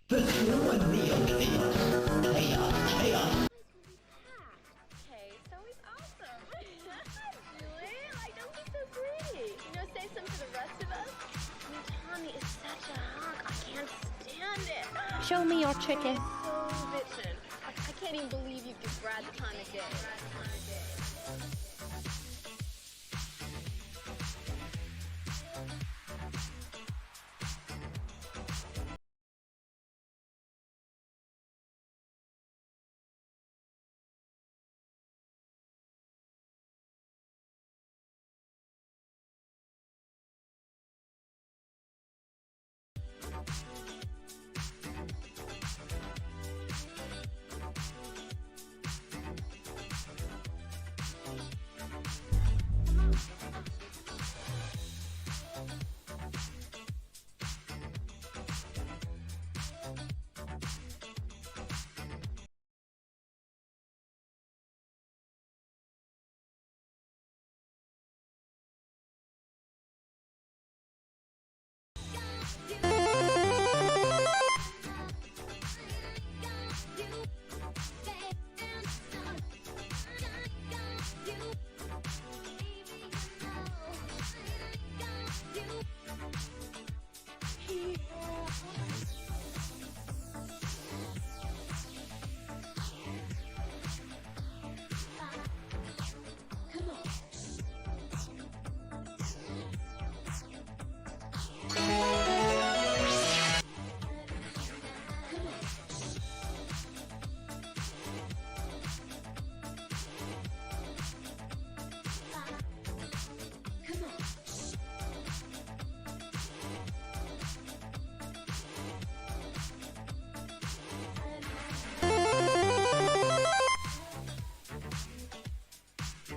But no one real chaos. Chaos. Okay, so he's awesome. Really? Like, don't be so greedy. You know, save some for the rest of us. I mean, Tommy is such a hunk. I can't stand it. Show me your chicken. So bitchin'. I can't even believe you give Brad the time of day.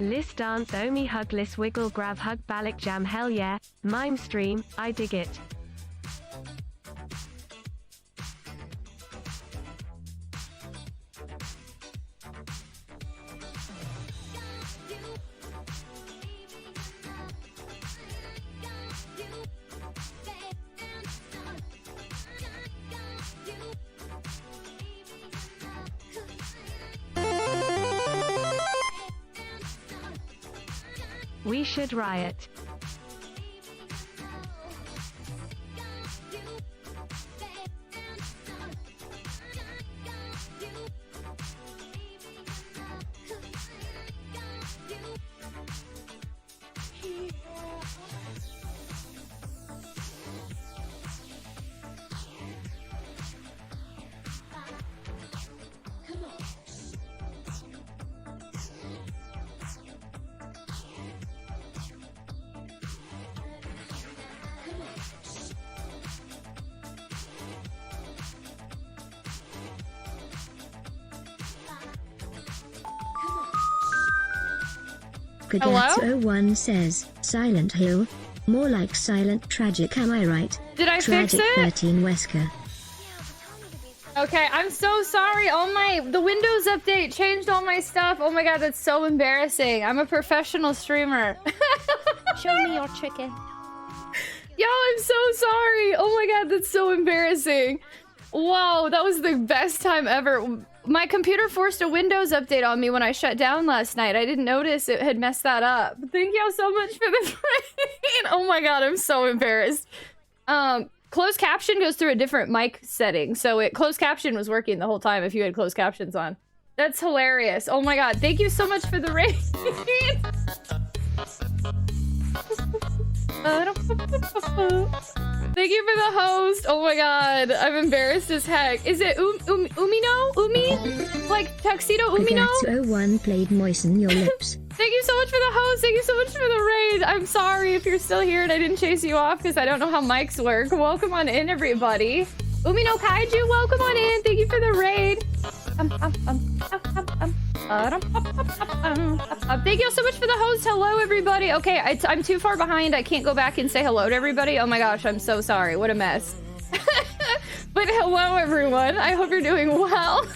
List dance omi hug list wiggle grab hug balak jam hell yeah, mime stream, I dig it. We should riot. Kagats01 says, Silent Hill. More like Silent Tragic, am I right? Did I fix it? Tragic13 Wesker. Okay, I'm so sorry. The Windows update changed all my stuff. Oh my god, that's so embarrassing. I'm a professional streamer. Show me your chicken. Yo, I'm so sorry. Oh my god, that's so embarrassing. Wow, that was the best time ever. My computer forced a Windows update on me when I shut down last night. I didn't notice it had messed that up. Thank y'all so much for the raid. Oh my god, I'm so embarrassed. Closed caption goes through a different mic setting, so closed caption was working the whole time if you had closed captions on. That's hilarious. Oh my god, thank you so much for the raid. Thank you for the host. Oh my god, I'm embarrassed as heck. Is it Umino? Umi? Like Tuxedo Umino? Kagats01 played Moisten Your Lips. Thank you so much for the host. Thank you so much for the raid. I'm sorry if you're still here and I didn't chase you off because I don't know how mics work. Welcome on in, everybody. Umino Kaiju, welcome on in. Thank you for the raid. Thank you so much for the host. Hello, everybody. Okay, I'm too far behind. I can't go back and say hello to everybody. Oh my gosh, I'm so sorry. What a mess. But hello, everyone. I hope you're doing well.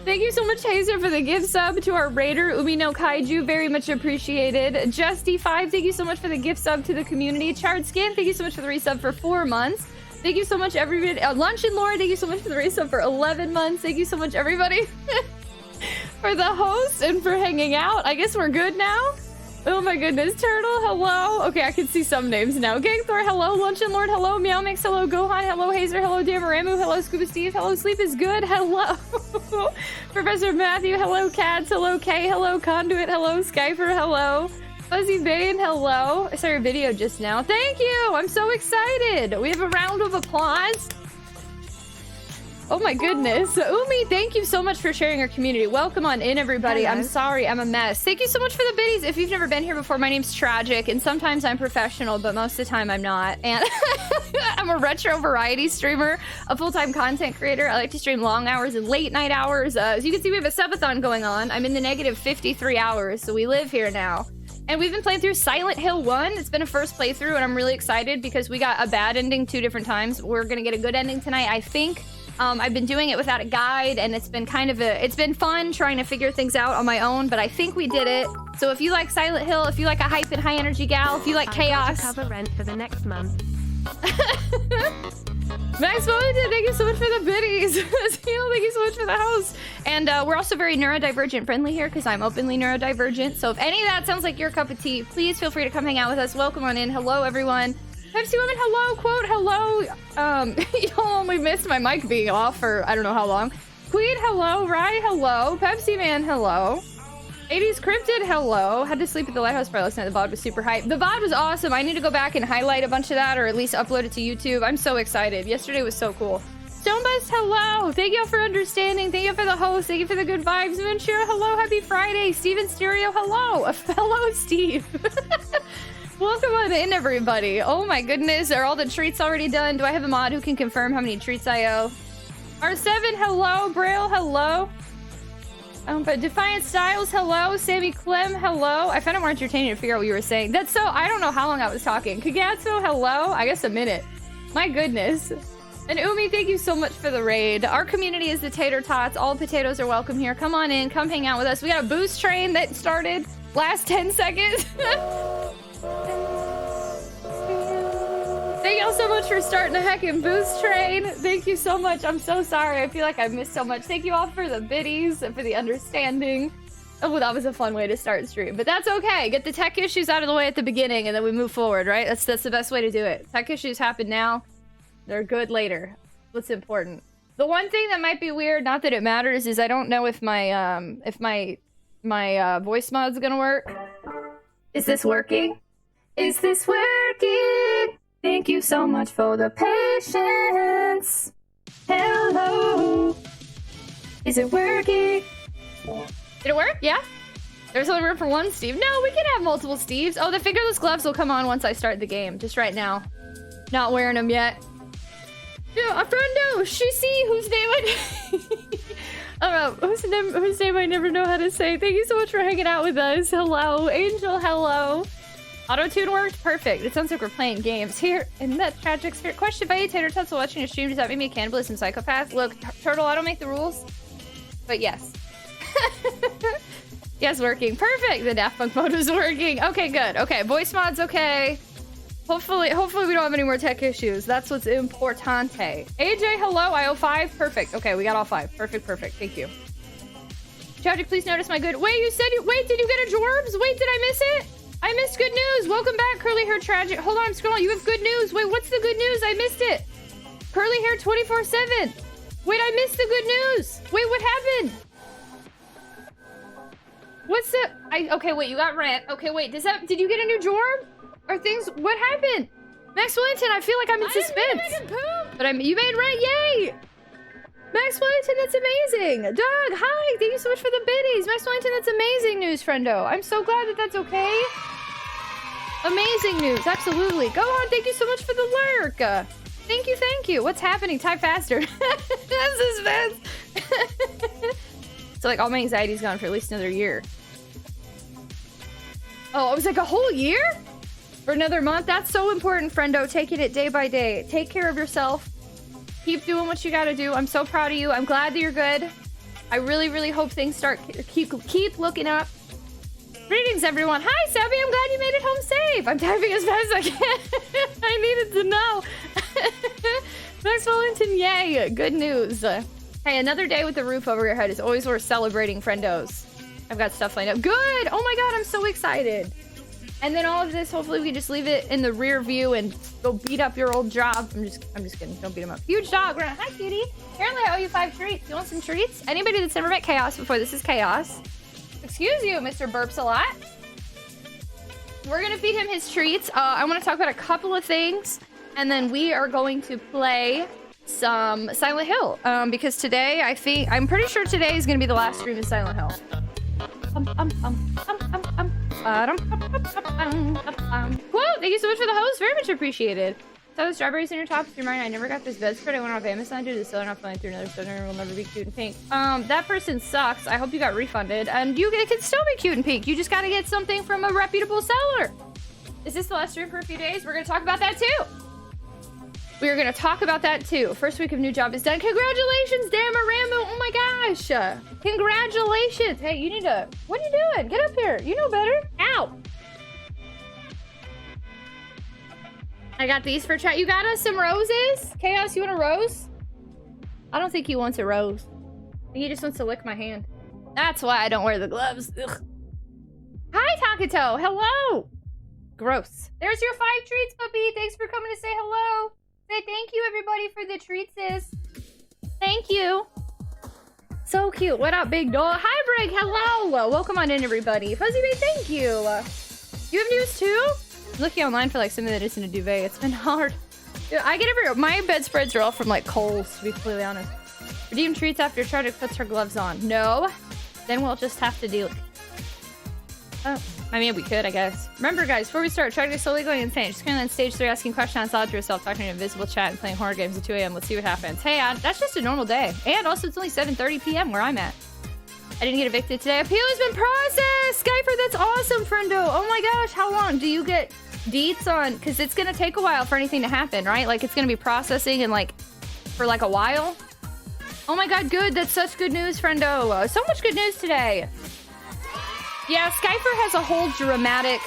Thank you so much, Hazer, for the gift sub to our raider, Umino Kaiju. Very much appreciated. Justy5, thank you so much for the gift sub to the community. Charred Skin, thank you so much for the resub for 4 months. Thank you so much, everybody. Lunch and Laura, thank you so much for the resub for 11 months. Thank you so much, everybody, for the host and for hanging out. I guess we're good now. Oh my goodness. Turtle, hello. Okay, I can see some names now. Gangthor, hello. Lunch and Lord, hello. Meow Mix, hello. Gohan, hello. Hazer, hello. Damaramu, hello. Scuba Steve, hello. Sleep is good, hello. Professor Matthew, hello. Cats, hello. Kay, hello. Conduit, hello. Skyper, hello. Fuzzy Bane, hello. I saw your video just now. Thank you. I'm so excited. We have a round of applause. Oh my goodness. Umi, thank you so much for sharing our community. Welcome on in, everybody. Hello. I'm sorry, I'm a mess. Thank you so much for the biddies. If you've never been here before, my name's Tragic, and sometimes I'm professional, but most of the time I'm not. And I'm a retro variety streamer, a full-time content creator. I like to stream long hours and late night hours. As you can see, we have a subathon going on. I'm in the negative 53 hours, so we live here now. And we've been playing through Silent Hill 1. It's been a first playthrough, and I'm really excited because we got a bad ending 2 different times. We're gonna get a good ending tonight, I think. I've been doing it without a guide, and it's been it's been fun trying to figure things out on my own, but I think we did it. So if you like Silent Hill, if you like a hype and high energy gal, if you like chaos. Cover rent for the next month. Max Wellington, thank you so much for the biddies. Thank you so much for the host. And we're also very neurodivergent friendly here because I'm openly neurodivergent. So if any of that sounds like your cup of tea, please feel free to come hang out with us. Welcome on in. Hello, everyone. Pepsi Woman, hello. Quote, hello. You'll only miss my mic being off for I don't know how long. Queen, hello. Rye, hello. Pepsi Man, hello. 80s Cryptid, hello. Had to sleep at the lighthouse party last night. The VOD was super hype. The VOD was awesome. I need to go back and highlight a bunch of that or at least upload it to YouTube. I'm so excited. Yesterday was so cool. Stonebust, hello. Thank you for understanding. Thank you for the host. Thank you for the good vibes. Ventura, hello. Happy Friday. Steven Stereo, hello. A fellow Steve. Welcome on in, everybody. Oh my goodness. Are all the treats already done? Do I have a mod who can confirm how many treats I owe? R7, hello. Braille, hello. But Defiant Styles, hello. Sammy Clem, hello. I found it more entertaining to figure out what you were saying. That's so, I don't know how long I was talking. Kagatsu, hello. I guess a minute. My goodness. And Umi, thank you so much for the raid. Our community is the Tater Tots. All potatoes are welcome here. Come on in. Come hang out with us. We got a boost train that started last 10 seconds. Thank y'all so much for starting a heckin' boost train. Thank you so much. I'm so sorry. I feel like I missed so much. Thank you all for the biddies and for the understanding. Oh, that was a fun way to start stream, but that's okay. Get the tech issues out of the way at the beginning and then we move forward, right? That's the best way to do it. Tech issues happen now. They're good later. What's important. The one thing that might be weird, not that it matters, is I don't know if my voice mod's gonna work. Is this working? Is this working? Thank you so much for the patience. Hello. Is it working? Did it work? Yeah? There's only room for one Steve. No, we can have multiple Steves. Oh, the fingerless gloves will come on once I start the game. Just right now. Not wearing them yet. Yeah, a friendo. She see whose name I Whose name I never know how to say. Thank you so much for hanging out with us. Hello. Angel, hello. Auto-tune worked? Perfect. It sounds like we're playing games here. And that Tragic Spirit. Question by Tater Tots while watching your stream. Does that make me a cannibalist and psychopath? Look, Turtle, I don't make the rules. But yes. Yes, working. Perfect. The Daft Punk mode is working. Okay, good. Okay, voice mod's okay. Hopefully we don't have any more tech issues. That's what's importante. AJ, hello. IO5. Perfect. Okay, we got all 5. Perfect. Thank you. Tragic, please notice my good... Wait, Wait, did you get a Jorbs? Wait, did I miss it? I missed good news. Welcome back, Curly Hair Tragic. Hold on, I'm scrolling. You have good news. Wait, what's the good news? I missed it. Curly Hair 24/7. Wait, I missed the good news. Wait, what happened? What's the... Okay, wait, you got rent. Okay, wait, did you get a new Jorb? Or things... What happened? Max Wellington, I feel like I'm in suspense. But you made rent, yay! Max Wellington, that's amazing. Doug, hi, thank you so much for the biddies. Max Wellington, that's amazing news, friendo. I'm so glad that that's okay. Amazing news, absolutely. Go on, thank you so much for the lurk. Thank you. What's happening? Type faster. That's suspense. So like all my anxiety's gone for at least another year. Oh, it was like a whole year? For another month? That's so important, friendo. Taking it day by day. Take care of yourself. Keep doing what you gotta do. I'm so proud of you. I'm glad that you're good. I really hope things keep looking up. Greetings, everyone. Hi, Sabby. I'm glad you made it home safe. I'm typing as fast as I can. I needed to know. Max Wellington, yay. Good news. Hey, another day with the roof over your head is always worth celebrating, friendos. I've got stuff lined up. Good. Oh my God, I'm so excited. And then all of this, hopefully we can just leave it in the rear view and go beat up your old job. I'm just kidding. Don't beat him up. Huge dog. Hi, cutie. Apparently I owe you 5 treats. You want some treats? Anybody that's never met Chaos before, this is Chaos. Excuse you, Mr. Burps a lot. We're going to feed him his treats. I want to talk about a couple of things. And then we are going to play some Silent Hill. Because today, I'm pretty sure today is going to be the last stream in Silent Hill. Whoa, thank you so much for the host. Very much appreciated. So the strawberries in your top of your mind. I never got this bedspread. I went off Amazon due to the seller not flying through another store. It will never be cute and pink. That person sucks. I hope you got refunded. And it can still be cute and pink. You just gotta get something from a reputable seller. Is this the last stream for a few days? We're gonna talk about that too. We are gonna talk about that too. First week of new job is done. Congratulations, Dan Rambo. Oh my gosh. Congratulations. Hey, you need to... What are you doing? Get up here. You know better. Ow. I got these for chat. You got us some roses? Chaos, you want a rose? I don't think he wants a rose. I think he just wants to lick my hand. That's why I don't wear the gloves. Ugh. Hi, Takato. Hello. Gross. There's your 5 treats, puppy. Thanks for coming to say hello. Say thank you, everybody, for the treats, sis. Thank you. So cute. What up, big dog? Hi, Brig. Hello. Welcome on in, everybody. Fuzzy Bay, thank you. You have news, too? I'm looking online for, like, something that isn't a duvet. It's been hard. Dude, I get my bedspreads are all from, like, Kohl's, to be completely honest. Redeem treats after Tragic puts her gloves on. No. Then we'll just have to deal. Oh. I mean, we could, I guess. Remember, guys, before we start, Tragic is slowly going insane. Just going on stage 3 asking questions out to yourself, talking to an invisible chat, and playing horror games at 2 a.m. Let's see what happens. Hey, that's just a normal day. And also, it's only 7:30 p.m. where I'm at. I didn't get evicted today. Appeal has been processed! Skyper, that's awesome, friendo. Oh my gosh, how long do you get deets on? Because it's going to take a while for anything to happen, right? Like, it's going to be processing and, like, for, like, a while. Oh my god, good. That's such good news, friendo. So much good news today. Yeah, Skyper has a whole dramatic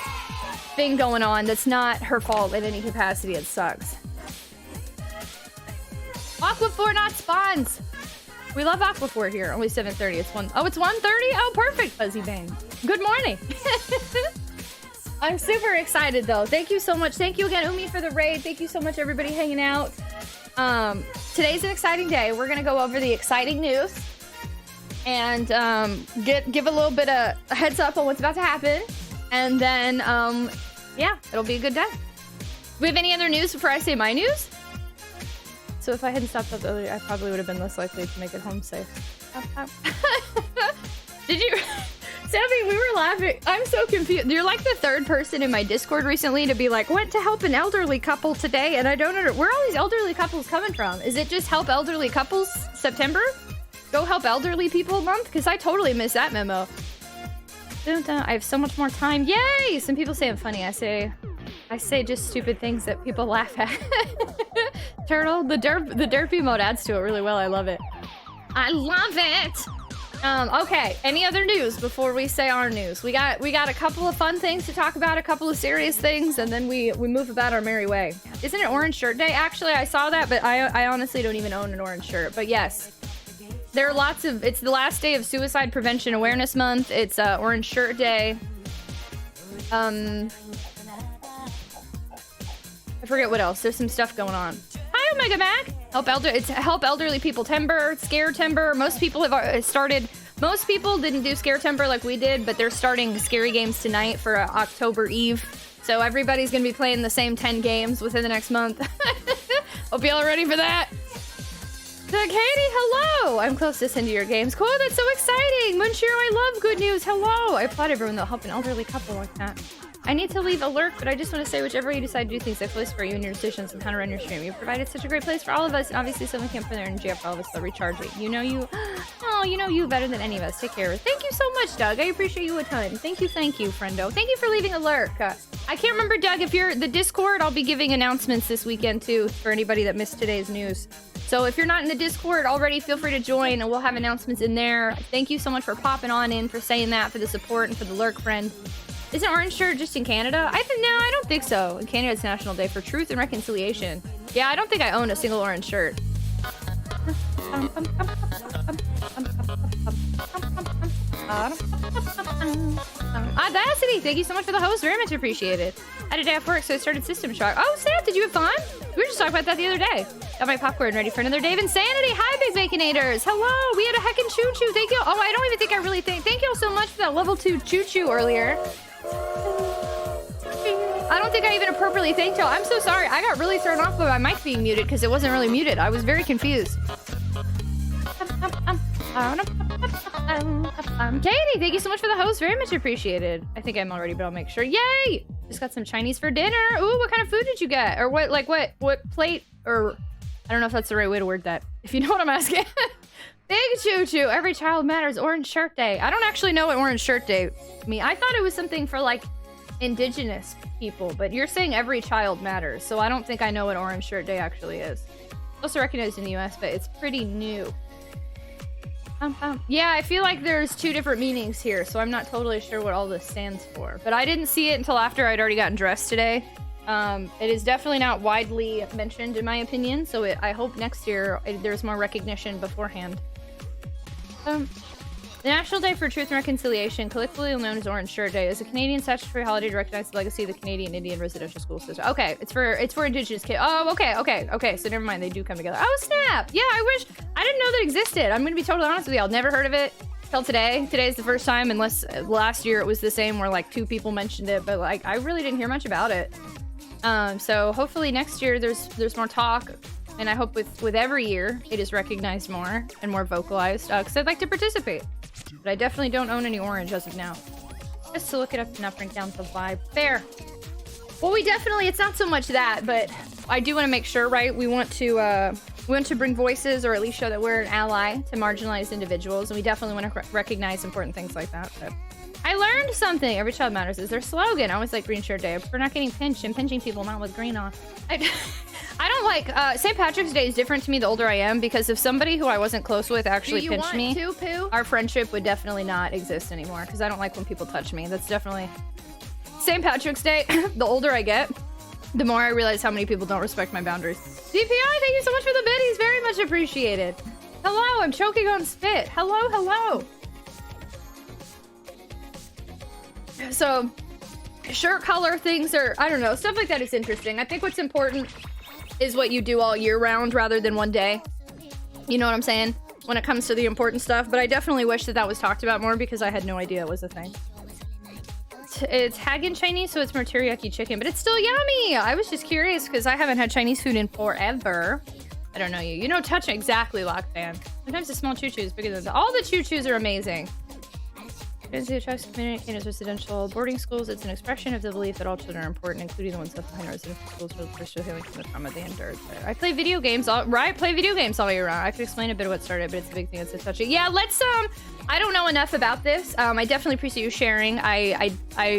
thing going on that's not her fault in any capacity. It sucks. Aquaphor, not spawns. We love Aquaphor here. Only 7:30. It's 1. Oh, it's 1:30? Oh, perfect, Fuzzy Bang. Good morning. I'm super excited, though. Thank you so much. Thank you again, Umi, for the raid. Thank you so much, everybody, hanging out. Today's an exciting day. We're going to go over the exciting news. And give a little bit of a heads up on what's about to happen. And then, yeah, it'll be a good day. Do we have any other news before I say my news? So if I hadn't stopped up earlier, I probably would have been less likely to make it home safe. Did you... Sammy, we were laughing. I'm so confused. You're like the 3rd person in my Discord recently to be like, went to help an elderly couple today, and I don't know... Where are all these elderly couples coming from? Is it just help elderly couples September? Go Help Elderly People month? Because I totally missed that memo. I have so much more time. Yay! Some people say I'm funny. I say just stupid things that people laugh at. Turtle, the derpy mode adds to it really well. I love it. I love it. Okay, any other news before we say our news? We got a couple of fun things to talk about, a couple of serious things, and then we move about our merry way. Isn't it Orange Shirt Day? Actually, I saw that, but I honestly don't even own an orange shirt. But yes, there are lots of, it's the last day of Suicide Prevention Awareness Month. It's Orange Shirt Day. I forget what else. There's some stuff going on. Hi, Omega Mac. It's Help Elderly People Timber, Scare Timber. Most people have started. Most people didn't do Scare Timber like we did, but they're starting scary games tonight for October Eve. So everybody's gonna be playing the same 10 games within the next month. Hope y'all are ready for that. Katie, hello! I'm close to sending your games. Cool, that's so exciting! Munshiro, I love good news. Hello! I applaud everyone that'll help an elderly couple like that. I need to leave a lurk, but I just want to say whichever way you decide to do things, I fully support you and your decisions on how to run your stream. You've provided such a great place for all of us, and obviously someone can't put their energy up for all of us to recharge it. You know you... Oh, you know you better than any of us. Take care. Thank you so much, Doug. I appreciate you a ton. Thank you, friendo. Thank you for leaving a lurk. I can't remember, Doug, if you're the Discord, I'll be giving announcements this weekend, too, for anybody that missed today's news. So if you're not in the Discord already, feel free to join, and we'll have announcements in there. Thank you so much for popping on in, for saying that, for the support, and for the lurk, friend. Isn't Orange Shirt just in Canada? No, I don't think so. In Canada, it's National Day for Truth and Reconciliation. Yeah, I don't think I own a single orange shirt. Audacity, thank you so much for the host. Very much appreciated. I had a day off work, so I started System Shock. Oh, snap, did you have fun? We were just talking about that the other day. Got my popcorn ready for another day of insanity. Hi, Big Baconators. Hello, we had a heckin' choo-choo. Thank you. Oh, I don't even think I really thank you all so much for that level 2 choo-choo earlier. I don't think I even appropriately thanked y'all. I'm so sorry. I got really thrown off by my mic being muted because it wasn't really muted. I was very confused. Katie, thank you so much for the host. Very much appreciated. I think I'm already, but I'll make sure. Yay! Just got some Chinese for dinner. Ooh, what kind of food did you get? Or what plate? Or I don't know if that's the right way to word that. If you know what I'm asking. Big choo-choo. Every child matters. Orange Shirt Day. I don't actually know what Orange Shirt Day means. I thought it was something for like indigenous people, but you're saying every child matters. So I don't think I know what Orange Shirt Day actually is. Also recognized in the US, but it's pretty new. Yeah, I feel like there's two different meanings here, so I'm not totally sure what all this stands for. But I didn't see it until after I'd already gotten dressed today. It is definitely not widely mentioned, in my opinion, so I hope next year there's more recognition beforehand. The National Day for Truth and Reconciliation, collectively known as Orange Shirt Day, is a Canadian statutory holiday to recognize the legacy of the Canadian Indian residential school system. Okay, it's for Indigenous kids. Oh, okay. So never mind, they do come together. Oh, snap! Yeah, I didn't know that existed. I'm gonna be totally honest with you. I've never heard of it till today. Today's the first time, unless last year it was the same, where like 2 people mentioned it, but like I really didn't hear much about it. So hopefully next year there's more talk. And I hope with every year, it is recognized more and more vocalized, because I'd like to participate. But I definitely don't own any orange as of now. Just to look it up and not bring down the vibe. Fair. Well, it's not so much that, but I do want to make sure, right? We want to bring voices, or at least show that we're an ally to marginalized individuals, and we definitely want to recognize important things like that. But I learned something. Every child matters is their slogan. I always like Green Shirt Day. We're not getting pinched and pinching people not with green on. I don't like, St. Patrick's Day is different to me the older I am, because if somebody who I wasn't close with actually pinched me, Pooh? Our friendship would definitely not exist anymore, because I don't like when people touch me. That's definitely... St. Patrick's Day, the older I get, the more I realize how many people don't respect my boundaries. DPI, thank you so much for the biddies. Very much appreciated. Hello, I'm choking on spit. Hello. So, shirt color things are, I don't know, stuff like that is interesting. I think what's important is what you do all year round rather than one day. You know what I'm saying? When it comes to the important stuff. But I definitely wish that was talked about more, because I had no idea it was a thing. It's Hagen Chinese, so it's more teriyaki chicken, but it's still yummy. I was just curious because I haven't had Chinese food in forever. I don't know you. You know, touch exactly, Lock Fan. Sometimes the small choo-choo is bigger than all the choo-choos are amazing. As the trust community in its residential boarding schools, it's an expression of the belief that all children are important, including the ones left behind in residential schools for the first healing from the trauma they endured. I play video games all year round. I could explain a bit of what started, but it's a big thing. It's a touchy. Yeah, let's I don't know enough about this. I definitely appreciate you sharing. I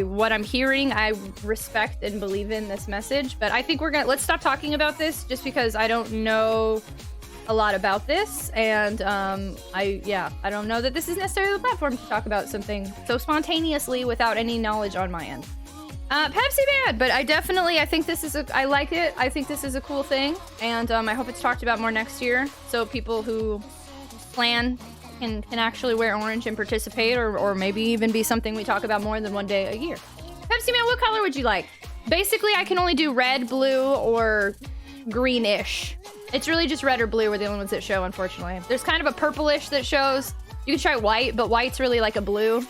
what I'm hearing, I respect and believe in this message, but I think let's stop talking about this just because I don't know a lot about this, and I don't know that this is necessarily the platform to talk about something so spontaneously without any knowledge on my end. Pepsi bad, but I think this is I like it. I think this is a cool thing, and I hope it's talked about more next year, so people who plan can actually wear orange and participate, or maybe even be something we talk about more than one day a year. Pepsi Man, what color would you like? Basically, I can only do red, blue, or greenish. It's really just red or blue are the only ones that show, unfortunately. There's kind of a purplish that shows. You can try white, but white's really like a blue.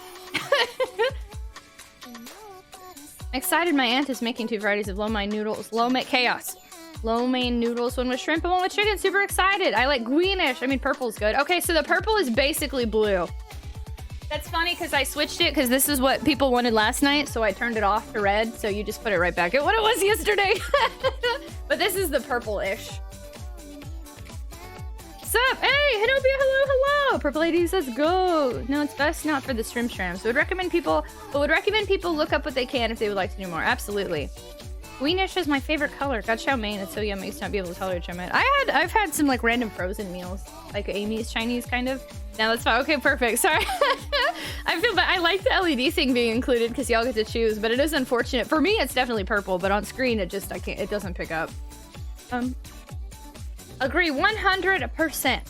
Excited, my aunt is making 2 varieties of lo mein noodles. Lo mein chaos. Lo mein noodles, one with shrimp and one with chicken. Super excited. I like greenish. I mean, purple's good. Okay, so the purple is basically blue. That's funny because I switched it because this is what people wanted last night, so I turned it off to red, so you just put it right back at what it was yesterday. But this is the purple-ish. Sup? Hey, Henopia, hello. Purple ladies, let's go. No, it's best not for the shrimp shrams. Would recommend people look up what they can if they would like to do more. Absolutely. Greenish is my favorite color. God, chow mein. It's so yummy. I used to not be able to tolerate chow mein. I've had some like random frozen meals, like Amy's Chinese kind of. Now that's fine. Okay, perfect. Sorry. I feel bad. I like the LED thing being included because y'all get to choose, but it is unfortunate. For me, it's definitely purple, but on screen it doesn't pick up. Agree 100%.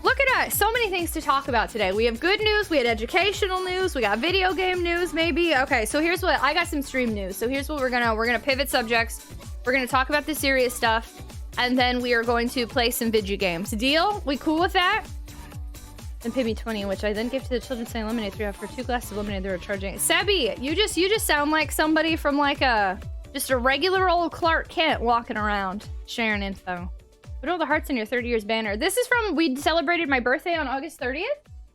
Look at us. So many things to talk about today. We have good news. We had educational news. We got video game news, maybe. Okay, so here's what I got some stream news. So here's what we're gonna pivot subjects. We're gonna talk about the serious stuff, and then we are going to play some video games. Deal? We cool with that? And pay me 20, which I then give to the children saying lemonade 3 for 2 glasses of lemonade they were charging. Sebi, you just sound like somebody from like just a regular old Clark Kent walking around sharing info. Put all the hearts in your 30 years banner. This is from, we celebrated my birthday on August 30th,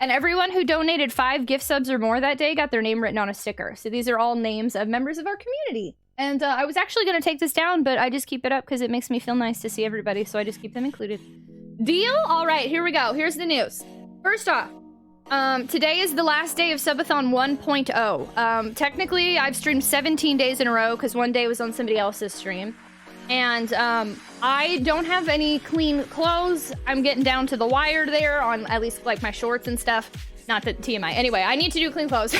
and everyone who donated 5 gift subs or more that day got their name written on a sticker. So these are all names of members of our community. And I was actually going to take this down, but I just keep it up because it makes me feel nice to see everybody, so I just keep them included. Deal? All right, here we go. Here's the news. First off, today is the last day of Subathon 1.0. Technically, I've streamed 17 days in a row because one day was on somebody else's stream. And I don't have any clean clothes. I'm getting down to the wire there on at least like my shorts and stuff. Not that TMI. Anyway, I need to do clean clothes.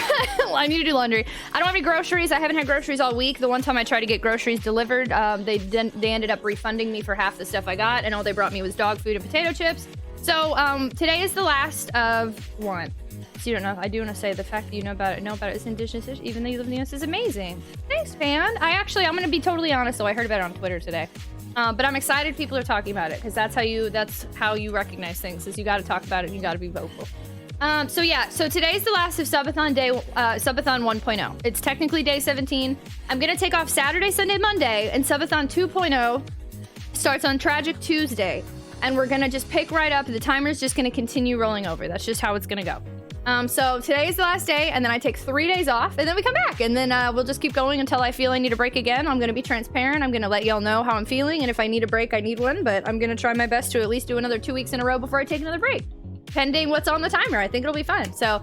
I need to do laundry. I don't have any groceries. I haven't had groceries all week. The one time I tried to get groceries delivered, they ended up refunding me for half the stuff I got, and all they brought me was dog food and potato chips. So today is the last of one. So you don't know. I do want to say the fact that you know about it is indigenous, even though you live in the US, is amazing. Thanks, man. I'm going to be totally honest, though. I heard about it on Twitter today. But I'm excited people are talking about it, because that's how you recognize things, is you got to talk about it and you got to be vocal. So today's the last of Subathon 1.0. It's technically day 17. I'm going to take off Saturday, Sunday, Monday, and Subathon 2.0 starts on Tragic Tuesday. And we're going to just pick right up. The timer's just going to continue rolling over. That's just how it's going to go. So today is the last day, and then I take 3 days off, and then we come back, and then we'll just keep going until I feel I need a break again. I'm going to be transparent. I'm going to let y'all know how I'm feeling, and if I need a break, I need one, but I'm going to try my best to at least do another 2 weeks in a row before I take another break, pending what's on the timer. I think it'll be fun. So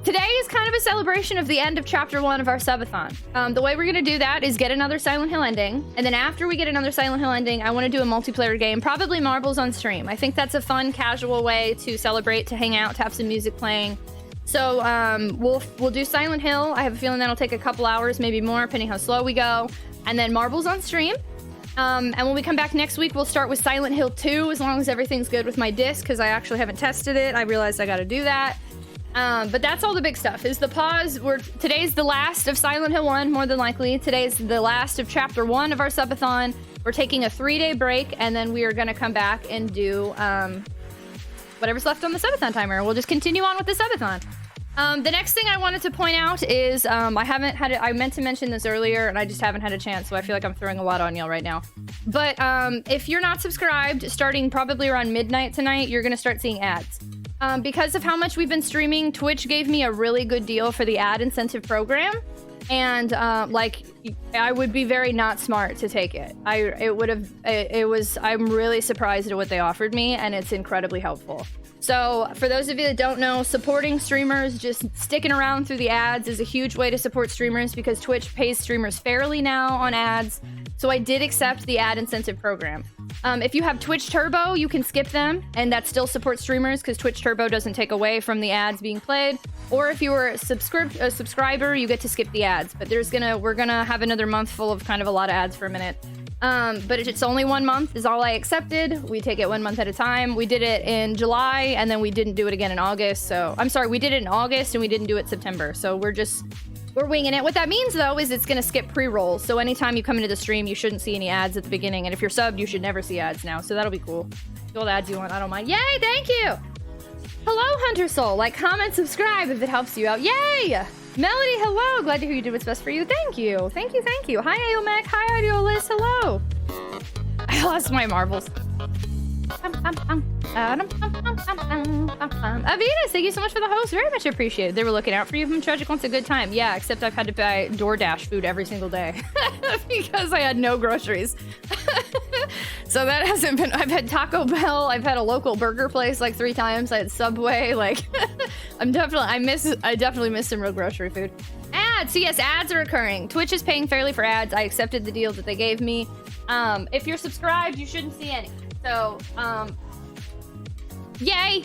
today is kind of a celebration of the end of Chapter 1 of our subathon. The way we're going to do that is get another Silent Hill ending, and then after we get another Silent Hill ending, I want to do a multiplayer game, probably Marbles on stream. I think that's a fun, casual way to celebrate, to hang out, to have some music playing. So we'll do Silent Hill. I have a feeling that'll take a couple hours, maybe more, depending how slow we go. And then Marbles on stream. And when we come back next week, we'll start with Silent Hill 2, as long as everything's good with my disc, because I actually haven't tested it. I realized I got to do that. But that's all the big stuff, is the pause. Today's the last of Silent Hill 1, more than likely. Today's the last of Chapter 1 of our subathon. We're taking a 3-day break, and then we are going to come back and do whatever's left on the subathon timer. We'll just continue on with the subathon. The next thing I wanted to point out is I meant to mention this earlier, and I just haven't had a chance, so I feel like I'm throwing a lot on y'all right now. But if you're not subscribed, starting probably around midnight tonight, you're going to start seeing ads. because of how much we've been streaming, Twitch gave me a really good deal for the ad incentive program. And like, I would be very not smart to take it. I'm really surprised at what they offered me, and it's incredibly helpful. So for those of you that don't know, supporting streamers, just sticking around through the ads is a huge way to support streamers because Twitch pays streamers fairly now on ads. So I did accept the ad incentive program. If you have Twitch Turbo, you can skip them, and that still supports streamers because Twitch Turbo doesn't take away from the ads being played. Or if you were a subscriber, you get to skip the ads. But we're gonna have another month full of kind of a lot of ads for a minute. But it's only 1 month is all I accepted. We take it 1 month at a time. We did it in July, and then we didn't do it again in August. So I'm sorry, we did it in August, and we didn't do it September. So we're winging it. What that means, though, is it's going to skip pre-rolls. So anytime you come into the stream, you shouldn't see any ads at the beginning. And if you're subbed, you should never see ads now. So that'll be cool. Do all the ads you want. I don't mind. Yay! Thank you! Hello, Hunter Soul. Like, comment, subscribe if it helps you out. Yay! Melody, hello. Glad to hear you did what's best for you. Thank you. Thank you. Thank you. Hi, Aomec. Hi, Audiolist. Hello. I lost my marbles. Avitas, thank you so much for the host. Very much appreciated. They were looking out for you from Tragic Once a good time. Yeah, except I've had to buy DoorDash food every single day because I had no groceries. So that hasn't been. I've had Taco Bell. I've had a local burger place like 3 times. I had Subway. Like, I definitely miss some real grocery food. Ads. So yes, ads are occurring. Twitch is paying fairly for ads. I accepted the deal that they gave me. If you're subscribed, you shouldn't see any. So, yay!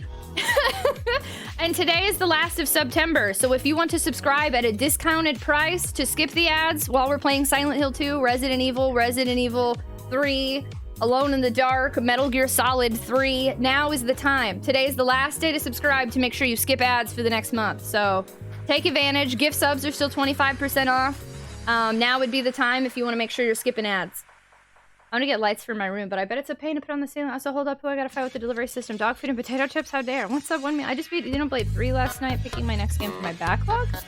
And today is the last of September, so if you want to subscribe at a discounted price to skip the ads while we're playing Silent Hill 2, Resident Evil 3, Alone in the Dark, Metal Gear Solid 3, now is the time. Today is the last day to subscribe to make sure you skip ads for the next month. So take advantage. Gift subs are still 25% off. Now would be the time if you want to make sure you're skipping ads. I'm gonna get lights for my room, but I bet it's a pain to put on the ceiling. Also, hold up, who I gotta fight with the delivery system. Dog food and potato chips, how dare. What's up, one meal? I just beat Xenoblade 3 last night, picking my next game for my backlog. Hey,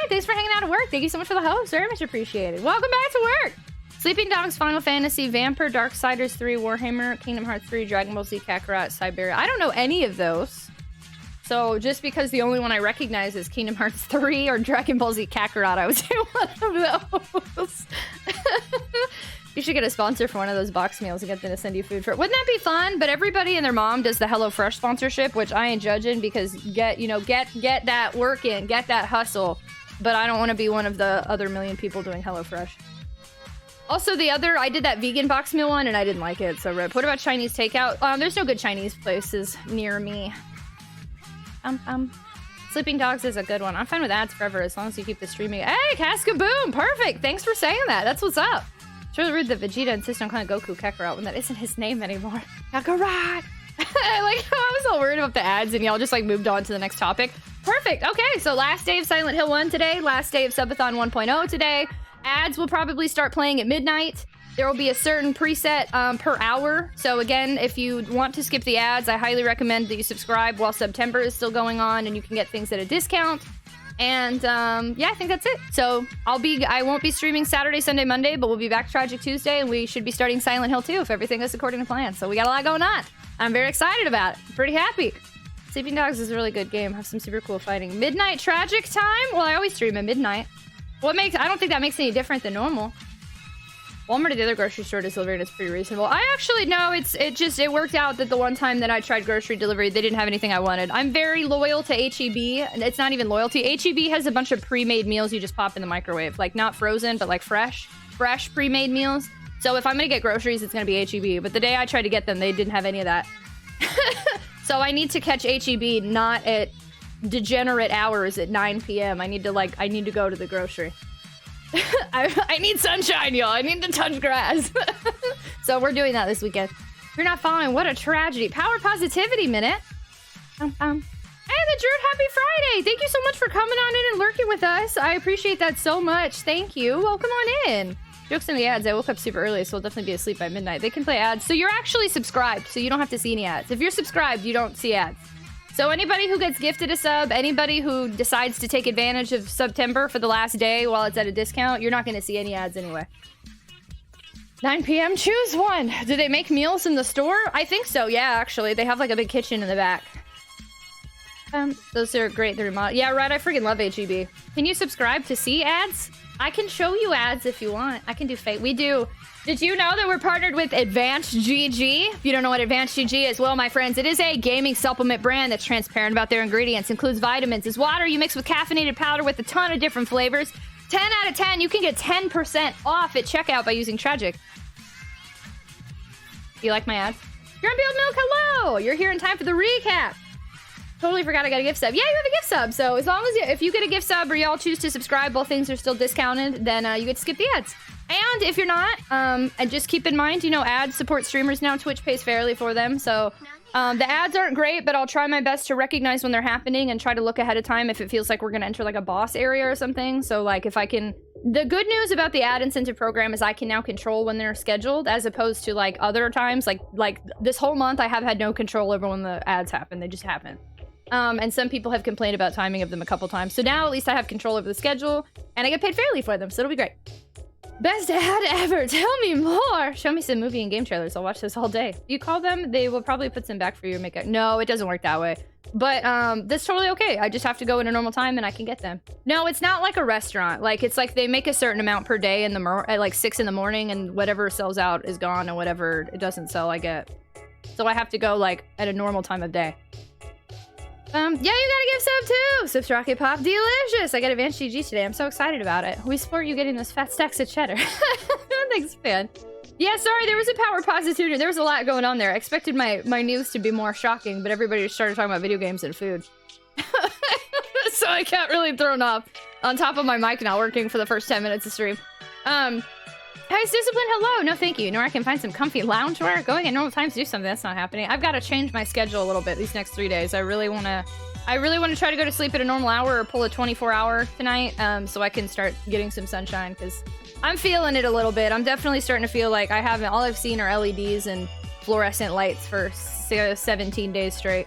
thanks thanks for hanging out at work. Thank you so much for the host, very much appreciated. Welcome back to work. Sleeping Dogs, Final Fantasy, Vampire, Darksiders 3, Warhammer, Kingdom Hearts 3, Dragon Ball Z, Kakarot, Siberia. I don't know any of those. So just because the only one I recognize is Kingdom Hearts 3 or Dragon Ball Z Kakarot, I would say one of those. You should get a sponsor for one of those box meals and get them to send you food for it. Wouldn't that be fun? But everybody and their mom does the HelloFresh sponsorship, which I ain't judging because get that work in, get that hustle. But I don't want to be one of the other million people doing HelloFresh. Also, I did that vegan box meal one and I didn't like it. So rip. What about Chinese takeout? There's no good Chinese places near me. Sleeping Dogs is a good one. I'm fine with ads forever as long as you keep the streaming. Hey, Cascaboom! Perfect! Thanks for saying that. That's what's up. It's really rude that Vegeta insists on calling Goku Kakarot when that isn't his name anymore. Kakarot! I was all worried about the ads and y'all just moved on to the next topic. Perfect! Okay, so last day of Silent Hill 1 today. Last day of Subathon 1.0 today. Ads will probably start playing at midnight. There will be a certain preset per hour. So again, if you want to skip the ads, I highly recommend that you subscribe while September is still going on and you can get things at a discount. And yeah, I think that's it. So I won't be streaming Saturday, Sunday, Monday, but we'll be back Tragic Tuesday and we should be starting Silent Hill 2 if everything is according to plan. So we got a lot going on. I'm very excited about it. I'm pretty happy. Sleeping Dogs is a really good game. Have some super cool fighting. Midnight Tragic time? Well, I always stream at midnight. I don't think that makes any different than normal. Walmart or the other grocery store is delivering, it's pretty reasonable. I actually know it worked out that the one time that I tried grocery delivery, they didn't have anything I wanted. I'm very loyal to HEB, and it's not even loyalty. HEB has a bunch of pre-made meals you just pop in the microwave. Not frozen, but fresh pre-made meals. So if I'm gonna get groceries, it's gonna be HEB. But the day I tried to get them, they didn't have any of that. So I need to catch HEB not at degenerate hours at 9 p.m. I need to go to the grocery. I need sunshine, y'all. I need to touch grass. So we're doing that this weekend. If you're not following, what a tragedy. Power Positivity Minute. Hey, the Jerd, happy Friday. Thank you so much for coming on in and lurking with us. I appreciate that so much. Thank you. Welcome on in. Jokes in the ads. I woke up super early, so I'll definitely be asleep by midnight. They can play ads. So you're actually subscribed, so you don't have to see any ads. If you're subscribed, you don't see ads. So anybody who gets gifted a sub, anybody who decides to take advantage of September for the last day while it's at a discount, you're not going to see any ads anyway. 9 p.m. Choose one. Do they make meals in the store? I think so. Yeah, actually, they have like a big kitchen in the back. Those are great. They're yeah, right. I freaking love HEB. Can you subscribe to see ads? I can show you ads if you want. I can do fake. We do. Did you know that we're partnered with Advanced GG? If you don't know what Advanced GG is, well, my friends, it is a gaming supplement brand that's transparent about their ingredients. Includes vitamins. It's water you mix with caffeinated powder with a ton of different flavors. 10 out of 10. You can get 10% off at checkout by using Tragic. You like my ads? You're on Build Milk. Hello. You're here in time for the recap. Totally forgot I got a gift sub. Yeah, you have a gift sub. So as long as if you get a gift sub or y'all choose to subscribe, both things are still discounted, then you get to skip the ads. And if you're not, and just keep in mind, you know, ads support streamers now. Twitch pays fairly for them. So the ads aren't great, but I'll try my best to recognize when they're happening and try to look ahead of time if it feels like we're going to enter like a boss area or something. So like if I can... The good news about the ad incentive program is I can now control when they're scheduled as opposed to like other times. Like this whole month, I have had no control over when the ads happen. They just happen. And some people have complained about timing of them a couple times. So now at least I have control over the schedule and I get paid fairly for them. So it'll be great. Best ad ever. Tell me more. Show me some movie and game trailers. I'll watch this all day. If you call them, they will probably put some back for you and make it. No, it doesn't work that way. But that's totally okay. I just have to go at a normal time and I can get them. No, it's not like a restaurant. Like it's like they make a certain amount per day in the at like 6 in the morning and whatever sells out is gone and whatever it doesn't sell, I get. So I have to go like at a normal time of day. Yeah, you got a gift sub too! Sips Rocket Pop, delicious! I got Advanced GG today, I'm so excited about it. We support you getting those fat stacks of cheddar. Thanks, fan. Yeah, sorry, there was a power positivity. There was a lot going on there. I expected my news to be more shocking, but everybody just started talking about video games and food. So I got really thrown off. On top of my mic not working for the first 10 minutes of stream. Hey, Discipline, hello! No, thank you. Nor I can find some comfy loungewear. Going at normal times to do something, that's not happening. I've got to change my schedule a little bit these next 3 days. I really want to try to go to sleep at a normal hour or pull a 24-hour tonight, so I can start getting some sunshine, because I'm feeling it a little bit. I'm definitely starting to feel like all I've seen are LEDs and fluorescent lights for 17 days straight.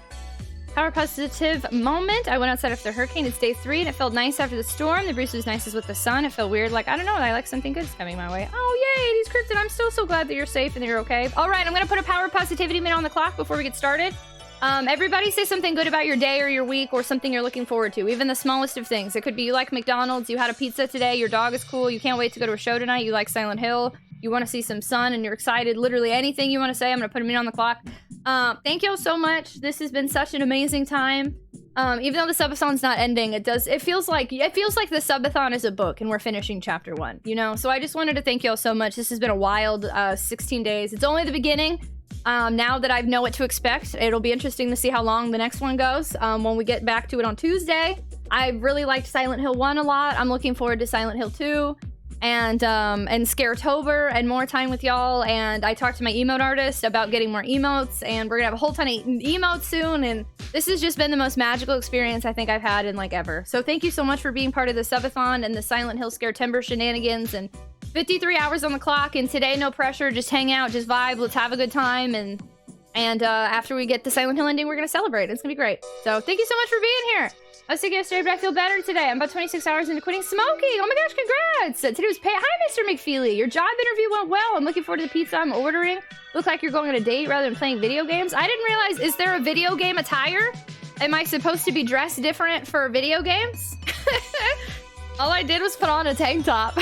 Power positive moment. I went outside after the hurricane. It's day 3 and it felt nice after the storm. The breeze was nicest with the sun. It felt weird. Like, I don't know. I like something good's coming my way. Oh, yay. These Krypton. I'm still so glad that you're safe and that you're okay. All right. I'm going to put a power positivity minute on the clock before we get started. Everybody say something good about your day or your week or something you're looking forward to. Even the smallest of things. It could be you like McDonald's. You had a pizza today. Your dog is cool. You can't wait to go to a show tonight. You like Silent Hill. You want to see some sun and you're excited. Literally anything you want to say. I'm going to put a minute on the clock. Thank y'all so much. This has been such an amazing time. Even though the subathon's not ending, it feels like the subathon is a book and we're finishing chapter 1, you know? So I just wanted to thank y'all so much. This has been a wild 16 days. It's only the beginning. Now that I know what to expect, it'll be interesting to see how long the next one goes. When we get back to it on Tuesday. I really liked Silent Hill 1 a lot. I'm looking forward to Silent Hill 2. And Scaretober and more time with y'all. And I talked to my emote artist about getting more emotes, and we're gonna have a whole ton of emotes soon. And this has just been the most magical experience I think I've had in like ever. So thank you so much for being part of the subathon and the Silent Hill Scaretember shenanigans. And 53 hours on the clock, and today no pressure, just hang out, just vibe, let's have a good time. And after we get the Silent Hill ending, we're gonna celebrate. It's gonna be great. So thank you so much for being here. I was sick yesterday, but I feel better today. I'm about 26 hours into quitting smoking. Oh my gosh, congrats! Today was pay. Hi, Mr. McFeely. Your job interview went well. I'm looking forward to the pizza I'm ordering. Look like you're going on a date rather than playing video games. I didn't realize, is there a video game attire? Am I supposed to be dressed different for video games? All I did was put on a tank top.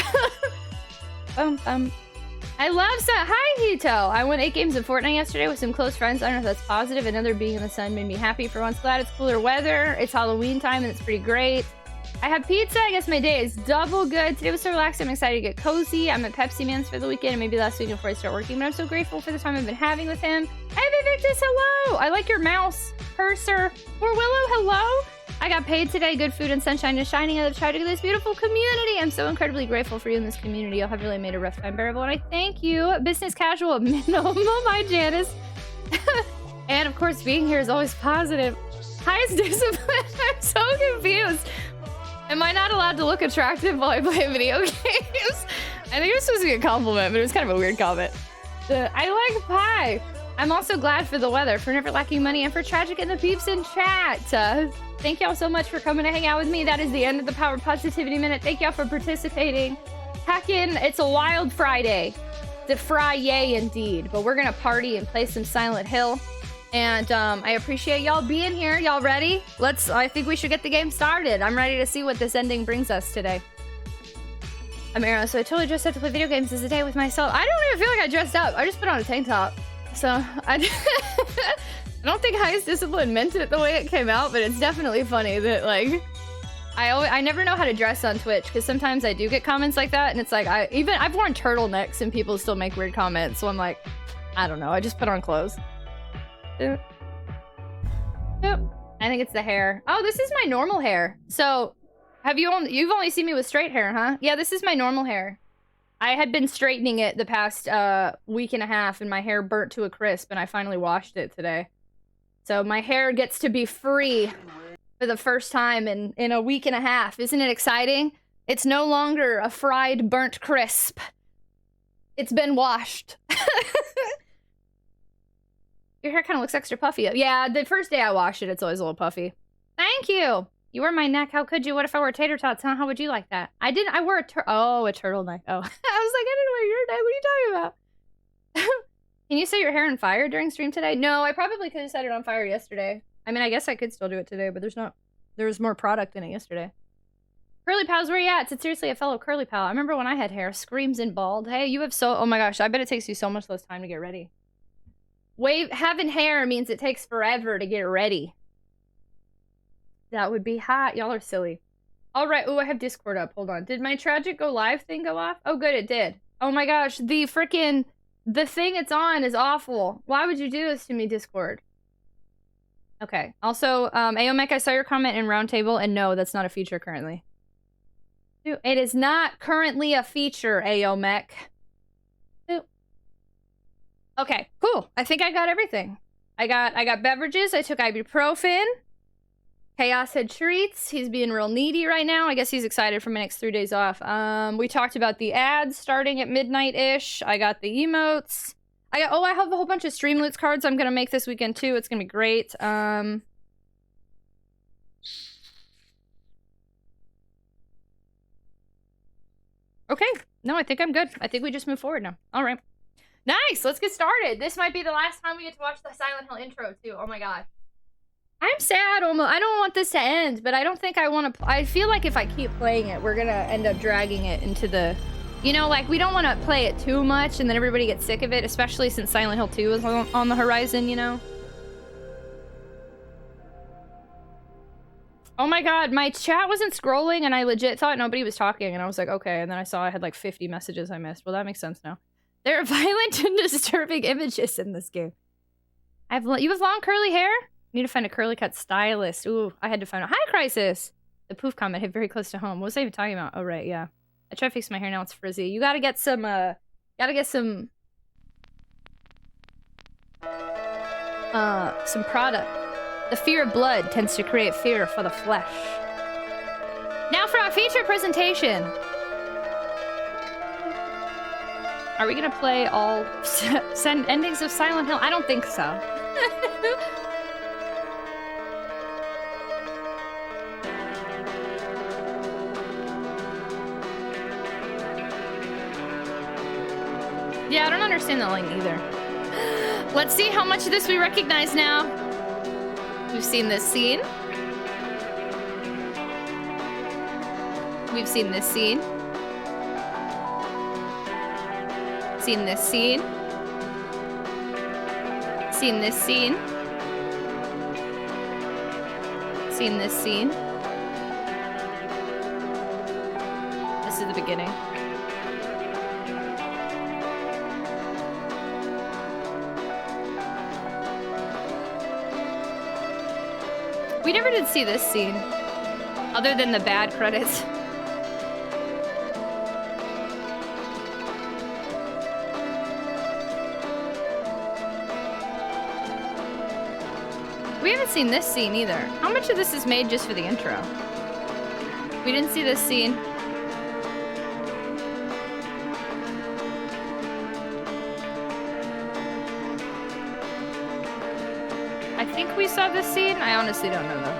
I love Sun. Hi, Hito. I won 8 games of Fortnite yesterday with some close friends. I don't know if that's positive. Another being in the sun made me happy for once. Glad it's cooler weather. It's Halloween time and it's pretty great. I have pizza. I guess my day is double good. Today was so relaxed. I'm excited to get cozy. I'm at Pepsi Man's for the weekend and maybe last week before I start working. But I'm so grateful for the time I've been having with him. Hey, Victus, hello. I like your mouse cursor. Poor Willow, hello. I got paid today. Good food and sunshine is shining. I've tried to get this beautiful community. I'm so incredibly grateful for you in this community. Y'all have really made a rough time bearable, and I thank you. Business casual minimum. Hi, Janice. And of course, being here is always positive. Highest discipline. I'm so confused. Am I not allowed to look attractive while I play video games? I think it was supposed to be a compliment, but it was kind of a weird comment. I like pie. I'm also glad for the weather, for never lacking money, and for Tragic and the peeps in chat. Thank y'all so much for coming to hang out with me. That is the end of the Power Positivity Minute. Thank y'all for participating. Heck in, it's a wild Friday. the fry, yay indeed. But we're gonna party and play some Silent Hill. And I appreciate y'all being here. Y'all ready? I think we should get the game started. I'm ready to see what this ending brings us today. I'm Arrow, so I totally dressed up to play video games this day with myself. I don't even feel like I dressed up. I just put on a tank top. So I don't think Highest Discipline meant it the way it came out, but it's definitely funny that like I never know how to dress on Twitch because sometimes I do get comments like that, and it's like I've worn turtlenecks and people still make weird comments. So I'm like, I don't know. I just put on clothes. Boop. Boop. I think it's the hair. Oh, this is my normal hair. So, you've only seen me with straight hair, huh? Yeah, this is my normal hair. I had been straightening it the past week and a half, and my hair burnt to a crisp, and I finally washed it today. So my hair gets to be free for the first time in a week and a half. Isn't it exciting? It's no longer a fried, burnt crisp. It's been washed. Your hair kind of looks extra puffy. Yeah, the first day I washed it, it's always a little puffy. Thank you. You were my neck. How could you? What if I wore tater tots? Huh? How would you like that? I didn't. I wore a turtleneck. Oh, I was like, I didn't wear your neck. What are you talking about? Can you set your hair on fire during stream today? No, I probably could have set it on fire yesterday. I mean, I guess I could still do it today, but there was more product in it yesterday. Curly Pals, where you at? It's seriously a fellow Curly Pal. I remember when I had hair. Screams and bald. Hey, you have oh my gosh, I bet it takes you so much less time to get ready. Having hair means it takes forever to get ready. That would be hot. Y'all are silly. All right. Oh, I have Discord up. Hold on. Did my Tragic Go Live thing go off? Oh, good. It did. Oh my gosh. The thing it's on is awful. Why would you do this to me, Discord? Okay. Also, Aomech, I saw your comment in Roundtable, and no, that's not a feature currently. It is not currently a feature, Aomech. Okay, cool. I think I got everything. I got beverages. I took ibuprofen. Chaos had treats. He's being real needy right now. I guess he's excited for my next 3 days off. We talked about the ads starting at midnight-ish. I got the emotes. I have a whole bunch of Streamloots cards I'm gonna make this weekend too. It's gonna be great. Okay. No, I think I'm good. I think we just move forward now. All right. Nice, let's get started. This might be the last time we get to watch the Silent Hill intro, too. Oh my god. I'm sad almost. I don't want this to end, but I don't think I want to... I feel like if I keep playing it, we're gonna end up dragging it into the... You know, like, we don't want to play it too much, and then everybody gets sick of it, especially since Silent Hill 2 is on the horizon, you know? Oh my god, my chat wasn't scrolling, and I legit thought nobody was talking, and I was like, okay, and then I saw I had like 50 messages I missed. Well, that makes sense now. There are violent and disturbing images in this game. You have long curly hair? Need to find a curly cut stylist. Ooh, I had to find a... Hi, Crisis! The poof comment hit very close to home. What was I even talking about? Oh, right, yeah. I tried to fix my hair, now it's frizzy. You gotta get some, some product. The fear of blood tends to create fear for the flesh. Now for our feature presentation! Are we gonna play all endings of Silent Hill? I don't think so. Yeah, I don't understand that line either. Let's see how much of this we recognize now. We've seen this scene. We've seen this scene. Seen this scene. Seen this scene. Seen this scene. This is the beginning. We never did see this scene, other than the bad credits. We haven't seen this scene either. How much of this is made just for the intro? We didn't see this scene. I think we saw this scene. I honestly don't know though.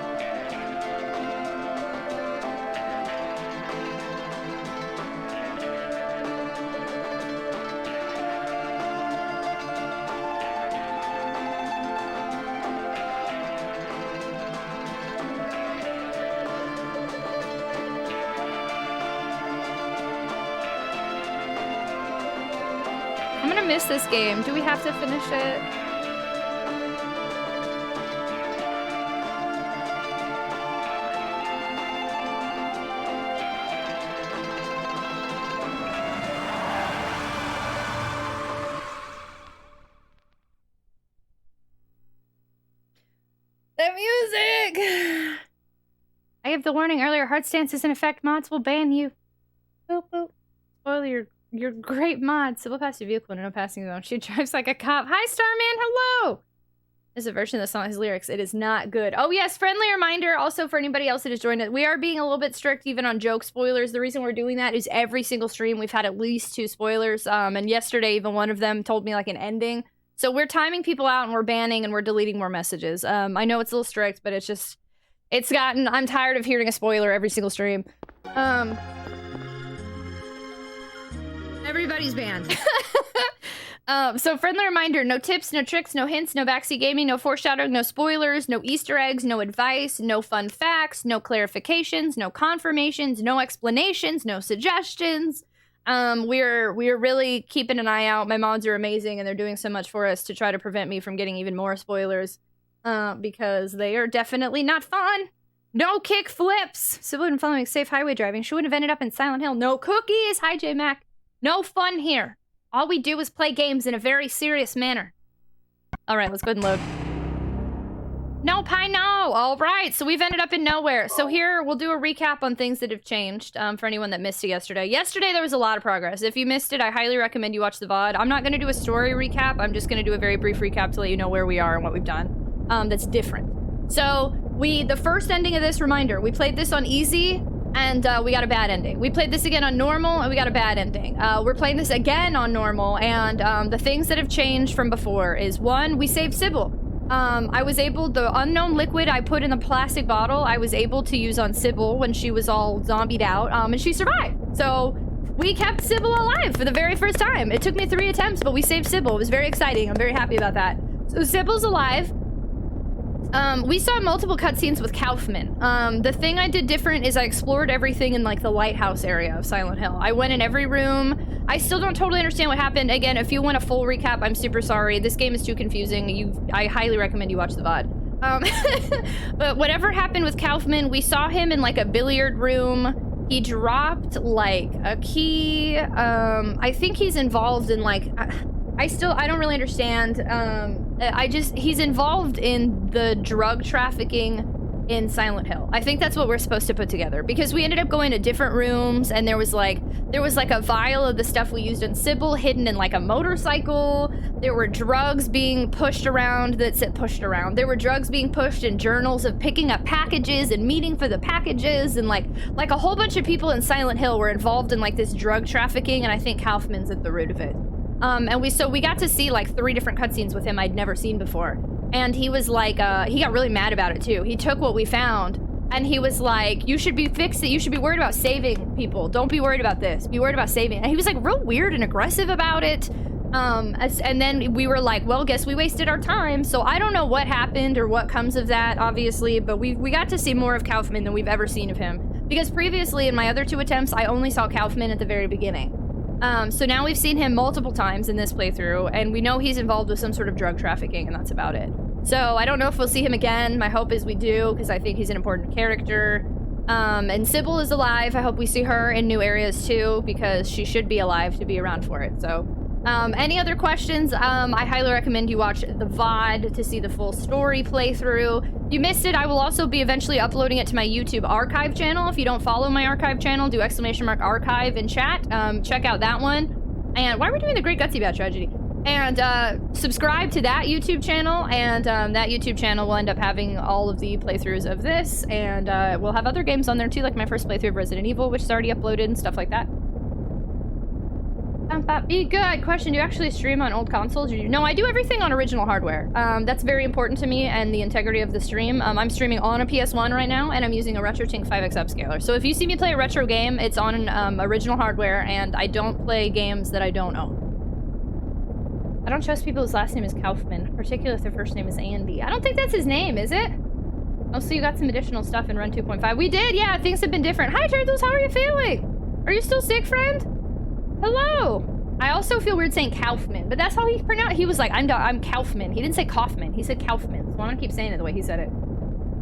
miss this game. Do we have to finish it? The music! I have the warning earlier. Hard stance is in effect. Mods will ban you. Boop, boop. Spoiler, your great mod. Civil pass your vehicle in no passing zone. She drives like a cop. Hi, Starman. Hello! There's a version of the song his lyrics. It is not good. Oh, yes. Friendly reminder also for anybody else that has joined it. We are being a little bit strict even on joke spoilers. The reason we're doing that is every single stream we've had at least 2 spoilers. And yesterday, even one of them told me like an ending. So we're timing people out and we're banning and we're deleting more messages. I know it's a little strict, but it's just... I'm tired of hearing a spoiler every single stream. Everybody's banned. So friendly reminder, no tips, no tricks, no hints, no backseat gaming, no foreshadowing, no spoilers, no Easter eggs, no advice, no fun facts, no clarifications, no confirmations, no explanations, no suggestions. We're really keeping an eye out. My mods are amazing and they're doing so much for us to try to prevent me from getting even more spoilers. Because they are definitely not fun. No kick flips. Civil and following safe highway driving. She would have ended up in Silent Hill. No cookies. Hi, J Mac. No fun here. All we do is play games in a very serious manner. All right, let's go ahead and load. No, Pie, no. All right, so we've ended up in nowhere. So here, we'll do a recap on things that have changed for anyone that missed it yesterday. Yesterday, there was a lot of progress. If you missed it, I highly recommend you watch the VOD. I'm not going to do a story recap. I'm just going to do a very brief recap to let you know where we are and what we've done. That's different. So, the first ending of this, reminder, we played this on easy, and we got a bad ending. We played this again on normal, and we got a bad ending. We're playing this again on normal, and the things that have changed from before is, 1, we saved Sybil. I was able, the unknown liquid I put in the plastic bottle, I was able to use on Sybil when she was all zombied out, and she survived. So, we kept Sybil alive for the very first time. It took me 3 attempts, but we saved Sybil. It was very exciting. I'm very happy about that. So, Sybil's alive. We saw multiple cutscenes with Kaufman. The thing I did different is I explored everything in, like, the lighthouse area of Silent Hill. I went in every room. I still don't totally understand what happened. Again, if you want a full recap, I'm super sorry. This game is too confusing. I highly recommend you watch the VOD. But whatever happened with Kaufman, we saw him in, like, a billiard room. He dropped, like, a key. I think he's involved in, like... I don't really understand. He's involved in the drug trafficking in Silent Hill. I think that's what we're supposed to put together, because we ended up going to different rooms, and there was like a vial of the stuff we used on Sybil hidden in like a motorcycle. There were drugs being pushed around that said pushed around. There were drugs being pushed in journals of picking up packages and meeting for the packages, and like a whole bunch of people in Silent Hill were involved in like this drug trafficking, and I think Kaufman's at the root of it. And we got to see like 3 different cutscenes with him I'd never seen before. And he was like, he got really mad about it too. He took what we found and he was like, you should be fixing, you should be worried about saving people. Don't be worried about this. Be worried about saving. And he was like real weird and aggressive about it. And then we were like, well, guess we wasted our time. So I don't know what happened or what comes of that, obviously, but we got to see more of Kaufman than we've ever seen of him. Because previously in my other 2 attempts, I only saw Kaufman at the very beginning. So now we've seen him multiple times in this playthrough, and we know he's involved with some sort of drug trafficking, and that's about it. So I don't know if we'll see him again. My hope is we do, because I think he's an important character. And Sybil is alive. I hope we see her in new areas too, because she should be alive to be around for it. So, any other questions? I highly recommend you watch the VOD to see the full story playthrough. If you missed it, I will also be eventually uploading it to my YouTube archive channel. If you don't follow my archive channel, do !archive in chat. Check out that one. And why are we doing the Great Gutsy Bat Tragedy? And subscribe to that YouTube channel, and that YouTube channel will end up having all of the playthroughs of this, and we'll have other games on there too, like my first playthrough of Resident Evil, which is already uploaded and stuff like that. Be good. Question, do you actually stream on old consoles? No, I do everything on original hardware. That's very important to me and the integrity of the stream. I'm streaming on a PS1 right now, and I'm using a RetroTINK 5X Upscaler. So if you see me play a retro game, it's on original hardware, and I don't play games that I don't own. I don't trust people whose last name is Kaufman, particularly if their first name is Andy. I don't think that's his name, is it? Oh, so you got some additional stuff in Run 2.5. We did, yeah, things have been different. Hi, Turtles, how are you feeling? Are you still sick, friend? Hello. I also feel weird saying Kaufman, but that's how he pronounced. He was like, I'm Kaufman. He didn't say Kaufman. He said Kaufman. So I'm gonna keep saying it the way he said it.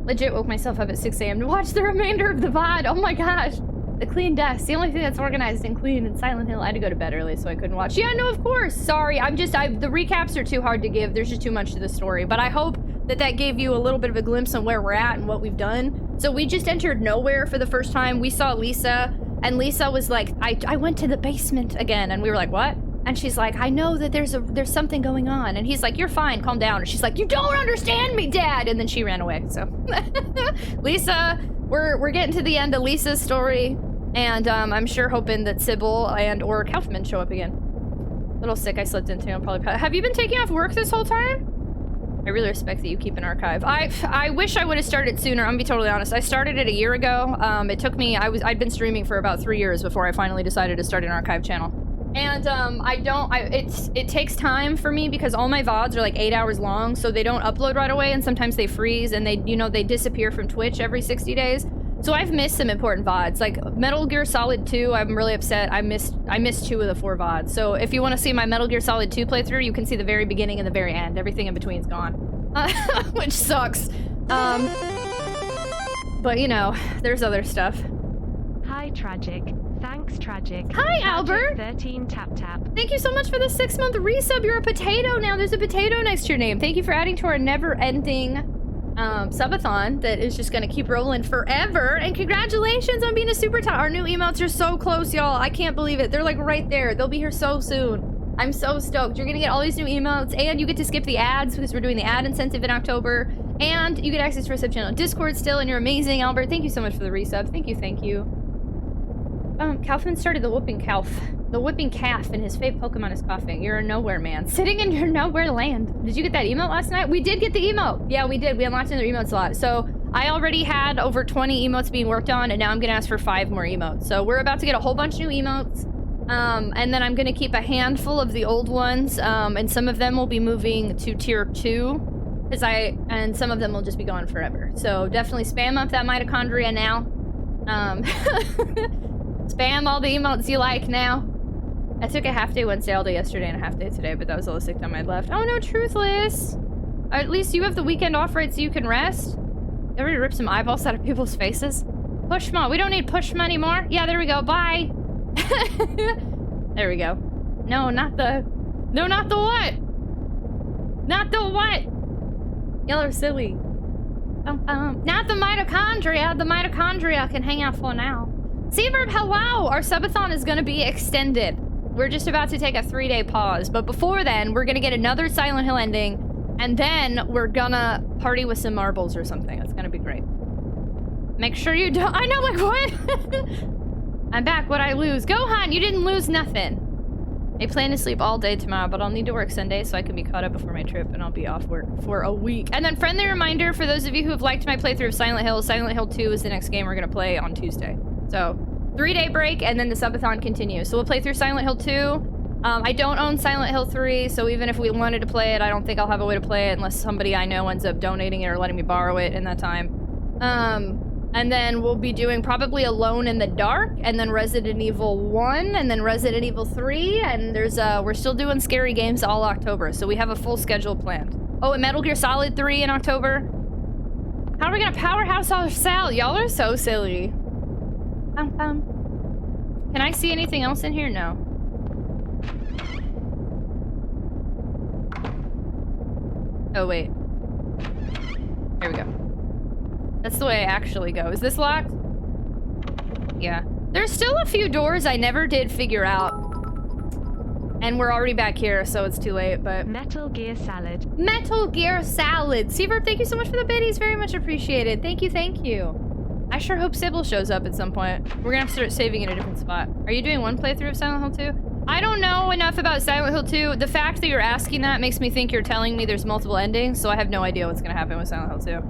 Legit woke myself up at 6 a.m. to watch the remainder of the VOD. Oh my gosh. The clean desk. The only thing that's organized and clean in Silent Hill. I had to go to bed early, so I couldn't watch. Yeah, no, of course. Sorry. The recaps are too hard to give. There's just too much to the story. But I hope that gave you a little bit of a glimpse on where we're at and what we've done. So we just entered nowhere for the first time. We saw Lisa, and Lisa was like, I went to the basement again. And we were like, what? And she's like, I know that there's something going on. And he's like, you're fine, calm down. And she's like, you don't understand me, Dad. And then she ran away, so. Lisa, we're getting to the end of Lisa's story. And I'm sure hoping that Sybil and or Kaufman show up again. A little sick, I slept in too. I'm probably. Have you been taking off work this whole time? I really respect that you keep an archive. I wish I would have started sooner. I'm gonna be totally honest. I started it a year ago. It took me. I'd been streaming for about 3 years before I finally decided to start an archive channel. And it takes time for me because all my VODs are like 8 hours long, so they don't upload right away, and sometimes they freeze and they disappear from Twitch every 60 days. So I've missed some important VODs, like Metal Gear Solid 2. I'm really upset. I missed 2 of the 4 VODs. So if you want to see my Metal Gear Solid 2 playthrough, you can see the very beginning and the very end. Everything in between is gone, which sucks. But you know, there's other stuff. Hi, Tragic. Thanks, Tragic. Hi, Albert. 13 tap tap. Thank you so much for the 6-month resub. You're a potato now. There's a potato next to your name. Thank you for adding to our never-ending subathon that is just gonna keep rolling forever. And congratulations on being a super top. Our new emotes are so close, y'all. I can't believe it. They're like right there. They'll be here so soon. I'm so stoked. You're gonna get all these new emotes, and you get to skip the ads because we're doing the ad incentive in October, and you get access to our sub channel Discord still, and you're amazing, Albert. Thank you so much for the resub. Thank you. Kaufman started the whooping calf and his fave Pokemon is coughing. You're a nowhere man. Sitting in your nowhere land. Did you get that emote last night? We did get the emote. Yeah, we did. We unlocked another emote slot. So I already had over 20 emotes being worked on, and now I'm gonna ask for 5 more emotes. So we're about to get a whole bunch of new emotes. And then I'm gonna keep a handful of the old ones, and some of them will be moving to tier 2. And some of them will just be gone forever. So definitely spam up that mitochondria now. Spam all the emotes you like now. I took a half day Wednesday, all day yesterday, and a half day today, but that was all the sick time I'd left. Oh no, Truthless! At least you have the weekend off, right, so you can rest? You ready to rip some eyeballs out of people's faces? Pushma. We don't need Pushma anymore. Yeah, there we go. Bye! There we go. No, not the what? Not the what? Y'all are silly. Not the mitochondria. The mitochondria can hang out for now. Seaverb, hello! Our subathon is gonna be extended. We're just about to take a 3-day pause, but before then, we're gonna get another Silent Hill ending, and then we're gonna party with some marbles or something. It's gonna be great. Make sure you don't— I know, like, what? I'm back. What'd I lose? Gohan, you didn't lose nothing. I plan to sleep all day tomorrow, but I'll need to work Sunday so I can be caught up before my trip, and I'll be off work for a week. And then friendly reminder for those of you who have liked my playthrough of Silent Hill 2 is the next game we're gonna play on Tuesday. So, 3-day break, and then the subathon continues. So we'll play through Silent Hill 2. I don't own Silent Hill 3, so even if we wanted to play it, I don't think I'll have a way to play it unless somebody I know ends up donating it or letting me borrow it in that time. And then we'll be doing probably Alone in the Dark, and then Resident Evil 1, and then Resident Evil 3, and we're still doing scary games all October, so we have a full schedule planned. Oh, and Metal Gear Solid 3 in October. How are we gonna powerhouse our Sal? Y'all are so silly. Can I see anything else in here? No. Oh, wait. There we go. That's the way I actually go. Is this locked? Yeah. There's still a few doors I never did figure out. And we're already back here, so it's too late, but... Metal Gear Salad. Metal Gear Salad! Seaverb, thank you so much for the biddies. Very much appreciated. Thank you. I sure hope Sybil shows up at some point. We're gonna have to start saving in a different spot. Are you doing one playthrough of Silent Hill 2? I don't know enough about Silent Hill 2. The fact that you're asking that makes me think you're telling me there's multiple endings, so I have no idea what's gonna happen with Silent Hill 2.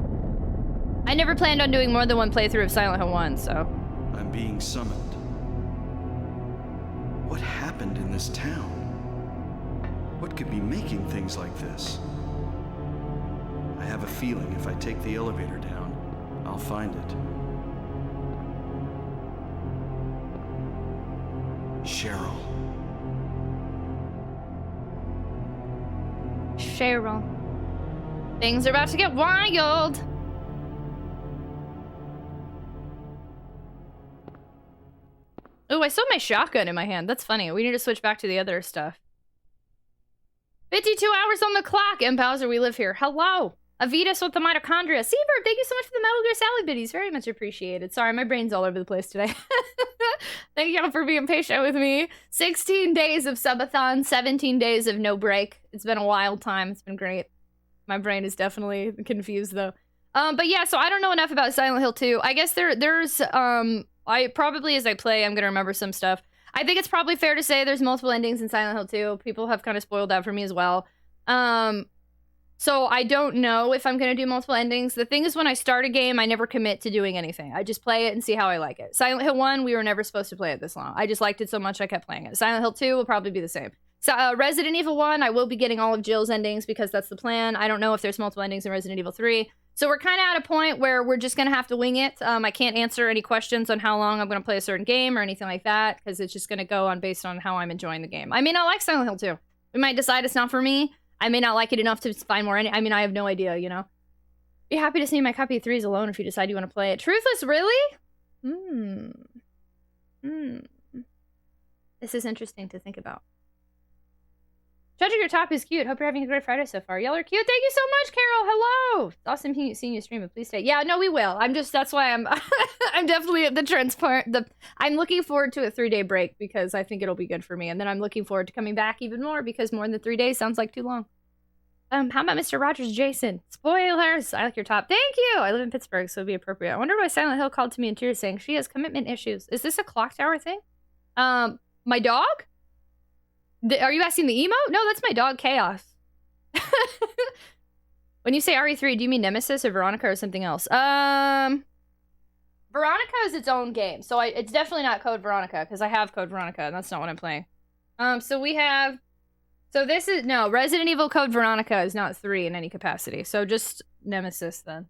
I never planned on doing more than one playthrough of Silent Hill 1, so... I'm being summoned. What happened in this town? What could be making things like this? I have a feeling if I take the elevator down, I'll find it. Cheryl. Cheryl. Things are about to get wild. Oh, I still have my shotgun in my hand. That's funny. We need to switch back to the other stuff. 52 hours on the clock. M. Bowser, we live here. Hello. Avitas with the mitochondria. Seabird, thank you so much for the Metal Gear Salad biddies. Very much appreciated. Sorry, my brain's all over the place today. Thank y'all for being patient with me. 16 days of subathon, 17 days of no break. It's been a wild time. It's been great. My brain is definitely confused, though. But yeah, so I don't know enough about Silent Hill 2. I guess there's, I probably, as I play, I'm gonna remember some stuff. I think it's probably fair to say there's multiple endings in Silent Hill 2. People have kind of spoiled that for me as well. So I don't know if I'm going to do multiple endings. The thing is, when I start a game, I never commit to doing anything. I just play it and see how I like it. Silent Hill 1, we were never supposed to play it this long. I just liked it so much I kept playing it. Silent Hill 2 will probably be the same. So Resident Evil 1, I will be getting all of Jill's endings because that's the plan. I don't know if there's multiple endings in Resident Evil 3. So we're kind of at a point where we're just going to have to wing it. I can't answer any questions on how long I'm going to play a certain game or anything like that because it's just going to go on based on how I'm enjoying the game. I may not like Silent Hill 2. We might decide it's not for me. I may not like it enough to find more. I mean, I have no idea, you know? Be happy to see my copy of 3s alone if you decide you want to play it. Truthless, really? This is interesting to think about. Judging your top is cute. Hope you're having a great Friday so far. Y'all are cute. Thank you so much, Carol. Hello. It's awesome seeing you stream, but please stay. Yeah, no, we will. That's why I'm I'm definitely at the transparent. I'm looking forward to a 3-day break because I think it'll be good for me. And then I'm looking forward to coming back even more because more than 3 days sounds like too long. How about Mr. Rogers Jason? Spoilers. I like your top. Thank you. I live in Pittsburgh, so it'd be appropriate. I wonder why Silent Hill called to me in tears saying she has commitment issues. Is this a clock tower thing? My dog? Are you asking the emote? No, that's my dog, Chaos. When you say RE3, do you mean Nemesis or Veronica or something else? Veronica is its own game, so it's definitely not Code Veronica, because I have Code Veronica, and that's not what I'm playing. So we have... So this is... No, Resident Evil Code Veronica is not 3 in any capacity, so just Nemesis, then.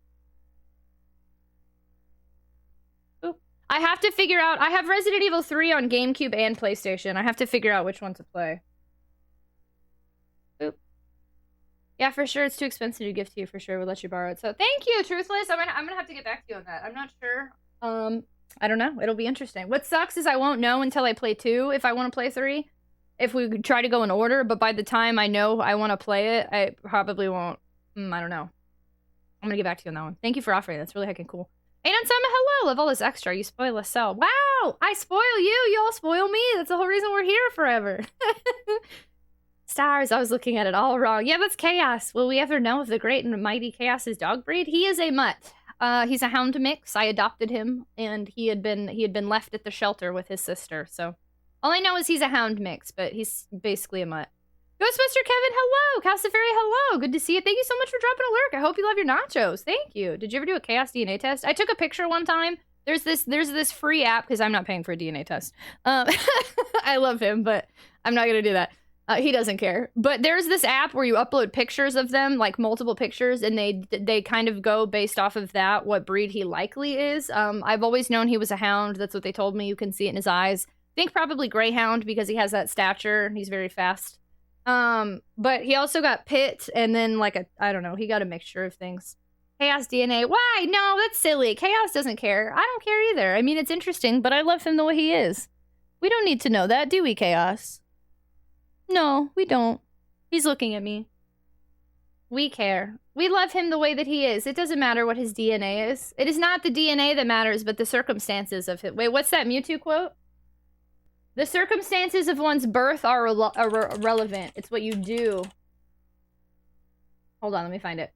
I have to figure out... I have Resident Evil 3 on GameCube and PlayStation. I have to figure out which one to play. Oop. Yeah, for sure. It's too expensive to give to you, for sure. We'll let you borrow it. So, thank you, Truthless. I'm gonna have to get back to you on that. I'm not sure. I don't know. It'll be interesting. What sucks is I won't know until I play 2 if I want to play 3. If we try to go in order, but by the time I know I want to play it, I probably won't. I don't know. I'm gonna get back to you on that one. Thank you for offering. That's really heckin' cool. And on Sama, hello! Love all this extra. You spoil us so. Wow! I spoil you! You all spoil me! That's the whole reason we're here forever. Stars, I was looking at it all wrong. Yeah, that's Chaos. Will we ever know if the great and mighty Chaos's dog breed? He is a mutt. He's a hound mix. I adopted him, and he had been left at the shelter with his sister, so... All I know is he's a hound mix, but he's basically a mutt. Ghostbuster Kevin, hello! Calciferi, hello! Good to see you. Thank you so much for dropping a lurk. I hope you love your nachos. Thank you. Did you ever do a Chaos DNA test? I took a picture one time. There's this free app, because I'm not paying for a DNA test. I love him, but I'm not going to do that. He doesn't care. But there's this app where you upload pictures of them, like multiple pictures, and they kind of go based off of that, what breed he likely is. I've always known he was a hound. That's what they told me. You can see it in his eyes. I think probably greyhound because he has that stature. He's very fast. But he also got pit and then I don't know, he got a mixture of things. Chaos DNA. Why? No, that's silly. Chaos doesn't care. I don't care either. I mean, it's interesting, but I love him the way he is. We don't need to know that, do we, Chaos? No, we don't. He's looking at me. We care. We love him the way that he is. It doesn't matter what his DNA is. It is not the DNA that matters, but the circumstances of it. Wait, what's that Mewtwo quote? The circumstances of one's birth are irrelevant. It's what you do. Hold on, let me find it.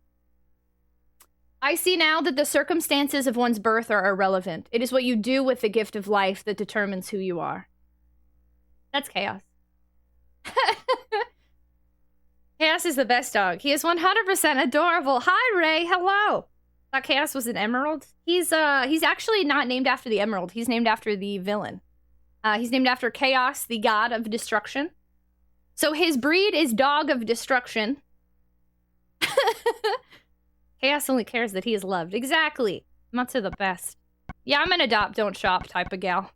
I see now that the circumstances of one's birth are irrelevant. It is what you do with the gift of life that determines who you are. That's Chaos. Chaos is the best dog. He is 100% adorable. Hi, Ray. Hello. Thought Chaos was an emerald. He's actually not named after the emerald. He's named after the villain. He's named after Chaos, the god of destruction. So his breed is Dog of Destruction. Chaos only cares that he is loved. Exactly. Mutts are the best. Yeah, I'm an adopt, don't shop type of gal.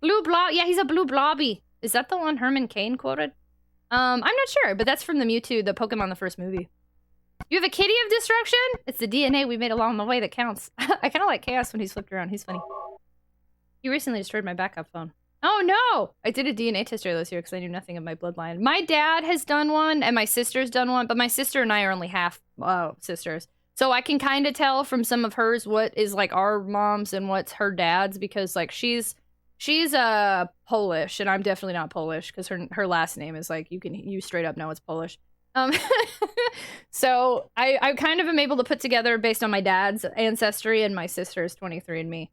Blue blob. Yeah, he's a blue blobby. Is that the one Herman Cain quoted? I'm not sure, but that's from the Mewtwo, the Pokemon, the first movie. You have a kitty of destruction? It's the DNA we made along the way that counts. I kind of like Chaos when he's flipped around. He's funny. You recently destroyed my backup phone. Oh no! I did a DNA test earlier this year because I knew nothing of my bloodline. My dad has done one, and my sister's done one, but my sister and I are only half sisters. So I can kind of tell from some of hers what is like our mom's and what's her dad's, because like she's Polish, and I'm definitely not Polish because her last name is like you straight up know it's Polish. So I kind of am able to put together based on my dad's ancestry and my sister's 23andMe.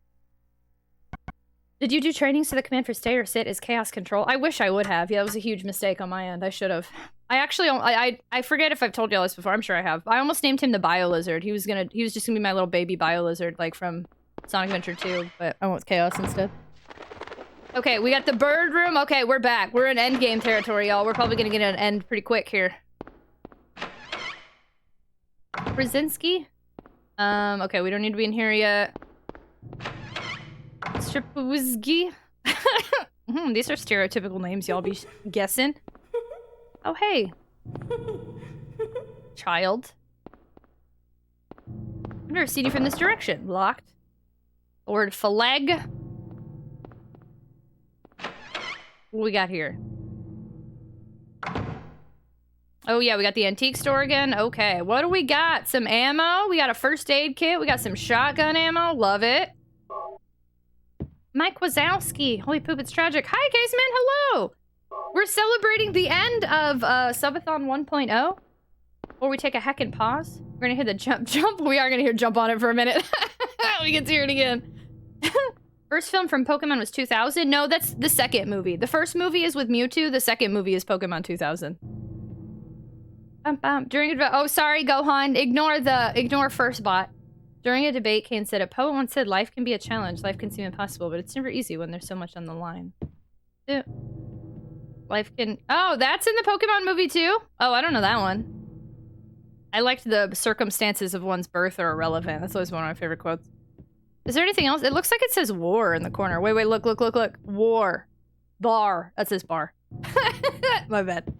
Did you do trainings to the command for stay or sit as chaos control? I wish I would have. Yeah, that was a huge mistake on my end. I should have. I actually, I forget if I've told y'all this before. I'm sure I have. I almost named him the Bio-Lizard. He was just gonna be my little baby Bio-Lizard, like from Sonic Adventure 2, but I went with Chaos instead. Okay, we got the bird room. Okay, we're back. We're in endgame territory, y'all. We're probably gonna get an end pretty quick here. Brzezinski? Okay, we don't need to be in here yet. Stripwizgi? These are stereotypical names y'all be guessing. Oh, hey. Child. I've never seen you from this direction. Locked. The word Phaleg. What we got here? Oh yeah, we got the antique store again. Okay, what do we got? Some ammo. We got a first aid kit. We got some shotgun ammo. Love it. Mike Wazowski. Holy poop, it's tragic. Hi, Caseman. Hello. We're celebrating the end of Subathon 1.0. Or we take a heckin' pause. We're gonna hear the jump. We are gonna hear jump on it for a minute. We get to hear it again. First film from Pokemon was 2000. No, that's the second movie. The first movie is with Mewtwo. The second movie is Pokemon 2000. Oh, sorry, Gohan. Ignore first bot. During a debate, Kane said, a poet once said, life can be a challenge. Life can seem impossible, but it's never easy when there's so much on the line. Life can... Oh, that's in the Pokemon movie too? Oh, I don't know that one. I liked the circumstances of one's birth are irrelevant. That's always one of my favorite quotes. Is there anything else? It looks like it says war in the corner. Wait, look. War. Bar. That says bar. My bad.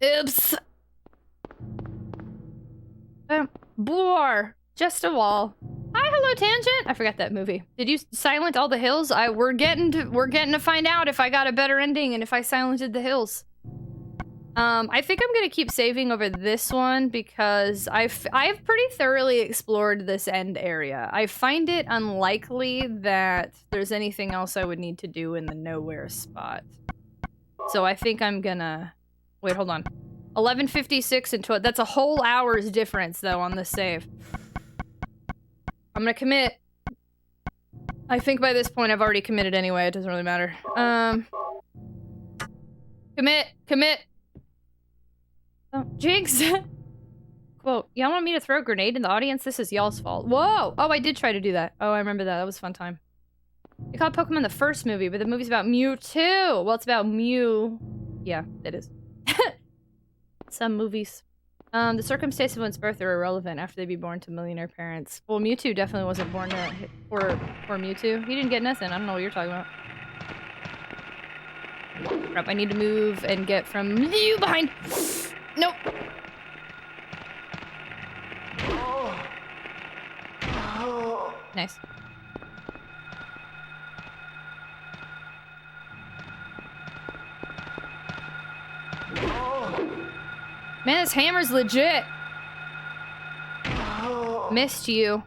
Oops. Boar. Just a wall. Hi, hello, Tangent. I forgot that movie. Did you silent all the hills? We're getting to find out if I got a better ending and if I silented the hills. I think I'm gonna keep saving over this one because I've pretty thoroughly explored this end area. I find it unlikely that there's anything else I would need to do in the nowhere spot. So I think I'm gonna... Wait, hold on. 11:56 and 12. That's a whole hour's difference, though, on this save. I'm gonna commit. I think by this point I've already committed anyway. It doesn't really matter. Commit. Oh, Jinx. Quote, y'all want me to throw a grenade in the audience? This is y'all's fault. Whoa! Oh, I did try to do that. Oh, I remember that. That was a fun time. They called Pokemon the first movie, but the movie's about Mewtwo. Well, it's about Mew. Yeah, it is. Some movies. The circumstances of one's birth are irrelevant after they be born to millionaire parents. Well, Mewtwo definitely wasn't born for Mewtwo. He didn't get nothing. I don't know what you're talking about. Crap, I need to move and get from you behind. Nope. Nice. Man, this hammer's legit. Missed you.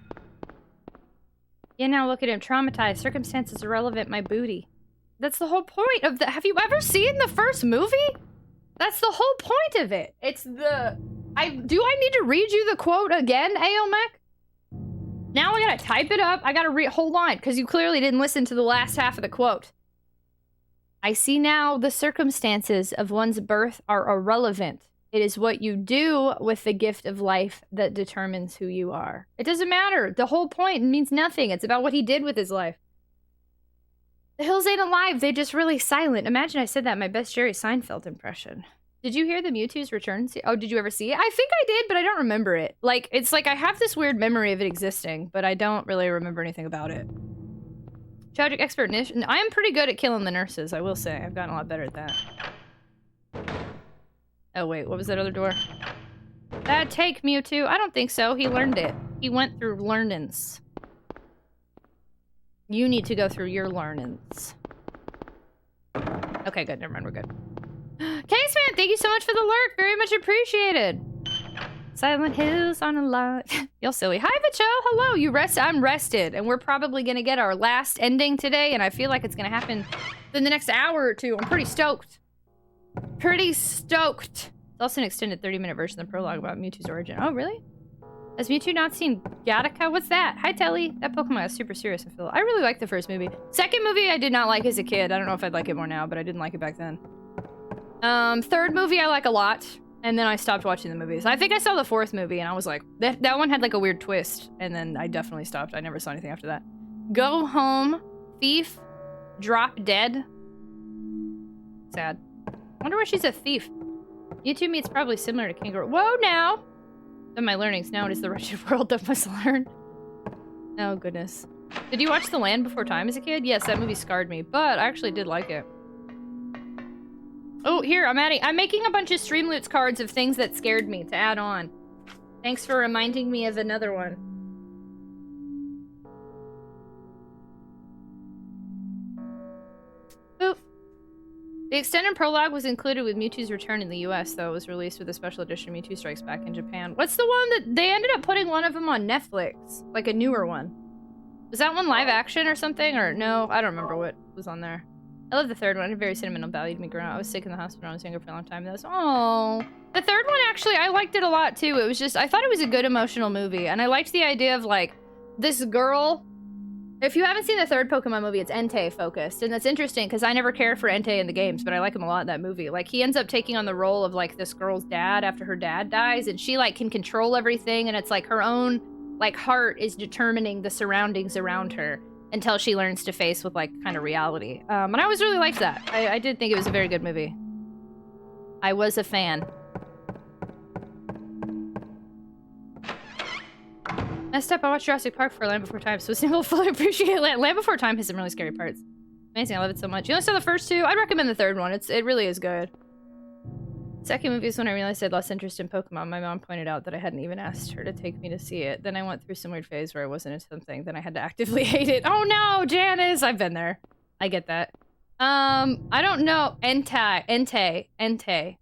Yeah, now look at him. Traumatized. Circumstances irrelevant. My booty. That's the whole point of the... Have you ever seen the first movie? That's the whole point of it. It's the... Do I need to read you the quote again, Aomech? Now I gotta type it up. I gotta hold on, because you clearly didn't listen to the last half of the quote. I see now the circumstances of one's birth are irrelevant. It is what you do with the gift of life that determines who you are. It doesn't matter. The whole point means nothing. It's about what he did with his life. The hills ain't alive. They're just really silent. Imagine I said that in my best Jerry Seinfeld impression. Did you hear the Mewtwo's return? Oh, did you ever see it? I think I did, but I don't remember it. Like, it's like I have this weird memory of it existing, but I don't really remember anything about it. Tragic expert. I am pretty good at killing the nurses, I will say. I've gotten a lot better at that. Oh, wait, what was that other door? That take Mewtwo? I don't think so. He learned it. He went through learnings. You need to go through your learnings. Okay, good. Never mind. We're good. Caseman, thank you so much for the lurk. Very much appreciated. Silent Hills on a lot. You're silly. Hi, Vicho. Hello. You rest? I'm rested. And we're probably going to get our last ending today. And I feel like it's going to happen in the next hour or two. I'm pretty stoked. Pretty stoked. It's also an extended 30-minute version of the prologue about Mewtwo's origin. Oh, really? Has Mewtwo not seen Gattaca? What's that? Hi, Telly. That Pokemon is super serious, I feel. I really liked the first movie. Second movie, I did not like as a kid. I don't know if I'd like it more now, but I didn't like it back then. Third movie, I like a lot. And then I stopped watching the movies. I think I saw the fourth movie, and I was like, that one had like a weird twist. And then I definitely stopped. I never saw anything after that. Go Home, Thief, Drop Dead. Sad. Wonder why she's a thief. Mewtwo meat's probably similar to Kangaroo. Whoa, now! Done my learnings. Now it is the wretched world that must learn. Oh, goodness. Did you watch The Land Before Time as a kid? Yes, that movie scarred me, but I actually did like it. Oh, here, I'm making a bunch of Streamloots cards of things that scared me to add on. Thanks for reminding me of another one. Boop. The extended prologue was included with Mewtwo's return in the US, though it was released with a special edition of Mewtwo Strikes Back in Japan. What's the one that they ended up putting one of them on Netflix? Like a newer one. Was that one live action or something? Or no, I don't remember what was on there. I love the third one. It had very sentimental value to me growing up. I was sick in the hospital when I was younger for a long time. That was, oh. The third one, actually, I liked it a lot, too. It was just, I thought it was a good emotional movie. And I liked the idea of, like, this girl. If you haven't seen the third Pokemon movie, it's Entei focused. And that's interesting, because I never cared for Entei in the games, but I like him a lot in that movie. Like, he ends up taking on the role of, like, this girl's dad after her dad dies. And she, like, can control everything. And it's, like, her own, like, heart is determining the surroundings around her. Until she learns to face with, like, kind of reality. And I always really liked that. I did think it was a very good movie. I was a fan. Messed up, I watched Jurassic Park for Land Before Time, so I will fully appreciate Land Before Time has some really scary parts. Amazing, I love it so much. You only saw the first two? I'd recommend the third one. It really is good. Second movie is when I realized I'd lost interest in Pokemon. My mom pointed out that I hadn't even asked her to take me to see it. Then I went through some weird phase where I wasn't into something. Then I had to actively hate it. Oh no, Janice! I've been there. I get that. I don't know. Entei.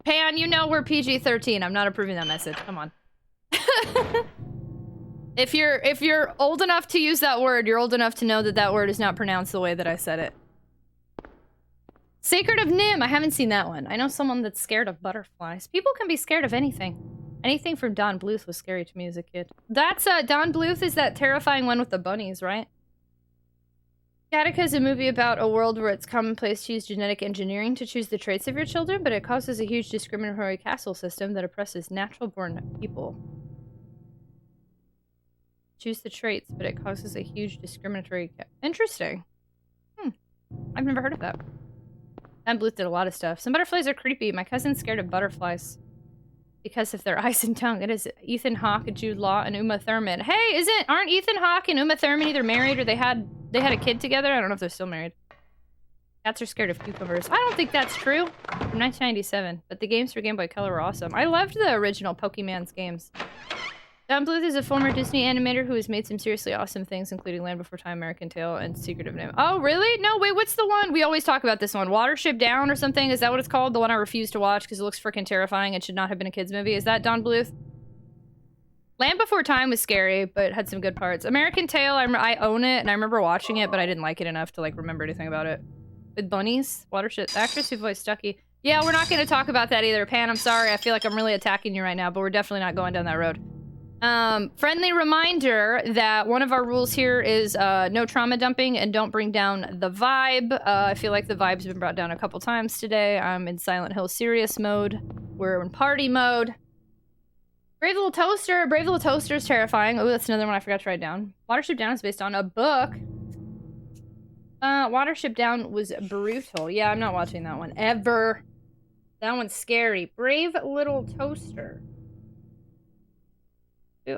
Pan, you know we're PG-13. I'm not approving that message. Come on. If you're old enough to use that word, you're old enough to know that that word is not pronounced the way that I said it. Sacred of Nim! I haven't seen that one. I know someone that's scared of butterflies. People can be scared of anything. Anything from Don Bluth was scary to me as a kid. That's, Don Bluth is that terrifying one with the bunnies, right? Gattaca is a movie about a world where it's commonplace to use genetic engineering to choose the traits of your children, but it causes a huge discriminatory castle system that oppresses natural-born people. Choose the traits, but it causes a huge discriminatory... Interesting. I've never heard of that. And Bluth did a lot of stuff. Some butterflies are creepy. My cousin's scared of butterflies because of their eyes and tongue. It is Ethan Hawke, Jude Law, and Uma Thurman. Hey, aren't Ethan Hawke and Uma Thurman either married or they had a kid together? I don't know if they're still married. Cats are scared of cucumbers. I don't think that's true. From 1997, but the games for Game Boy Color were awesome. I loved the original Pokemon's games. Don Bluth is a former Disney animator who has made some seriously awesome things, including Land Before Time, American Tail, and Secret of Nim. Oh, really? No, wait, what's the one? We always talk about this one. Watership Down or something? Is that what it's called? The one I refuse to watch because it looks freaking terrifying and should not have been a kid's movie. Is that Don Bluth? Land Before Time was scary, but had some good parts. American Tail, I own it, and I remember watching it, but I didn't like it enough to, like, remember anything about it. With bunnies? Watership. The actress who voiced Stucky. Yeah, we're not going to talk about that either. Pan, I'm sorry. I feel like I'm really attacking you right now, but we're definitely not going down that road. Friendly reminder that one of our rules here is no trauma dumping and don't bring down the vibe. I feel like the vibe's been brought down a couple times today. I'm in Silent Hill serious mode. We're in party mode. Brave Little Toaster. Brave Little Toaster is terrifying. Oh, that's another one I forgot to write down. Watership Down is based on a book. Watership Down was brutal. Yeah, I'm not watching that one ever. That one's scary. Brave Little Toaster.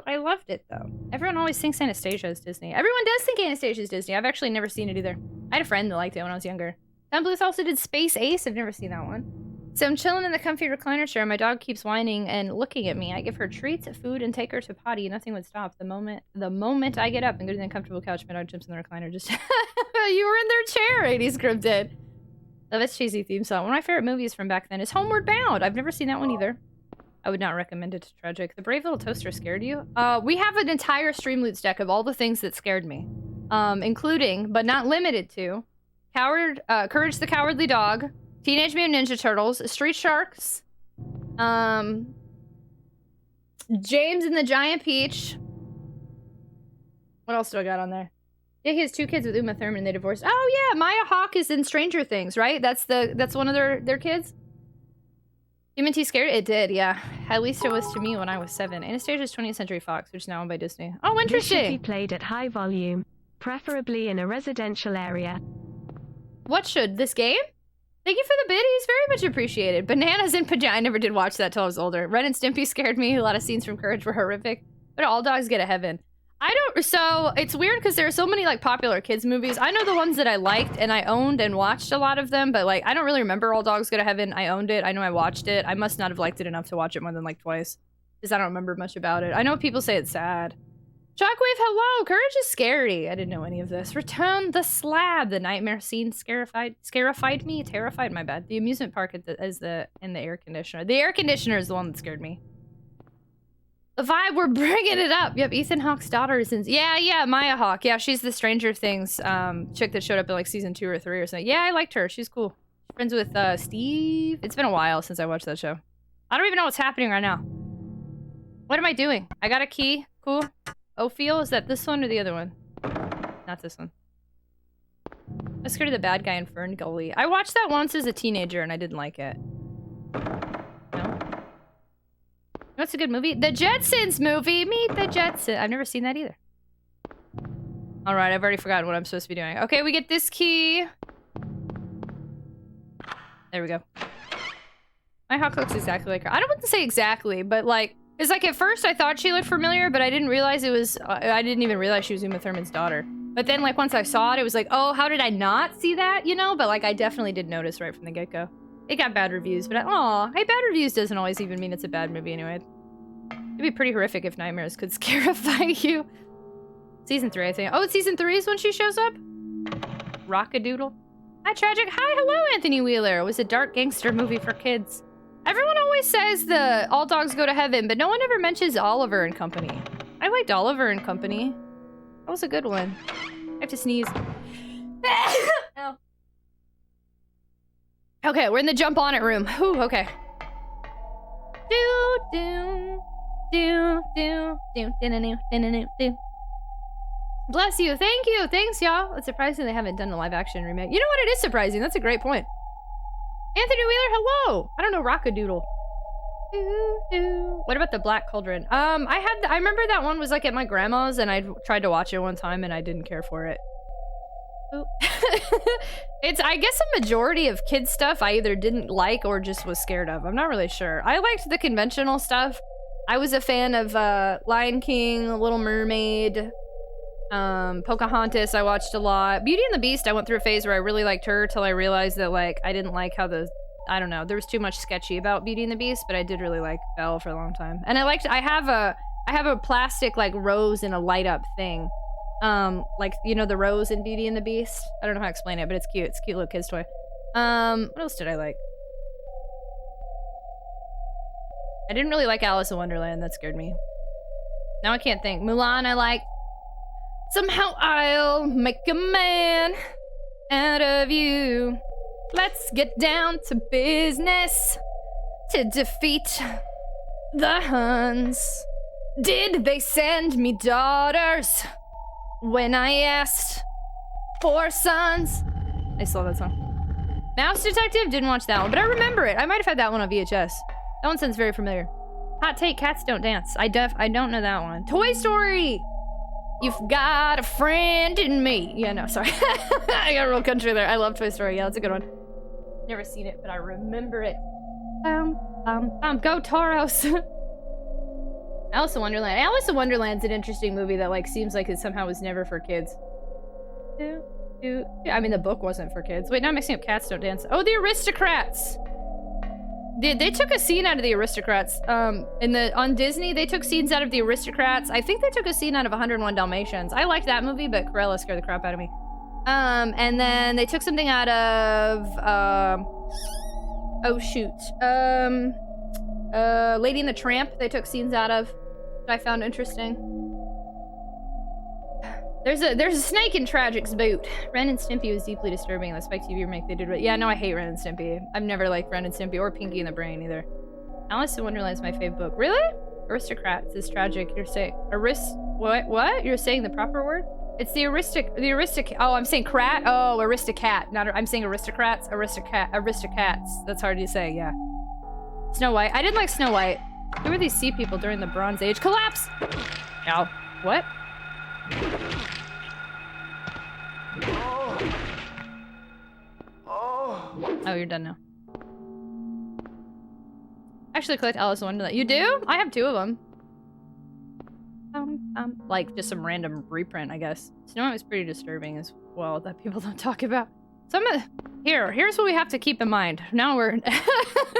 I loved it, though. Everyone always thinks Anastasia is Disney. Everyone does think Anastasia is Disney. I've actually never seen it either. I had a friend that liked it when I was younger. Don Bluth also did Space Ace. I've never seen that one. So I'm chilling in the comfy recliner chair. My dog keeps whining and looking at me. I give her treats, food, and take her to potty. Nothing would stop. The moment I get up and go to the uncomfortable couch, my dog jumps in the recliner. Just you were in their chair, 80s Cryptid. Oh, that's cheesy theme song. One of my favorite movies from back then is Homeward Bound. I've never seen that one either. I would not recommend it to Tragic. The Brave Little Toaster scared you? We have an entire Streamloots deck of all the things that scared me. Including, but not limited to, Courage the Cowardly Dog, Teenage Mutant Ninja Turtles, Street Sharks, James and the Giant Peach. What else do I got on there? Yeah, he has 2 kids with Uma Thurman. They divorced. Oh yeah, Maya Hawke is in Stranger Things, right? That's one of their kids. TMNT scared? It did, yeah. At least it was to me when I was 7. Anastasia's 20th Century Fox, which is now owned by Disney. Oh, interesting. This should be played at high volume, preferably in a residential area. What should? This game? Thank you for the biddies. Very much appreciated. Bananas in Pajamas. I never did watch that till I was older. Ren and Stimpy scared me. A lot of scenes from Courage were horrific. But all dogs get a heaven. So it's weird because there are so many like popular kids movies. I know the ones that I liked and I owned and watched a lot of them, but like I don't really remember All Dogs Go to Heaven. I owned it. I know I watched it. I must not have liked it enough to watch it more than like twice because I don't remember much about it. I know people say it's sad. Shockwave, hello. Courage is scary. I didn't know any of this. Return the Slab. The nightmare scene scarified me. Terrified, my bad. The amusement park in the air conditioner. The air conditioner is the one that scared me. The vibe, we're bringing it up. Yep, Ethan Hawke's daughter is in... Yeah, Maya Hawke. Yeah, she's the Stranger Things chick that showed up in like season 2 or 3 or something. Yeah, I liked her. She's cool. Friends with Steve. It's been a while since I watched that show. I don't even know what's happening right now. What am I doing? I got a key. Cool. Ophiel, is that this one or the other one? Not this one. I'm scared of the bad guy in Fern Gully. I watched that once as a teenager and I didn't like it. No? What's a good movie? The Jetsons movie! Meet the Jetsons! I've never seen that either. Alright, I've already forgotten what I'm supposed to be doing. Okay, we get this key. There we go. My Hawk looks exactly like her. I don't want to say exactly, but like... It's like at first I thought she looked familiar, but I didn't realize it was... I didn't even realize she was Uma Thurman's daughter. But then like once I saw it, it was like, oh, how did I not see that? You know? But like I definitely did notice right from the get-go. It got bad reviews, but aw, hey, bad reviews doesn't always even mean it's a bad movie anyway. It'd be pretty horrific if nightmares could scarify you. Season 3, I think. Oh, it's season 3 is when she shows up? Rockadoodle. Hi, Tragic. Hi, hello, Anthony Wheeler. It was a dark gangster movie for kids. Everyone always says the All Dogs Go to Heaven, but no one ever mentions Oliver and Company. I liked Oliver and Company. That was a good one. I have to sneeze. Ow. Okay, we're in the jump on it room. Whew, okay. Bless you. Thank you. Thanks, y'all. It's surprising they haven't done a live action remake. You know what? It is surprising. That's a great point. Anthony Wheeler, hello. I don't know, Rockadoodle. What about the Black Cauldron? I remember that one was like at my grandma's and I tried to watch it one time and I didn't care for it. It's, I guess, a majority of kids stuff I either didn't like or just was scared of. I'm not really sure. I liked the conventional stuff. I was a fan of Lion King, Little Mermaid, Pocahontas I watched a lot. Beauty and the Beast, I went through a phase where I really liked her till I realized that like I didn't like how I don't know, there was too much sketchy about Beauty and the Beast, but I did really like Belle for a long time. And I have a plastic like rose in a light up thing. Like, you know, the rose in Beauty and the Beast? I don't know how to explain it, but it's cute. It's a cute little kid's toy. What else did I like? I didn't really like Alice in Wonderland. That scared me. Now I can't think. Mulan, I like. Somehow I'll make a man out of you. Let's get down to business to defeat the Huns. Did they send me daughters when I asked for sons? I still love that song. Mouse Detective, didn't watch that one, but I remember it. I might have had that one on VHS. That one sounds very familiar. Hot Take, Cats Don't Dance. I don't know that one. Toy Story! You've got a friend in me. Yeah, no, sorry. I got real country there. I love Toy Story. Yeah, that's a good one. Never seen it, but I remember it. Go Toros. Alice in Wonderland. Alice in Wonderland's an interesting movie that like seems like it somehow was never for kids. I mean, the book wasn't for kids. Wait, now I'm mixing up Cats Don't Dance. Oh, The Aristocrats. They took a scene out of the Aristocrats. On Disney, they took scenes out of the Aristocrats. I think they took a scene out of 101 Dalmatians. I liked that movie, but Cruella scared the crap out of me. And then they took something out of, oh shoot. Lady and the Tramp, they took scenes out of, which I found interesting. There's a snake in Tragic's boot. Ren and Stimpy was deeply disturbing. The Spike TV remake they did. Yeah, no, I hate Ren and Stimpy. I've never liked Ren and Stimpy or Pinky in the Brain either. Alice in Wonderland is my fave book. Really? Aristocrats is tragic. You're saying what? You're saying the proper word? It's the aristic. Oh, I'm saying crat. Oh, aristocat. Not. I'm saying aristocrats. Aristocats. That's hard to say. Yeah. Snow White. I didn't like Snow White. Who were these sea people during the Bronze Age? Collapse. Ow. What? Oh, you're done now. Actually clicked Alice in Wonderland. You do? I have 2 of them. Like just some random reprint, I guess. Snow White was pretty disturbing as well that people don't talk about. So here's what we have to keep in mind. Now we're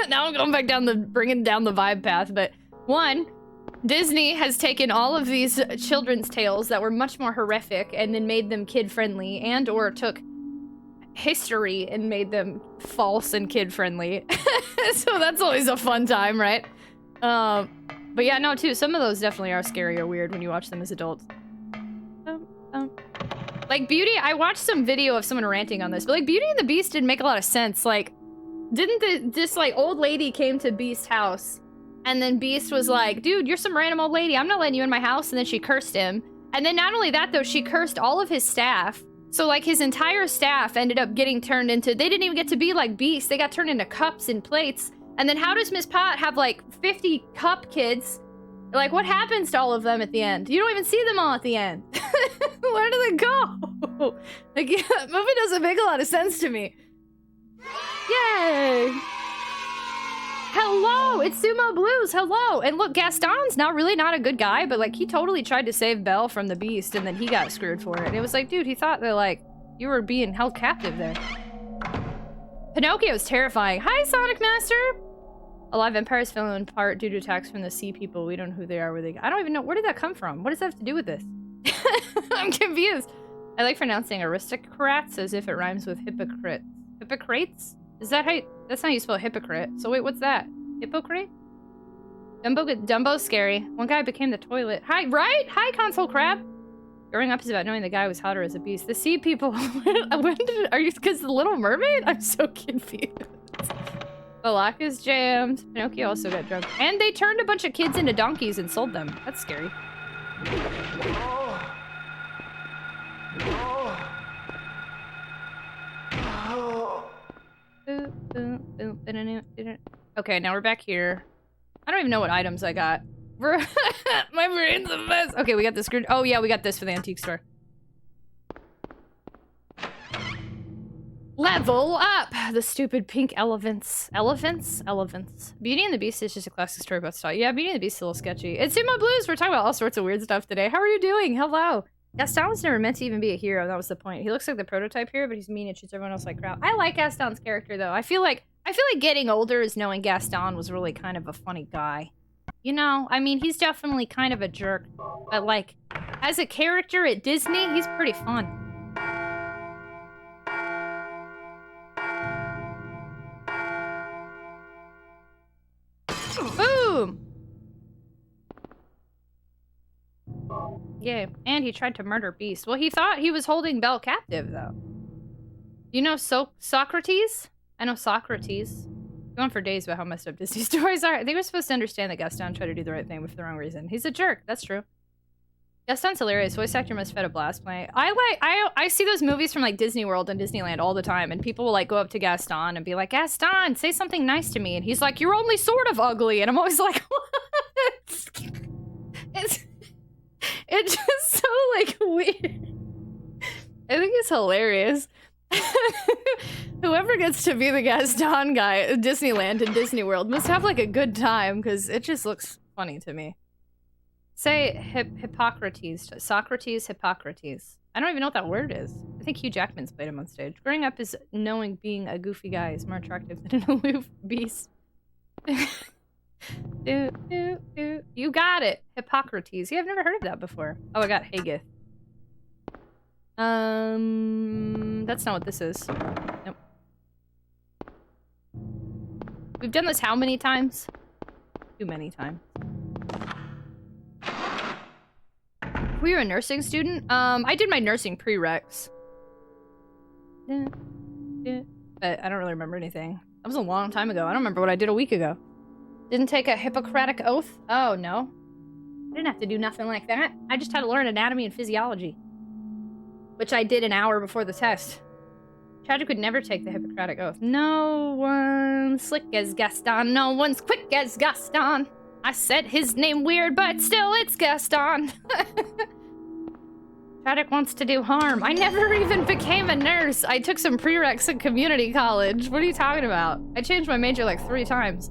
now I'm going back down bringing down the vibe path. But 1, Disney has taken all of these children's tales that were much more horrific and then made them kid-friendly, and or took history and made them false and kid-friendly. So that's always a fun time, right? But yeah, no, too, some of those definitely are scary or weird when you watch them as adults. Like Beauty, I watched some video of someone ranting on this, but like Beauty and the Beast didn't make a lot of sense. Like, didn't this like old lady came to Beast's house, and then Beast was like, dude, you're some random old lady, I'm not letting you in my house, and then she cursed him. And then not only that though, she cursed all of his staff. So like his entire staff ended up getting turned into, they didn't even get to be like Beast, they got turned into cups and plates. And then how does Miss Pot have like 50 cup kids? Like what happens to all of them at the end? You don't even see them all at the end. Where do they go? Like, yeah, that movie doesn't make a lot of sense to me. Yay! Hello, it's Sumo Blues, hello! And look, Gaston's really not a good guy, but like he totally tried to save Belle from the Beast and then he got screwed for it. And it was like, dude, he thought that like, you were being held captive there. Pinocchio's terrifying. Hi, Sonic Master! Alive empires fell in part due to attacks from the sea people. We don't know who they are, I don't even know, where did that come from? What does that have to do with this? I'm confused. I like pronouncing aristocrats as if it rhymes with hypocrites. Hypocrites? Is that how that's not how you spell hypocrite. So wait, what's that? Hypocrite? Dumbo's scary. One guy became the toilet. Hi, right? Hi, Console Crab. Growing up is about knowing the guy was hotter as a beast. The sea people, are you, because the Little Mermaid? I'm so confused. The lock is jammed. Pinocchio also got drunk. And they turned a bunch of kids into donkeys and sold them. That's scary. Okay, now we're back here. I don't even know what items I got. My brain's a mess. Okay, we got this. Oh yeah, we got this for the antique store. Level up! The stupid pink elephants. Elephants? Beauty and the Beast is just a classic story about style. Yeah, Beauty and the Beast is a little sketchy. It's Sumo Blues! We're talking about all sorts of weird stuff today. How are you doing? Hello! Gaston was never meant to even be a hero. That was the point. He looks like the prototype hero, but he's mean and treats everyone else like crap. I like Gaston's character, though. I feel like getting older is knowing Gaston was really kind of a funny guy. You know? I mean, he's definitely kind of a jerk. But, like, as a character at Disney, he's pretty fun. Boom! Yeah, and he tried to murder Beast. Well, he thought he was holding Belle captive, though. You know Socrates? I know Socrates. Going for days about how messed up Disney stories are. They were supposed to understand that Gaston tried to do the right thing, but for the wrong reason. He's a jerk. That's true. Gaston's hilarious. Voice actor must have had a blast playing. I see those movies from like Disney World and Disneyland all the time, and people will like go up to Gaston and be like, Gaston, say something nice to me. And he's like, you're only sort of ugly. And I'm always like, what? It's just so like weird. I think it's hilarious. Whoever gets to be the Gaston guy at Disneyland and Disney World must have like a good time because it just looks funny to me. Say Hippocrates. Socrates, Hippocrates. I don't even know what that word is. I think Hugh Jackman's played him on stage. Growing up is knowing being a goofy guy is more attractive than an aloof beast. You got it. Hippocrates. Yeah, I've never heard of that before. Oh, I got Hagith. That's not what this is. Nope. We've done this how many times? Too many times. Were you a nursing student? I did my nursing prereqs. But I don't really remember anything. That was a long time ago. I don't remember what I did a week ago. Didn't take a Hippocratic oath? Oh, no. I didn't have to do nothing like that. I just had to learn anatomy and physiology. Which I did an hour before the test. Tragic would never take the Hippocratic oath. No one's slick as Gaston. No one's quick as Gaston. I said his name weird, but still it's Gaston. Tragic wants to do harm. I never even became a nurse. I took some prereqs in community college. What are you talking about? I changed my major like 3 times.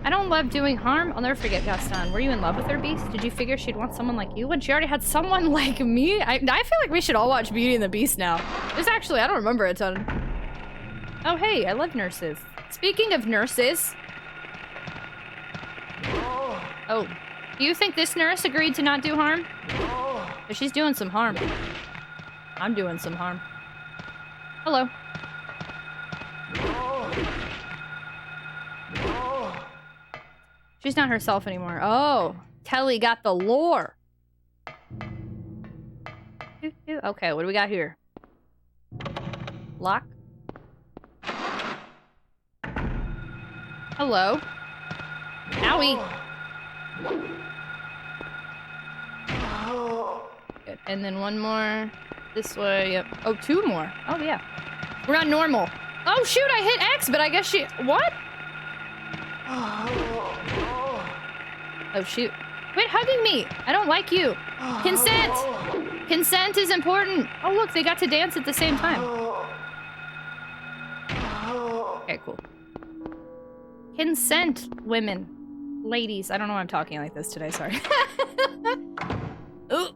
I don't love doing harm. I'll never forget Gaston. Were you in love with her, Beast? Did you figure she'd want someone like you when she already had someone like me? I feel like we should all watch Beauty and the Beast now. There's actually, I don't remember a ton. Oh, hey, I love nurses. Speaking of nurses. Oh, do you think this nurse agreed to not do harm? But she's doing some harm. I'm doing some harm. Hello. She's not herself anymore. Oh, Kelly got the lore. Okay, what do we got here? Lock. Hello. Owie. Good. And then one more this way. Yep. Oh, 2 more. Oh, yeah. We're not normal. Oh, shoot, I hit X, but I guess she... What? Oh, shoot. Quit hugging me. I don't like you. Consent. Consent is important. Oh, look, they got to dance at the same time. Okay, cool. Consent, women. Ladies. I don't know why I'm talking like this today, sorry. Ooh.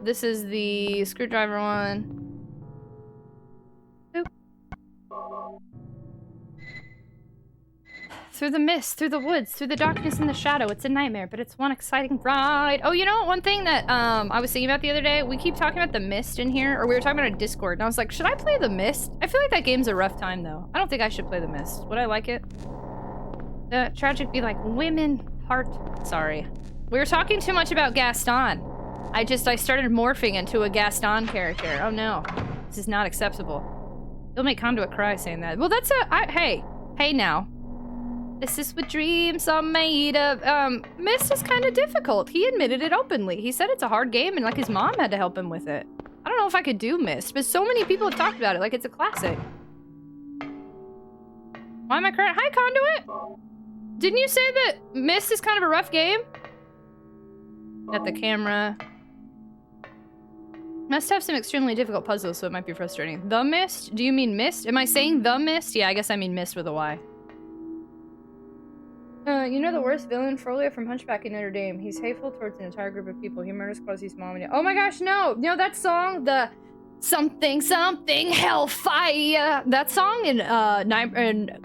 This is the screwdriver one. Oop. Through the mist, through the woods, through the darkness and the shadow. It's a nightmare, but it's one exciting ride. Oh, you know, one thing that I was thinking about the other day, we keep talking about the mist in here, or we were talking about it on Discord, and I was like, should I play the mist? I feel like that game's a rough time, though. I don't think I should play the mist. Would I like it? Tragic be like, women, heart. Sorry. We were talking too much about Gaston. I started morphing into a Gaston character. Oh no. This is not acceptable. You'll make Conduit cry saying that. Well, that's hey now. This is what dreams are made of. Mist is kind of difficult. He admitted it openly. He said it's a hard game and like his mom had to help him with it. I don't know if I could do Mist, but so many people have talked about it like it's a classic. Why am I crying? Hi, Conduit! Didn't you say that Mist is kind of a rough game? Got the camera. Must have some extremely difficult puzzles, so it might be frustrating. The Mist? Do you mean Mist? Am I saying the Mist? Yeah, I guess I mean Mist with a Y. You know the worst villain, Frollo from Hunchback in Notre Dame. He's hateful towards an entire group of people. He murders Quasi's mom and... Oh my gosh, no! No, that song, the... Something, something, hellfire! That song in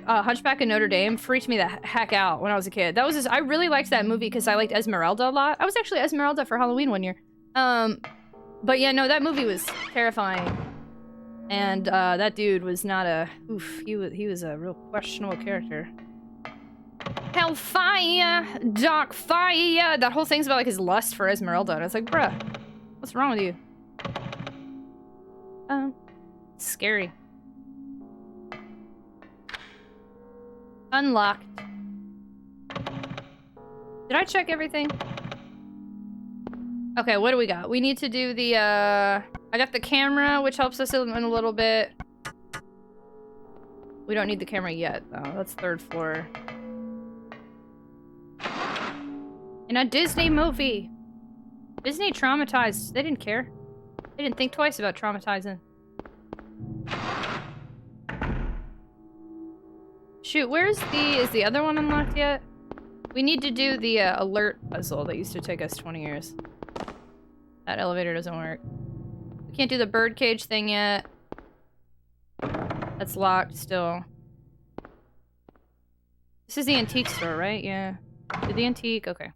Hunchback in Notre Dame freaked me the heck out when I was a kid. That was just... I really liked that movie because I liked Esmeralda a lot. I was actually Esmeralda for Halloween one year. But yeah, no, that movie was terrifying. And, that dude was not a... Oof, he was a real questionable character. Hellfire! Dark fire! That whole thing's about, like, his lust for Esmeralda. And it's like, bruh, what's wrong with you? Scary. Unlocked. Did I check everything? Okay, what do we got? We need to do the, I got the camera, which helps us in a little bit. We don't need the camera yet, though. That's 3rd floor. In a Disney movie. Disney traumatized. They didn't care. They didn't think twice about traumatizing. Shoot, is the other one unlocked yet? We need to do the alert puzzle that used to take us 20 years. That elevator doesn't work. We can't do the birdcage thing yet. That's locked still. This is the antique store, right? Yeah. The antique, okay.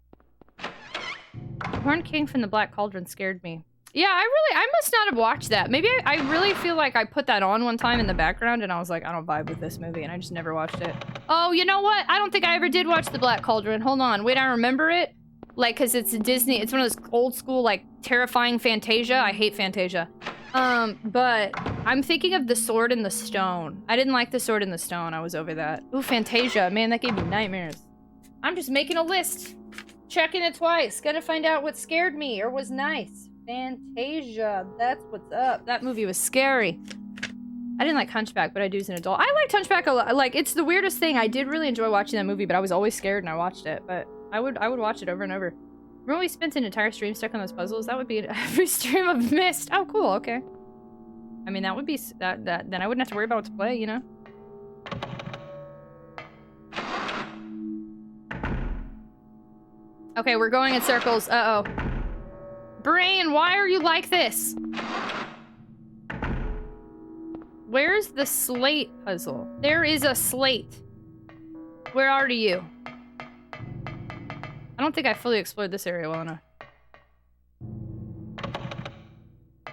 Horn King from the Black Cauldron scared me. Yeah, I must not have watched that. Maybe I really feel like I put that on one time in the background and I was like, I don't vibe with this movie, and I just never watched it. Oh, you know what? I don't think I ever did watch the Black Cauldron. Hold on. Wait, I remember it. Like, cause it's Disney, it's one of those old school, like, terrifying Fantasia. I hate Fantasia. But I'm thinking of The Sword in the Stone. I didn't like The Sword in the Stone. I was over that. Ooh, Fantasia. Man, that gave me nightmares. I'm just making a list. Checking it twice. Gotta find out what scared me or was nice. Fantasia. That's what's up. That movie was scary. I didn't like Hunchback, but I do as an adult. I liked Hunchback a lot. Like, it's the weirdest thing. I did really enjoy watching that movie, but I was always scared and I watched it. But I would watch it over and over. Remember we spent an entire stream stuck on those puzzles? That would be every stream I've missed. Oh, cool. Okay. I mean, that would be that. Then I wouldn't have to worry about what to play, you know? Okay, we're going in circles. Uh-oh. Brain, why are you like this? Where's the slate puzzle? There is a slate. Where are you? I don't think I fully explored this area well enough.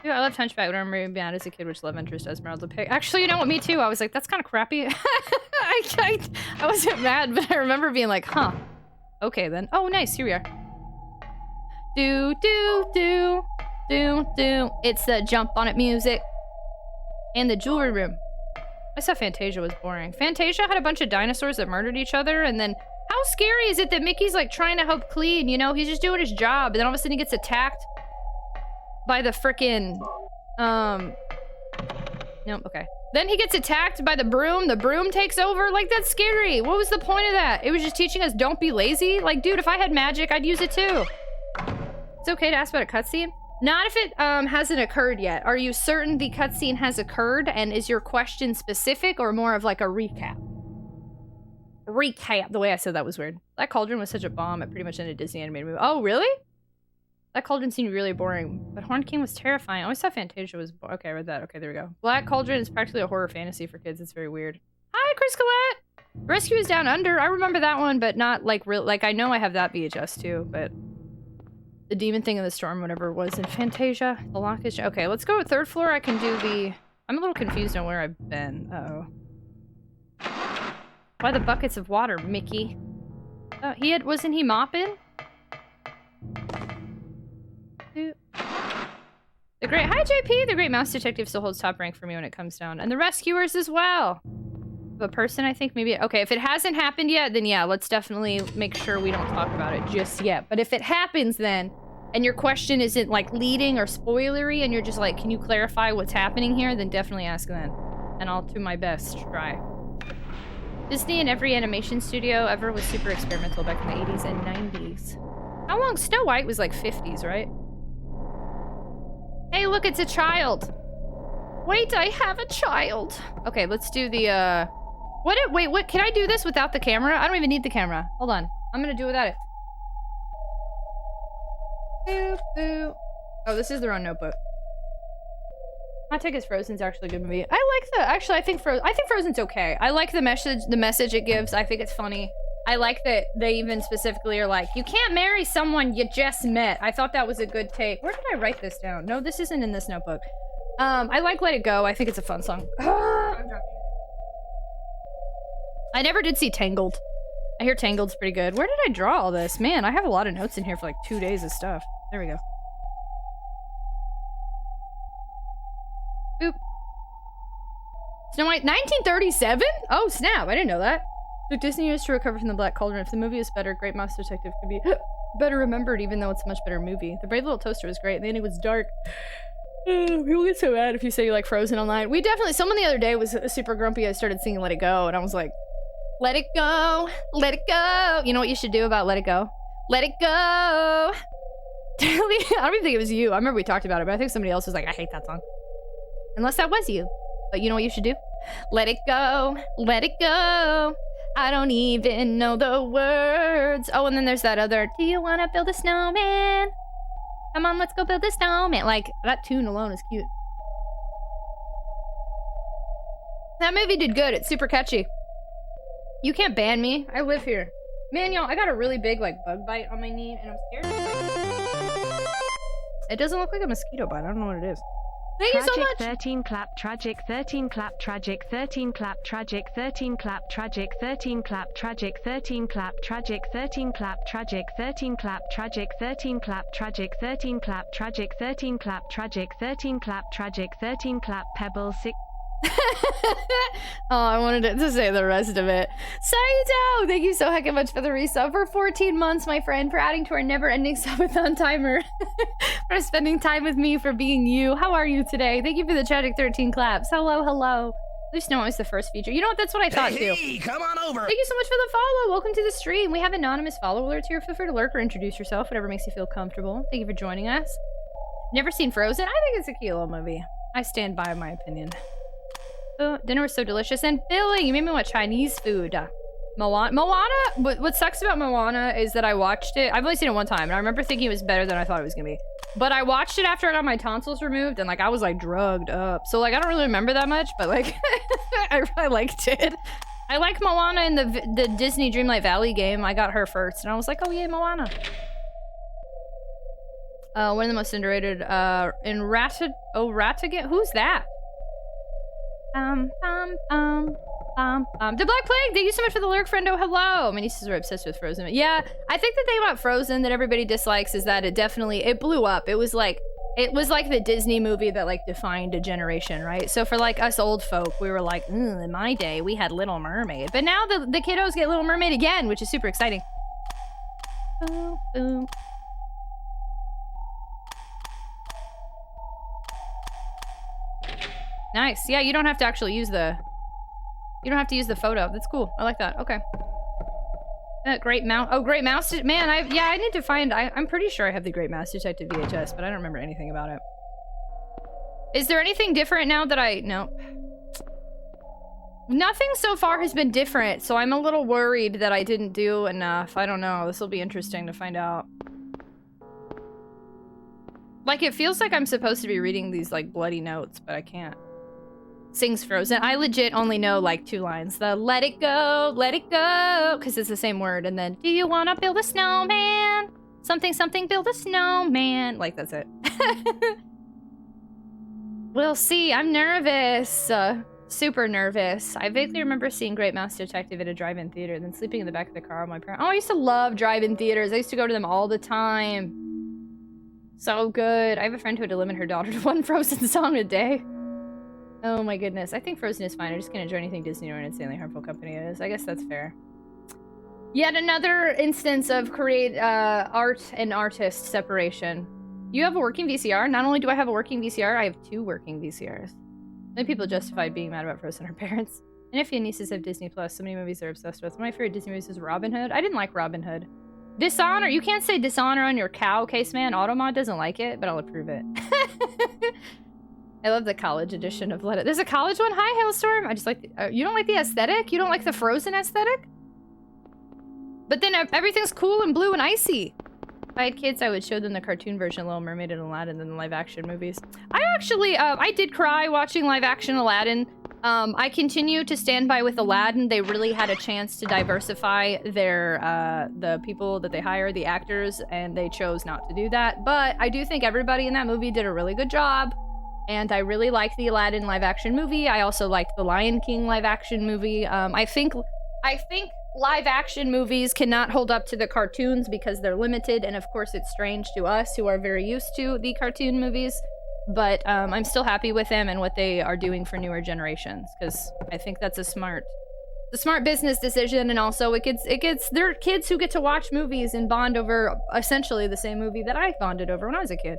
Dude, I loved Hunchback, but I remember being mad as a kid, which love interest Esmeralda picked. Actually, you know what? Me too. I was like, that's kind of crappy. I wasn't mad, but I remember being like, huh. Okay, then. Oh, nice. Here we are. Do, do, do, do, do. It's the jump on it music. And the jewelry room. I saw Fantasia was boring. Fantasia had a bunch of dinosaurs that murdered each other, and then how scary is it that Mickey's like trying to help clean, you know? He's just doing his job, and then all of a sudden he gets attacked by the frickin' nope, okay. Then he gets attacked by the broom takes over. Like, that's scary. What was the point of that? It was just teaching us don't be lazy. Like, dude, if I had magic, I'd use it too. It's okay to ask about a cutscene? Not if it hasn't occurred yet. Are you certain the cutscene has occurred? And is your question specific or more of like a recap? Recap. The way I said that was weird. That Cauldron was such a bomb. It pretty much ended Disney animated movie. Oh, really? That Cauldron seemed really boring. But Horn King was terrifying. I always thought Fantasia was okay, I read that. Okay, there we go. Black Cauldron is practically a horror fantasy for kids. It's very weird. Hi, Chris Collette! Rescue is Down Under. I remember that one, but not like real. Like, I know I have that VHS too, but the demon thing in the storm, whatever it was in Fantasia. The lock is... Okay, let's go with third floor. I can do the... I'm a little confused on where I've been. Uh-oh. Why the buckets of water, Mickey? Oh, wasn't he mopping? The great... Hi, JP! The Great Mouse Detective still holds top rank for me when it comes down. And the Rescuers as well. A person, I think, maybe... Okay, if it hasn't happened yet, then yeah, let's definitely make sure we don't talk about it just yet. But if it happens then, and your question isn't, like, leading or spoilery, and you're just like, can you clarify what's happening here, then definitely ask then. And I'll do my best to try. Disney and every animation studio ever was super experimental back in the 80s and 90s. How long? Snow White was like 50s, right? Hey, look, it's a child. Wait, I have a child. Okay, let's do the, wait, what? Can I do this without the camera? I don't even need the camera. Hold on. I'm gonna do it without it. Boo, boo. Oh, this is the wrong notebook. Hot Take is Frozen's actually a good movie. I like the... Actually, I think Frozen's okay. I like the message it gives. I think it's funny. I like that they even specifically are like, you can't marry someone you just met. I thought that was a good take. Where did I write this down? No, this isn't in this notebook. I like Let It Go. I think it's a fun song. I never did see Tangled. I hear Tangled's pretty good. Where did I draw all this? Man, I have a lot of notes in here for like 2 days of stuff. There we go. Boop. Snow White, 1937? Oh, snap. I didn't know that. Took Disney years to recover from the Black Cauldron. If the movie is better, Great Mouse Detective could be better remembered, even though it's a much better movie. The Brave Little Toaster was great. The ending was dark. People get so mad if you say you like Frozen online. We definitely... Someone the other day was super grumpy. I started singing Let It Go, and I was like, let it go. Let it go. You know what you should do about Let It Go? Let it go. I don't even think it was you. I remember we talked about it, but I think somebody else was like, I hate that song. Unless that was you. But you know what you should do? Let it go. Let it go. I don't even know the words. Oh, and then there's that other, do you want to build a snowman? Come on, let's go build a snowman. Like, that tune alone is cute. That movie did good. It's super catchy. You can't ban me. I live here. Man, y'all, I got a really big, like, bug bite on my knee, and I'm scared. It doesn't look like a mosquito bite. I don't know what it is. Thank you so Tragic much! 13 clap, tragic 13 clap, tragic 13 clap, tragic 13 clap, tragic 13 clap, tragic 13 clap, tragic 13 clap, tragic 13 clap, tragic 13 clap, tragic 13 clap, tragic 13 clap, tragic 13 clap, tragic 13 clap, pebble 6. Oh, I wanted it to say the rest of it. Saito! Thank you so heckin' much for the resub for 14 months, my friend, for adding to our never-ending subathon timer. For spending time with me, for being you. How are you today? Thank you for the tragic 13 claps. Hello, hello. At least no one was the first feature. You know what? That's what I thought, too. Hey, come on over. Thank you so much for the follow. Welcome to the stream. We have anonymous follow alerts here. Feel free to lurk or introduce yourself, whatever makes you feel comfortable. Thank you for joining us. Never seen Frozen? I think it's a cute little movie. I stand by my opinion. Oh, dinner was so delicious and filling. You made me want Chinese food. Moana. What sucks about Moana is that I watched it. I've only seen it one time, and I remember thinking it was better than I thought it was gonna be. But I watched it after I got my tonsils removed, and like I was like drugged up. So like I don't really remember that much, but like I liked it. I like Moana in the Disney Dreamlight Valley game. I got her first, and I was like, oh yeah, Moana. One of the most underrated in Rattigan. Who's that? The Black Plague, thank you so much for the lurk, friendo. Hello. My nieces are obsessed with Frozen. Yeah, I think the thing about Frozen that everybody dislikes is that it blew up. It was like the Disney movie that like defined a generation, right? So for like us old folk, we were like, in my day, we had Little Mermaid. But now the kiddos get Little Mermaid again, which is super exciting. Boom, boom. Nice. Yeah, you don't have to actually use the... You don't have to use the photo. That's cool. I like that. Okay. Great Mouse... Oh, Great Mouse... Man, I need to find... I'm pretty sure I have the Great Mouse Detective VHS, but I don't remember anything about it. Is there anything different now that I... No. Nothing so far has been different, so I'm a little worried that I didn't do enough. I don't know. This will be interesting to find out. Like, it feels like I'm supposed to be reading these, like, bloody notes, but I can't. Sings Frozen. I legit only know like 2 lines. The let it go, because it's the same word. And then, do you want to build a snowman? Something, something, build a snowman. Like, that's it. We'll see. I'm nervous. Super nervous. I vaguely remember seeing Great Mouse Detective at a drive-in theater, then sleeping in the back of the car with my parents. Oh, I used to love drive-in theaters. I used to go to them all the time. So good. I have a friend who had to limit her daughter to 1 Frozen song a day. Oh my goodness. I think Frozen is fine. I just can't enjoy anything Disney or an insanely harmful company is. I guess that's fair. Yet another instance of art and artist separation. You have a working VCR? Not only do I have a working VCR, I have 2 working VCRs. Many people justify being mad about Frozen, her parents. And if your nieces have Disney Plus, so many movies they're obsessed with. One of my favorite Disney movies is Robin Hood. I didn't like Robin Hood. Dishonor. You can't say dishonor on your cow, Caseman. Automod doesn't like it, but I'll approve it. I love the college edition of Let It. There's a college one? Hi, Hailstorm. I just like the, you don't like the aesthetic? You don't like the Frozen aesthetic? But then everything's cool and blue and icy. If I had kids, I would show them the cartoon version of Little Mermaid and Aladdin than the live-action movies. I actually, I did cry watching live-action Aladdin. I continue to stand by with Aladdin. They really had a chance to diversify their, the people that they hire, the actors, and they chose not to do that. But I do think everybody in that movie did a really good job. And I really liked the Aladdin live-action movie. I also liked the Lion King live-action movie. I think live-action movies cannot hold up to the cartoons because they're limited, and of course it's strange to us who are very used to the cartoon movies. But I'm still happy with them and what they are doing for newer generations, because I think that's a smart business decision, and also there are kids who get to watch movies and bond over essentially the same movie that I bonded over when I was a kid.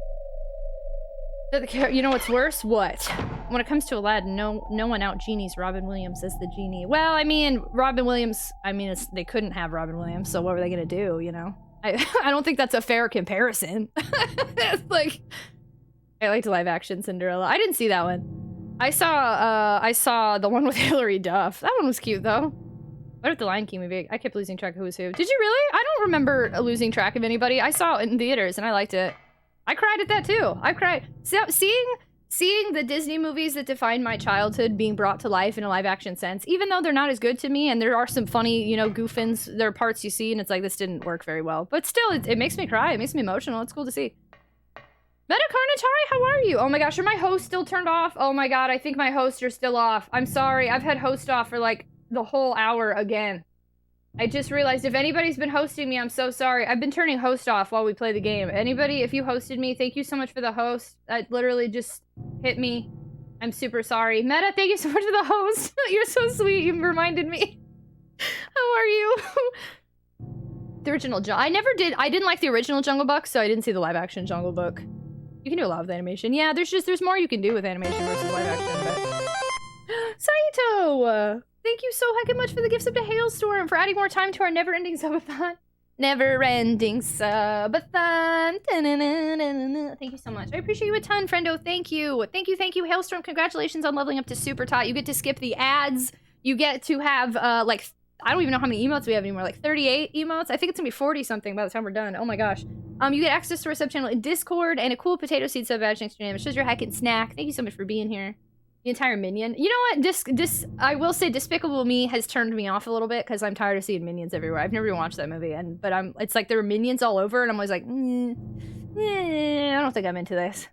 You know what's worse? What? When it comes to Aladdin, no one out genies Robin Williams as the genie. Well, I mean, Robin Williams, I mean, they couldn't have Robin Williams, so what were they gonna do, you know? I don't think that's a fair comparison. Like, I liked live action Cinderella. I didn't see that one. I saw the one with Hilary Duff. That one was cute, though. What about the Lion King movie? I kept losing track of who was who. Did you really? I don't remember losing track of anybody. I saw it in theaters, and I liked it. I cried at that too. I cried. Seeing seeing the Disney movies that defined my childhood being brought to life in a live action sense, even though they're not as good to me and there are some funny, you know, goofins, there are parts you see and it's like, this didn't work very well. But still, it makes me cry. It makes me emotional. It's cool to see. Meta Carnatari, how are you? Oh my gosh, are my hosts still turned off? Oh my god, I think my hosts are still off. I'm sorry. I've had host off for like the whole hour again. I just realized if anybody's been hosting me, I'm so sorry. I've been turning host off while we play the game. Anybody, if you hosted me, thank you so much for the host. That literally just hit me. I'm super sorry. Meta, thank you so much for the host. You're so sweet. You reminded me. How are you? The original I didn't like the original Jungle Book, so I didn't see the live action Jungle Book. You can do a lot with animation. Yeah, there's more you can do with animation versus live action, but... Saito! Thank you so heckin' much for the gifts up to Hailstorm for adding more time to our never-ending subathon. Never-ending subathon. Thank you so much. I appreciate you a ton, friendo. Thank you. Thank you, Hailstorm. Congratulations on leveling up to Super Tot. You get to skip the ads. You get to have, like, I don't even know how many emotes we have anymore. Like, 38 emotes? I think it's gonna be 40-something by the time we're done. Oh my gosh. You get access to our sub-channel in Discord and a cool potato seed sub-badge next to your name. It shows your heckin' snack. Thank you so much for being here. The entire Minion. You know what? I will say Despicable Me has turned me off a little bit because I'm tired of seeing Minions everywhere. I've never even watched that movie, but it's like there were Minions all over, and I'm always like, I don't think I'm into this.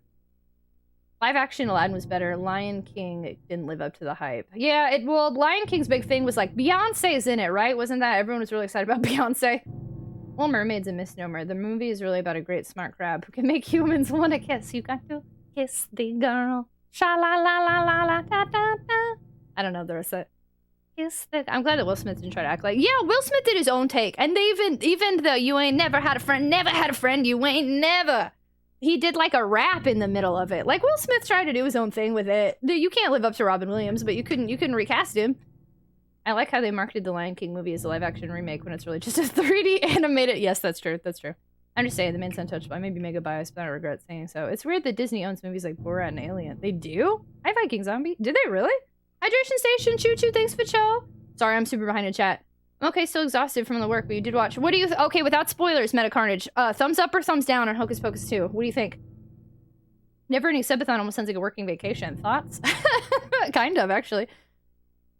Live action Aladdin was better. Lion King didn't live up to the hype. Yeah, well, Lion King's big thing was like Beyonce's in it, right? Wasn't that everyone was really excited about Beyonce? Well, Mermaid's a misnomer. The movie is really about a great smart crab who can make humans want to kiss. You got to kiss the girl. Sha la la la la la da da da. I don't know the rest of it. Kiss the... I'm glad that Will Smith didn't try to act like... Yeah, Will Smith did his own take. And they even the you ain't never had a friend, you ain't never. He did like a rap in the middle of it. Like Will Smith tried to do his own thing with it. You can't live up to Robin Williams, but you couldn't recast him. I like how they marketed the Lion King movie as a live action remake when it's really just a 3D animated... Yes, that's true. That's true. I'm just saying, the main's untouched. I may be mega biased, but I don't regret saying so. It's weird that Disney owns movies like Borat and Alien. They do? Hi, Viking Zombie. Did they really? Hydration Station, Choo Choo, thanks for chill. Sorry, I'm super behind in chat. I'm okay, still exhausted from the work, but you did watch. What do you... Okay, without spoilers, Meta Carnage. Thumbs up or thumbs down on Hocus Pocus 2? What do you think? Never-ending subathon almost sounds like a working vacation. Thoughts? Kind of, actually.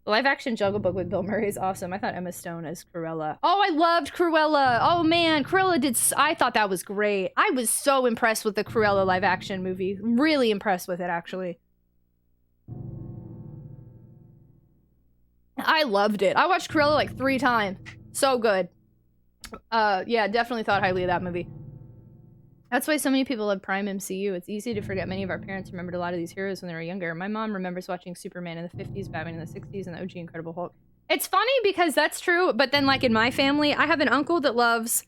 The live-action Jungle Book with Bill Murray is awesome. I thought Emma Stone as Cruella. Oh, I loved Cruella. Oh, man. Cruella did... I thought that was great. I was so impressed with the Cruella live-action movie. Really impressed with it, actually. I loved it. I watched Cruella like 3 times. So good. Yeah, definitely thought highly of that movie. That's why so many people love Prime MCU. It's easy to forget many of our parents remembered a lot of these heroes when they were younger. My mom remembers watching Superman in the 50s, Batman in the 60s, and the OG Incredible Hulk. It's funny because that's true, but then like in my family, I have an uncle that loves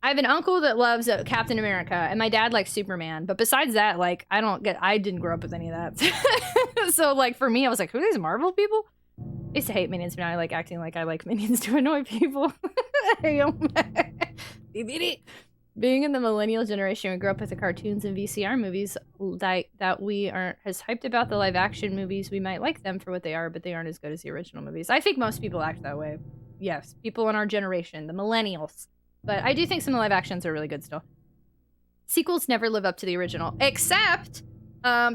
Captain America, and my dad likes Superman. But besides that, like I didn't grow up with any of that. So like for me, I was like, who are these Marvel people? I used to hate Minions, but now I like acting like I like Minions to annoy people. Being in the millennial generation, we grew up with the cartoons and VCR movies that we aren't as hyped about the live action movies. We might like them for what they are, but they aren't as good as the original movies. I think most people act that way. Yes, people in our generation, the millennials. But I do think some of the live actions are really good still. Sequels never live up to the original, except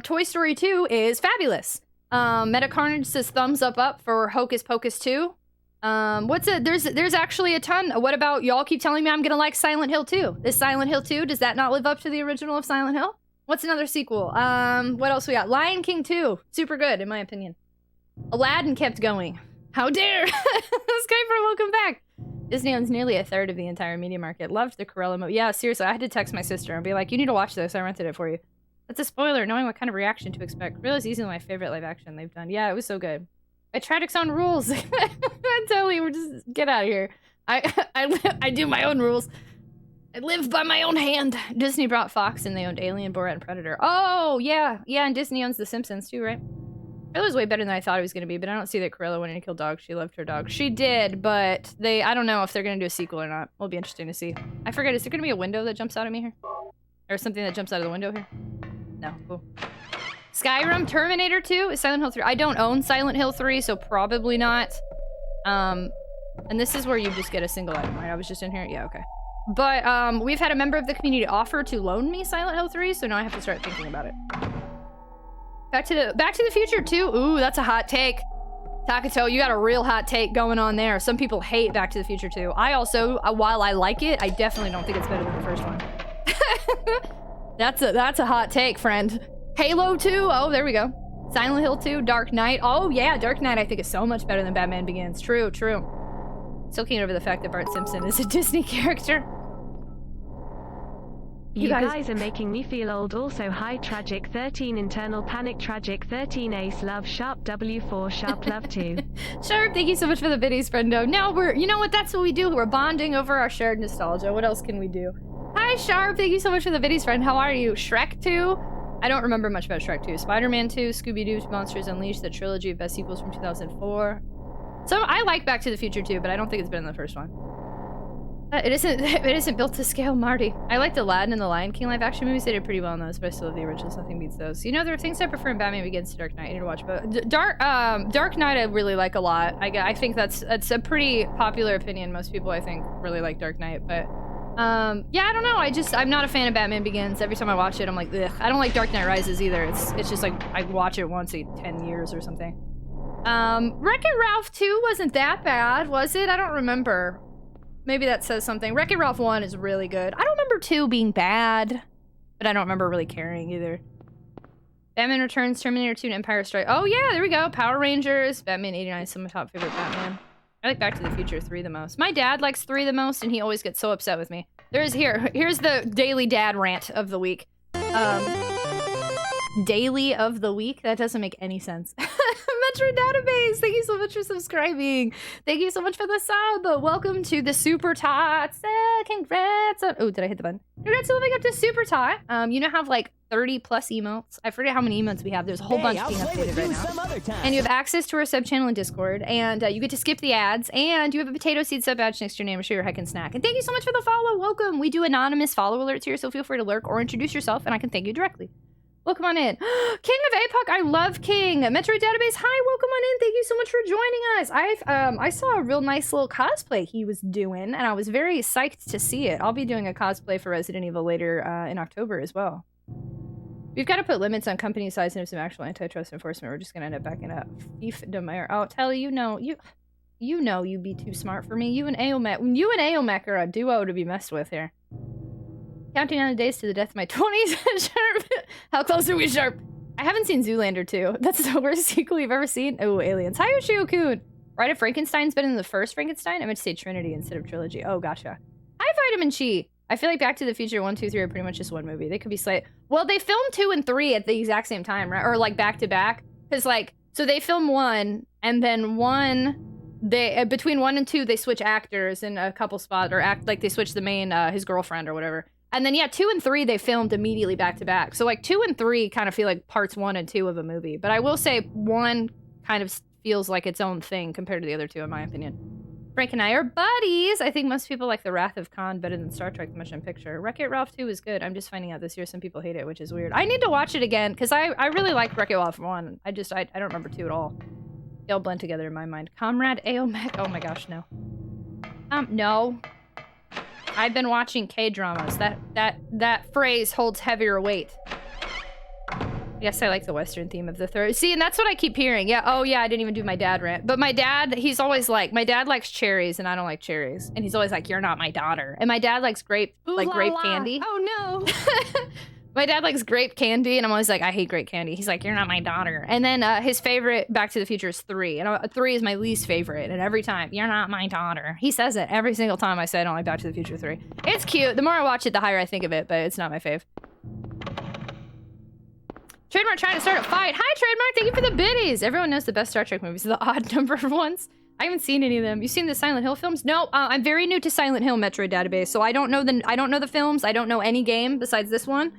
Toy Story 2 is fabulous. Meta Carnage says thumbs up for Hocus Pocus 2. There's actually a ton. What about y'all keep telling me I'm gonna like Silent Hill 2? Is Silent Hill 2, does that not live up to the original of Silent Hill? What's another sequel? What else we got? Lion King 2. Super good, in my opinion. Aladdin kept going. How dare! Skyper, welcome back! Disney owns nearly a third of the entire media market. Loved the Cruella movie. Yeah, seriously, I had to text my sister and be like, you need to watch this, I rented it for you. That's a spoiler, knowing what kind of reaction to expect. Cruella's easily my favorite live action they've done. Yeah, it was so good. Tragic's own rules. Totally, we're just get out of here. I do my own rules. I live by my own hand. Disney brought Fox and they owned Alien, Borat, and Predator. Oh yeah, and Disney owns The Simpsons too, right? Cruella's way better than I thought it was gonna be, but I don't see that Cruella wanted to kill dogs. She loved her dog. She did, but I don't know if they're gonna do a sequel or not. It'll be interesting to see. I forget, is there gonna be a window that jumps out at me here? Or something that jumps out of the window here? No, cool. Skyrim, Terminator 2, is Silent Hill 3. I don't own Silent Hill 3, so probably not. And this is where you just get a single item, right? I was just in here? Yeah, okay. But, we've had a member of the community offer to loan me Silent Hill 3, so now I have to start thinking about it. Back to the Future 2. Ooh, that's a hot take. Takato, you got a real hot take going on there. Some people hate Back to the Future 2. I also, while I like it, I definitely don't think it's better than the first one. That's a hot take, friend. Halo 2. Oh, there we go. Silent Hill 2. Dark Knight. Oh, yeah. Dark Knight, I think, is so much better than Batman Begins. True, true. Still can't over the fact that Bart Simpson is a Disney character. You guys are making me feel old. Also, hi, Tragic 13 internal panic, Tragic 13 ace love sharp W4 sharp love 2. Sharp, thank you so much for the biddies, friendo. Now you know what? That's what we do. We're bonding over our shared nostalgia. What else can we do? Hi, Sharp, thank you so much for the biddies, friend. How are you? Shrek 2? I don't remember much about Shrek 2. Spider-Man 2, Scooby-Doo, Monsters Unleashed, the trilogy of best sequels from 2004. So I like Back to the Future 2, but I don't think it's better than the first one. It isn't built to scale, Marty. I liked Aladdin and the Lion King live action movies. They did pretty well in those, but I still love the originals. Nothing beats those. You know, there are things I prefer in Batman Begins to Dark Knight. I need to watch, but Dark Knight I really like a lot. I think that's a pretty popular opinion. Most people I think really like Dark Knight, but yeah, I don't know. I'm not a fan of Batman Begins. Every time I watch it, I'm like, ugh. I don't like Dark Knight Rises either. It's just like I watch it once in 10 years or something. Wreck-It Ralph 2 wasn't that bad, was it? I don't remember. Maybe that says something. Wreck-It Ralph 1 is really good. I don't remember 2 being bad, but I don't remember really caring either. Batman Returns, Terminator 2, and Empire Strikes. Oh yeah, there we go. Power Rangers, Batman 89 is some of my top favorite Batman. I like Back to the Future 3 the most. My dad likes 3 the most, and he always gets so upset with me. Here's the daily dad rant of the week. Daily of the week? That doesn't make any sense. Metro Database, thank you so much for subscribing. Thank you so much for the sub. Welcome to the Super Tots. Congrats on... Oh, did I hit the button? Congrats on living up to Super Tot. You now have like 30 plus emotes. I forget how many emotes we have. There's a whole bunch being updated right now. And you have access to our sub channel in Discord, and you get to skip the ads, and you have a potato seed sub badge next to your name to show your heckin' snack. And thank you so much for the follow. Welcome. We do anonymous follow alerts here, so feel free to lurk or introduce yourself, and I can thank you directly. Welcome on in. King of APOC, I love King. Metroid Database, hi, welcome on in. Thank you so much for joining us. I saw a real nice little cosplay he was doing, and I was very psyched to see it. I'll be doing a cosplay for Resident Evil later in October as well. We've got to put limits on company size and have some actual antitrust enforcement. We're just gonna end up backing up. Thief Demire. Oh, Telly, you know you'd be too smart for me. You and Aomek are a duo to be messed with here. Counting down the days to the death of my 20s. Sharp. How close are we, Sharp? I haven't seen Zoolander 2. That's the worst sequel you've ever seen. Oh, aliens. Hi, Yoshio-kun. Right, if Frankenstein's better than the first Frankenstein, I meant to say Trinity instead of trilogy. Oh, gotcha. Hi, Vitamin Chi. I feel like Back to the Future 1, 2, 3 are pretty much just one movie. They could be slight. Well, they filmed 2 and 3 at the exact same time, right? Or like back to back. Because like, so they film 1, and then 1, between 1 and 2, they switch actors in a couple spots, or act like they switch the main, his girlfriend or whatever. And then, yeah, 2 and 3, they filmed immediately back to back. So, like, 2 and 3 kind of feel like parts 1 and 2 of a movie. But I will say 1 kind of feels like its own thing compared to the other 2, in my opinion. Frank and I are buddies. I think most people like The Wrath of Khan better than Star Trek: The Motion Picture. Wreck-It Ralph 2 is good. I'm just finding out this year some people hate it, which is weird. I need to watch it again, because I really liked Wreck-It Ralph 1. I don't remember 2 at all. They all blend together in my mind. Comrade Aomek. Oh my gosh, no. No. I've been watching K-dramas. That phrase holds heavier weight. I guess I like the Western theme of the third. See, and that's what I keep hearing. Yeah, oh yeah, I didn't even do my dad rant. But my dad, he's always like, my dad likes cherries and I don't like cherries. And he's always like, you're not my daughter. And my dad likes grape candy. Oh no. My dad likes grape candy, and I'm always like, I hate grape candy. He's like, you're not my daughter. And then his favorite Back to the Future is 3. And 3 is my least favorite. And every time, you're not my daughter. He says it every single time I say I don't like Back to the Future 3. It's cute. The more I watch it, the higher I think of it, but it's not my fave. Trademark trying to start a fight. Hi, Trademark. Thank you for the biddies. Everyone knows the best Star Trek movies are the odd number of ones. I haven't seen any of them. You've seen the Silent Hill films? No, I'm very new to Silent Hill Metroid Database, so I don't know the films. I don't know any game besides this one.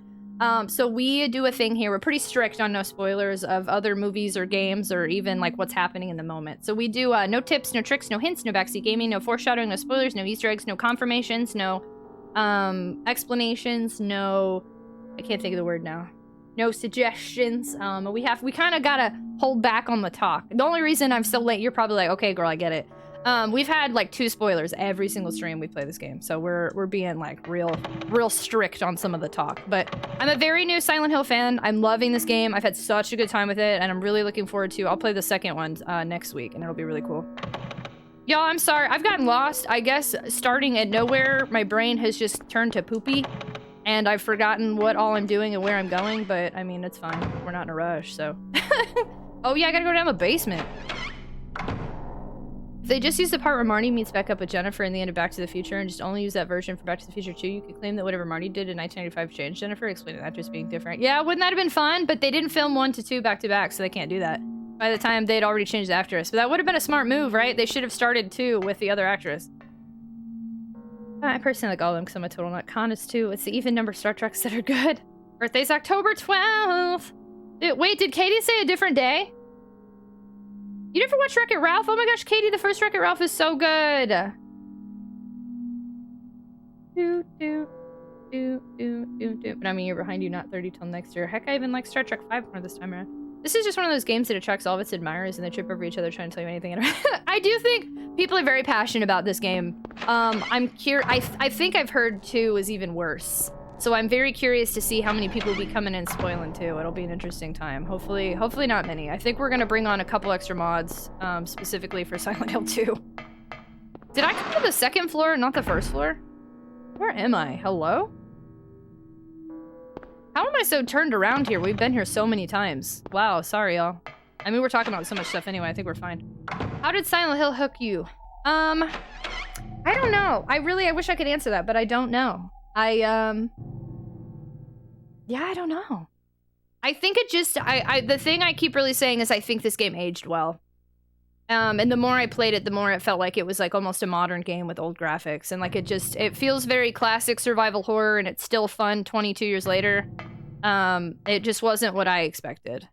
So we do a thing here. We're pretty strict on no spoilers of other movies or games or even like what's happening in the moment. So we do no tips, no tricks, no hints, no backseat gaming, no foreshadowing, no spoilers, no Easter eggs, no confirmations, no explanations, no, I can't think of the word now. No suggestions. We kind of gotta hold back on the talk. The only reason I'm so late, you're probably like, okay, girl, I get it. We've had like 2 spoilers every single stream we play this game, so we're being like real strict on some of the talk. But I'm a very new Silent Hill fan. I'm loving this game. I've had such a good time with it, and I'm really looking forward to. I'll play the second one next week, and it'll be really cool. Y'all, I'm sorry. I've gotten lost. I guess starting at nowhere, my brain has just turned to poopy, and I've forgotten what all I'm doing and where I'm going. But I mean, it's fine. We're not in a rush, so. Oh yeah, I gotta go down the basement. If they just use the part where Marty meets back up with Jennifer in the end of Back to the Future and just only use that version for Back to the Future 2, you could claim that whatever Marty did in 1995 changed Jennifer, explaining that just being different. Yeah, wouldn't that have been fun? But they didn't film 1 to 2 back to back, so they can't do that. By the time they'd already changed the actress. But that would have been a smart move, right? They should have started 2 with the other actress. I personally like all of them because I'm a total nut. Con is 2. It's the even number Star Treks that are good. Birthday's October 12th. Wait, did Katie say a different day? You never watched Wreck-It Ralph? Oh my gosh, Katie, the first Wreck-It Ralph is so good. But I mean, you're behind you, not 30 till next year. Heck, I even like Star Trek 5 more this time around. This is just one of those games that attracts all of its admirers and they trip over each other trying to tell you anything. I do think people are very passionate about this game. I'm curious. I think I've heard 2 is even worse. So I'm very curious to see how many people will be coming in spoiling 2. It'll be an interesting time. Hopefully not many. I think we're gonna bring on a couple extra mods, specifically for Silent Hill 2. Did I come to the 2nd floor, not the 1st floor? Where am I? Hello? How am I so turned around here? We've been here so many times. Wow, sorry, y'all. I mean, we're talking about so much stuff anyway. I think we're fine. How did Silent Hill hook you? I don't know. I wish I could answer that, but I don't know. Yeah, I don't know. I think it just, the thing I keep really saying is I think this game aged well. And the more I played it, the more it felt like it was like almost a modern game with old graphics. And like it feels very classic survival horror and it's still fun 22 years later. It just wasn't what I expected.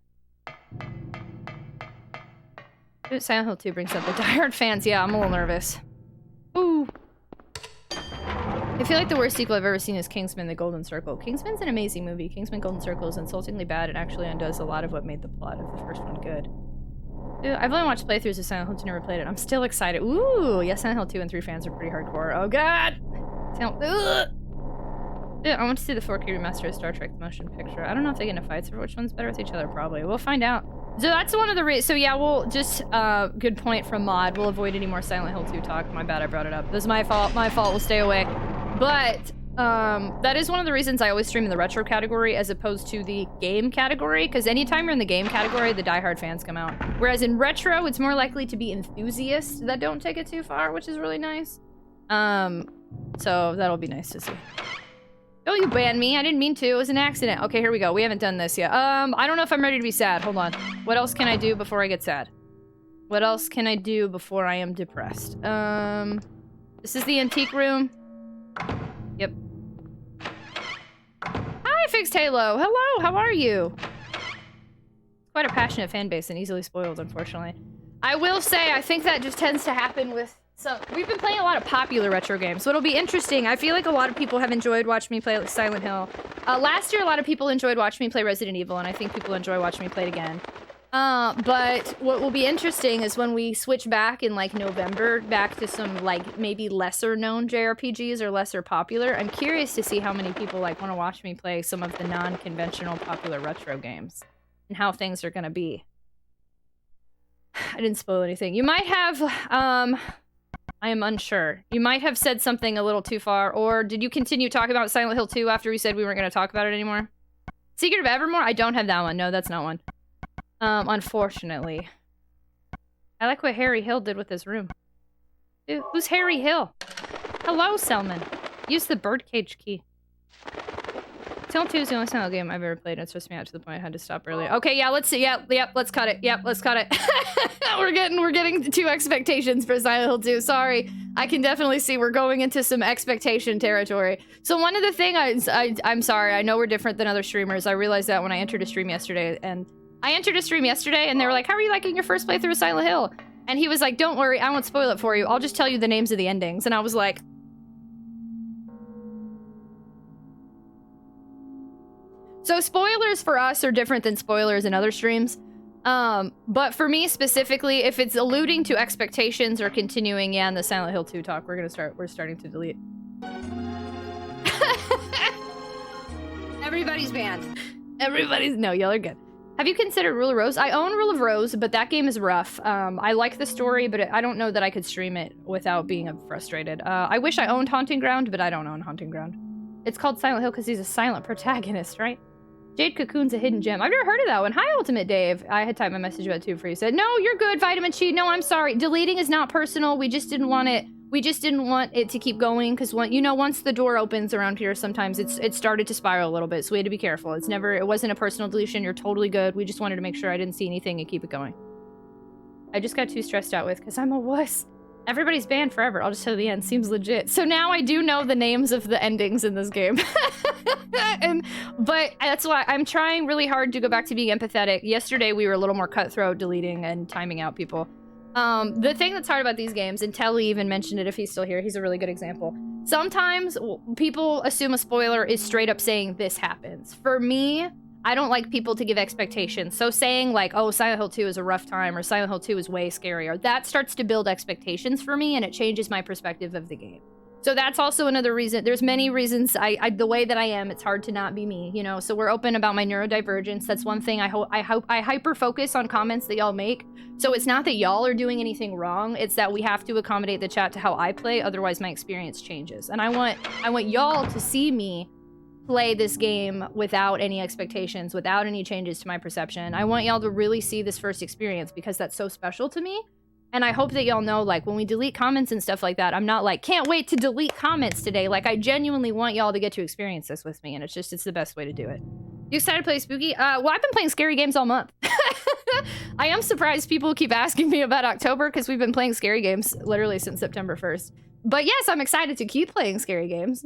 Silent Hill 2 brings up the diehard fans. Yeah, I'm a little nervous. Ooh. I feel like the worst sequel I've ever seen is Kingsman: The Golden Circle. Kingsman's an amazing movie. Kingsman: Golden Circle is insultingly bad and actually undoes a lot of what made the plot of the first one good. Dude, I've only watched playthroughs of Silent Hill 2, never played it. I'm still excited. Ooh, yes, Silent Hill 2 and 3 fans are pretty hardcore. Oh god! Dude, I want to see the 4K remaster of Star Trek the Motion Picture. I don't know if they get into fights or which one's better with each other, probably. We'll find out. So that's one of the reasons. So yeah, we'll just, good point from Mod. We'll avoid any more Silent Hill 2 talk. My bad, I brought it up. This is my fault. My fault. We'll stay away. But, that is one of the reasons I always stream in the retro category as opposed to the game category, because anytime you're in the game category, the diehard fans come out. Whereas in retro, it's more likely to be enthusiasts that don't take it too far, which is really nice. So that'll be nice to see. Don't you ban me? I didn't mean to. It was an accident. Okay, here we go. We haven't done this yet. I don't know if I'm ready to be sad. Hold on. What else can I do before I get sad? What else can I do before I am depressed? This is the antique room. Yep. Hi, Fixed Halo. Hello, how are you? Quite a passionate fan base and easily spoiled, unfortunately. I will say, I think that just tends to happen with some... We've been playing a lot of popular retro games, so it'll be interesting. I feel like a lot of people have enjoyed watching me play Silent Hill. Last year, a lot of people enjoyed watching me play Resident Evil, and I think people enjoy watching me play it again. But what will be interesting is when we switch back in, like, November, back to some, like, maybe lesser-known JRPGs or lesser popular. I'm curious to see how many people, like, want to watch me play some of the non-conventional popular retro games and how things are gonna be. I didn't spoil anything. You might have, I am unsure. You might have said something a little too far, or did you continue talking about Silent Hill 2 after we said we weren't going to talk about it anymore? Secret of Evermore? I don't have that one. No, that's not one. Unfortunately. I like what Harry Hill did with his room. Dude, who's Harry Hill? Hello, Selman. Use the birdcage key. Silent 2 is the only Silent Hill game I've ever played, and it stressed me out to the point I had to stop early. Okay, yeah, let's see. Yep, let's cut it. Yep, let's cut it. We're getting to expectations for Silent Hill 2. Sorry. I can definitely see we're going into some expectation territory. So one of the things I'm sorry, I know we're different than other streamers. I realized that when I entered a stream yesterday, and they were like, how are you liking your first playthrough of Silent Hill? And he was like, don't worry, I won't spoil it for you. I'll just tell you the names of the endings. And I was like... So spoilers for us are different than spoilers in other streams. But for me specifically, if it's alluding to expectations or continuing, yeah, in the Silent Hill 2 talk, we're starting to delete. Everybody's banned. No, y'all are good. Have you considered Rule of Rose? I own Rule of Rose, but that game is rough. I like the story, but I don't know that I could stream it without being frustrated. I wish I owned Haunting Ground, but I don't own Haunting Ground. It's called Silent Hill because he's a silent protagonist, right? Jade Cocoon's a hidden gem. I've never heard of that one. Hi, Ultimate Dave. I had typed my message about it too before you said, no, you're good, Vitamin Chi. No, I'm sorry. Deleting is not personal. We just didn't want it. We just didn't want it to keep going because, you know, once the door opens around here, sometimes it started to spiral a little bit. So we had to be careful. It wasn't a personal deletion. You're totally good. We just wanted to make sure I didn't see anything and keep it going. I just got too stressed out with because I'm a wuss. Everybody's banned forever. I'll just tell you the end. Seems legit. So now I do know the names of the endings in this game. But that's why I'm trying really hard to go back to being empathetic. Yesterday, we were a little more cutthroat, deleting and timing out people. The thing that's hard about these games, and Telly even mentioned it if he's still here, he's a really good example. Sometimes people assume a spoiler is straight up saying this happens. For me, I don't like people to give expectations. So saying like, oh, Silent Hill 2 is a rough time, or Silent Hill 2 is way scarier, that starts to build expectations for me, and it changes my perspective of the game. So that's also another reason. There's many reasons the way that I am, it's hard to not be me, you know? So we're open about my neurodivergence. That's one thing I hyper focus on comments that y'all make. So it's not that y'all are doing anything wrong. It's that we have to accommodate the chat to how I play. Otherwise my experience changes. And I want y'all to see me play this game without any expectations, without any changes to my perception. I want y'all to really see this first experience because that's so special to me. And I hope that y'all know, like, when we delete comments and stuff like that, I'm not like, can't wait to delete comments today. Like, I genuinely want y'all to get to experience this with me, and it's the best way to do it. You excited to play Spooky? Well, I've been playing scary games all month. I am surprised people keep asking me about October, because we've been playing scary games literally since September 1st. But yes, I'm excited to keep playing scary games.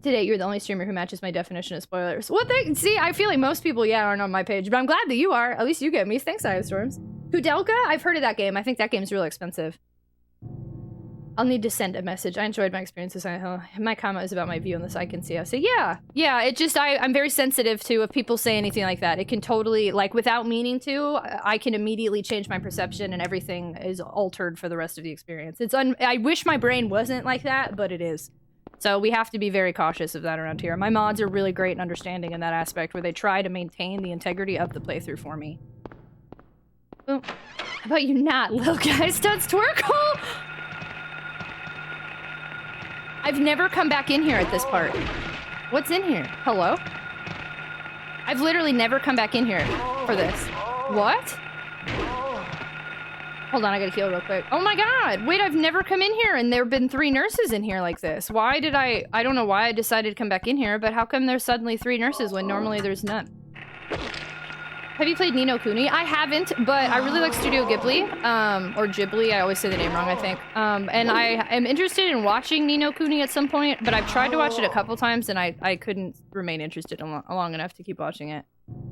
Today, you're the only streamer who matches my definition of spoilers. Well, see, I feel like most people, yeah, aren't on my page, but I'm glad that you are. At least you get me. Thanks, Storms. Kudelka? I've heard of that game. I think that game's real expensive. I'll need to send a message. I enjoyed my experience with Silent Hill. My comment was about my view on this. I can see. I say, yeah. It just, I'm very sensitive to if people say anything like that. It can totally, like, without meaning to, I can immediately change my perception and everything is altered for the rest of the experience. I wish my brain wasn't like that, but it is. So we have to be very cautious of that around here. My mods are really great and understanding in that aspect where they try to maintain the integrity of the playthrough for me. Oh, how about you not, little guy? Studs Twerkle! I've never come back in here at this part. What's in here? Hello? I've literally never come back in here for this. What? Hold on, I gotta heal real quick. Oh my god! Wait, I've never come in here and there have been 3 nurses in here like this. Why did I don't know why I decided to come back in here, but how come there's suddenly 3 nurses when normally there's none? Have you played Ni no Kuni? I haven't, but I really like Studio Ghibli, or Ghibli, I always say the name wrong, I think. And I am interested in watching Ni no Kuni at some point, but I've tried to watch it a couple times and I couldn't remain interested long enough to keep watching it.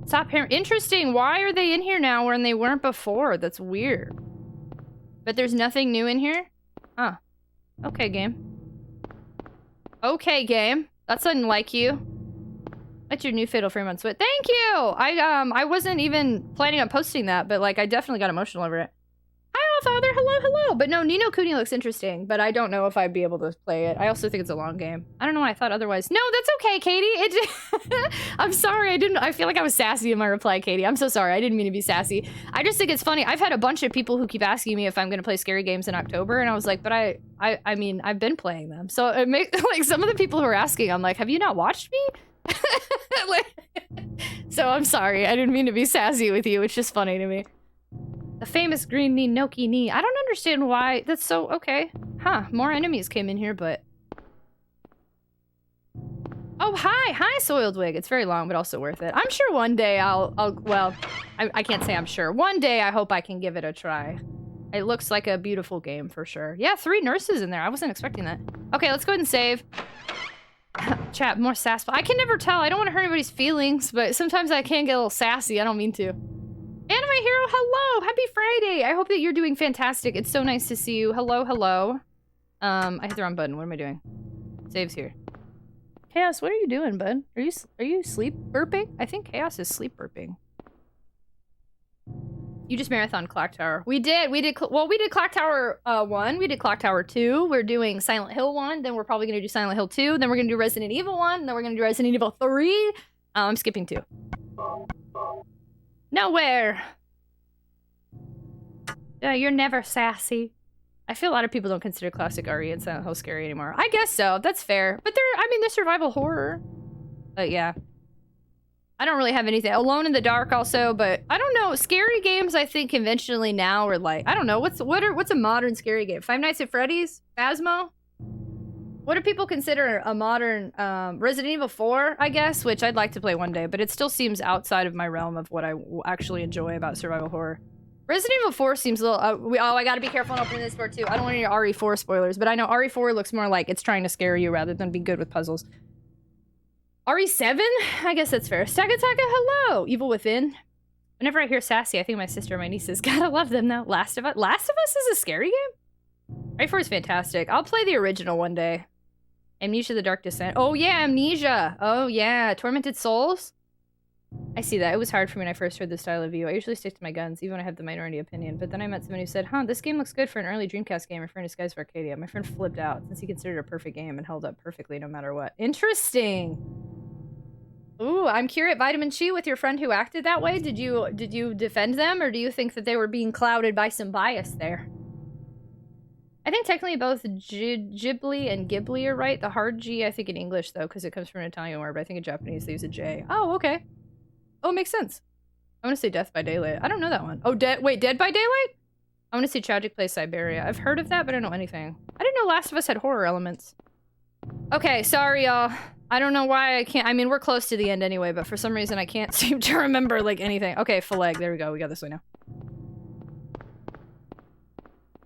Stop here. Interesting, why are they in here now when they weren't before? That's weird. But there's nothing new in here? Huh. Okay, game. Okay, game. That's unlike you. That's your new Fatal Frame on Switch. Thank you! I wasn't even planning on posting that, but like I definitely got emotional over it. Hi, Allfather. Hello. But no, Ni no Kuni looks interesting, but I don't know if I'd be able to play it. I also think it's a long game. I don't know why I thought otherwise. No, that's okay, Katie. I'm sorry. I feel like I was sassy in my reply, Katie. I'm so sorry. I didn't mean to be sassy. I just think it's funny. I've had a bunch of people who keep asking me if I'm going to play scary games in October, and I was like, but I mean, I've been playing them. So it makes, like, some of the people who are asking, I'm like, have you not watched me? So I'm sorry, I didn't mean to be sassy with you. It's just funny to me. The famous green Ni no Kuni. I don't understand why. That's so okay. Huh? More enemies came in here, but oh hi Soiled Wig. It's very long, but also worth it. I'm sure one day well, I can't say I'm sure. One day I hope I can give it a try. It looks like a beautiful game for sure. Yeah, 3 nurses in there. I wasn't expecting that. Okay, let's go ahead and save. Chat, more sass. I can never tell. I don't want to hurt anybody's feelings, but sometimes I can get a little sassy. I don't mean to. Anime Hero, hello! Happy Friday! I hope that you're doing fantastic. It's so nice to see you. Hello. I hit the wrong button. What am I doing? Save's here. Chaos, what are you doing, bud? Are you sleep burping? I think Chaos is sleep burping. You just marathon Clock Tower. We did Clock Tower 1, we did Clock Tower 2, we're doing Silent Hill 1, then we're probably gonna do Silent Hill 2, then we're gonna do Resident Evil 1, then we're gonna do Resident Evil 3. I'm skipping 2. Nowhere. You're never sassy. I feel a lot of people don't consider classic RE and Silent Hill scary anymore. I guess so, that's fair. But they're survival horror. But yeah. I don't really have anything. Alone in the Dark also, but I don't know. Scary games, I think, conventionally now are like, I don't know. What's a modern scary game? Five Nights at Freddy's? Phasmo? What do people consider a modern Resident Evil 4, I guess? Which I'd like to play one day, but it still seems outside of my realm of what I actually enjoy about survival horror. Resident Evil 4 seems a little... I gotta be careful in opening this door, too. I don't want any RE4 spoilers, but I know RE4 looks more like it's trying to scare you rather than be good with puzzles. RE7? I guess that's fair. Taka Taka, hello! Evil Within. Whenever I hear sassy, I think of my sister and my nieces. Gotta love them, though. Last of Us is a scary game? RE4 is fantastic. I'll play the original one day. Amnesia the Dark Descent. Oh, yeah, Amnesia! Oh, yeah. Tormented Souls? I see that. It was hard for me when I first heard this style of view. I usually stick to my guns, even when I have the minority opinion. But then I met someone who said, huh, this game looks good for an early Dreamcast game, referring to Skies of Arcadia. My friend flipped out, since he considered it a perfect game and held up perfectly no matter what. Interesting! Ooh, I'm curious, Vitamin Chi, with your friend who acted that way, did you defend them, or do you think that they were being clouded by some bias there? I think technically both Ghibli and Ghibli are right. The hard G, I think in English, though, because it comes from an Italian word, but I think in Japanese they use a J. Oh, okay. Oh, makes sense. I want to say Death by Daylight. I don't know that one. Oh, Dead by Daylight? I want to say Tragic Place Siberia. I've heard of that, but I don't know anything. I didn't know Last of Us had horror elements. Okay, sorry, y'all. I don't know why I can't. I mean, we're close to the end anyway, but for some reason I can't seem to remember, like, anything. Okay, Phaleg. There we go. We got this one now.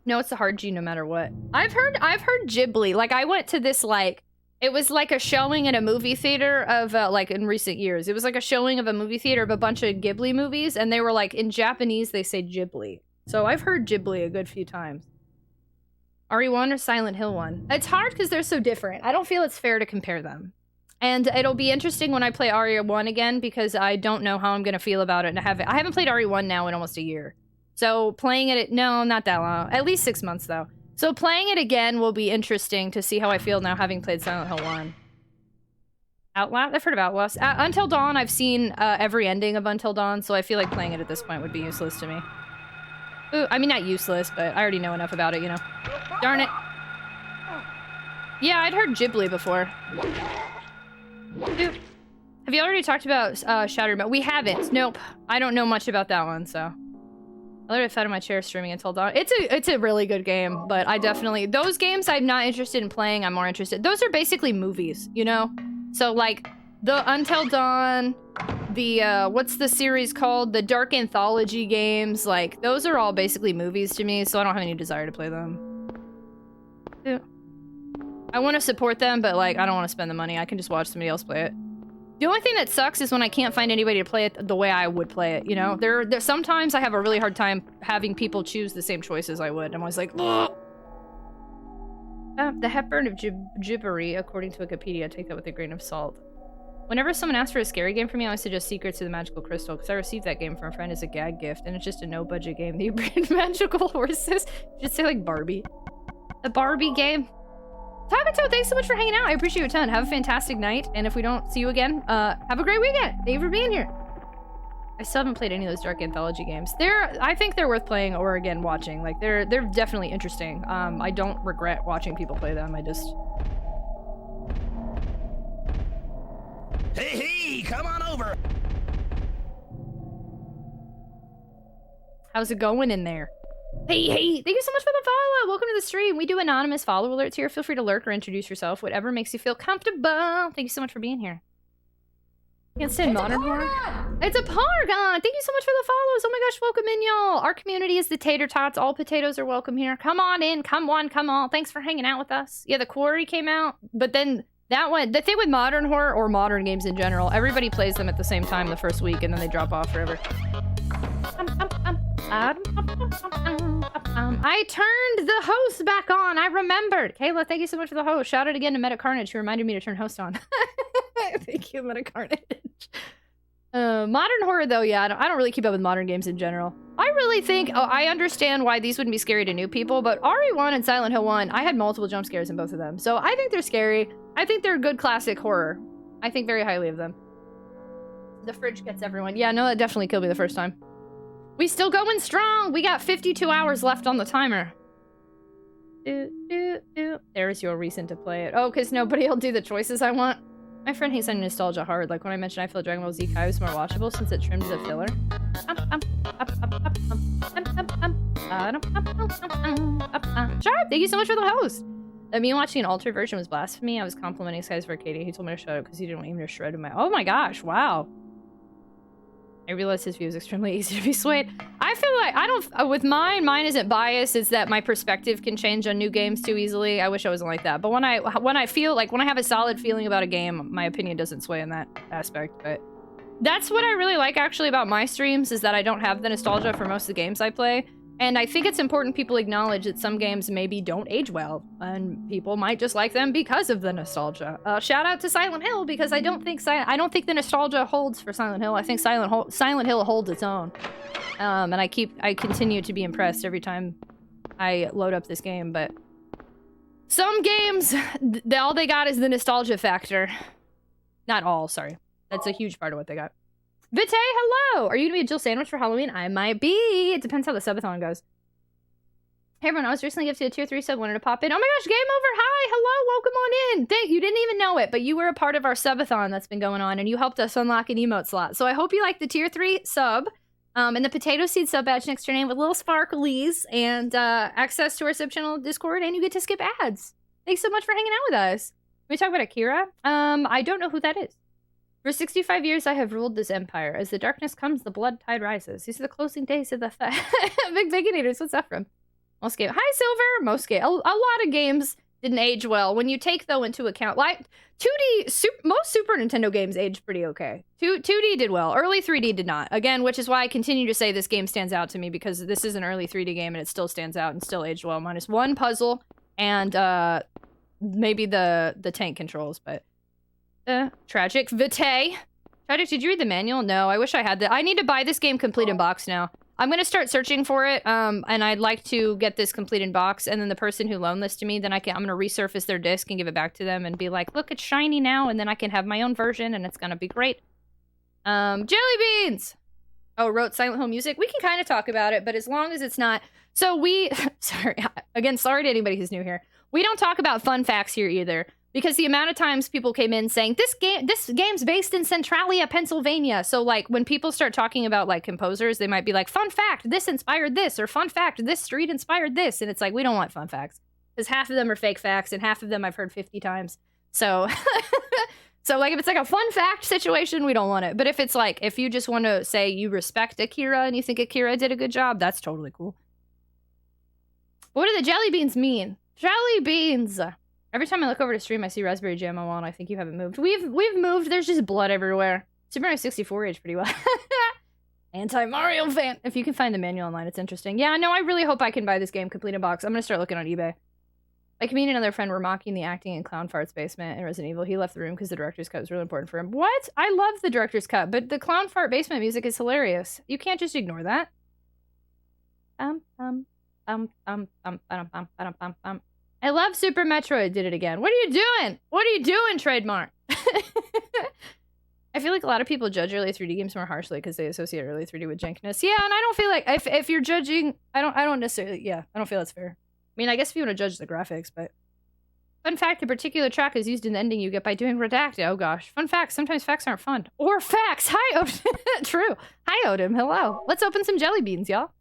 No, it's a hard G no matter what. I've heard Ghibli. Like, I went to this, like, it was like a showing in a movie theater of, like, in recent years. It was like a showing of a movie theater of a bunch of Ghibli movies, and they were, like, in Japanese, they say Ghibli. So I've heard Ghibli a good few times. RE1 or Silent Hill 1? It's hard because they're so different. I don't feel it's fair to compare them. And it'll be interesting when I play RE1 again, because I don't know how I'm going to feel about it. And I haven't played RE1 now in almost a year. So playing it, no, not that long. At least 6 months, though. So playing it again will be interesting to see how I feel now having played Silent Hill 1. Outlast? I've heard of Outlast. Until Dawn, I've seen every ending of Until Dawn, so I feel like playing it at this point would be useless to me. Ooh, I mean, not useless, but I already know enough about it, you know. Darn it. Yeah, I'd heard Ghibli before. Dude, have you already talked about Shattered Metal? We haven't. Nope. I don't know much about that one, so. I literally fell out of my chair streaming Until Dawn. It's a really good game, but I definitely... Those games I'm not interested in playing, I'm more interested... Those are basically movies, you know? So, like, the Until Dawn, the, what's the series called? The Dark Anthology games, like, those are all basically movies to me, so I don't have any desire to play them. Yeah. I want to support them, but, like, I don't want to spend the money. I can just watch somebody else play it. The only thing that sucks is when I can't find anybody to play it the way I would play it, you know? There sometimes I have a really hard time having people choose the same choices I would. I'm always like, ugh! The Hepburn of Gibbery, according to Wikipedia. Take that with a grain of salt. Whenever someone asks for a scary game for me, I always suggest Secrets of the Magical Crystal, because I received that game from a friend as a gag gift, and it's just a no-budget game that you breed magical horses. Just say, like, Barbie. The Barbie game. Tabito, thanks so much for hanging out. I appreciate you a ton. Have a fantastic night, and if we don't see you again, have a great weekend. Thank you for being here. I still haven't played any of those Dark Anthology games. I think they're worth playing or, again, watching. Like, they're definitely interesting. I don't regret watching people play them. I just... Hey, come on over. How's it going in there? Hey, thank you so much for the follow. Welcome to the stream. We do anonymous follow alerts here. Feel free to lurk or introduce yourself. Whatever makes you feel comfortable. Thank you so much for being here. Can't stand modern horror. It's a Pargon. Thank you so much for the follows. Oh my gosh, welcome in, y'all. Our community is the Tater Tots. All potatoes are welcome here. Come on in. Come on, come on. Thanks for hanging out with us. Yeah, The Quarry came out, but then that one, the thing with modern horror or modern games in general, everybody plays them at the same time the first week and then they drop off forever. I turned the host back on. I remembered. Kayla, thank you so much for the host. Shout out again to Meta Carnage, who reminded me to turn host on. Thank you, Meta Carnage. Modern horror, though, yeah, I don't really keep up with modern games in general. I really think, I understand why these wouldn't be scary to new people, but RE1 and Silent Hill 1, I had multiple jump scares in both of them. So I think they're scary. I think they're good classic horror. I think very highly of them. The fridge gets everyone. Yeah, no, that definitely killed me the first time. We still going strong. We got 52 hours left on the timer. There's your reason to play it. Oh, because nobody will do the choices I want. My friend, he's on nostalgia hard. Like when I mentioned I feel Dragon Ball Z Kai was more watchable since it trimmed the filler. Sharp, thank you so much for the host. Me watching an altered version was blasphemy. I was complimenting Skies for Arcadia. He told me to shut up because he didn't want even to shred my. Oh my gosh! Wow. I realized his view is extremely easy to be swayed. I feel like I don't. With mine isn't biased. It's that my perspective can change on new games too easily. I wish I wasn't like that. But when I feel like when I have a solid feeling about a game, my opinion doesn't sway in that aspect. But that's what I really like actually about my streams is that I don't have the nostalgia for most of the games I play. And I think it's important people acknowledge that some games maybe don't age well, and people might just like them because of the nostalgia. Shout out to Silent Hill because I don't think the nostalgia holds for Silent Hill. I think Silent Hill holds its own, and I continue to be impressed every time I load up this game. But some games, all they got is the nostalgia factor. Not all, sorry. That's a huge part of what they got. Vite, hello! Are you gonna be a Jill sandwich for Halloween? I might be. It depends how the subathon goes. Hey everyone, I was recently gifted a tier 3 sub, wanted to pop in. Oh my gosh, game over! Hi, hello, welcome on in! You didn't even know it, but you were a part of our subathon that's been going on, and you helped us unlock an emote slot. So I hope you like the tier 3 sub, and the potato seed sub badge next to your name with little sparklies, and access to our sub channel Discord, and you get to skip ads. Thanks so much for hanging out with us. Can we talk about Akira? I don't know who that is. For 65 years, I have ruled this empire. As the darkness comes, the blood tide rises. These are the closing days of the Big Baconators. What's that from? Most game. Hi, Silver. Most game. A lot of games didn't age well. When you take, though, into account, like 2D, most Super Nintendo games aged pretty okay. 2D did well. Early 3D did not. Again, which is why I continue to say this game stands out to me because this is an early 3D game and it still stands out and still aged well. Minus one puzzle and maybe the tank controls, but. Tragic. Vite. Tragic, did you read the manual? No, I wish I had that. I need to buy this game complete in box now. I'm gonna start searching for it, and I'd like to get this complete in box, and then the person who loaned this to me, then I'm gonna resurface their disc and give it back to them and be like, look, it's shiny now, and then I can have my own version, and it's gonna be great. Jelly beans! Oh, wrote Silent Hill music? We can kind of talk about it, but as long as it's not... So we... sorry to anybody who's new here. We don't talk about fun facts here either. Because the amount of times people came in saying, this game's based in Centralia, Pennsylvania. So, like, when people start talking about, like, composers, they might be like, fun fact, this inspired this, or fun fact, this street inspired this. And it's like, we don't want fun facts. Because half of them are fake facts, and half of them I've heard 50 times. So, so, like, if it's like a fun fact situation, we don't want it. But if it's like, if you just want to say you respect Akira and you think Akira did a good job, that's totally cool. What do the jelly beans mean? Jelly beans! Every time I look over to stream, I see Raspberry Jam on the wall, and I think you haven't moved. We've moved. There's just blood everywhere. Super Mario 64 aged pretty well. Anti-Mario fan. If you can find the manual online, it's interesting. Yeah, no, I really hope I can buy this game complete in box. I'm gonna start looking on eBay. Like, me and another friend were mocking the acting in Clown Fart's basement in Resident Evil. He left the room because the director's cut was really important for him. What? I love the director's cut, but the Clown Fart basement music is hilarious. You can't just ignore that. I love Super Metroid did it again. What are you doing? What are you doing, Trademark? I feel like a lot of people judge early 3D games more harshly because they associate early 3D with jankness. Yeah, and I don't feel like if you're judging, I don't necessarily, yeah, I don't feel that's fair. I mean, I guess if you want to judge the graphics, but fun fact, a particular track is used in the ending you get by doing redacted. Oh gosh. Fun fact, sometimes facts aren't fun. Or facts. Hi, Odin. True. Hi, Odin. Hello. Let's open some jelly beans, y'all.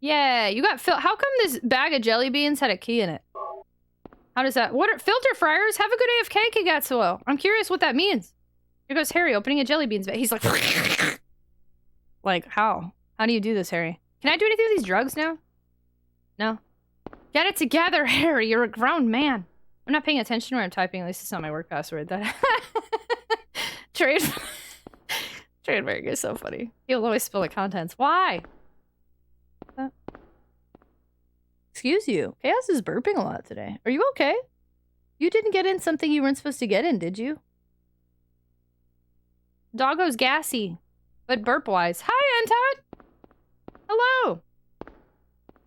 Yeah, you got how come this bag of jelly beans had a key in it? How does that... What are... Filter fryers? Have a good AFK, Kigatsuo. I'm curious what that means. Here goes Harry opening a jelly beans bag. He's like... Like, how? How do you do this, Harry? Can I do anything with these drugs now? No. Get it together, Harry. You're a grown man. I'm not paying attention where I'm typing. At least it's not my work password. That Trademark is so funny. He'll always spill the contents. Why? Excuse you. Chaos is burping a lot today. Are you okay? You didn't get in something you weren't supposed to get in, did you? Doggo's gassy, but burp-wise. Hi, Anton! Hello!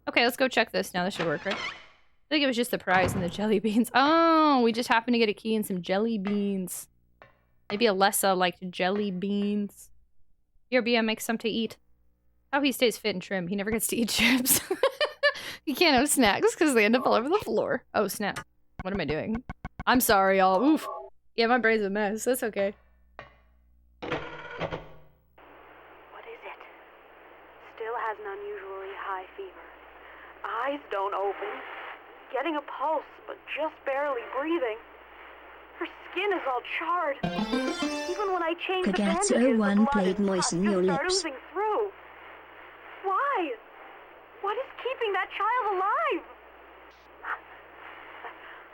Okay, let's go check this now. This should work, right? I think it was just the prize and the jelly beans. Oh, we just happened to get a key and some jelly beans. Maybe Alessa liked jelly beans. Here, BM, make some to eat. How he stays fit and trim. He never gets to eat chips. He can't have snacks because they end up all over the floor. Oh, snap. What am I doing? I'm sorry, y'all. Oof. Yeah, my brain's a mess. That's okay. What is it? Still has an unusually high fever. Eyes don't open. Getting a pulse, but just barely breathing. Her skin is all charred. Even when I change the bandages, the blood played is moisten still your lips. oozing through. Why? What is keeping that child alive?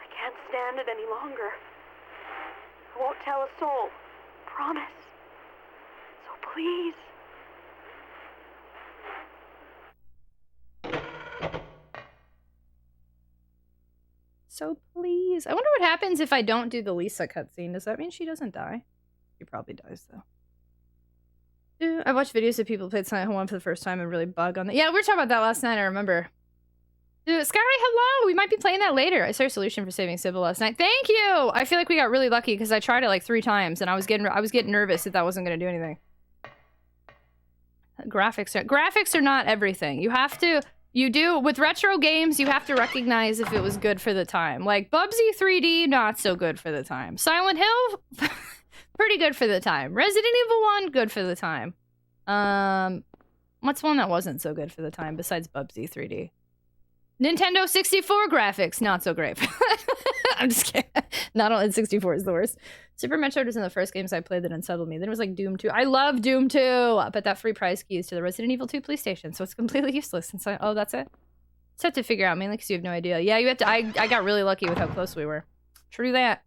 I can't stand it any longer. I won't tell a soul. Promise. So please. So please. I wonder what happens if I don't do the Lisa cutscene. Does that mean she doesn't die? She probably dies, though. I watched videos of people who played Silent Hill 1 for the first time and really bug on that. Yeah, we were talking about that last night, I remember. Dude, Sky, hello! We might be playing that later. I saw a solution for saving Sybil last night. Thank you! I feel like we got really lucky because I tried it like 3 times and I was getting nervous that wasn't going to do anything. Graphics are not everything. With retro games, you have to recognize if it was good for the time. Like, Bubsy 3D, not so good for the time. Silent Hill, pretty good for the time. Resident Evil 1, good for the time. What's one that wasn't so good for the time besides Bubsy 3D? Nintendo 64 graphics, not so great. I'm just kidding. Not only 64 is the worst. Super Metroid was in the first games I played that unsettled me. Then it was like Doom 2. I love Doom 2! But that free prize key is to the Resident Evil 2 police station, so it's completely useless. And so, oh, that's it? Just have to figure out, mainly because you have no idea. Yeah, you have to. I got really lucky with how close we were. True that.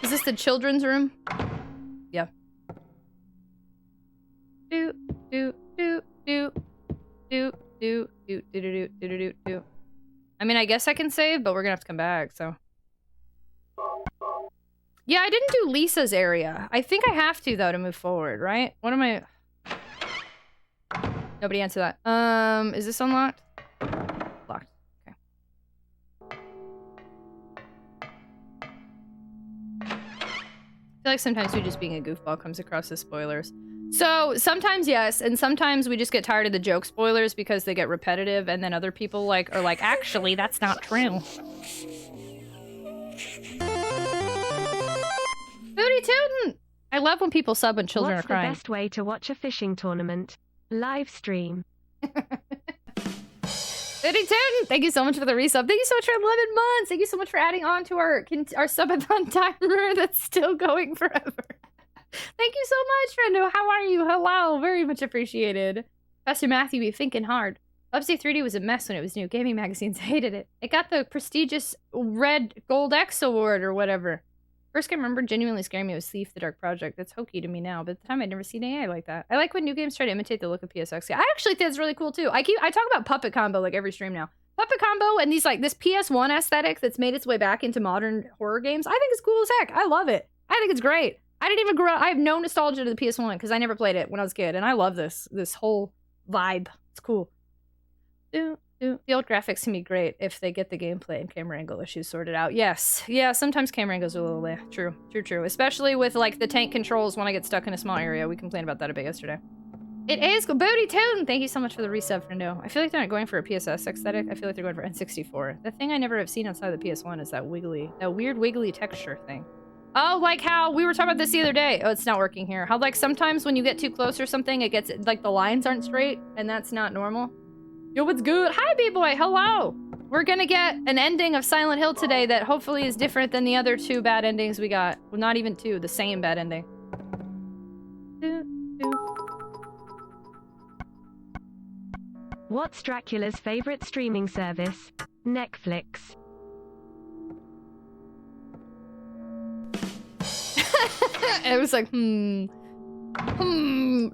Is this the children's room? Yeah. Do, do, do, do, do, do, do, do, do, do, do, do. I mean, I guess I can save, but we're gonna have to come back, so. Yeah, I didn't do Lisa's area. I think I have to, though, to move forward, right? What am I... Nobody answer that. Is this unlocked? Locked. Okay. I feel like sometimes we just being a goofball comes across as spoilers. So, sometimes yes, and sometimes we just get tired of the joke spoilers because they get repetitive, and then other people are like, actually, that's not true. Booty tootin'! I love when people sub when children are crying. What's the best way to watch a fishing tournament? Live stream. Booty tootin'! Thank you so much for the resub. Thank you so much for 11 months! Thank you so much for adding on to our subathon timer that's still going forever. Thank you so much, friendo. How are you? Hello. Very much appreciated. Pastor Matthew, be thinking hard. Bubsy 3D was a mess when it was new. Gaming magazines hated it. It got the prestigious Red Gold X Award or whatever. First game I remember genuinely scaring me was Thief the Dark Project. That's hokey to me now, but at the time I'd never seen AI like that. I like when new games try to imitate the look of PSX. I actually think it's really cool too. I talk about Puppet Combo like every stream now. Puppet Combo and these this PS1 aesthetic that's made its way back into modern horror games. I think it's cool as heck. I love it. I think it's great. I didn't even grow up. I have no nostalgia to the PS1 because I never played it when I was a kid, and I love this whole vibe. It's cool. The old graphics can be great if they get the gameplay and camera angle issues sorted out. Yes. Yeah, sometimes camera angles are a little true. True. Especially with the tank controls when I get stuck in a small area. We complained about that a bit yesterday. It is Booty Toon! Thank you so much for the resub, friendo. I feel like they're not going for a PSS aesthetic. I feel like they're going for N64. The thing I never have seen outside the PS1 is that weird wiggly texture thing. Oh, like how we were talking about this the other day. Oh, it's not working here. How sometimes when you get too close or something, it gets the lines aren't straight, and that's not normal. Yo, what's good? Hi, B-boy. Hello. We're gonna get an ending of Silent Hill today that hopefully is different than the other 2 bad endings we got. Well, not even 2, the same bad ending. What's Dracula's favorite streaming service? Netflix. It was like,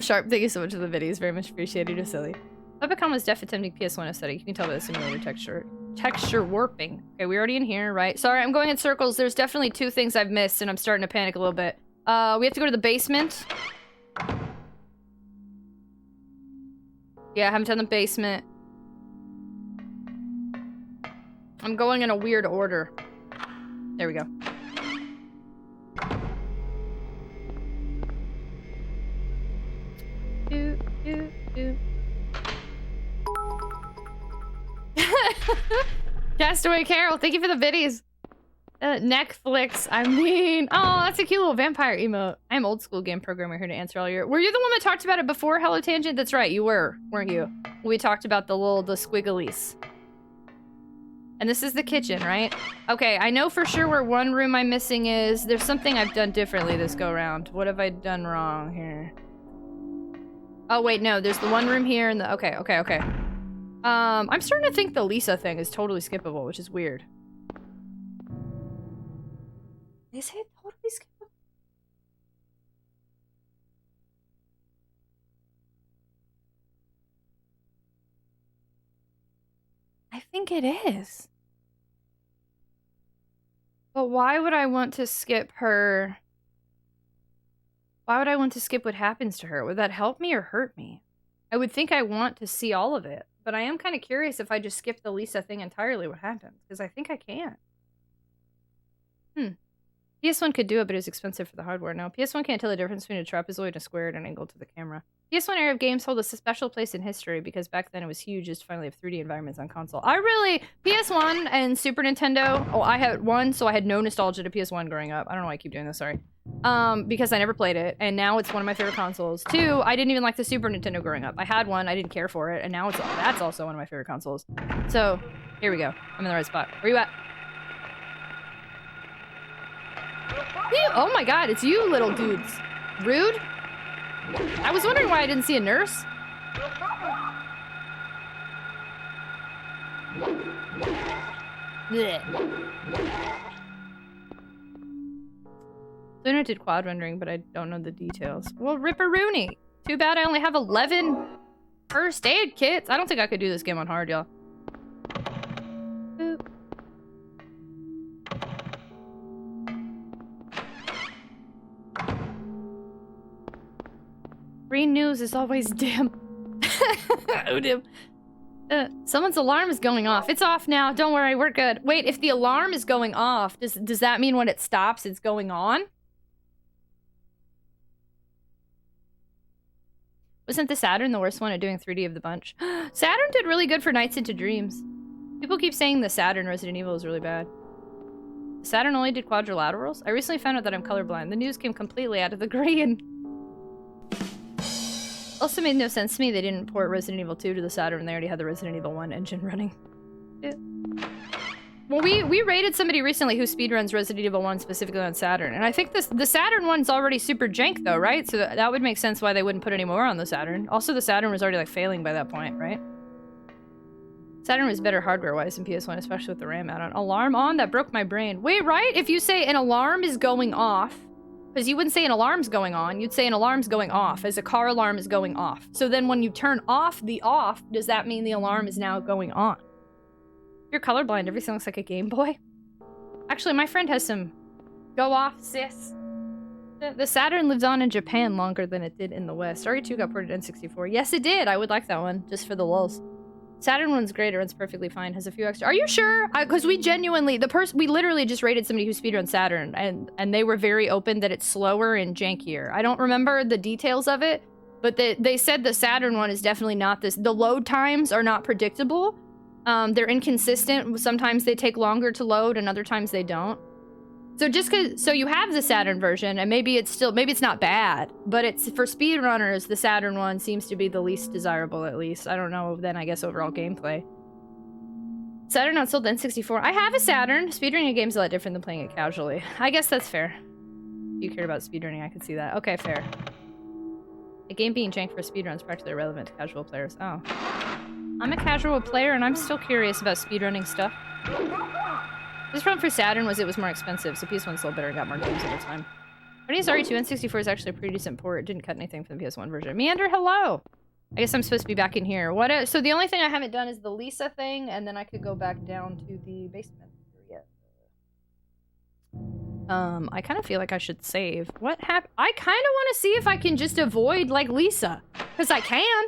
Sharp, thank you so much for the videos. Very much appreciated. You're silly. Webcam was def attempting PS1 aesthetic. You can tell by the simulator texture. Texture warping. Okay, we're already in here, right? Sorry, I'm going in circles. There's definitely 2 things I've missed, and I'm starting to panic a little bit. We have to go to the basement. Yeah, I haven't done the basement. I'm going in a weird order. There we go. Castaway Carol, thank you for the biddies. Netflix, I mean... Oh, that's a cute little vampire emote. I'm old school game programmer here to answer all your... Were you the one that talked about it before, Hello Tangent? That's right, you were, weren't you? We talked about the squigglies. And this is the kitchen, right? Okay, I know for sure where one room I'm missing is. There's something I've done differently this go-round. What have I done wrong here? Oh, wait, no. There's the one room here and the... Okay. I'm starting to think the Lisa thing is totally skippable, which is weird. They say totally skippable? I think it is. But why would I want to skip her? Why would I want to skip what happens to her? Would that help me or hurt me? I would think I want to see all of it. But I am kind of curious if I just skip the Lisa thing entirely, what happens? Because I think I can. PS1 could do it, but it's expensive for the hardware. No, PS1 can't tell the difference between a trapezoid and a square at an angle to the camera. PS1 era of games hold a special place in history because back then it was huge just to finally have 3D environments on console. PS1 and Super Nintendo, I had one, so I had no nostalgia to PS1 growing up. I don't know why I keep doing this, sorry. Because I never played it, and now it's one of my favorite consoles. 2, I didn't even like the Super Nintendo growing up. I had one, I didn't care for it, and now that's also one of my favorite consoles. So, here we go. I'm in the right spot. Where you at? Oh my god, it's you little dudes. Rude? I was wondering why I didn't see a nurse. Luna did quad rendering, but I don't know the details. Well, Ripperoonie. Too bad I only have 11 first aid kits. I don't think I could do this game on hard, y'all. Boop. Green news is always dim. Oh, dim. Someone's alarm is going off. It's off now. Don't worry, we're good. Wait, if the alarm is going off, does that mean when it stops, it's going on? Wasn't the Saturn the worst one at doing 3D of the bunch? Saturn did really good for Nights into Dreams. People keep saying the Saturn Resident Evil is really bad. Saturn only did quadrilaterals? I recently found out that I'm colorblind. The news came completely out of the green. Also made no sense to me they didn't port Resident Evil 2 to the Saturn when they already had the Resident Evil 1 engine running. Yeah. Well, we rated somebody recently who speedruns Resident Evil 1 specifically on Saturn, and I think the Saturn one's already super jank though, right? So that would make sense why they wouldn't put any more on the Saturn. Also, the Saturn was already like failing by that point, right? Saturn was better hardware-wise than PS1, especially with the RAM add-on. Alarm on? That broke my brain. Wait, right? If you say an alarm is going off, because you wouldn't say an alarm's going on, you'd say an alarm's going off, as a car alarm is going off. So then when you turn off the off, does that mean the alarm is now going on? If you're colorblind, everything looks like a Game Boy. Actually, my friend has some go off, sis. The Saturn lives on in Japan longer than it did in the West. RE2 got ported to N64. Yes, it did. I would like that one, just for the lulz. Saturn one's great, it runs perfectly fine, has a few extra. Are you sure? Because we genuinely, we literally just rated somebody who speedrun Saturn, and they were very open that it's slower and jankier. I don't remember the details of it, but they said the Saturn one is definitely not this. The load times are not predictable. They're inconsistent. Sometimes they take longer to load, and other times they don't. So you have the Saturn version, and maybe it's not bad, but it's for speedrunners, the Saturn one seems to be the least desirable, at least. I don't know, then I guess overall gameplay. Saturn not sold N64. I have a Saturn. Speedrunning a game's a lot different than playing it casually. I guess that's fair. If you care about speedrunning, I could see that. Okay, fair. A game being janked for speedrun is practically irrelevant to casual players. Oh. I'm a casual player, and I'm still curious about speedrunning stuff. This problem for Saturn was it was more expensive, so PS1 sold better and got more games over time. Running RE2 N64 is actually a pretty decent port. It didn't cut anything from the PS1 version. Meander, hello! I guess I'm supposed to be back in here. So the only thing I haven't done is the Lisa thing, and then I could go back down to the basement area. I kind of feel like I should save. What happened? I kind of want to see if I can just avoid, like, Lisa. Because I can.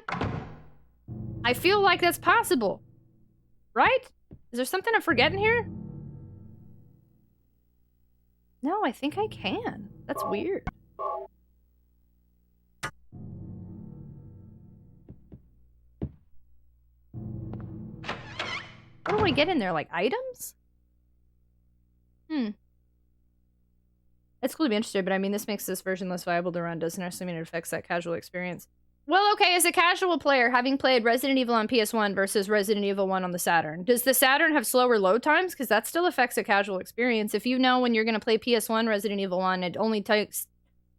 I feel like that's possible. Right? Is there something I'm forgetting here? No, I think I can. That's weird. What do I get in there? Like, items? It's cool to be interested, but I mean, this makes this version less viable to run, doesn't it? Assuming it affects that casual experience. Well, okay, as a casual player, having played Resident Evil on PS1 versus Resident Evil 1 on the Saturn, does the Saturn have slower load times? Because that still affects a casual experience. If you know when you're going to play PS1 Resident Evil 1, it only takes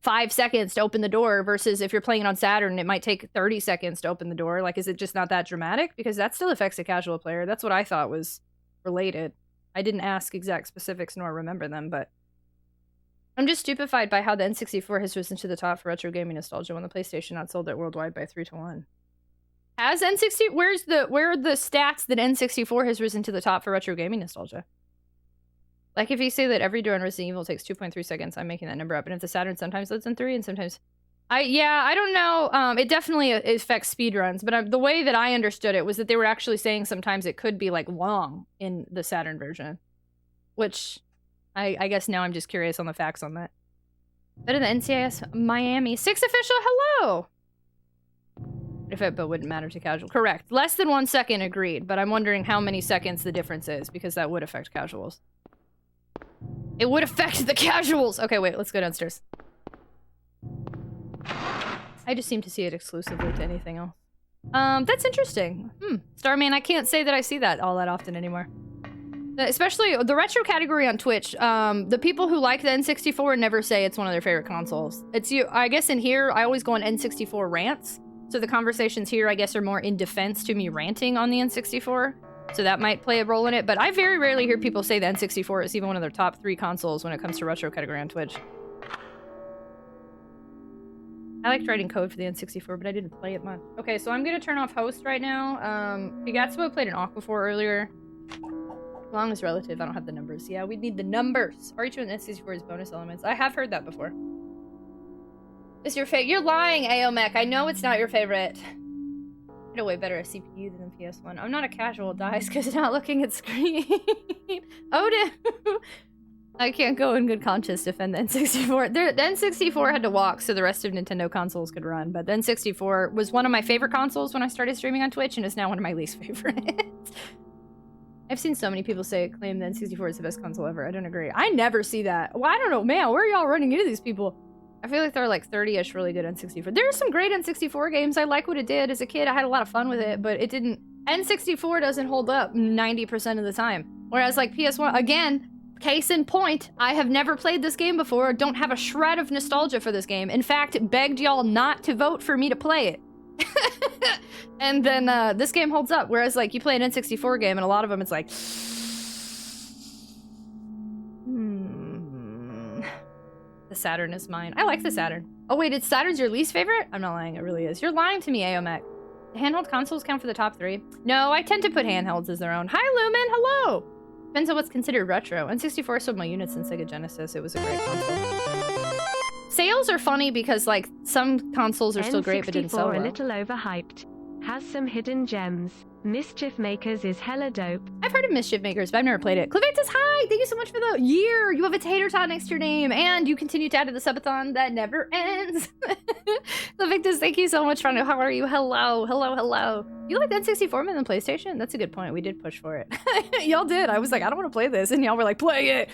5 seconds to open the door, versus if you're playing it on Saturn, it might take 30 seconds to open the door. Like, is it just not that dramatic? Because that still affects a casual player. That's what I thought was related. I didn't ask exact specifics nor remember them, but I'm just stupefied by how the N64 has risen to the top for retro gaming nostalgia when the PlayStation outsold it worldwide by 3-1. Has N60... Where are the stats that N64 has risen to the top for retro gaming nostalgia? Like, if you say that every door in Resident Evil takes 2.3 seconds, I'm making that number up. And if the Saturn sometimes loads in 3 and sometimes... I don't know. It definitely affects speedruns, but the way that I understood it was that they were actually saying sometimes it could be, like, long in the Saturn version. Which... I guess now I'm just curious on the facts on that. Better than NCIS Miami. 6 official, hello! But wouldn't matter to casual. Correct. Less than 1 second, agreed. But I'm wondering how many seconds the difference is, because that would affect casuals. It would affect the casuals! Okay, wait, let's go downstairs. I just seem to see it exclusively to anything else. That's interesting. Starman, I can't say that I see that all that often anymore. Especially the retro category on Twitch, the people who like the N64 never say it's one of their favorite consoles. It's you. I guess in here, I always go on N64 rants. So the conversations here, I guess, are more in defense to me ranting on the N64. So that might play a role in it. But I very rarely hear people say the N64 is even one of their top 3 consoles when it comes to retro category on Twitch. I liked writing code for the N64, but I didn't play it much. Okay, so I'm going to turn off host right now. Pigatsubo played an Aqua 4 earlier. Long is relative. I don't have the numbers. Yeah, we need the numbers. RH and N64 is bonus elements. I have heard that before. It's your favorite. You're lying, Aomech. I know it's not your favorite. I had a way better CPU than the PS1. I'm not a casual, dice, because not looking at screen. Odin! I can't go in good conscience defend the N64. The N64 had to walk so the rest of Nintendo consoles could run, but the N64 was one of my favorite consoles when I started streaming on Twitch, and is now one of my least favorites. I've seen so many people claim the N64 is the best console ever. I don't agree. I never see that. Well, I don't know, man. Where are y'all running into these people? I feel like there are like 30-ish really good N64. There are some great N64 games. I like what it did. As a kid, I had a lot of fun with it, but it didn't... N64 doesn't hold up 90% of the time. Whereas like PS1, again, case in point, I have never played this game before, don't have a shred of nostalgia for this game. In fact, begged y'all not to vote for me to play it. And then this game holds up, whereas like you play an N64 game and a lot of them it's like the Saturn is mine. I like the Saturn. Oh wait, Saturn's your least favorite? I'm not lying, it really is. You're lying to me, Aomech. The handheld consoles count for the top 3? No, I tend to put handhelds as their own. Hi Lumen, hello! Depends on what's considered retro. N64 sold my units in Sega Genesis. It was a great console. Sales are funny because, like, some consoles are still great but didn't sell well. a little overhyped. Has some hidden gems. Mischief Makers is hella dope. I've heard of Mischief Makers, but I've never played it. Cliventus, hi! Thank you so much for the year! You have a tater tot next to your name, and you continue to add to the subathon that never ends. Cliventus, thank you so much, Rondo. How are you? Hello, hello, hello. You like the N64 more than PlayStation? That's a good point. We did push for it. Y'all did. I was like, I don't want to play this, and y'all were like, play it!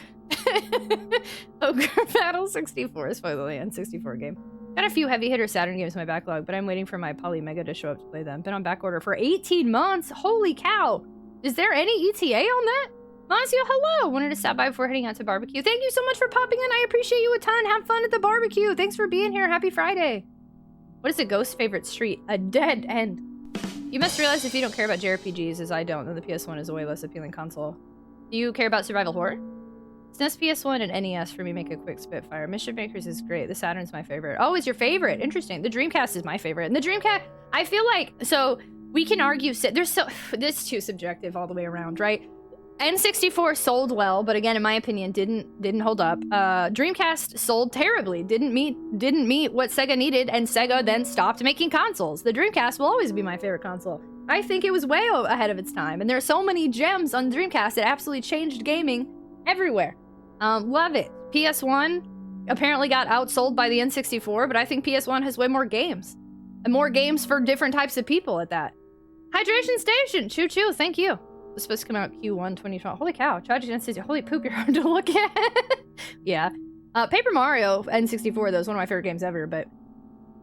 Ogre Battle 64 is finally an N64 game. Got a few heavy hitter Saturn games in my backlog, but I'm waiting for my Poly Mega to show up to play them. Been on back order for 18 months. Holy cow! Is there any ETA on that? Mazio, hello! Wanted to stop by before heading out to barbecue. Thank you so much for popping in. I appreciate you a ton. Have fun at the barbecue. Thanks for being here. Happy Friday. What is a ghost favorite street? A dead end. You must realize if you don't care about JRPGs, as I don't, then the PS1 is a way less appealing console. Do you care about survival horror? SNES, PS1, and NES for me make a quick Spitfire. Mission Makers is great. The Saturn's my favorite. Oh, it's your favorite. Interesting. The Dreamcast is my favorite. And the Dreamcast, I feel like, so we can argue, this is too subjective all the way around, right? N64 sold well, but again, in my opinion, didn't hold up. Dreamcast sold terribly, didn't meet what Sega needed, and Sega then stopped making consoles. The Dreamcast will always be my favorite console. I think it was way ahead of its time, and there are so many gems on Dreamcast that absolutely changed gaming everywhere. Love it. PS1 apparently got outsold by the N64, but I think PS1 has way more games. And more games for different types of people at that. Hydration Station! Choo choo, thank you. It's supposed to come out Q1 2012. Holy cow, Tragic N64. Holy poop, you're hard to look at. Yeah. Paper Mario N64, though, is one of my favorite games ever, but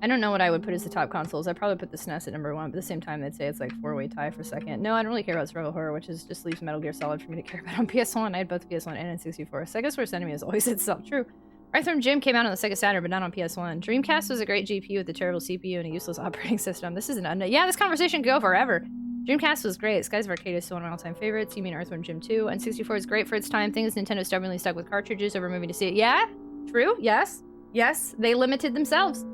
I don't know what I would put as the top consoles. I'd probably put the SNES at number 1, but at the same time, they'd say it's like 4-way tie for second. No, I don't really care about survival horror, which is just leaves Metal Gear Solid for me to care about on PS1. I had both PS1 and N64. Sega's worst enemy is always itself. True. Earthworm Jim came out on the Sega Saturn, but not on PS1. Dreamcast was a great GPU with a terrible CPU and a useless operating system. This is an unknown. Yeah, this conversation could go forever. Dreamcast was great. Skies of Arcadia is still one of my all-time favorites. You mean Earthworm Jim 2. And 64 is great for its time. Thing is, Nintendo stubbornly stuck with cartridges over moving to see it. Yeah? True? Yes. Yes. They limited themselves.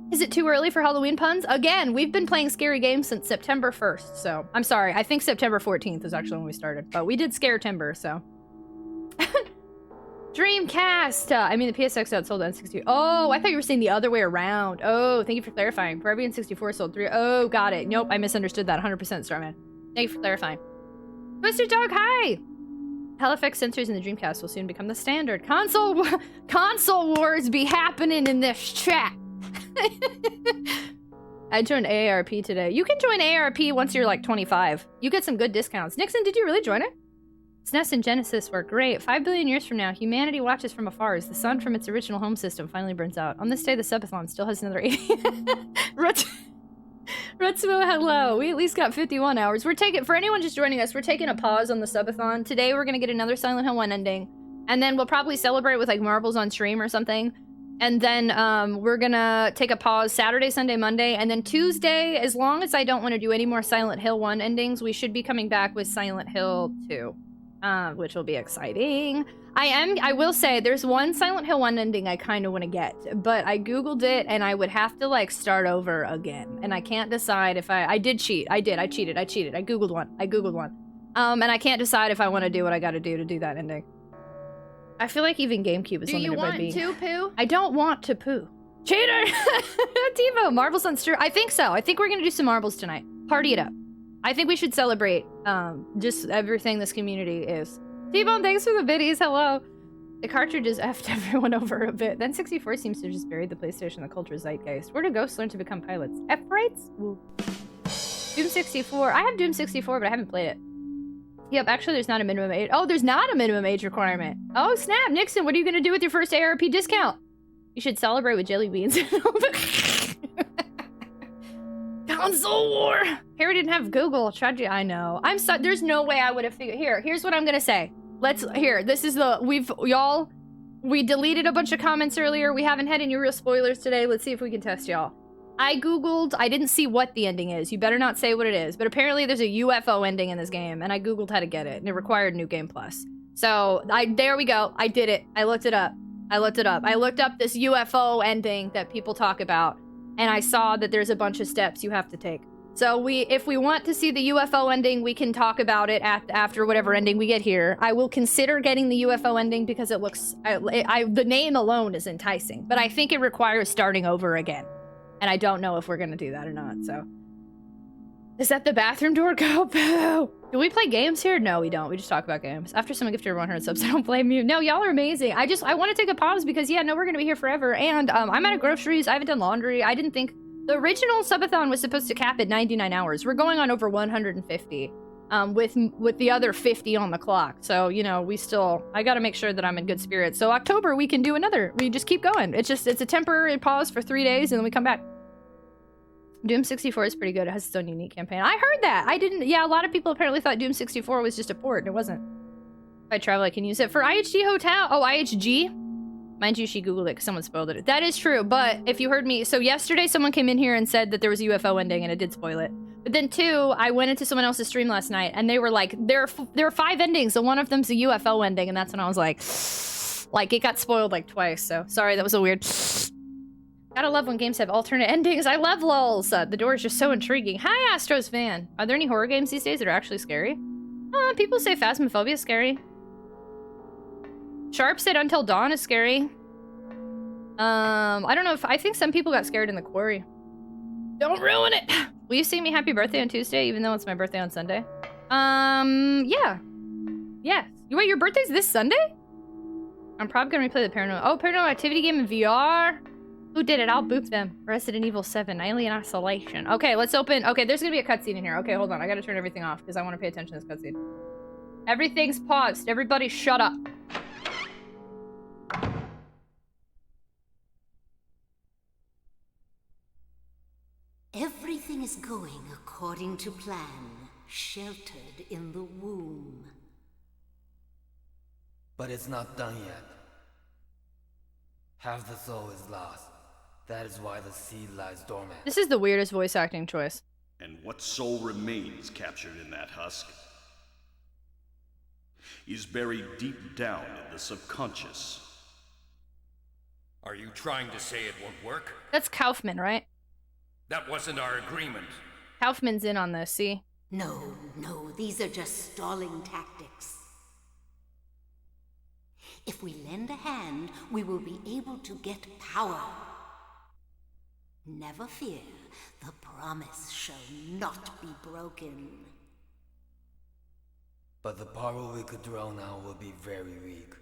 Is it too early for Halloween puns? Again, we've been playing scary games since September 1st, so... I'm sorry, I think September 14th is actually when we started, but we did Scare Timber, so... Dreamcast! I mean, the PSX outsold N64. Oh, I thought you were saying the other way around. Oh, thank you for clarifying. For every N64 sold 3. Oh, got it. Nope, I misunderstood that 100%, Starman. Thank you for clarifying. Twisted Dog, hi! Hell effect sensors in the Dreamcast will soon become the standard. Console wars be happening in this chat. I joined AARP today. You can join AARP once you're like 25. You get some good discounts. Nixon, did you really join it? SNES and Genesis were great. 5 billion years from now, humanity watches from afar as the sun from its original home system finally burns out. On this day, the subathon still has another 80. Rutsumo, hello. We at least got 51 hours. We're taking, for anyone just joining us, we're taking a pause on the subathon. Today, we're gonna get another Silent Hill 1 ending. And then we'll probably celebrate with like marbles on stream or something. And then we're gonna take a pause Saturday, Sunday, Monday, and then Tuesday, as long as I don't want to do any more Silent Hill 1 endings, we should be coming back with Silent Hill 2. Which will be exciting. I will say, there's one Silent Hill 1 ending I kind of want to get, but I googled it and I would have to like start over again, and I can't decide if I did cheat. I cheated. I googled one. And I can't decide if I want to do what I gotta do to do that ending. I feel like even GameCube is limited by being... Do you want to poo? I don't want to poo. Cheater! Tivo, marbles on stir. I think so. I think we're gonna do some marbles tonight. Party it up. I think we should celebrate just everything this community is. T-Bone, thanks for the biddies. Hello. The cartridges effed everyone over a bit. Then 64 seems to have just buried the PlayStation, the culture zeitgeist. Where do ghosts learn to become pilots? F-rights? Doom 64. I have Doom 64, but I haven't played it. Yep, actually there's not a minimum age. Oh, there's not a minimum age requirement. Oh, snap. Nixon, what are you going to do with your first ARP discount? You should celebrate with jelly beans. Console war. Harry didn't have Google. Tragic. I know. I'm so. There's no way I would have figured. Here's what I'm gonna say. This is the. We deleted a bunch of comments earlier. We haven't had any real spoilers today. Let's see if we can test y'all. I googled. I didn't see what the ending is. You better not say what it is. But apparently there's a UFO ending in this game, and I googled how to get it, and it required New Game Plus. So there we go. I did it. I looked it up. I looked up this UFO ending that people talk about. And I saw that there's a bunch of steps you have to take. So if we want to see the UFO ending, we can talk about it after whatever ending we get here. I will consider getting the UFO ending because it looks... the name alone is enticing. But I think it requires starting over again. And I don't know if we're going to do that or not, so... Is that the bathroom door? Go, boo! Do we play games here? No, we don't. We just talk about games. After someone gifted 100 subs, I don't blame you. No, y'all are amazing. I want to take a pause because, yeah, no, we're going to be here forever. And I'm out of groceries. I haven't done laundry. I didn't think... The original subathon was supposed to cap at 99 hours. We're going on over 150 with the other 50 on the clock. So, you know, I got to make sure that I'm in good spirits. So October, we can do another. We just keep going. It's a temporary pause for 3 days and then we come back. Doom 64 is pretty good. It has its own unique campaign. I heard that. I didn't. Yeah, a lot of people apparently thought Doom 64 was just a port, and it wasn't. If I travel, I can use it for IHG Hotel. Oh, IHG? Mind you, she Googled it because someone spoiled it. That is true, but if you heard me... So yesterday, someone came in here and said that there was a UFO ending, and it did spoil it. But then 2, I went into someone else's stream last night, and they were like, there are 5 endings, so one of them's a UFO ending, and that's when I was like, it got spoiled like twice, so sorry, that was a weird... Gotta love when games have alternate endings. I love lulz. The Door is just so intriguing. Hi, Astros fan. Are there any horror games these days that are actually scary? People say Phasmophobia is scary. Sharp said Until Dawn is scary. I don't know if... I think some people got scared in the quarry. Don't ruin it! Will you sing me happy birthday on Tuesday, even though it's my birthday on Sunday? Yeah. Yes. Wait, your birthday's this Sunday? I'm probably gonna replay the Paranormal... Oh, Paranormal Activity game in VR? Who did it? I'll boop them. Resident Evil 7, Alien Isolation. Okay, let's open... Okay, there's gonna be a cutscene in here. Okay, hold on. I gotta turn everything off, because I want to pay attention to this cutscene. Everything's paused. Everybody shut up. Everything is going according to plan, sheltered in the womb. But it's not done yet. Half the soul is lost. That is why the seed lies dormant. This is the weirdest voice acting choice. And what soul remains captured in that husk is buried deep down in the subconscious. Are you trying to say it won't work? That's Kaufman, right? That wasn't our agreement. Kaufman's in on this, see? No, these are just stalling tactics. If we lend a hand, we will be able to get power. Never fear, the promise shall not be broken. But the power we could draw now will be very weak.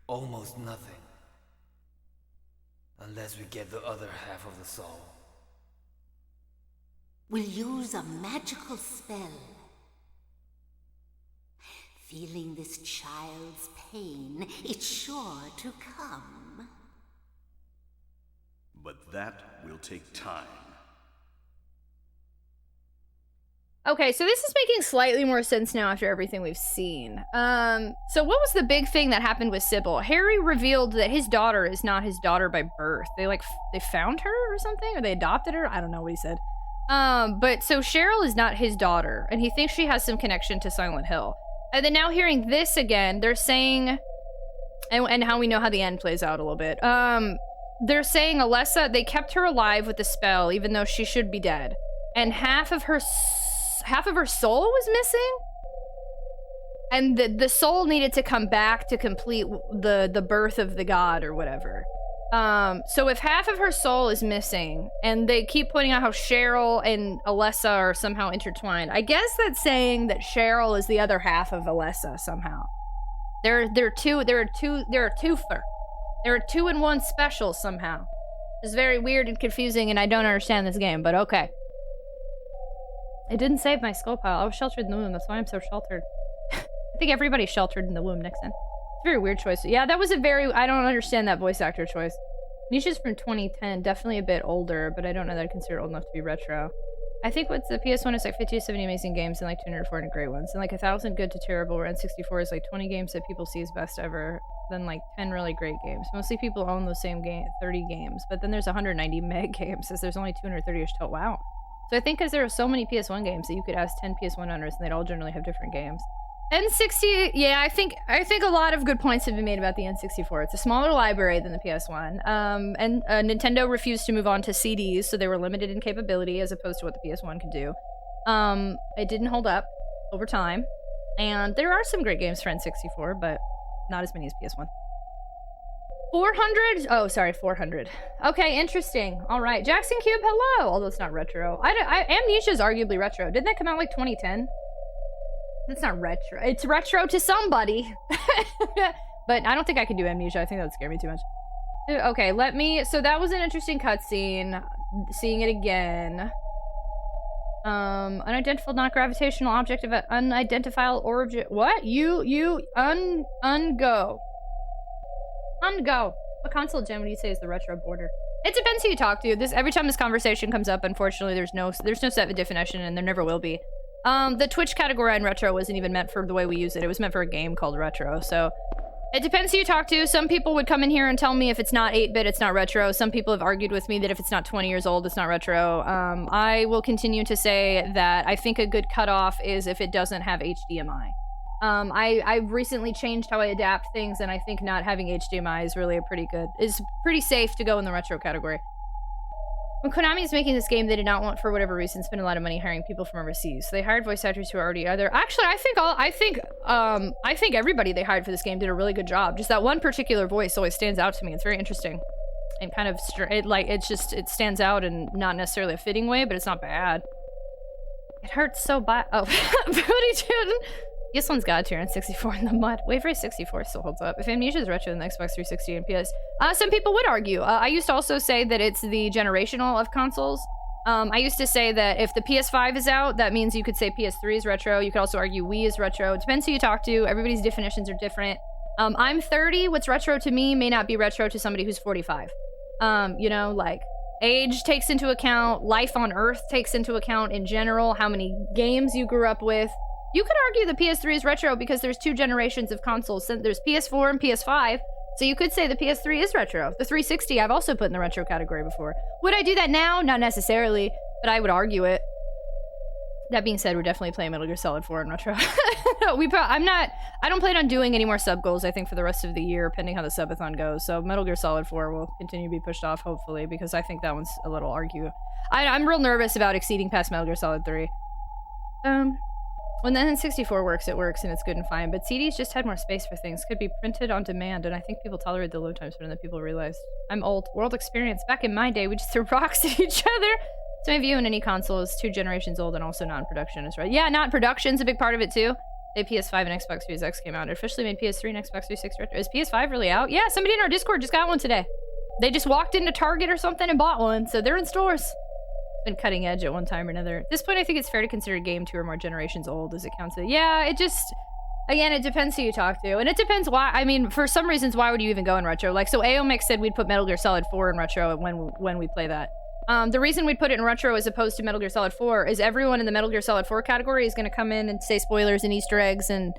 Almost nothing. Unless we get the other half of the soul. We'll use a magical spell. Feeling this child's pain, it's sure to come. But that will take time. Okay, so this is making slightly more sense now after everything we've seen. So what was the big thing that happened with Sybil? Harry revealed that his daughter is not his daughter by birth. They found her or something? Or they adopted her? I don't know what he said. But so Cheryl is not his daughter, and he thinks she has some connection to Silent Hill. And then now hearing this again, they're saying, and how we know how the end plays out a little bit. They're saying Alessa, they kept her alive with the spell, even though she should be dead. And half of her soul was missing? And the soul needed to come back to complete the birth of the god or whatever. So if half of her soul is missing, and they keep pointing out how Cheryl and Alessa are somehow intertwined, I guess that's saying that Cheryl is the other half of Alessa somehow. They're a twofer. They're a 2-in-1 special somehow. It's very weird and confusing, and I don't understand this game, but okay. It didn't save my skull pile. I was sheltered in the womb, that's why I'm so sheltered. I think everybody's sheltered in the womb, Nixon. Very weird choice. Yeah, that was a very... I don't understand that voice actor choice. Nisha's from 2010. Definitely a bit older, but I don't know that I consider old enough to be retro. I think what's the PS1 is like 50 to 70 amazing games and like 200 to 400 great ones. And like 1,000 good to terrible, where N64 is like 20 games that people see as best ever. Then like 10 really great games. Mostly people own those same 30 games. But then there's 190 meg games, as there's only 230-ish total. Wow. So I think because there are so many PS1 games that you could ask 10 PS1 owners and they'd all generally have different games. N60, yeah, I think a lot of good points have been made about the N64. It's a smaller library than the PS1, and Nintendo refused to move on to CDs, so they were limited in capability as opposed to what the PS1 could do. It didn't hold up over time, and there are some great games for N64, but not as many as PS1. 400? Oh, sorry, 400. Okay, interesting. All right, Jackson Cube, hello! Although it's not retro. Amnesia's arguably retro. Didn't that come out like 2010? It's not retro. It's retro to somebody. But I don't think I can do Amnesia. I think that would scare me too much. Okay, so that was an interesting cutscene. Seeing it again. Unidentified non-gravitational object of an unidentifiable origin. What? Ungo. What console gen would you say is the retro border? It depends who you talk to. Every time this conversation comes up, unfortunately, there's no set definition, and there never will be. The Twitch category in retro wasn't even meant for the way we use it. It was meant for a game called retro. So It depends who you talk to. Some people would come in here and tell me if it's not 8-bit, it's not retro. Some people have argued with me that if it's not 20 years old, it's not retro. I will continue to say that I think a good cutoff is if it doesn't have HDMI. I've recently changed how I adapt things, and I think not having HDMI is really is pretty safe to go in the retro category. When Konami is making this game, they did not want, for whatever reason, spend a lot of money hiring people from overseas. So they hired voice actors who are already there. Actually, I think everybody they hired for this game did a really good job. Just that one particular voice always stands out to me. It's very interesting, and kind of it stands out in not necessarily a fitting way, but it's not bad. It hurts so bad. Oh, Booty Tootin'. This one's got a tier on 64 in the mud. Wave 64 still holds up. If Amnesia is retro, then the Xbox 360 and PS. Some people would argue. I used to also say that it's the generational of consoles. I used to say that if the PS5 is out, that means you could say PS3 is retro. You could also argue Wii is retro. It depends who you talk to. Everybody's definitions are different. I'm 30. What's retro to me may not be retro to somebody who's 45. You know, like, age takes into account, life on Earth takes into account in general, how many games you grew up with. You could argue the PS3 is retro because there's 2 generations of consoles. There's PS4 and PS5, so you could say the PS3 is retro. The 360 I've also put in the retro category before. Would I do that now? Not necessarily, but I would argue it. That being said, we're definitely playing Metal Gear Solid 4 in retro. I don't plan on doing any more sub goals, I think, for the rest of the year, pending how the subathon goes. So Metal Gear Solid 4 will continue to be pushed off, hopefully, because I think that one's a little I'm real nervous about exceeding past Metal Gear Solid 3. When the N64 works, it works, and it's good and fine, but CDs just had more space for things. Could be printed on demand, and I think people tolerate the load times better than people realize. I'm old. World experience. Back in my day, we just threw rocks at each other. So my view in any console is 2 generations old and also not in production is right. Yeah, not in production's a big part of it, too. The PS5 and Xbox Series X came out. It officially made PS3 and Xbox 360 retro. Is PS5 really out? Yeah, somebody in our Discord just got one today. They just walked into Target or something and bought one, so they're in stores. Been cutting edge at one time or another. At this point, I think it's fair to consider a game 2 or more generations old as it counts. Yeah, it just, again, it depends who you talk to, and it depends why. I mean, for some reasons, why would you even go in retro? Like, so Aomix said we'd put Metal Gear Solid 4 in retro when we play that. The reason we'd put it in retro as opposed to Metal Gear Solid 4 is everyone in the Metal Gear Solid 4 category is going to come in and say spoilers and Easter eggs and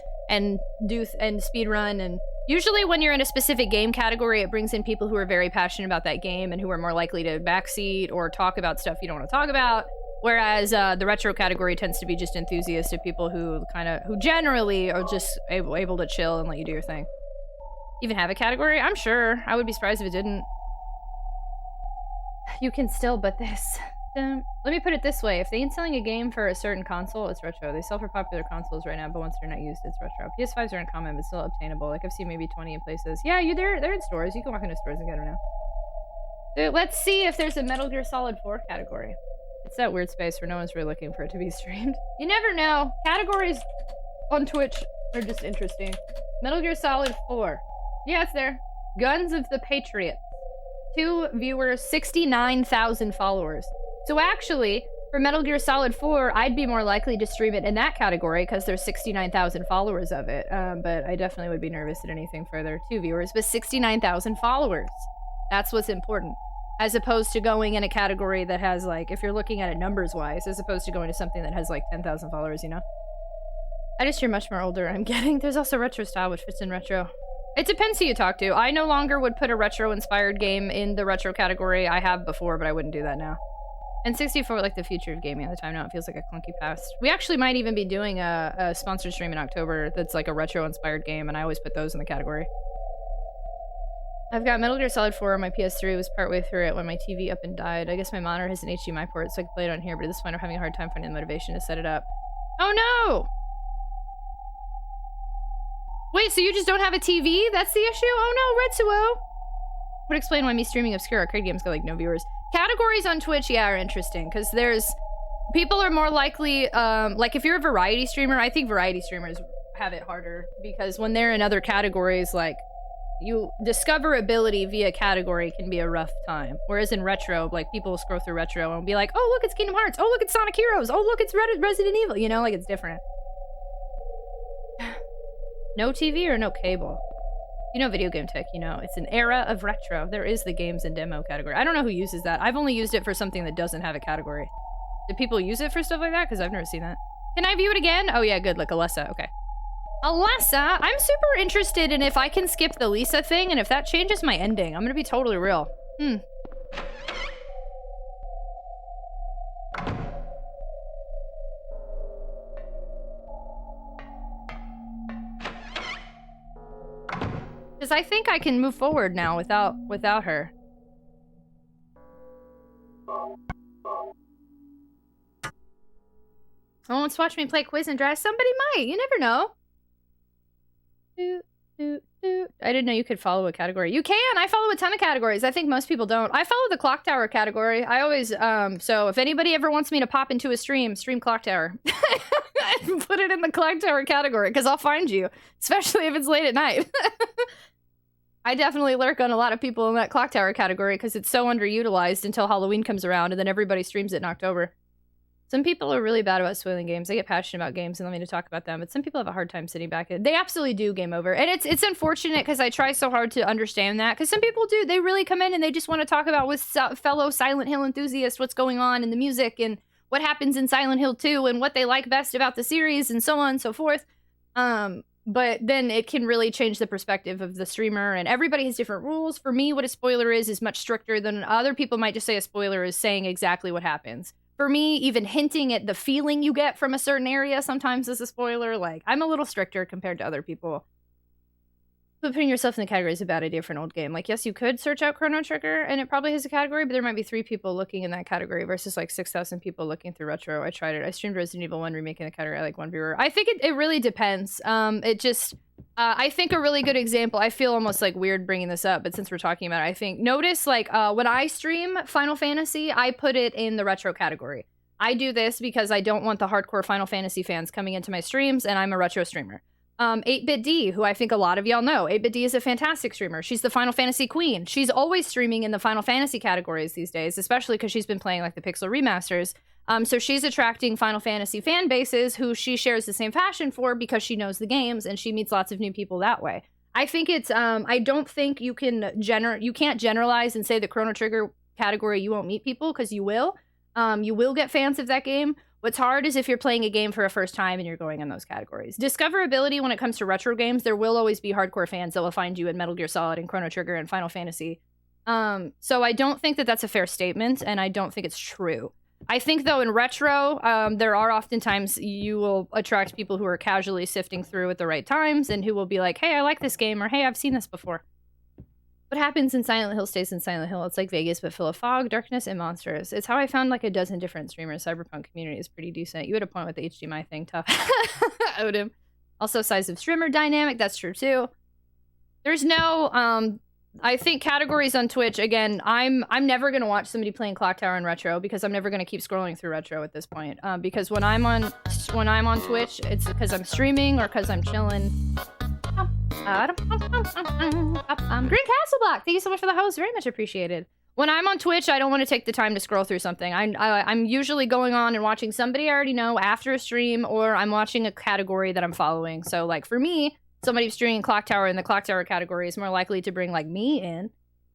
speed run, and usually when you're in a specific game category, it brings in people who are very passionate about that game and who are more likely to backseat or talk about stuff you don't want to talk about. Whereas the retro category tends to be just enthusiastic people who generally are just able to chill and let you do your thing. Even have a category? I'm sure. I would be surprised if it didn't. You can still but this. Let me put it this way. If they ain't selling a game for a certain console, it's retro. They sell for popular consoles right now, but once they're not used, it's retro. PS5s are uncommon, but still obtainable. Like, I've seen maybe 20 in places. Yeah, they're in stores. You can walk into stores and get them now. So let's see if there's a Metal Gear Solid 4 category. It's that weird space where no one's really looking for it to be streamed. You never know. Categories on Twitch are just interesting. Metal Gear Solid 4. Yeah, it's there. Guns of the Patriot. 2 viewers, 69,000 followers. So actually, for Metal Gear Solid 4, I'd be more likely to stream it in that category because there's 69,000 followers of it. But I definitely would be nervous at anything further. 2 viewers, but 69,000 followers. That's what's important. As opposed to going in a category that has, like, if you're looking at it numbers-wise, as opposed to going to something that has, like, 10,000 followers, you know? I just hear much more older I'm getting. There's also retro style, which fits in retro. It depends who you talk to. I no longer would put a retro-inspired game in the retro category. I have before, but I wouldn't do that now. And 64, like the future of gaming at the time. Now it feels like a clunky past. We actually might even be doing a sponsored stream in October that's like a retro-inspired game, and I always put those in the category. I've got Metal Gear Solid 4 on my PS3. Was partway through it when my TV up and died. I guess my monitor has an HDMI port, so I can play it on here, but at this point I'm having a hard time finding the motivation to set it up. Oh no! Wait, so you just don't have a TV? That's the issue? Oh no, Retsuo! Would explain why me streaming obscure arcade games got like no viewers. Categories on Twitch, yeah, are interesting, because people are more likely, like if you're a variety streamer, I think variety streamers have it harder, because when they're in other categories, like, discoverability via category can be a rough time. Whereas in retro, like, people will scroll through retro and be like, oh, look, it's Kingdom Hearts. Oh, look, it's Sonic Heroes. Oh, look, it's Resident Evil. You know, like, it's different. No TV or no cable? You know video game tech, you know. It's an era of retro. There is the games and demo category. I don't know who uses that. I've only used it for something that doesn't have a category. Do people use it for stuff like that? Because I've never seen that. Can I view it again? Oh, yeah, good. Like Alessa. Okay. Alessa, I'm super interested in if I can skip the Lisa thing and if that changes my ending. I'm gonna be totally real. Because I think I can move forward now without her. Someone wants to watch me play Quiz and Dress. Somebody might. You never know. I didn't know you could follow a category. You can. I follow a ton of categories. I think most people don't. I follow the Clock Tower category. I always, so if anybody ever wants me to pop into a stream Clock Tower. Put it in the Clock Tower category, because I'll find you. Especially if it's late at night. I definitely lurk on a lot of people in that Clock Tower category, because it's so underutilized until Halloween comes around, and then everybody streams it in October. Some people are really bad about spoiling games. They get passionate about games and want me to talk about them, but some people have a hard time sitting back. They absolutely do game over. And it's unfortunate because I try so hard to understand that. Because some people do. They really come in and they just want to talk about with fellow Silent Hill enthusiasts what's going on in the music and what happens in Silent Hill 2 and what they like best about the series and so on and so forth. But then it can really change the perspective of the streamer, and everybody has different rules. For me, what a spoiler is much stricter than other people might just say a spoiler is saying exactly what happens. For me, even hinting at the feeling you get from a certain area sometimes is a spoiler. Like, I'm a little stricter compared to other people. But putting yourself in the category is a bad idea for an old game. Like, yes, you could search out Chrono Trigger, and it probably has a category, but there might be 3 people looking in that category versus, like, 6,000 people looking through Retro. I tried it. I streamed Resident Evil 1 Remake in the category, like, 1 viewer. I think it really depends. I think a really good example, I feel almost, like, weird bringing this up, but since we're talking about it, I think, notice, like, when I stream Final Fantasy, I put it in the Retro category. I do this because I don't want the hardcore Final Fantasy fans coming into my streams, and I'm a Retro streamer. 8BitD, who I think a lot of y'all know. 8BitD is a fantastic streamer. She's the Final Fantasy queen. She's always streaming in the Final Fantasy categories these days, especially because she's been playing like the Pixel remasters. So she's attracting Final Fantasy fan bases who she shares the same passion for because she knows the games and she meets lots of new people that way. I think it's, I don't think you can't generalize and say the Chrono Trigger category you won't meet people, because you will. You will get fans of that game. What's hard is if you're playing a game for a first time and you're going in those categories. Discoverability when it comes to retro games, there will always be hardcore fans that will find you in Metal Gear Solid and Chrono Trigger and Final Fantasy. So I don't think that that's a fair statement, and I don't think it's true. I think, though, in retro, there are oftentimes you will attract people who are casually sifting through at the right times and who will be like, hey, I like this game, or hey, I've seen this before. What happens in Silent Hill stays in Silent Hill. It's like Vegas, but full of fog, darkness, and monsters. It's how I found like a dozen different streamers. Cyberpunk community is pretty decent. You had a point with the HDMI thing, tough. Odin. Also, size of streamer dynamic. That's true too. There's no, I think categories on Twitch. Again, I'm never gonna watch somebody playing Clock Tower in retro because I'm never gonna keep scrolling through retro at this point. Because when I'm on Twitch, it's because I'm streaming or because I'm chilling. Green Castle Block, thank you so much for the host, very much appreciated. When I'm on Twitch, I don't want to take the time to scroll through something. I'm usually going on and watching somebody I already know after a stream, or I'm watching a category that I'm following. So like for me, somebody streaming Clock Tower in the Clock Tower category is more likely to bring like me in.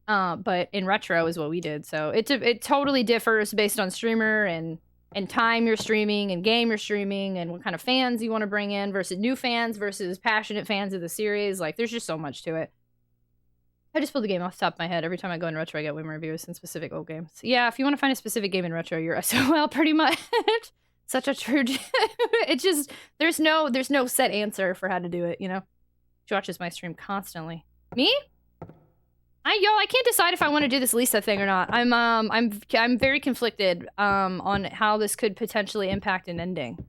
But in retro is what we did. So it totally differs based on streamer and time you're streaming and game you're streaming and what kind of fans you want to bring in versus new fans versus passionate fans of the series. Like, there's just so much to it. I just pulled the game off the top of my head. Every time I go in retro, I get way more reviews in specific old games. Yeah, if you want to find a specific game in retro, you're SOL pretty much. Such a true... It just... There's no set answer for how to do it, you know? She watches my stream constantly. Me? I can't decide if I want to do this Lisa thing or not. I'm very conflicted on how this could potentially impact an ending.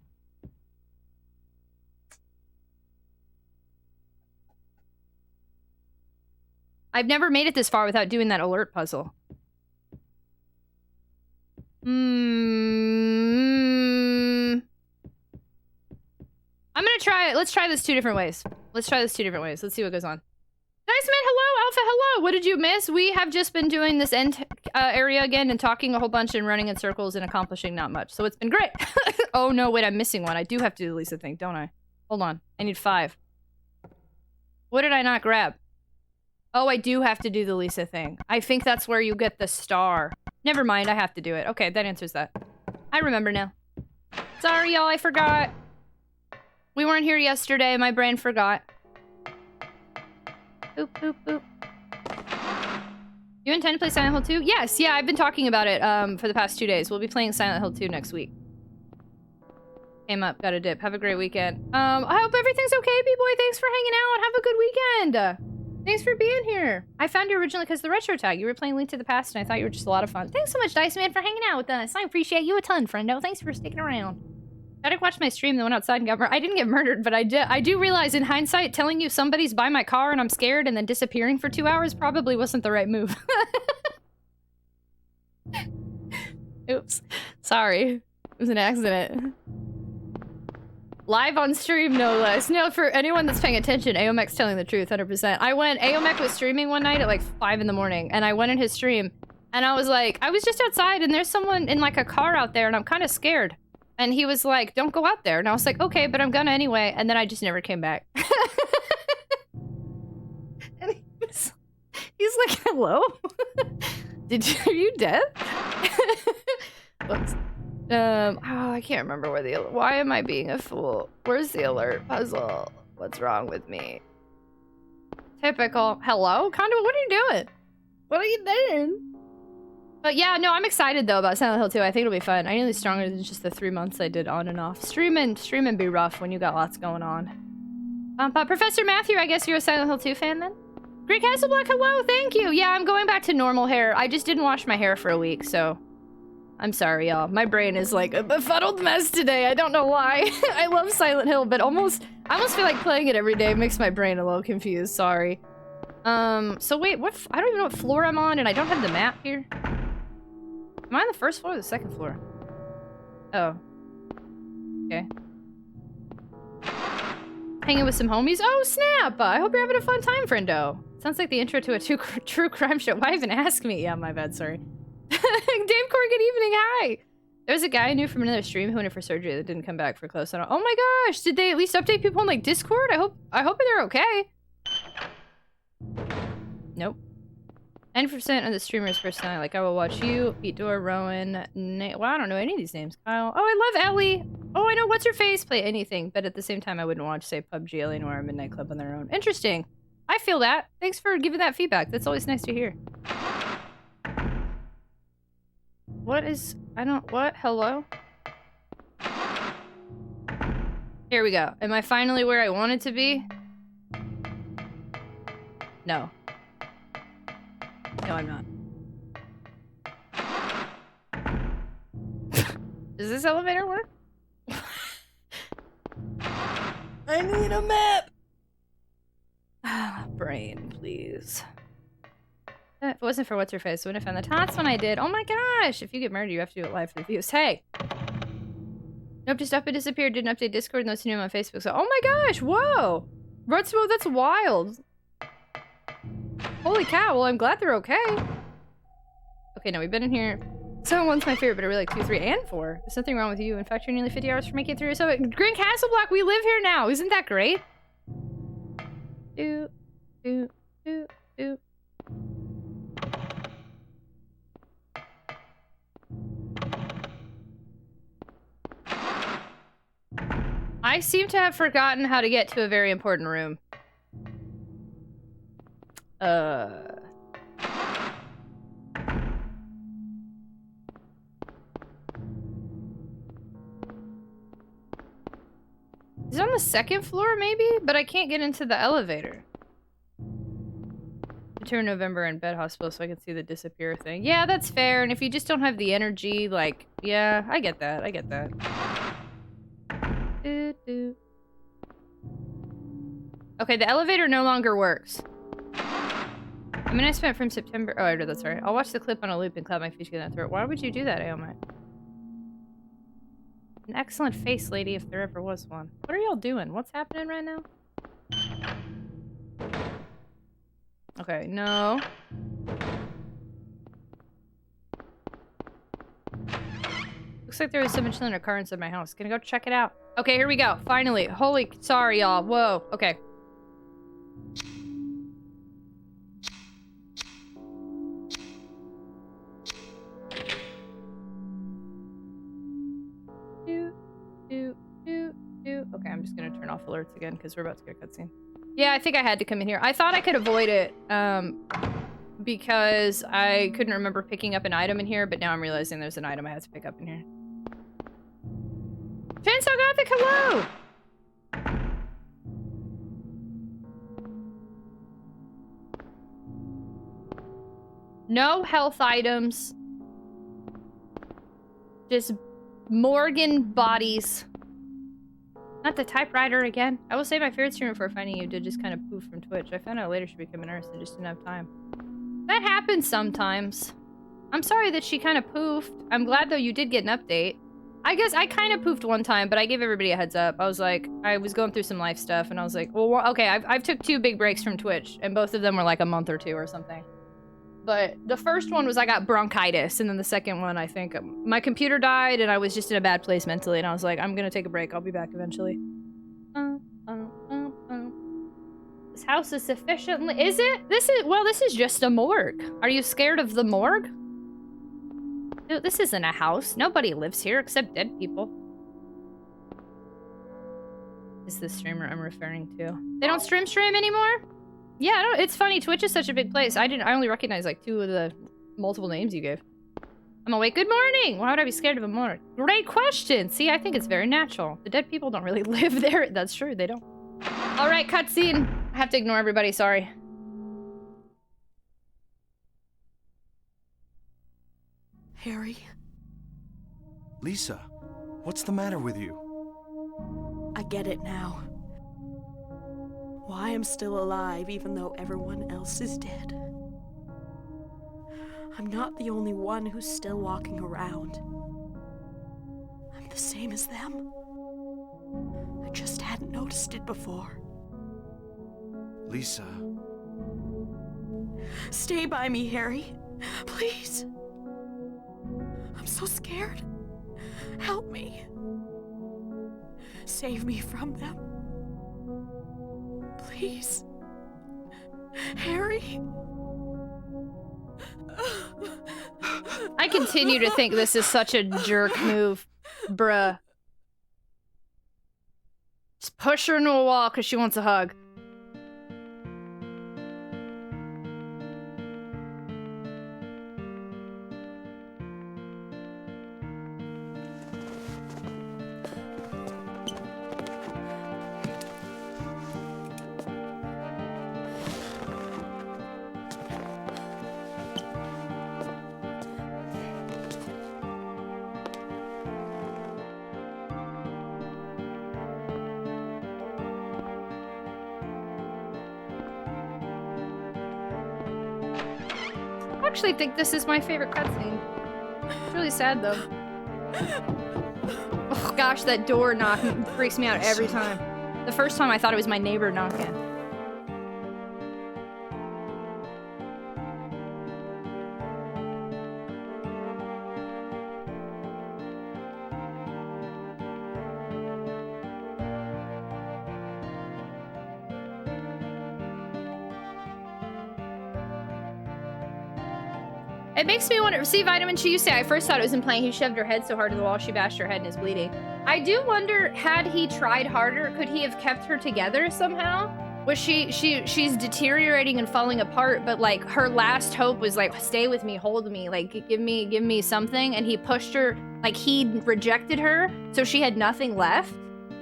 I've never made it this far without doing that alert puzzle. I'm gonna try it. Let's try this 2 different ways. Let's see what goes on. Nice man, hello, Alpha, hello. What did you miss? We have just been doing this end area again and talking a whole bunch and running in circles and accomplishing not much. So it's been great. Oh no, wait, I'm missing one. I do have to do the Lisa thing, don't I? Hold on, I need 5. What did I not grab? Oh, I do have to do the Lisa thing. I think that's where you get the star. Never mind, I have to do it. Okay, that answers that. I remember now. Sorry, y'all, I forgot. We weren't here yesterday. My brain forgot. Boop, boop, boop. You intend to play Silent Hill 2? Yes, yeah, I've been talking about it for the past 2 days. We'll be playing Silent Hill 2 next week. Came up, got a dip. Have a great weekend. I hope everything's okay, B-Boy. Thanks for hanging out. Have a good weekend. Thanks for being here. I found you originally because of the retro tag. You were playing Link to the Past, and I thought you were just a lot of fun. Thanks so much, Dice Man, for hanging out with us. I appreciate you a ton, friendo. Thanks for sticking around. I didn't watch my stream, then went outside and got murdered. I didn't get murdered, but I do realize in hindsight, telling you somebody's by my car and I'm scared and then disappearing for 2 hours probably wasn't the right move. Oops. Sorry. It was an accident. Live on stream, no less. No, for anyone that's paying attention, Aomek's telling the truth, 100%. Aomek was streaming one night at like 5 in the morning, and I went in his stream, and I was like, I was just outside, and there's someone in like a car out there, and I'm kind of scared. And he was like, don't go out there. And I was like, okay, but I'm gonna anyway. And then I just never came back. And he's like, hello? Are you dead? Whoops. Oh, I can't remember where why am I being a fool? Where's the alert puzzle? What's wrong with me? Typical. Hello? Kondo, what are you doing? What are you doing? But yeah, no, I'm excited though about Silent Hill 2. I think it'll be fun. I need it stronger than just the 3 months I did on and off. Streaming be rough when you got lots going on. But Professor Matthew, I guess you're a Silent Hill 2 fan then? Great Castleblack, hello, thank you. Yeah, I'm going back to normal hair. I just didn't wash my hair for a week, so I'm sorry, y'all. My brain is like a befuddled mess today. I don't know why. I love Silent Hill, but I almost feel like playing it every day makes my brain a little confused. Sorry. So wait, I don't even know what floor I'm on, and I don't have the map here. Am I on the first floor or the second floor? Oh. Okay. Hanging with some homies? Oh, snap! I hope you're having a fun time, friendo. Sounds like the intro to a true crime show. Why even ask me? Yeah, my bad, sorry. Dave Core, good evening, hi! There was a guy I knew from another stream who went in for surgery that didn't come back for close. Oh my gosh! Did they at least update people on like Discord? I hope they're okay. Nope. 90% of the streamers personality. Like I will watch you, Pete Dora, Rowan, well, I don't know any of these names. Kyle. Oh, I love Ellie. Oh, I know what's her face. Play anything, but at the same time, I wouldn't watch say PUBG, Alienware, or Midnight Club on their own. Interesting. I feel that. Thanks for giving that feedback. That's always nice to hear. What? Hello? Here we go. Am I finally where I wanted to be? No. No, I'm not. Does this elevator work? I need a map! Brain, please. If it wasn't for what's-her-face, I wouldn't have found the tots when I did. Oh my gosh! If you get murdered, you have to do it live for the views. Hey! Nope, just up and disappeared. Didn't update Discord, no new on Facebook. So, oh my gosh! Whoa! Rotsmo, that's wild! Holy cow, well, I'm glad they're okay. Okay, now we've been in here. 7-1's my favorite, but I really like 2, 3, and 4. There's something wrong with you. In fact, you're nearly 50 hours for making it through. So, Green Castleblack, we live here now. Isn't that great? Do. I seem to have forgotten how to get to a very important room. Is it on the second floor, maybe? But I can't get into the elevator. Return November in bed hospital so I can see the disappear thing. Yeah, that's fair. And if you just don't have the energy, like, yeah, I get that. I get that. Okay, the elevator no longer works. I mean, I spent from September. Oh, I did. That's right. I'll watch the clip on a loop and clap my face in that throat. Why would you do that, Aomai? An excellent face, lady, if there ever was one. What are y'all doing? What's happening right now? Okay, no. Looks like there was some chilling occurrence in my house. Gonna go check it out. Okay, here we go. Finally. Holy, sorry, y'all. Whoa. Okay. Okay. I'm just gonna turn off alerts again because we're about to get a cutscene. Yeah, I think I had to come in here. I thought I could avoid it because I couldn't remember picking up an item in here, but now I'm realizing there's an item I had to pick up in here. Chainsaw Gothic, hello! No health items. Just Morgan bodies. Not the typewriter again. I will say my favorite streamer for finding you did just kind of poof from Twitch. I found out later she'd become a nurse and just didn't have time. That happens sometimes. I'm sorry that she kind of poofed. I'm glad though you did get an update. I guess I kind of poofed one time, but I gave everybody a heads up. I was like, I was going through some life stuff and I was like, well, okay, I've took 2 big breaks from Twitch and both of them were like a month or 2 or something. But the first one was I got bronchitis, and then the second one, I think, my computer died, and I was just in a bad place mentally, and I was like, I'm gonna take a break. I'll be back eventually. This house is sufficiently... Is it? Well, this is just a morgue. Are you scared of the morgue? Dude, this isn't a house. Nobody lives here except dead people. Is the streamer I'm referring to? They don't stream anymore? Yeah, it's funny. Twitch is such a big place. I only recognize like 2 of the multiple names you gave. I'm awake. Good morning. Why would I be scared of a morgue? Great question. See, I think it's very natural. The dead people don't really live there. That's true. They don't. All right, cutscene. I have to ignore everybody. Sorry. Harry. Lisa, what's the matter with you? I get it now. Why I'm still alive even though everyone else is dead. I'm not the only one who's still walking around. I'm the same as them. I just hadn't noticed it before. Lisa. Stay by me, Harry. Please. I'm so scared. Help me. Save me from them. Please. Harry? I continue to think this is such a jerk move. Bruh. Just push her into a wall because she wants a hug. I actually think this is my favorite cutscene. It's really sad though. Oh gosh, that door knock freaks me out every time. The first time I thought it was my neighbor knocking. It makes me wonder, see Vitamin Chi, you say, I first thought it was in playing. He shoved her head so hard to the wall, she bashed her head and is bleeding. I do wonder, had he tried harder, could he have kept her together somehow? Was she's deteriorating and falling apart, but like her last hope was like, stay with me, hold me, like give me something. And he pushed her, like he rejected her, so she had nothing left.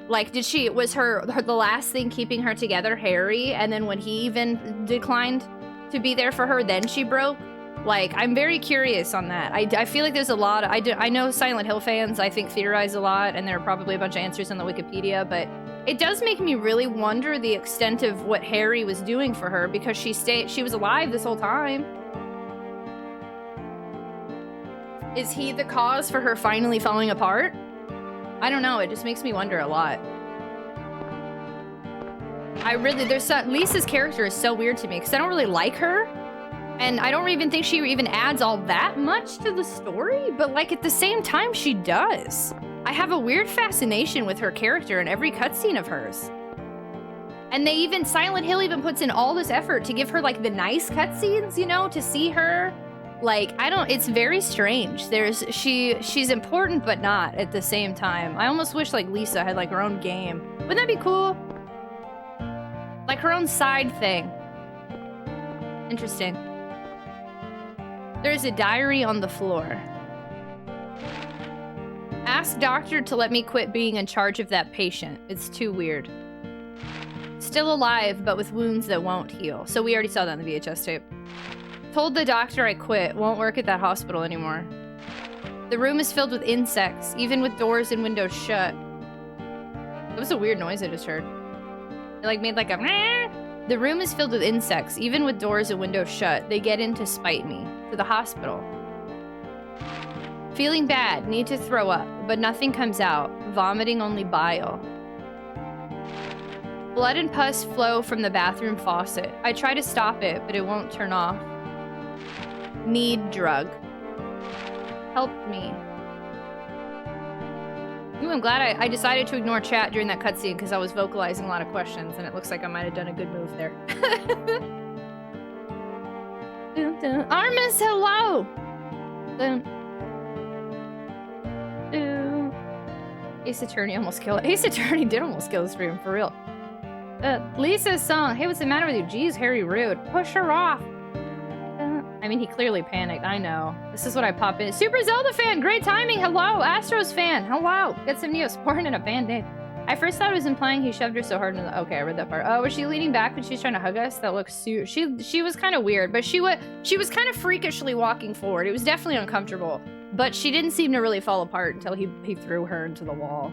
Like, was the last thing keeping her together Harry? And then when he even declined to be there for her, then she broke? Like, I'm very curious on that. I feel like there's a lot. I know Silent Hill fans, I think, theorize a lot, and there are probably a bunch of answers on the Wikipedia, but it does make me really wonder the extent of what Harry was doing for her, because she was alive this whole time. Is he the cause for her finally falling apart? I don't know. It just makes me wonder a lot. Lisa's character is so weird to me, because I don't really like her. And I don't even think she even adds all that much to the story, but like at the same time she does. I have a weird fascination with her character in every cutscene of hers. And Silent Hill even puts in all this effort to give her like the nice cutscenes, you know, to see her Like, I don't, it's very strange. She's important, but not at the same time. I almost wish, like, Lisa had, like, her own game. Wouldn't that be cool? Like, her own side thing. Interesting. There's a diary on the floor. Ask doctor to let me quit being in charge of that patient. It's too weird. Still alive, but with wounds that won't heal. So we already saw that in the VHS tape. Told the doctor I quit. Won't work at that hospital anymore. The room is filled with insects, even with doors and windows shut. That was a weird noise I just heard. It like made like a meh. The room is filled with insects, even with doors and windows shut. They get in to spite me. To the hospital. Feeling bad, need to throw up, but nothing comes out. Vomiting only bile. Blood and pus flow from the bathroom faucet. I try to stop it, but it won't turn off. Need drug. Help me. Ooh, I'm glad I decided to ignore chat during that cutscene because I was vocalizing a lot of questions and it looks like I might have done a good move there. Dun, dun. Armis, hello! Dun. Dun. Ace Attorney almost killed it. Ace Attorney did almost kill the stream, for real. Lisa's song. Hey, what's the matter with you? Jeez, Harry Rude. Push her off. I mean, he clearly panicked. I know. This is what I pop in. Super Zelda fan. Great timing. Hello. Astros fan. Hello. Get some Neosporin and a Band-Aid. I first thought it was implying he shoved her so hard in the... Okay, I read that part. Oh, was she leaning back when she was trying to hug us? That looks... She was kind of weird, but she was kind of freakishly walking forward. It was definitely uncomfortable. But she didn't seem to really fall apart until he threw her into the wall.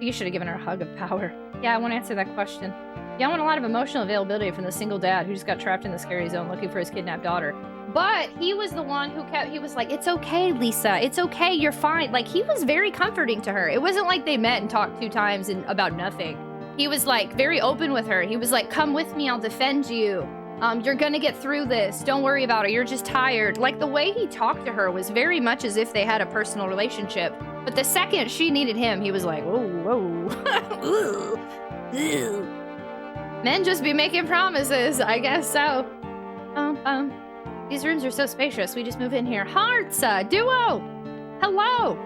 You should have given her a hug of power. Yeah, I want to answer that question. Yeah, I want a lot of emotional availability from the single dad who just got trapped in the scary zone looking for his kidnapped daughter. But he was the one who he was like, it's okay, Lisa. It's okay, you're fine. Like, he was very comforting to her. It wasn't like they met and talked 2 times and about nothing. He was like very open with her. He was like, come with me, I'll defend you. You're gonna get through this. Don't worry about it, you're just tired. Like, the way he talked to her was very much as if they had a personal relationship. But the second she needed him, he was like, whoa, whoa. Men just be making promises, I guess so. These rooms are so spacious, we just move in here. Hearts, duo, hello.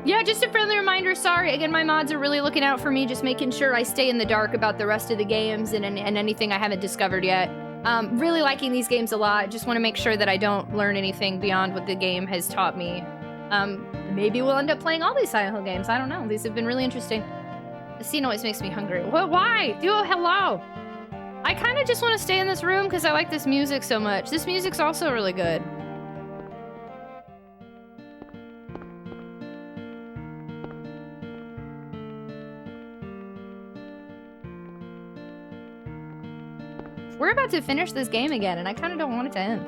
Yeah, just a friendly reminder, sorry. Again, my mods are really looking out for me, just making sure I stay in the dark about the rest of the games and anything I haven't discovered yet. Really liking these games a lot. Just want to make sure that I don't learn anything beyond what the game has taught me. Maybe we'll end up playing all these Silent Hill games. I don't know. These have been really interesting. The sea noise makes me hungry. What? Why? Duo, hello. I kind of just want to stay in this room because I like this music so much. This music's also really good. We're about to finish this game again, and I kind of don't want it to end.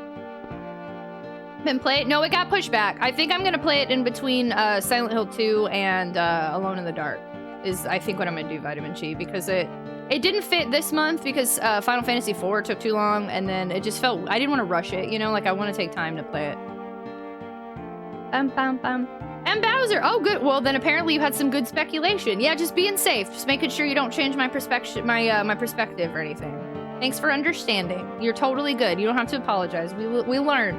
Been playing? No, it got pushed back. I think I'm gonna play it in between Silent Hill 2 and Alone in the Dark. Is I think what I'm gonna do, Vitamin Chi, because it didn't fit this month because Final Fantasy IV took too long, and then it just felt I didn't want to rush it. You know, like I want to take time to play it. And Bowser. Oh, good. Well, then apparently you had some good speculation. Yeah, just being safe, just making sure you don't change my perspective, my perspective or anything. Thanks for understanding. You're totally good. You don't have to apologize. We learn.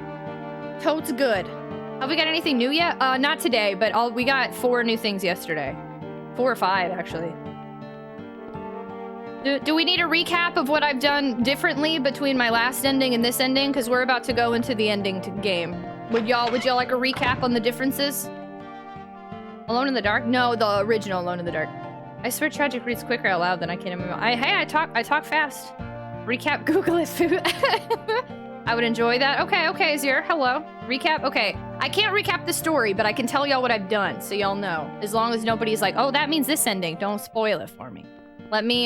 Totes good. Have we got anything new yet? Not today, but we got 4 new things yesterday. 4 or 5, actually. Do we need a recap of what I've done differently between my last ending and this ending? Because we're about to go into the ending game. Would y'all like a recap on the differences? Alone in the Dark? No, the original Alone in the Dark. I swear Tragic reads quicker out loud than I can. I talk fast. Recap Google it, food. I would enjoy that. Okay, Azir, hello. Recap, okay. I can't recap the story, but I can tell y'all what I've done, so y'all know. As long as nobody's like, oh, that means this ending. Don't spoil it for me. Let me,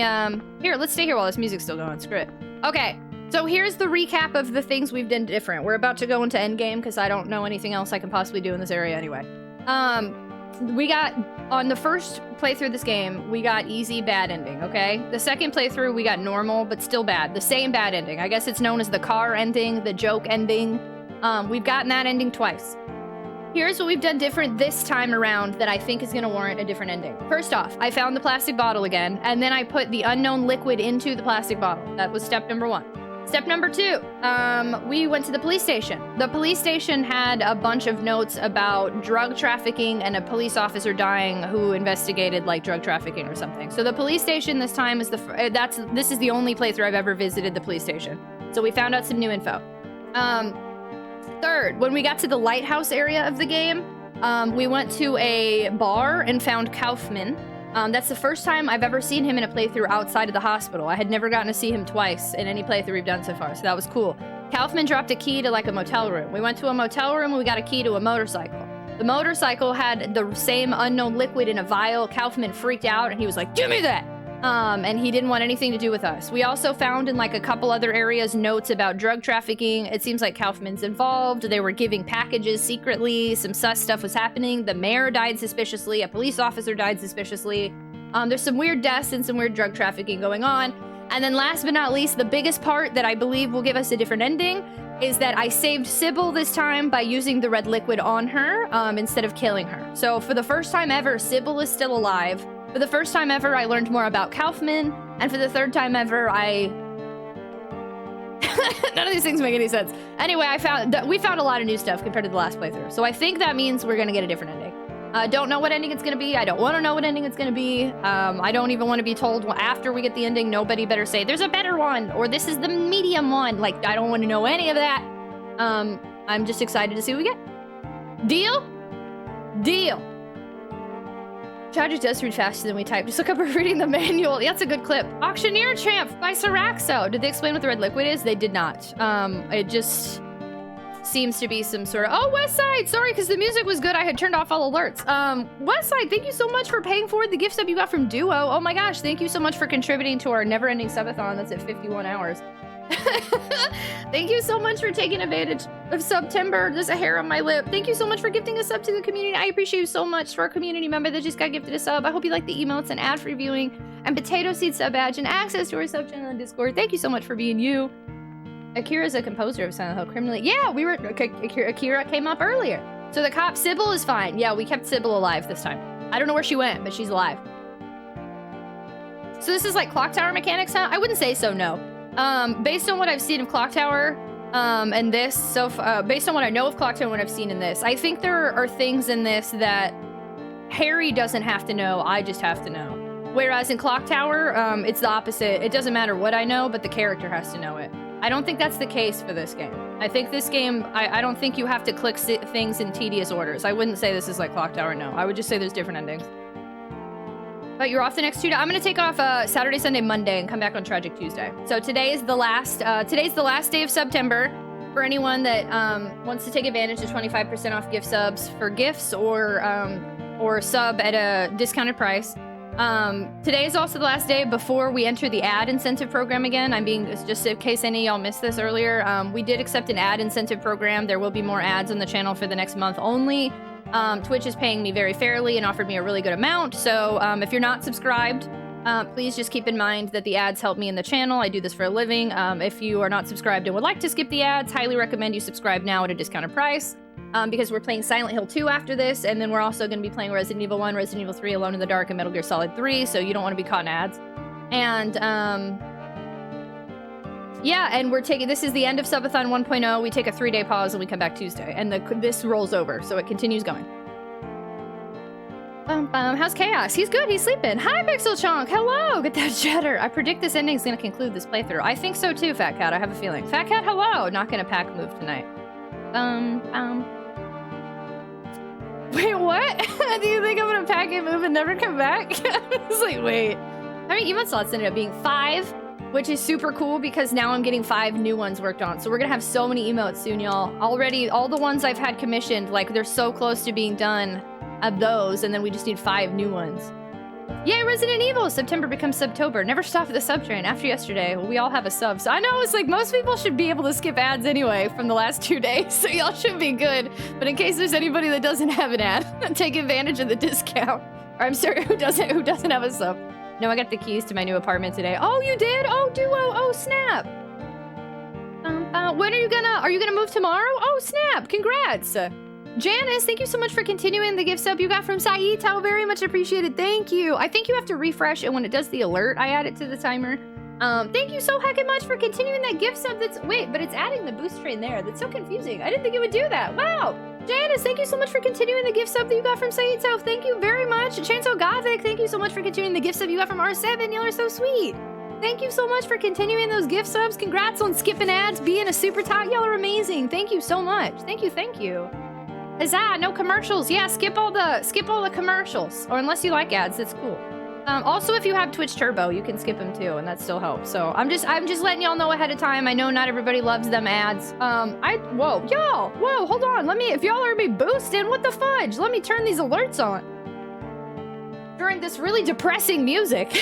here, let's stay here while this music's still going. Screw it. Okay, so here's the recap of the things we've done different. We're about to go into endgame, because I don't know anything else I can possibly do in this area anyway. We got, on the first playthrough of this game, we got easy, bad ending, okay? The second playthrough, we got normal, but still bad. The same bad ending. I guess it's known as the car ending, the joke ending. We've gotten that ending twice. Here's what we've done different this time around that I think is gonna warrant a different ending. First off, I found the plastic bottle again, and then I put the unknown liquid into the plastic bottle. That was step number 1. Step number 2, we went to the police station. The police station had a bunch of notes about drug trafficking and a police officer dying who investigated like drug trafficking or something. So the police station this time is this is the only playthrough I've ever visited the police station. So we found out some new info. Third, when we got to the lighthouse area of the game, we went to a bar and found Kaufman. That's the first time I've ever seen him in a playthrough outside of the hospital. I had never gotten to see him twice in any playthrough we've done so far, so that was cool. Kaufman dropped a key to like a motel room. We went to a motel room and we got a key to a motorcycle. The motorcycle had the same unknown liquid in a vial. Kaufman freaked out and he was like, "Give me that!" And he didn't want anything to do with us. We also found in like a couple other areas notes about drug trafficking. It seems like Kaufman's involved. They were giving packages secretly. Some sus stuff was happening. The mayor died suspiciously. A police officer died suspiciously. There's some weird deaths and some weird drug trafficking going on. And then last but not least, the biggest part that I believe will give us a different ending is that I saved Sybil this time by using the red liquid on her instead of killing her. So for the first time ever, Sybil is still alive. For the first time ever, I learned more about Kaufman, and for the third time ever, none of these things make any sense. Anyway, we found a lot of new stuff compared to the last playthrough, so I think that means we're gonna get a different ending. Don't know what ending it's gonna be. I don't want to know what ending it's gonna be. I don't even want to be told after we get the ending. Nobody better say there's a better one or this is the medium one. Like, I don't want to know any of that. I'm just excited to see what we get. Deal? Deal. Tragic does read faster than we type. Just look up reading the manual. Yeah, that's a good clip. Auctioneer Champ by Saraxo. Did they explain what the red liquid is? They did not. It just seems to be some sort of... Oh, Westside! Sorry, because the music was good. I had turned off all alerts. Westside, thank you so much for paying forward the gift sub you got from Duo. Oh my gosh, thank you so much for contributing to our never-ending subathon. That's at 51 hours. Thank you so much for taking advantage of September. There's a hair on my lip. Thank you so much for gifting a sub to the community. I appreciate you so much. For our community member that just got gifted a sub, I hope you like the emotes and ad-free viewing and potato seed sub badge and access to our sub channel and Discord. Thank you so much for being you. Akira's a composer of Silent Hill criminally. Yeah, Akira came up earlier. So the cop Sybil is fine. Yeah, we kept Sybil alive this time. I don't know where she went, but she's alive. So this is like clock tower mechanics, huh? I wouldn't say so, no. Based on what I've seen of Clock Tower, and this, based on what I know of Clock Tower and what I've seen in this, I think there are things in this that Harry doesn't have to know, I just have to know. Whereas in Clock Tower, it's the opposite. It doesn't matter what I know, but the character has to know it. I don't think that's the case for this game. I think this game, I don't think you have to click things in tedious orders. I wouldn't say this is like Clock Tower, no. I would just say there's different endings. But you're off the next 2 days. I'm gonna take off Saturday, Sunday, Monday, and come back on Tragic Tuesday. So today is the last day of September for anyone that wants to take advantage of 25% off gift subs for gifts or sub at a discounted price. Today is also the last day before we enter the ad incentive program again. Just in case any of y'all missed this earlier, we did accept an ad incentive program. There will be more ads on the channel for the next month only. Twitch is paying me very fairly and offered me a really good amount. So if you're not subscribed, please just keep in mind that the ads help me in the channel. I do this for a living. If you are not subscribed and would like to skip the ads, highly recommend you subscribe now at a discounted price. Because we're playing Silent Hill 2 after this, and then we're also going to be playing Resident Evil 1, Resident Evil 3, Alone in the Dark, and Metal Gear Solid 3, so you don't want to be caught in ads. And, yeah, and this is the end of Subathon 1.0. We take a 3-day pause and we come back Tuesday, and this rolls over, so it continues going. How's Chaos? He's good, he's sleeping. Hi, Pixel Chonk, hello! Get that chatter. I predict this ending is going to conclude this playthrough. I think so too, Fat Cat, I have a feeling. Fat Cat, hello! Not going to pack move tonight. Wait, what? Do you think I'm gonna pack and move and never come back? I was like, wait. How many emote slots ended up being? 5, which is super cool because now I'm getting 5 new ones worked on. So we're gonna have so many emotes soon, y'all. Already, all the ones I've had commissioned, like they're so close to being done of those, and then we just need 5 new ones. Yay, Resident Evil! September becomes Subtober. Never stop at the sub train. After yesterday, we all have a sub. So I know it's like most people should be able to skip ads anyway from the last 2 days, so y'all should be good. But in case there's anybody that doesn't have an ad, take advantage of the discount. Or I'm sorry, who doesn't have a sub. No, I got the keys to my new apartment today. Oh, you did? Oh, Duo. Oh, snap. When are you gonna move tomorrow? Oh, snap. Congrats. Janice, thank you so much for continuing the gift sub you got from Saito. Very much appreciated. Thank you. I think you have to refresh, and when it does the alert, I add it to the timer. Thank you so heckin' much for continuing that gift sub. That's wait, but it's adding the boost train there. That's so confusing. I didn't think it would do that. Wow. Janice, thank you so much for continuing the gift sub that you got from Saito. Thank you very much. Chainsaw Gothic, thank you so much for continuing the gift sub you got from R7. Y'all are so sweet. Thank you so much for continuing those gift subs. Congrats on skipping ads, being a super tot. Y'all are amazing. Thank you so much. Thank you, thank you. Huzzah, no commercials. Yeah, skip all the commercials. Or unless you like ads, that's cool. Also, if you have Twitch Turbo, you can skip them too, and that still helps. So I'm just letting y'all know ahead of time. I know not everybody loves them ads. Whoa, y'all, whoa, hold on. If y'all are me boosting, what the fudge? Let me turn these alerts on. During this really depressing music.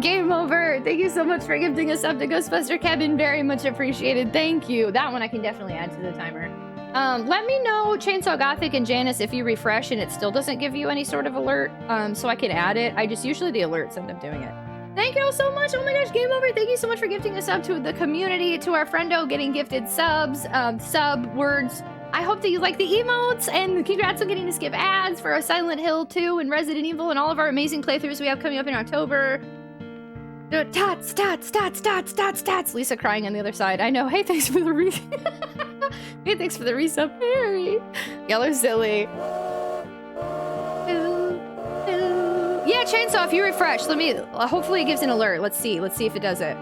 Game over. Thank you so much for gifting us up to Ghostbuster Kevin. Very much appreciated. Thank you. That one I can definitely add to the timer. Let me know, Chainsaw Gothic and Janice, if you refresh and it still doesn't give you any sort of alert, so I can add it. Usually the alerts end up doing it. Thank you all so much. Oh my gosh, game over. Thank you so much for gifting us up to the community, to our friendo getting gifted subs, sub words. I hope that you like the emotes, and congrats on getting to skip ads for Silent Hill 2 and Resident Evil and all of our amazing playthroughs we have coming up in October. Tots, tots, tots, tots, tots, tots. Lisa crying on the other side. I know. Hey, thanks for the hey, thanks for the resub, Harry. Y'all are silly. Yeah, Chainsaw, if you refresh, hopefully it gives an alert. Let's see if it does it.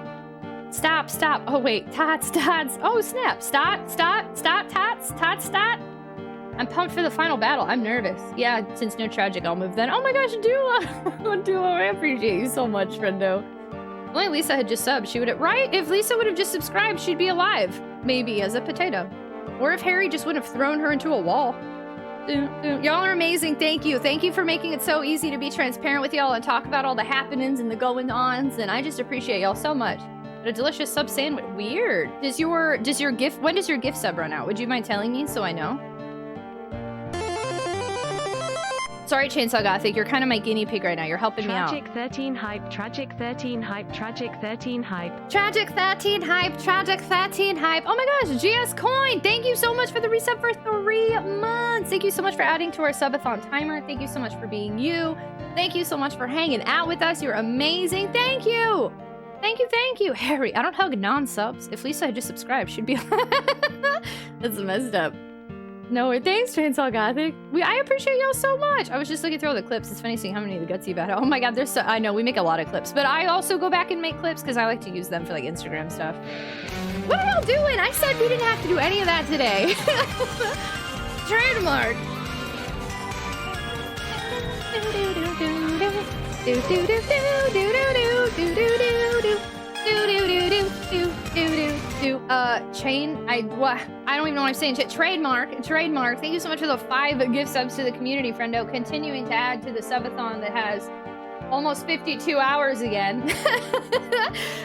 Stop. Oh, wait. Tots. Oh, snap. Stop, tots, I'm pumped for the final battle. I'm nervous. Yeah, since no tragic, I'll move then. Oh my gosh, Duo, I appreciate you so much, friendo. If only Lisa had just subbed, she would have... Right? If Lisa would have just subscribed, she'd be alive. Maybe, as a potato. Or if Harry just would have thrown her into a wall. Y'all are amazing. Thank you. Thank you for making it so easy to be transparent with y'all and talk about all the happenings and the going-ons, and I just appreciate y'all so much. But a delicious sub sandwich. Weird. When does your gift sub run out? Would you mind telling me so I know? Sorry, Chainsaw Gothic, you're kind of my guinea pig right now. You're helping me out. Tragic 13 hype, Tragic 13 hype, Tragic 13 hype. Tragic 13 hype, Tragic 13 hype. Oh my gosh, GS Coin, thank you so much for the resub for 3 months. Thank you so much for adding to our subathon timer. Thank you so much for being you. Thank you so much for hanging out with us. You're amazing. Thank you. Thank you. Harry, I don't hug non-subs. If Lisa had just subscribed, she'd be... That's messed up. No, thanks, Chainsaw Gothic. I appreciate y'all so much. I was just looking through all the clips. It's funny seeing how many of the guts you've had. Oh my god, there's so... I know, we make a lot of clips. But I also go back and make clips because I like to use them for, like, Instagram stuff. What are y'all doing? I said we didn't have to do any of that today. Trademark. I don't even know what I'm saying. Trademark. Thank you so much for the 5 gift subs to the community, friendo. Continuing to add to the subathon that has almost 52 hours again.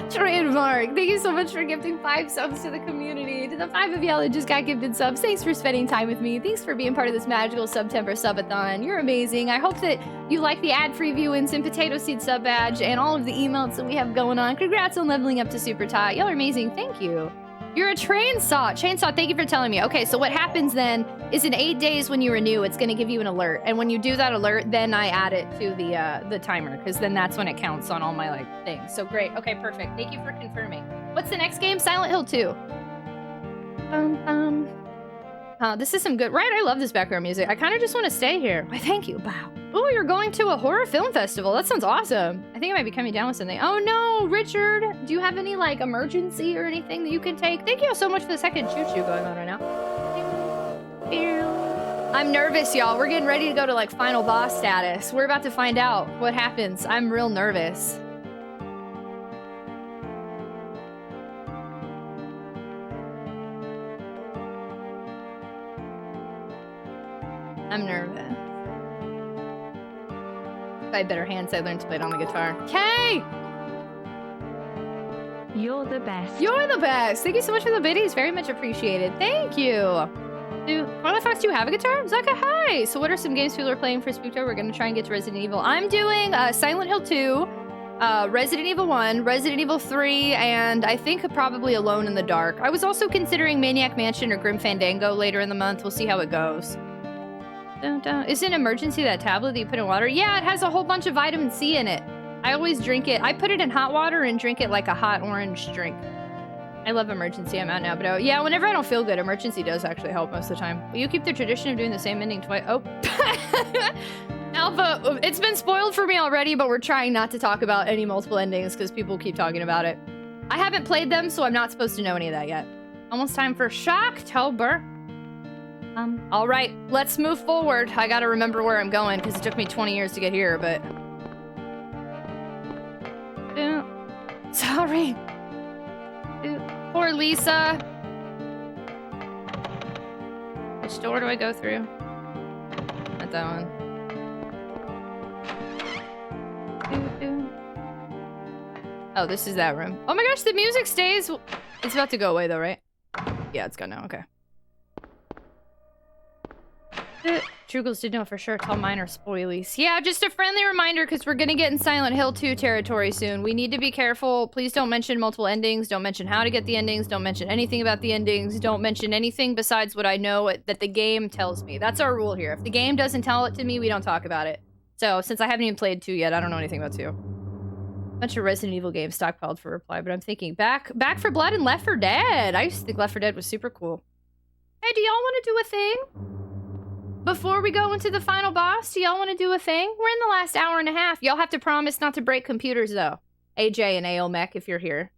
Trademark. Thank you so much for gifting 5 subs to the community. To the 5 of y'all that just got gifted subs, thanks for spending time with me. Thanks for being part of this magical September subathon. You're amazing. I hope that you like the ad-free viewings and potato seed sub badge and all of the emotes that we have going on. Congrats on leveling up to Super Tot. Y'all are amazing. Thank you. You're a Chainsaw, thank you for telling me. Okay, so what happens then is in 8 days when you renew, it's going to give you an alert. And when you do that alert, then I add it to the timer, because then that's when it counts on all my, like, things. So great. Okay, perfect. Thank you for confirming. What's the next game? Silent Hill 2. This is some good... Right, I love this background music. I kind of just want to stay here. Why, thank you. Wow. Oh, you're going to a horror film festival. That sounds awesome. I think I might be coming down with something. Oh no, Richard. Do you have any, like, emergency or anything that you can take? Thank you all so much for the second choo-choo going on right now. I'm nervous, y'all. We're getting ready to go to, like, final boss status. We're about to find out what happens. I'm real nervous. I'm nervous. If I had better hands, I learned to play it on the guitar. Okay! You're the best. You're the best! Thank you so much for the biddies. Very much appreciated. Thank you! Why the fuck do you have a guitar? Zaka, hi! So what are some games people are playing for Spooktober? We're gonna try and get to Resident Evil. I'm doing Silent Hill 2, Resident Evil 1, Resident Evil 3, and I think probably Alone in the Dark. I was also considering Maniac Mansion or Grim Fandango later in the month. We'll see how it goes. Is it an emergency, that tablet that you put in water? Yeah, it has a whole bunch of vitamin C in it. I always drink it. I put it in hot water and drink it like a hot orange drink. I love Emergency. I'm out now, but yeah, whenever I don't feel good, Emergency does actually help most of the time. Will you keep the tradition of doing the same ending twice? Oh. Alpha, it's been spoiled for me already, but we're trying not to talk about any multiple endings because people keep talking about it. I haven't played them, so I'm not supposed to know any of that yet. Almost time for Shocktober. All right, let's move forward. I gotta remember where I'm going because it took me 20 years to get here, but... Sorry. Poor Lisa. Which door do I go through? Not that one. Oh, this is that room. Oh my gosh, the music stays. It's about to go away though, right? Yeah, it's gone now. Okay. Trugles did know for sure. It's all minor spoilies. Yeah, just a friendly reminder because we're gonna get in Silent Hill 2 territory soon. We need to be careful. Please don't mention multiple endings. Don't mention how to get the endings. Don't mention anything about the endings. Don't mention anything besides what I know that the game tells me. That's our rule here. If the game doesn't tell it to me, we don't talk about it. So, since I haven't even played 2 yet, I don't know anything about 2. Bunch of Resident Evil games stockpiled for reply, but I'm thinking Back for Blood and Left 4 Dead. I used to think Left 4 Dead was super cool. Hey, do y'all want to do a thing? Before we go into the final boss, do y'all want to do a thing? We're in the last hour and a half. Y'all have to promise not to break computers, though. AJ and AOMech, if you're here.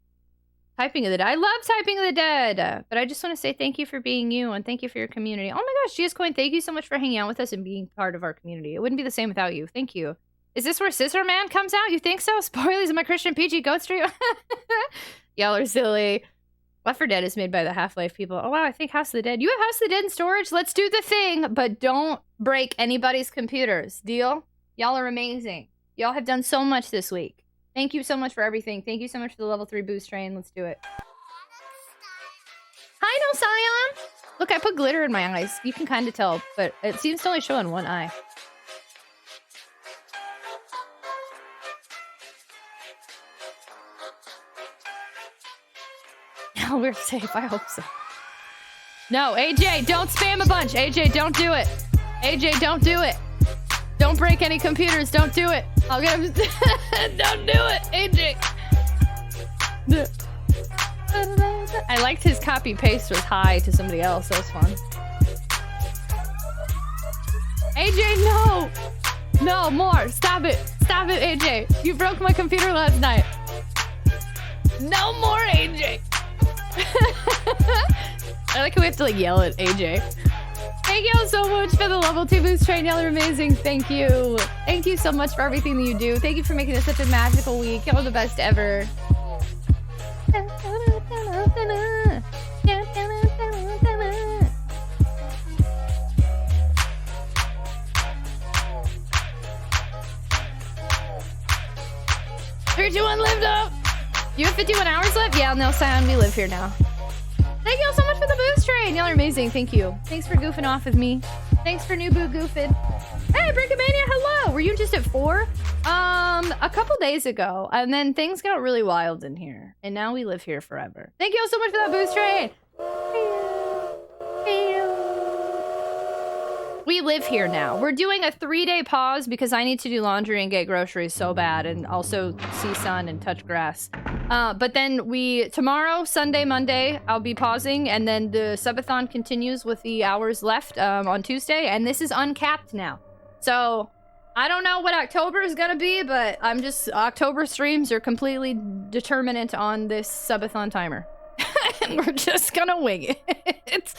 Typing of the Dead. I love Typing of the Dead. But I just want to say thank you for being you, and thank you for your community. Oh my gosh, GSCoin, thank you so much for hanging out with us and being part of our community. It wouldn't be the same without you. Thank you. Is this where Scissor Man comes out? You think so? Spoilers in my Christian PG Goat Stream? Y'all are silly. Left 4 Dead is made by the Half-Life people. Oh wow, I think House of the Dead. You have House of the Dead in storage? Let's do the thing, but don't break anybody's computers. Deal? Y'all are amazing. Y'all have done so much this week. Thank you so much for everything. Thank you so much for the level 3 boost train. Let's do it. Hi, No Scion! Look, I put glitter in my eyes. You can kind of tell, but it seems to only show in one eye. We're safe. I hope so. No, AJ, don't spam a bunch. AJ, don't do it. AJ, don't do it. Don't break any computers. Don't do it. I'll get him. Don't do it, AJ. I liked his copy paste was high to somebody else. That was fun. AJ, no. No, more. Stop it. Stop it, AJ. You broke my computer last night. No more, AJ. I like how we have to like yell at AJ. Thank y'all so much for the level 2 boost train. Y'all are amazing. Thank you. Thank you so much for everything that you do. Thank you for making this such a magical week. Y'all are the best ever. Three, 2, 1, lived up. You have 51 hours left? Yeah, no sound. We live here now. Thank y'all so much for the boost train. Y'all are amazing. Thank you. Thanks for goofing off with me. Thanks for new boo goofing. Hey, Brincomania, hello. Were you just at 4? A couple days ago. And then things got really wild in here. And now we live here forever. Thank y'all so much for that boost train. We live here now. We're doing a 3-day pause because I need to do laundry and get groceries so bad and also see sun and touch grass. But then tomorrow, Sunday, Monday, I'll be pausing and then the subathon continues with the hours left on Tuesday and this is uncapped now. So I don't know what October is gonna be, but October streams are completely determinant on this subathon timer. And we're just gonna wing it.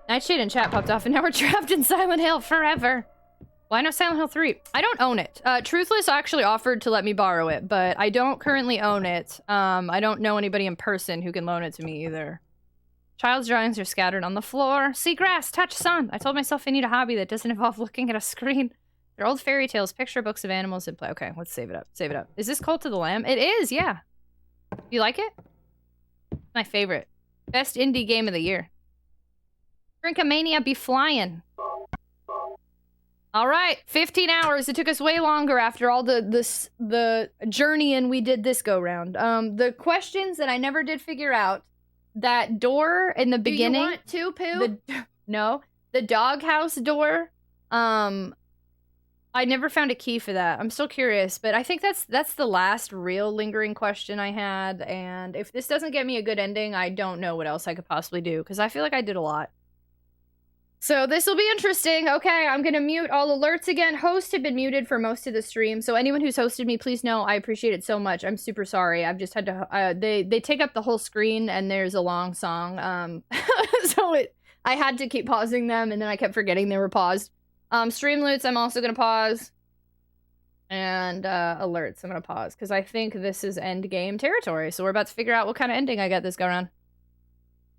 Nightshade and chat popped off, and now we're trapped in Silent Hill forever. Why no Silent Hill 3? I don't own it. Truthless actually offered to let me borrow it, but I don't currently own it. I don't know anybody in person who can loan it to me either. Child's drawings are scattered on the floor. See grass, touch sun. I told myself I need a hobby that doesn't involve looking at a screen. They're old fairy tales, picture books of animals in play. Okay, let's save it up. Save it up. Is this Cult of the Lamb? It is, yeah. You like it? My favorite. Best indie game of the year. Drinkomania be flying. All right, 15 hours. It took us way longer after all the journeying we did this go round. The questions that I never did figure out. That door in the beginning. Do you want to, Pooh? No, the doghouse door. I never found a key for that. I'm still curious, but I think that's the last real lingering question I had, and if this doesn't get me a good ending, I don't know what else I could possibly do, because I feel like I did a lot. So this will be interesting. Okay, I'm gonna mute all alerts again. Hosts have been muted for most of the stream, so anyone who's hosted me, please know I appreciate it so much. I'm super sorry. I've just had to, they take up the whole screen, and there's a long song, so I had to keep pausing them, and then I kept forgetting they were paused. Stream loots, I'm also gonna pause. And, alerts, I'm gonna pause, because I think this is end game territory, so we're about to figure out what kind of ending I get this go around.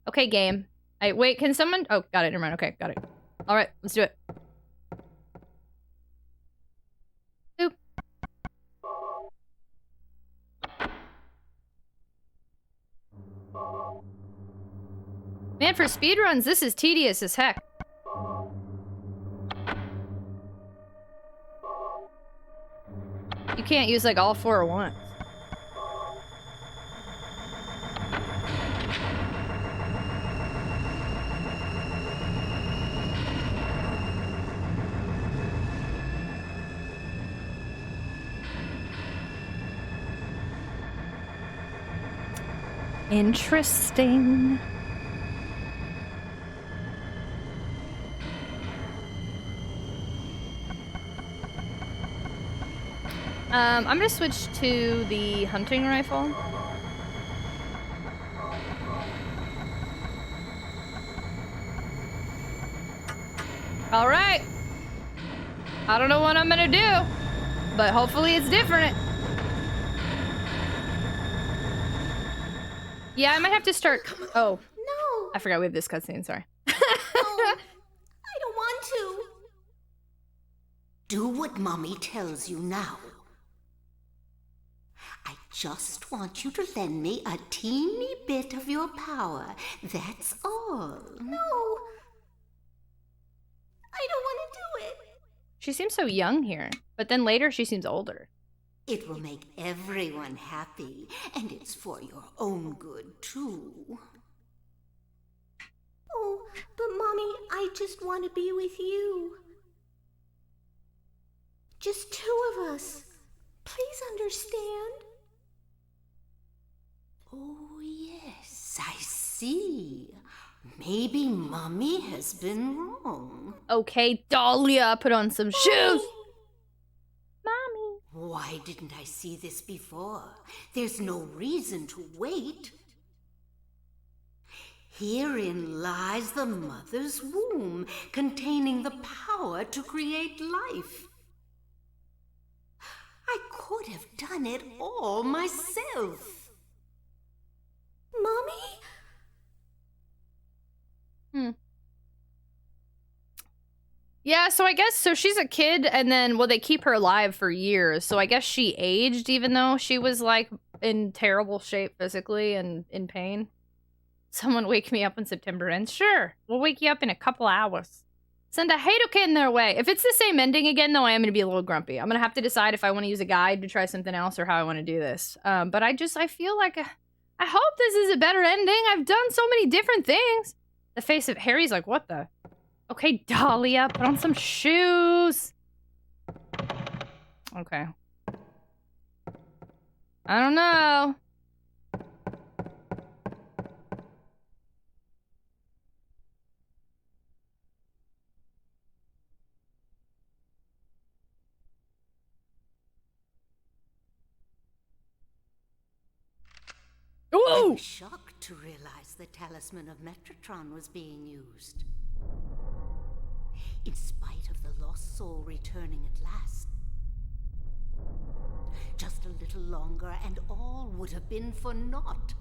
Okay, game. Wait, can someone— oh, got it, never mind, okay, got it. Alright, let's do it. Boop. Man, for speedruns, this is tedious as heck. You can't use, like, all 4 at once. Interesting. I'm gonna switch to the hunting rifle. All right. I don't know what I'm gonna do, but hopefully it's different. Yeah, I might have to start— oh. No. I forgot we have this cutscene, sorry. No, I don't want to. Do what Mommy tells you now. I just want you to lend me a teeny bit of your power. That's all. No. I don't want to do it. She seems so young here, but then later she seems older. It will make everyone happy, and it's for your own good, too. Oh, but Mommy, I just want to be with you. Just 2 of us. Please understand. Oh, yes, I see. Maybe Mommy has been wrong. Okay, Dahlia, put on some shoes. Mommy. Why didn't I see this before? There's no reason to wait. Herein lies the mother's womb, containing the power to create life. I could have done it all myself. Mommy? Yeah, so I guess— so she's a kid, and then, well, they keep her alive for years, so I guess she aged even though she was, like, in terrible shape physically and in pain. Someone wake me up when September ends? Sure, we'll wake you up in a couple hours. Send a Hadoken their way. If it's the same ending again, though, I am going to be a little grumpy. I'm going to have to decide if I want to use a guide to try something else or how I want to do this. But I feel like— I hope this is a better ending. I've done so many different things. The face of Harry's like, what the? Okay, Dahlia, put on some shoes. Okay. I don't know. I was shocked to realize the talisman of Metatron was being used. In spite of the lost soul returning at last. Just a little longer and all would have been for naught.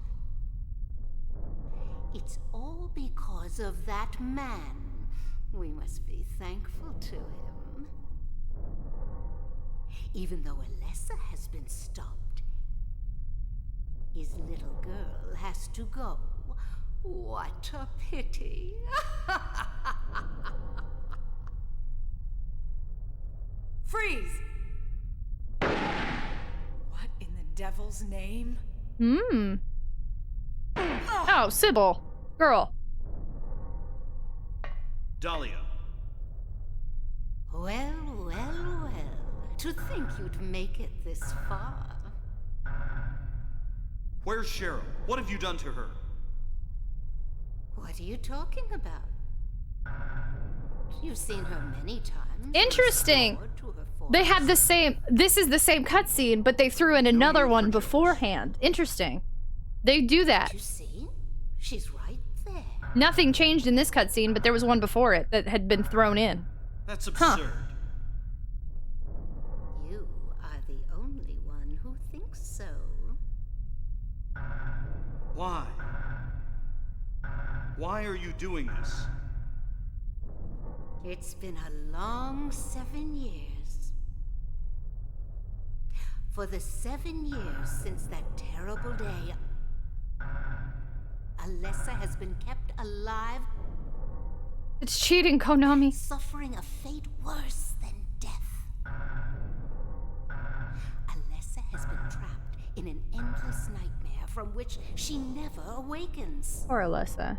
It's all because of that man. We must be thankful to him. Even though Alessa has been stopped, his little girl has to go. What a pity. Freeze! What in the devil's name? Oh, Sybil. Girl. Dahlia. Well, well, well. To think you'd make it this far. Where's Cheryl? What have you done to her? What are you talking about? You've seen her many times. Interesting. They had the same. This is the same cutscene, but they threw in another one beforehand. Interesting. They do that. You see? She's right there. Nothing changed in this cutscene, but there was one before it that had been thrown in. That's absurd. You are the only one who thinks so. Why? Why are you doing this? It's been a long 7 years. For the 7 years since that terrible day, Alessa has been kept alive. It's cheating, Konami. Suffering a fate worse than death. Alessa has been trapped in an endless nightmare from which she never awakens. Poor Alessa.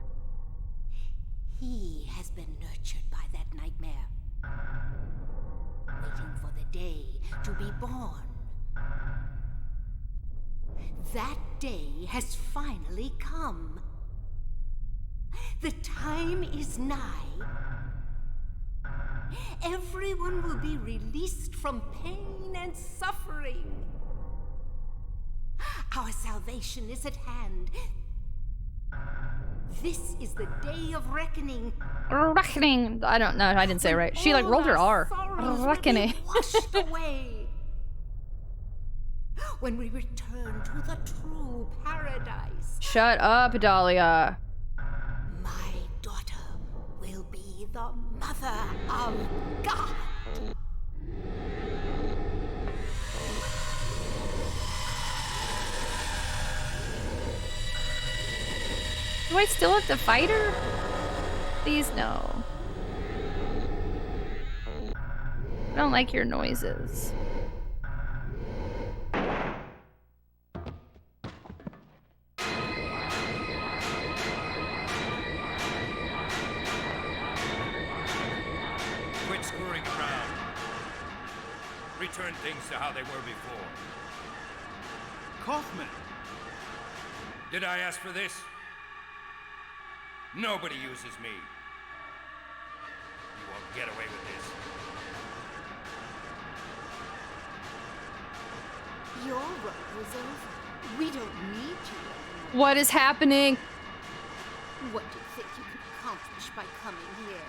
He has been nurtured by that nightmare, waiting for the day to be born. That day has finally come. The time is nigh. Everyone will be released from pain and suffering. Our salvation is at hand. This is the day of reckoning. Reckoning. I don't know. I didn't say it right. She like rolled her R. Reckoning. Washed away. When we return to the true paradise. Shut up, Dahlia. My daughter will be the mother of God. Do I still have to fight her? Please, no. I don't like your noises. Quit screwing around. Return things to how they were before. Kaufman! Did I ask for this? Nobody uses me. You won't get away with this. Your role is over. We don't need you. What is happening? What do you think you can accomplish by coming here?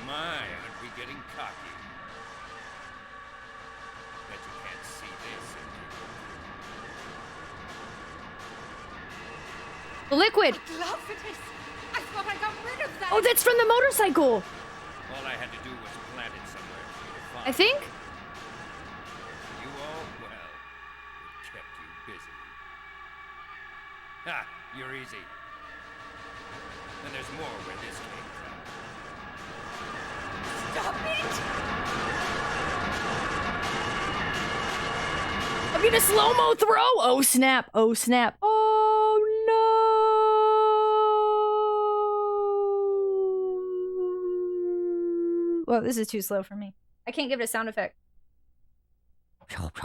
My, aren't we getting cocky? Bet you can't see this. The liquid. Love it is. I thought I got rid of that. Oh, that's from the motorcycle. All I had to do was plant it somewhere for you to find. I think. You all, well, it kept you busy. Ha! You're easy. And there's more where this came from. Stop it! I'm gonna slow-mo throw. Oh snap. Oh snap. Oh no. Well, this is too slow for me. I can't give it a sound effect. Woo!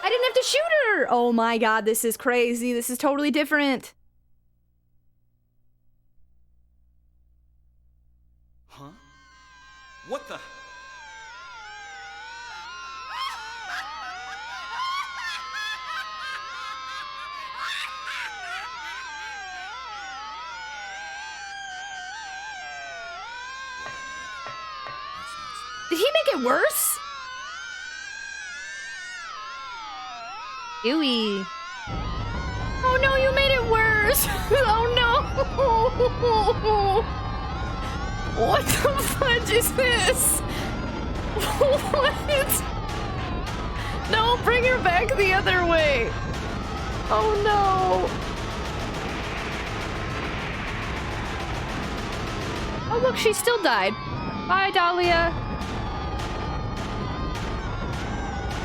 I didn't have to shoot her! Oh my god, this is crazy. This is totally different. Huh? What the? Did he make it worse? Ewy. Oh no, you made it worse! Oh no! What the fudge is this? What? No, bring her back the other way! Oh no! Oh look, she still died. Bye, Dahlia.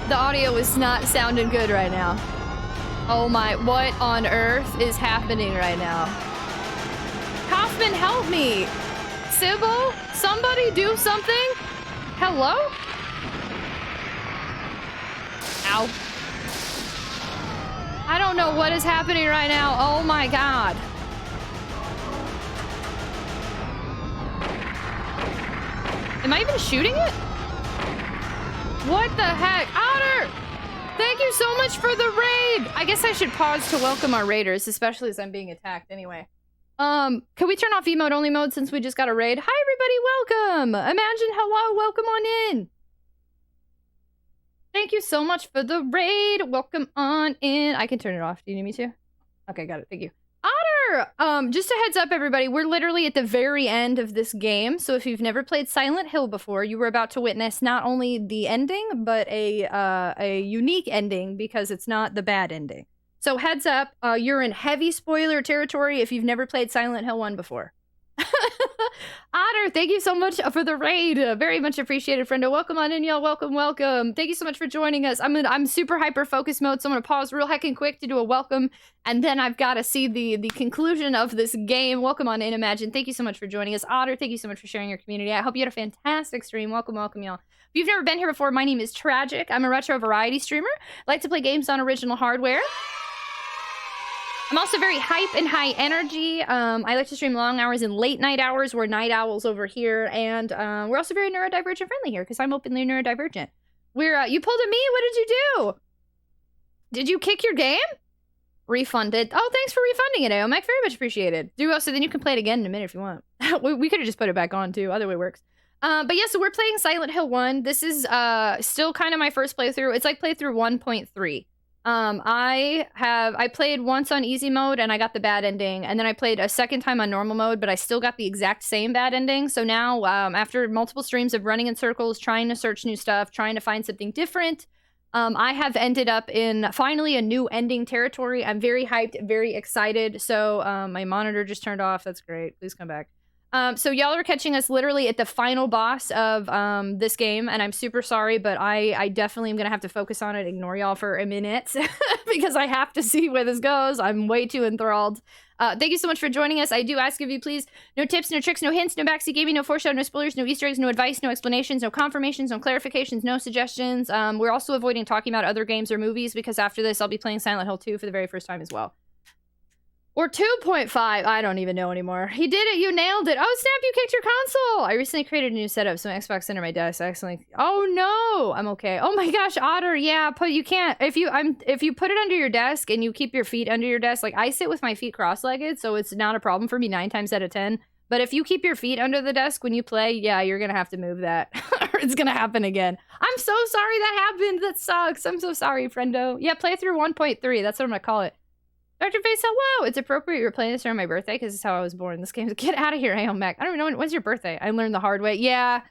The audio is not sounding good right now. Oh my, what on earth is happening right now? Kaufman, help me! Sybil, somebody do something? Hello? Ow. I don't know what is happening right now. Oh my god. Am I even shooting it? What the heck? Otter! Thank you so much for the raid! I guess I should pause to welcome our raiders, especially as I'm being attacked anyway. Can we turn off emote only mode since we just got a raid? Hi everybody, welcome! Imagine, hello, welcome on in! Thank you so much for the raid! Welcome on in. I can turn it off. Do you need me to? Okay, got it. Thank you. Otter! Just a heads up, everybody. We're literally at the very end of this game, so if you've never played Silent Hill before, you were about to witness not only the ending, but a unique ending, because it's not the bad ending. So heads up, you're in heavy spoiler territory if you've never played Silent Hill 1 before. Otter, thank you so much for the raid. Very much appreciated, friendo. Welcome on in, y'all. Welcome, welcome. Thank you so much for joining us. I'm super hyper focus mode, so I'm gonna pause real heckin' quick to do a welcome, and then I've got to see the conclusion of this game. Welcome on in, Imagine. Thank you so much for joining us. Otter, thank you so much for sharing your community. I hope you had a fantastic stream. Welcome, welcome, y'all. If you've never been here before, my name is Tragic. I'm a retro variety streamer. I like to play games on original hardware. I'm also very hype and high energy. I like to stream long hours and late night hours. We're night owls over here. And we're also very neurodivergent friendly here because I'm openly neurodivergent. You pulled a me? What did you do? Did you kick your game? Refunded. Oh, thanks for refunding it, Aomek. Very much appreciated. So then you can play it again in a minute if you want. we could have just put it back on too. Either way works. But yeah, so we're playing Silent Hill 1. This is still kind of my first playthrough. It's like playthrough 1.3. I played once on easy mode and I got the bad ending, and then I played a second time on normal mode, but I still got the exact same bad ending. So now, after multiple streams of running in circles, trying to search new stuff, trying to find something different, I have ended up in finally a new ending territory. I'm very hyped, very excited. So, my monitor just turned off. That's great. Please come back. So y'all are catching us literally at the final boss of this game, and I'm super sorry, but I definitely am gonna have to focus on it, ignore y'all for a minute, because I have to see where this goes. I'm way too enthralled. Thank you so much for joining us. I do ask of you, please, no tips, no tricks, no hints, no backseat gaming, no foreshadow, no spoilers, no Easter eggs, no advice, no explanations, no confirmations, no clarifications, no suggestions. We're also avoiding talking about other games or movies, because after this, I'll be playing Silent Hill 2 for the very first time as well. Or 2.5. I don't even know anymore. He did it. You nailed it. Oh, snap. You kicked your console. I recently created a new setup, so my Xbox under my desk. Excellent. Oh, no. I'm okay. Oh, my gosh, Otter. Yeah, but you can't. If you put it under your desk and you keep your feet under your desk, like I sit with my feet cross-legged, so it's not a problem for me 9 times out of 10. But if you keep your feet under the desk when you play, yeah, you're going to have to move that. Or it's going to happen again. I'm so sorry that happened. That sucks. I'm so sorry, friendo. Yeah, playthrough 1.3. That's what I'm going to call it. Dr. Face, hello! It's appropriate you're playing this around my birthday because it's how I was born. This game's get out of here, Aomek. I don't even know when's your birthday. I learned the hard way. Yeah,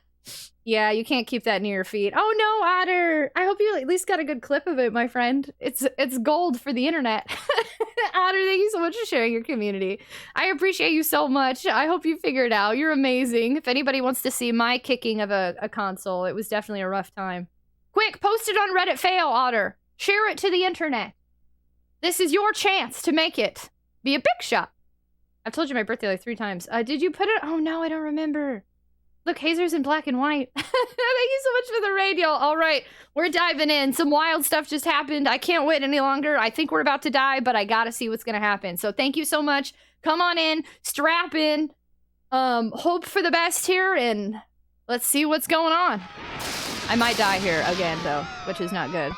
you can't keep that near your feet. Oh no, Otter! I hope you at least got a good clip of it, my friend. It's gold for the internet. Otter, thank you so much for sharing your community. I appreciate you so much. I hope you figure it out. You're amazing. If anybody wants to see my kicking of a console, it was definitely a rough time. Quick, post it on Reddit fail, Otter. Share it to the internet. This is your chance to make it be a big shot. I've told you my birthday like 3 times. Did you put it? Oh no, I don't remember. Look, Hazer's in black and white. Thank you so much for the raid, y'all. All right, we're diving in. Some wild stuff just happened. I can't wait any longer. I think we're about to die, but I gotta see what's gonna happen. So thank you so much. Come on in, strap in. Hope for the best here, and let's see what's going on. I might die here again, though, which is not good.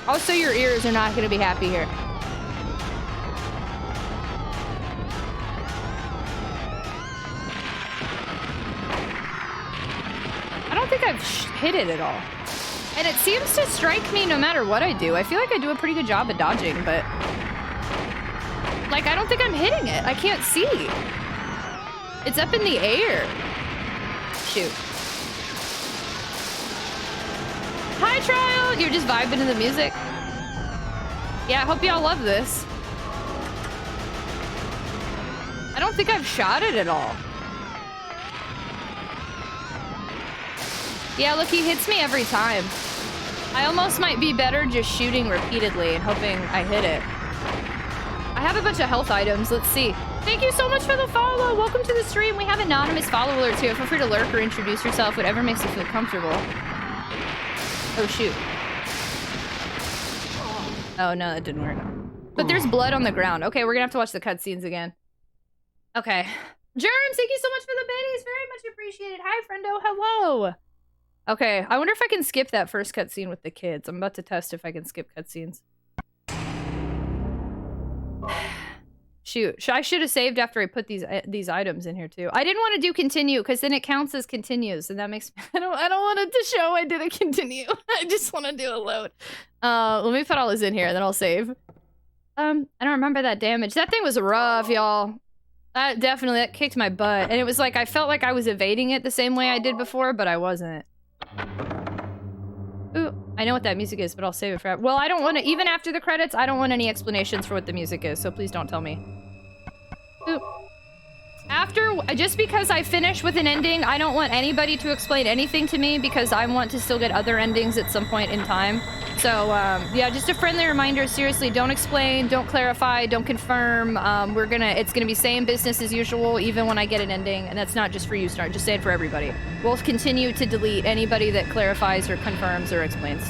Also, your ears are not going to be happy here. I don't think I've hit it at all. And it seems to strike me no matter what I do. I feel like I do a pretty good job at dodging, but... like, I don't think I'm hitting it. I can't see. It's up in the air. Shoot. Hi, Trial! You're just vibing to the music. Yeah, I hope y'all love this. I don't think I've shot it at all. Yeah, look, he hits me every time. I almost might be better just shooting repeatedly and hoping I hit it. I have a bunch of health items. Let's see. Thank you so much for the follow. Welcome to the stream. We have anonymous follow alerts here. Feel free to lurk or introduce yourself, whatever makes you feel comfortable. Oh, shoot. Oh, no, that didn't work. But there's blood on the ground. Okay, we're gonna have to watch the cutscenes again. Okay. Germs, thank you so much for the biddies. Very much appreciated. Hi, friendo. Hello. Okay, I wonder if I can skip that first cutscene with the kids. I'm about to test if I can skip cutscenes. Shoot, I should have saved after I put these items in here too. I didn't want to do continue because then it counts as continues, and that makes me, I don't want it to show I did a continue. I just want to do a load. Let me put all this in here, and then I'll save. I don't remember that damage. That thing was rough, y'all. That kicked my butt, and it was like I felt like I was evading it the same way I did before, but I wasn't. Ooh, I know what that music is, but I'll save it for... Well, I don't want to... Even after the credits, I don't want any explanations for what the music is, so please don't tell me. Ooh. Just because I finish with an ending, I don't want anybody to explain anything to me because I want to still get other endings at some point in time. So, yeah, just a friendly reminder, seriously, don't explain, don't clarify, don't confirm. It's gonna be same business as usual, even when I get an ending, and that's not just for you, Star, just say it for everybody. We'll continue to delete anybody that clarifies or confirms or explains.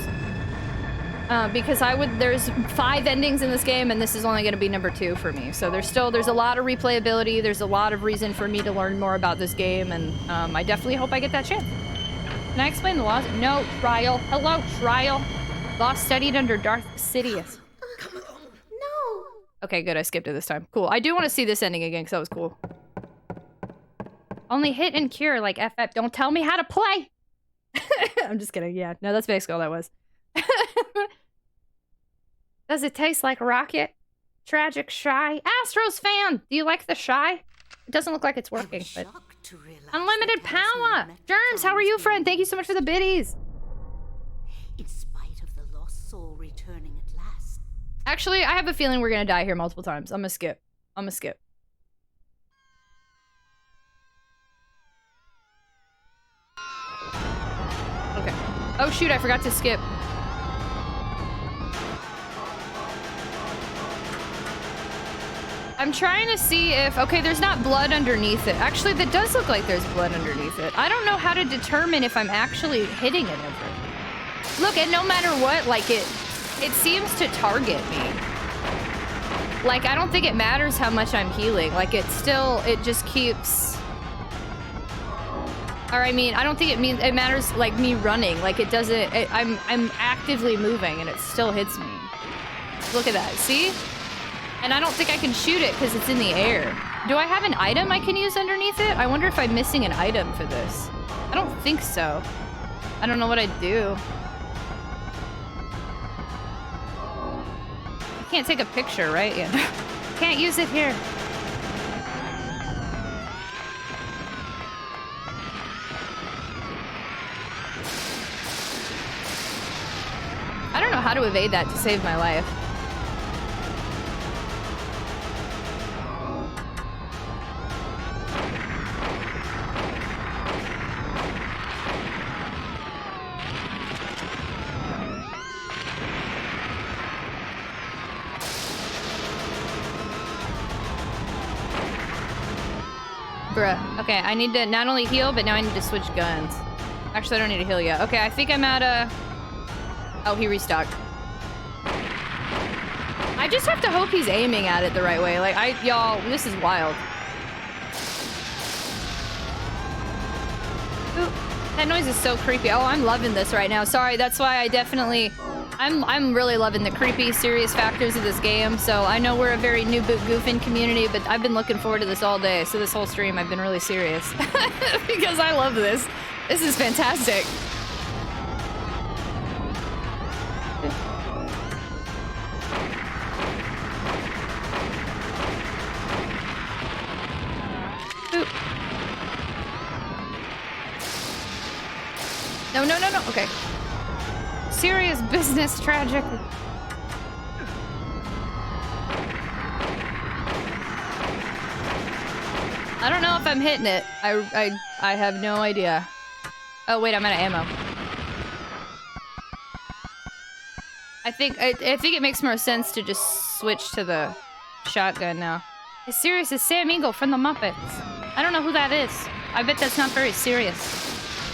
Because there's 5 endings in this game, and this is only gonna be number 2 for me. So there's a lot of replayability, there's a lot of reason for me to learn more about this game, and I definitely hope I get that chance. Can I explain the laws? No, Trial. Hello, Trial. Boss studied under Darth Sidious. No. Okay, good, I skipped it this time. Cool, I do want to see this ending again, because that was cool. Only hit and cure, like FF. Don't tell me how to play! I'm just kidding, yeah. No, that's basically all that was. Does it taste like rocket? Tragic Shy? Astros fan! Do you like the Shy? It doesn't look like it's working, but... Unlimited power! Germs, how are you, friend? Thank you so much for the biddies! In spite of the lost soul returning at last. Actually, I have a feeling we're gonna die here multiple times. I'm gonna skip. Okay. Oh shoot, I forgot to skip. I'm trying to see if... Okay, there's not blood underneath it. Actually, that does look like there's blood underneath it. I don't know how to determine if I'm actually hitting it ever. Look, and no matter what, like, it seems to target me. Like, I don't think it matters how much I'm healing. Like, it just keeps... Or, I mean, I don't think it matters, like, me running. Like, it doesn't... I'm actively moving, and it still hits me. Look at that. See? And I don't think I can shoot it because it's in the air. Do I have an item I can use underneath it? I wonder if I'm missing an item for this. I don't think so. I don't know what I'd do. I can't take a picture, right? Yeah. Can't use it here. I don't know how to evade that to save my life. Bruh. Okay, I need to not only heal, but now I need to switch guns. Actually, I don't need to heal yet. Okay, I think I'm at a... Oh, he restocked. I just have to hope he's aiming at it the right way. Like, y'all, this is wild. Ooh, that noise is so creepy. Oh, I'm loving this right now. Sorry, that's why I definitely... I'm really loving the creepy, serious factors of this game. So I know we're a very new boot goofing community, but I've been looking forward to this all day. So this whole stream, I've been really serious. Because I love this. This is fantastic. Ooh. No, no, no, no. Okay. Serious business, tragic. I don't know if I'm hitting it. I have no idea. Oh wait, I'm out of ammo. think it makes more sense to just switch to the shotgun now. It's serious. It's Sam Eagle from the Muppets. I don't know who that is. I bet that's not very serious.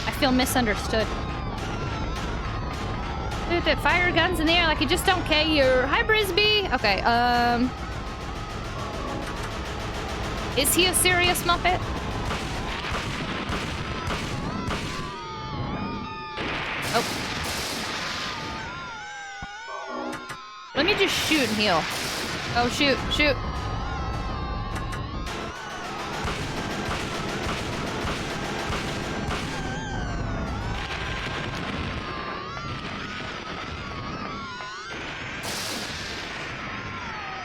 I feel misunderstood. Dude, that fire guns in the air like you just don't care. Hi, Brisby. Okay, is he a serious Muppet? Oh. Let me just shoot and heal. Oh, shoot, shoot.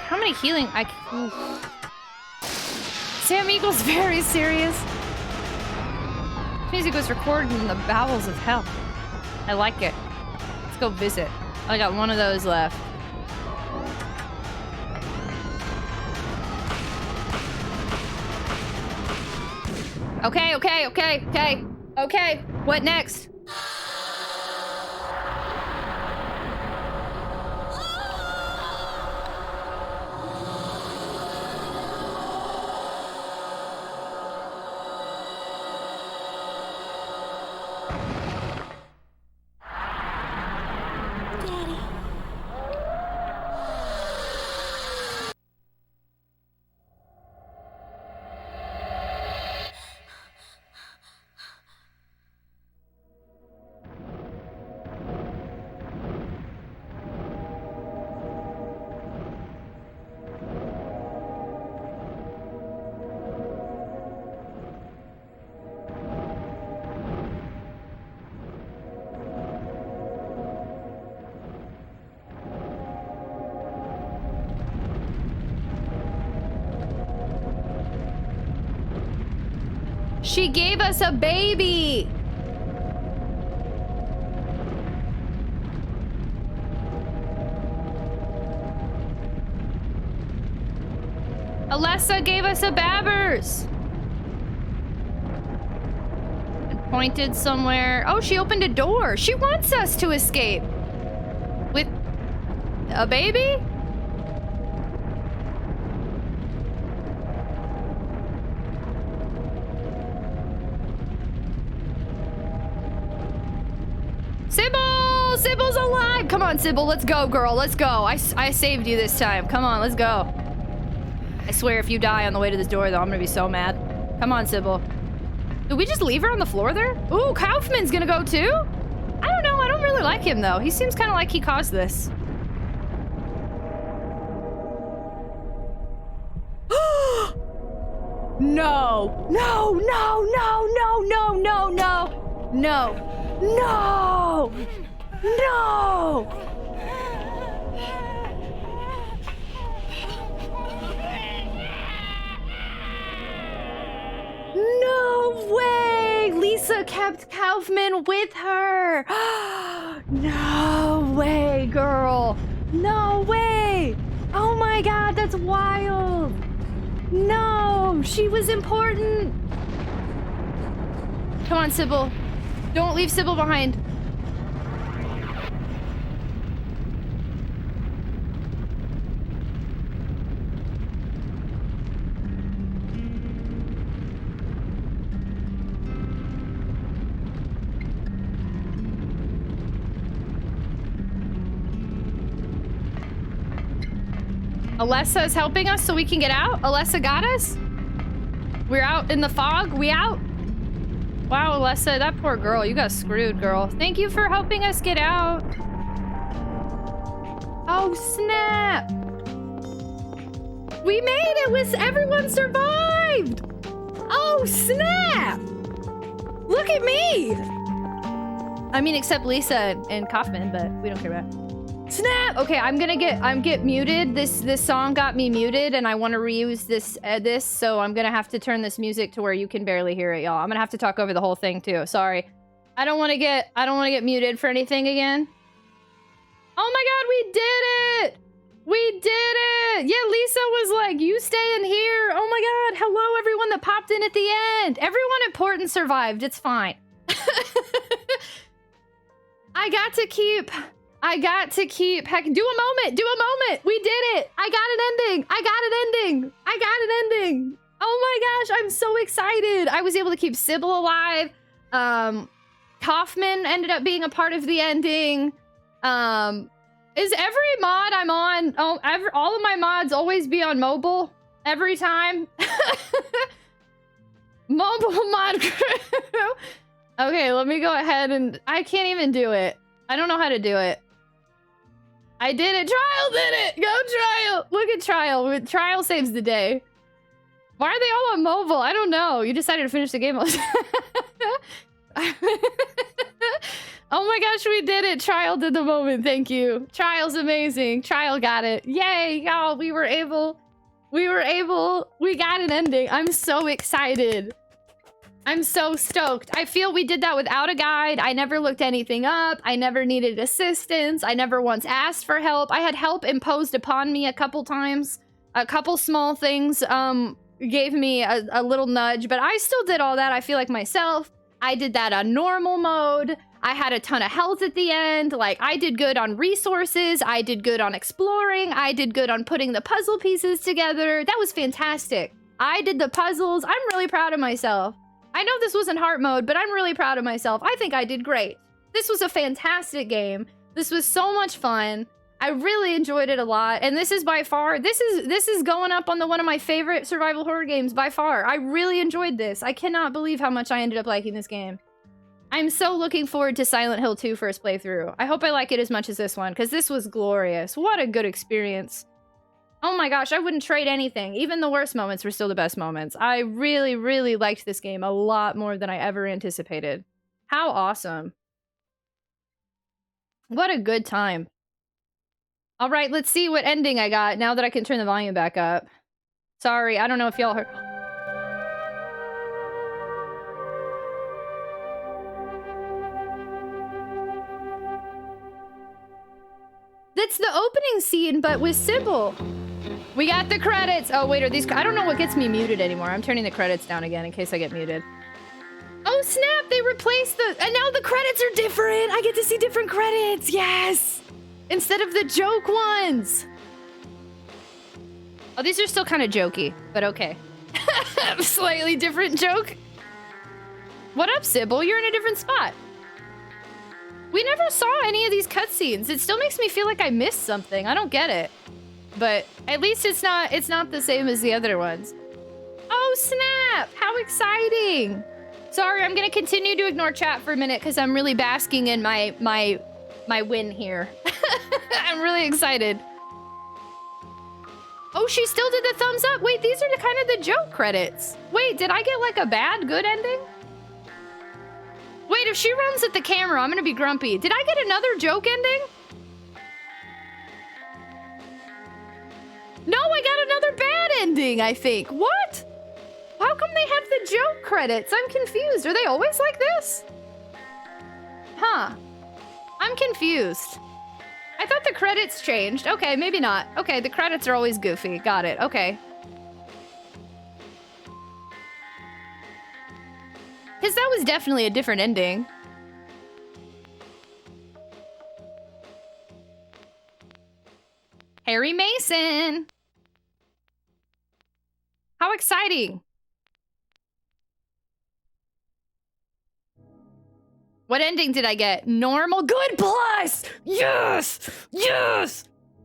How many healing? Oof. Sam Eagle's very serious. Music was recorded in the bowels of hell. I like it. Let's go visit. I got one of those left. Okay, okay, okay, okay, okay. What next? She gave us a baby! Alessa gave us a babbers! And pointed somewhere. Oh, she opened a door. She wants us to escape. With a baby? Sybil! Sybil's alive! Come on, Sybil, let's go, girl. Let's go. I saved you this time. Come on, let's go. I swear if you die on the way to this door, though, I'm gonna be so mad. Come on, Sybil. Did we just leave her on the floor there? Ooh, Kaufman's gonna go too? I don't know. I don't really like him, though. He seems kind of like he caused this. No! No! No! No! No! No! No! No! No! No! No! No way! Lisa kept Kaufman with her! No way, girl! No way! Oh my god, that's wild! No! She was important! Come on, Sybil. Don't leave Sybil behind. Alessa is helping us so we can get out? Alessa got us? We're out in the fog? We out? Wow, Alessa, that poor girl. You got screwed, girl. Thank you for helping us get out. Oh, snap. We made it. Everyone survived. Oh, snap. Look at me. I mean, except Lisa and Kaufman, but we don't care about it. Snap! Okay, I'm get muted. This song got me muted, and I want to reuse this, so I'm gonna have to turn this music to where you can barely hear it, y'all. I'm gonna have to talk over the whole thing too. Sorry. I don't want to get muted for anything again. Oh my god, we did it! We did it! Yeah, Lisa was like, you stay in here. Oh my god, hello everyone that popped in at the end. Everyone important survived. It's fine. I I got to keep heck. Do a moment. Do a moment. We did it. I got an ending. I got an ending. I got an ending. Oh my gosh, I'm so excited. I was able to keep Sybil alive. Kaufman ended up being a part of the ending. Is every mod I'm on, all of my mods always be on mobile every time? Mobile mod crew. Okay, let me go ahead and I can't even do it. I don't know how to do it. I did it. Trial did it. Go Trial. Look at Trial. Trial saves the day. Why are they all on mobile? I don't know. You decided to finish the game. Oh my gosh, we did it. Trial did the moment. Thank you. Trial's amazing. Trial got it. Yay, y'all. We got an ending. I'm so excited. I'm so stoked. I feel we did that without a guide. I never looked anything up. I never needed assistance. I never once asked for help. I had help imposed upon me a couple times. A couple small things gave me a little nudge, but I still did all that, I feel like, myself. I did that on normal mode. I had a ton of health at the end. Like, I did good on resources. I did good on exploring. I did good on putting the puzzle pieces together. That was fantastic. I did the puzzles. I'm really proud of myself. I know this wasn't heart mode, but I'm really proud of myself. I think I did great. This was a fantastic game. This was so much fun. I really enjoyed it a lot. And this is by far, this is going up on one of my favorite survival horror games by far. I really enjoyed this. I cannot believe how much I ended up liking this game. I'm so looking forward to Silent Hill 2 first playthrough. I hope I like it as much as this one, because this was glorious. What a good experience. Oh my gosh, I wouldn't trade anything. Even the worst moments were still the best moments. I really, really liked this game a lot more than I ever anticipated. How awesome. What a good time. All right, let's see what ending I got now that I can turn the volume back up. Sorry, I don't know if y'all heard. That's the opening scene, but with Sybil. We got the credits. Oh, wait, are these... I don't know what gets me muted anymore. I'm turning the credits down again in case I get muted. Oh, snap! They replaced the... And now the credits are different! I get to see different credits! Yes! Instead of the joke ones! Oh, these are still kind of jokey, but okay. Slightly different joke. What up, Sybil? You're in a different spot. We never saw any of these cutscenes. It still makes me feel like I missed something. I don't get it. But at least it's not the same as the other ones. Oh, snap! How exciting! Sorry, I'm gonna continue to ignore chat for a minute because I'm really basking in my win here. I'm really excited. Oh, she still did the thumbs up. Wait, these are kind of the joke credits. Wait, did I get like a bad, good ending? Wait, if she runs at the camera, I'm gonna be grumpy. Did I get another joke ending? No, I got another bad ending, I think. What? How come they have the joke credits? I'm confused. Are they always like this? Huh. I'm confused. I thought the credits changed. Okay, maybe not. Okay, the credits are always goofy. Got it. Okay. Because that was definitely a different ending. Harry Mason! How exciting! What ending did I get? Normal good plus! Yes! Yes!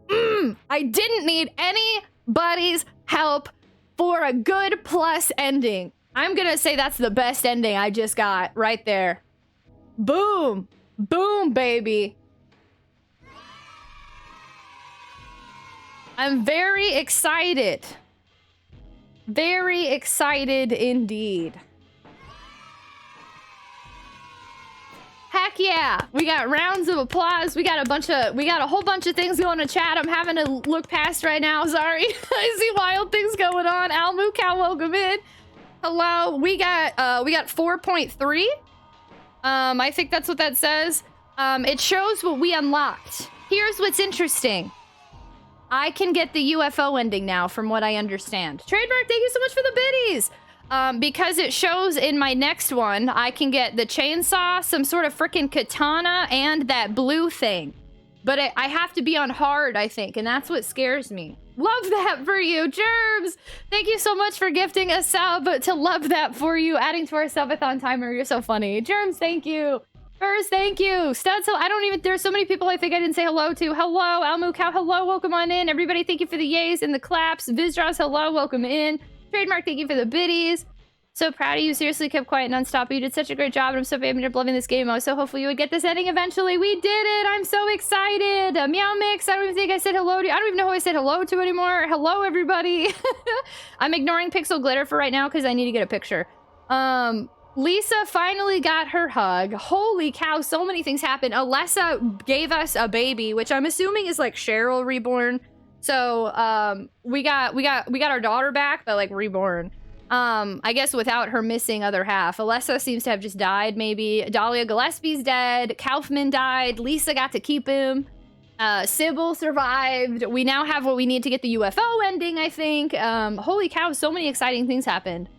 I didn't need anybody's help for a good plus ending. I'm gonna say that's the best ending I just got right there. Boom! Boom, baby! I'm very excited. Very excited indeed. Heck yeah! We got rounds of applause. We got a whole bunch of things going to chat. I'm having to look past right now. Sorry. I see wild things going on. Al Mukau, welcome in. Hello. We got 4.3. I think that's what that says. It shows what we unlocked. Here's what's interesting. I can get the UFO ending now, from what I understand. Trademark, thank you so much for the biddies! Because it shows in my next one, I can get the chainsaw, some sort of freaking katana, and that blue thing. But I have to be on hard, I think, and that's what scares me. Love that for you, Germs! Thank you so much for gifting a sub to love that for you, adding to our subathon timer. You're so funny. Germs, thank you. First, thank you. Studs, there's so many people I think I didn't say hello to. Hello, Almu Cow, hello, welcome on in. Everybody, thank you for the yays and the claps. Vizdraws, hello, welcome in. Trademark, thank you for the biddies. So proud of you. Seriously kept quiet nonstop. You did such a great job, and I'm so ended up loving this game. I was so hopeful you would get this ending eventually. We did it. I'm so excited. Meow Mix, I don't even think I said hello to you. I don't even know who I said hello to anymore. Hello, everybody. I'm ignoring Pixel Glitter for right now because I need to get a picture. Lisa finally got her hug. Holy cow, so many things happened. Alessa gave us a baby, which I'm assuming is like Cheryl reborn. So we got our daughter back, but like reborn. I guess without her missing other half. Alessa seems to have just died, maybe. Dahlia Gillespie's dead. Kaufman died. Lisa got to keep him. Sybil survived. We now have what we need to get the UFO ending, I think. Holy cow, so many exciting things happened.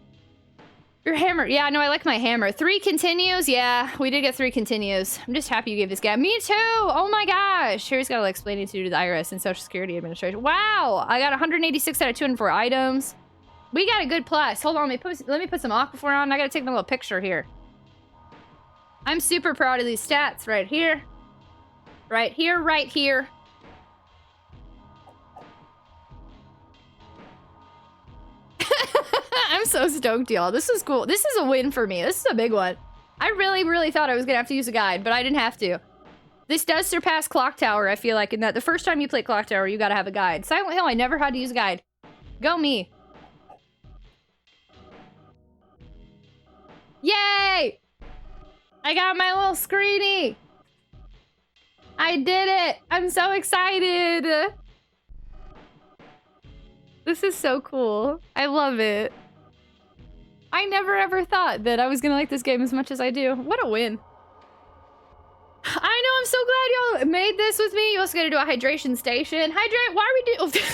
Your hammer. Yeah, no, I like my hammer. 3 continues. Yeah, we did get 3 continues. I'm just happy you gave this guy. Me too. Oh my gosh. Here's got to like explain it to the IRS and Social Security Administration. Wow. I got 186 out of 204 items. We got a good plus. Hold on, let me put some Aquaphor on. I gotta take my little picture here. I'm super proud of these stats right here. Right here, right here. I'm so stoked, y'all. This is cool. This is a win for me. This is a big one. I really, really thought I was gonna have to use a guide, but I didn't have to. This does surpass Clock Tower, I feel like, in that the first time you play Clock Tower, you gotta have a guide. Silent Hill, I never had to use a guide. Go me. Yay! I got my little screeny! I did it! I'm so excited! This is so cool. I love it. I never ever thought that I was gonna like this game as much as I do. What a win. I know, I'm so glad y'all made this with me. You also gotta do a hydration station. Hydrate, why are we doing...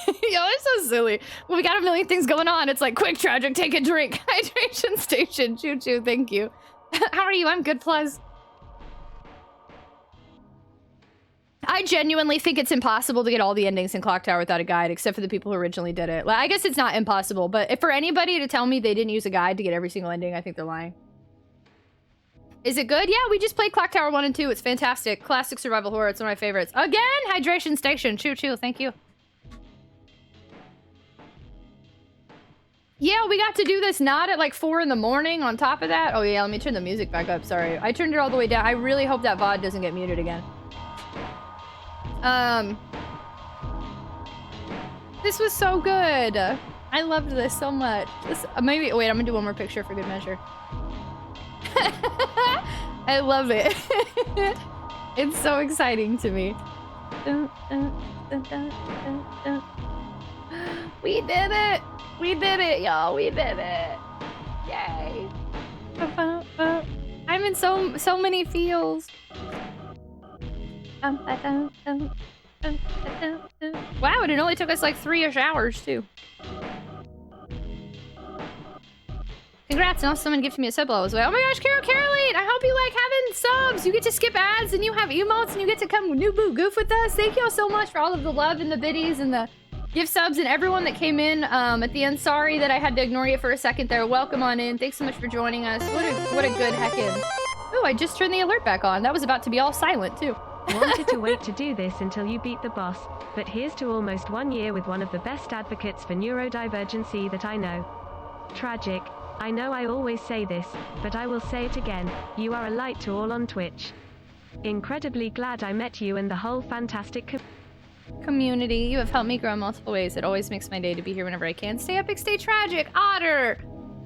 Yo, it's so silly. Well, we got a million things going on. It's like, quick, Tragic, take a drink. Hydration station. Choo choo, thank you. How are you? I'm good, plus. I genuinely think it's impossible to get all the endings in Clock Tower without a guide, except for the people who originally did it. Like, I guess it's not impossible, but if for anybody to tell me they didn't use a guide to get every single ending, I think they're lying. Is it good? Yeah, we just played Clock Tower 1 and 2. It's fantastic. Classic survival horror. It's one of my favorites. Again, hydration station. Choo choo, thank you. Yeah, we got to do this not at like 4 in the morning on top of that. Oh yeah, let me turn the music back up. Sorry. I turned it all the way down. I really hope that VOD doesn't get muted again. This was so good. I loved this so much. This, maybe, wait, I'm gonna do one more picture for good measure. I love it. It's so exciting to me. We did it! We did it, y'all. We did it. Yay. I'm in so many feels. Wow, and it only took us like 3-ish hours, too. Congrats, and also someone gifted me a sub as well. Oh my gosh, Caroline! I hope you like having subs. You get to skip ads, and you have emotes, and you get to come new boo goof with us. Thank y'all so much for all of the love and the biddies and the gift subs and everyone that came in at the end. Sorry that I had to ignore you for a second there. Welcome on in. Thanks so much for joining us. What a good heckin'. Oh, I just turned the alert back on. That was about to be all silent, too. Wanted to wait to do this until you beat the boss, but here's to almost 1 year with one of the best advocates for neurodivergency that I know. Tragic. I know I always say this, but I will say it again. You are a light to all on Twitch. Incredibly glad I met you and the whole fantastic community. You have helped me grow in multiple ways. It always makes my day to be here whenever I can. Stay epic, stay tragic. Otter,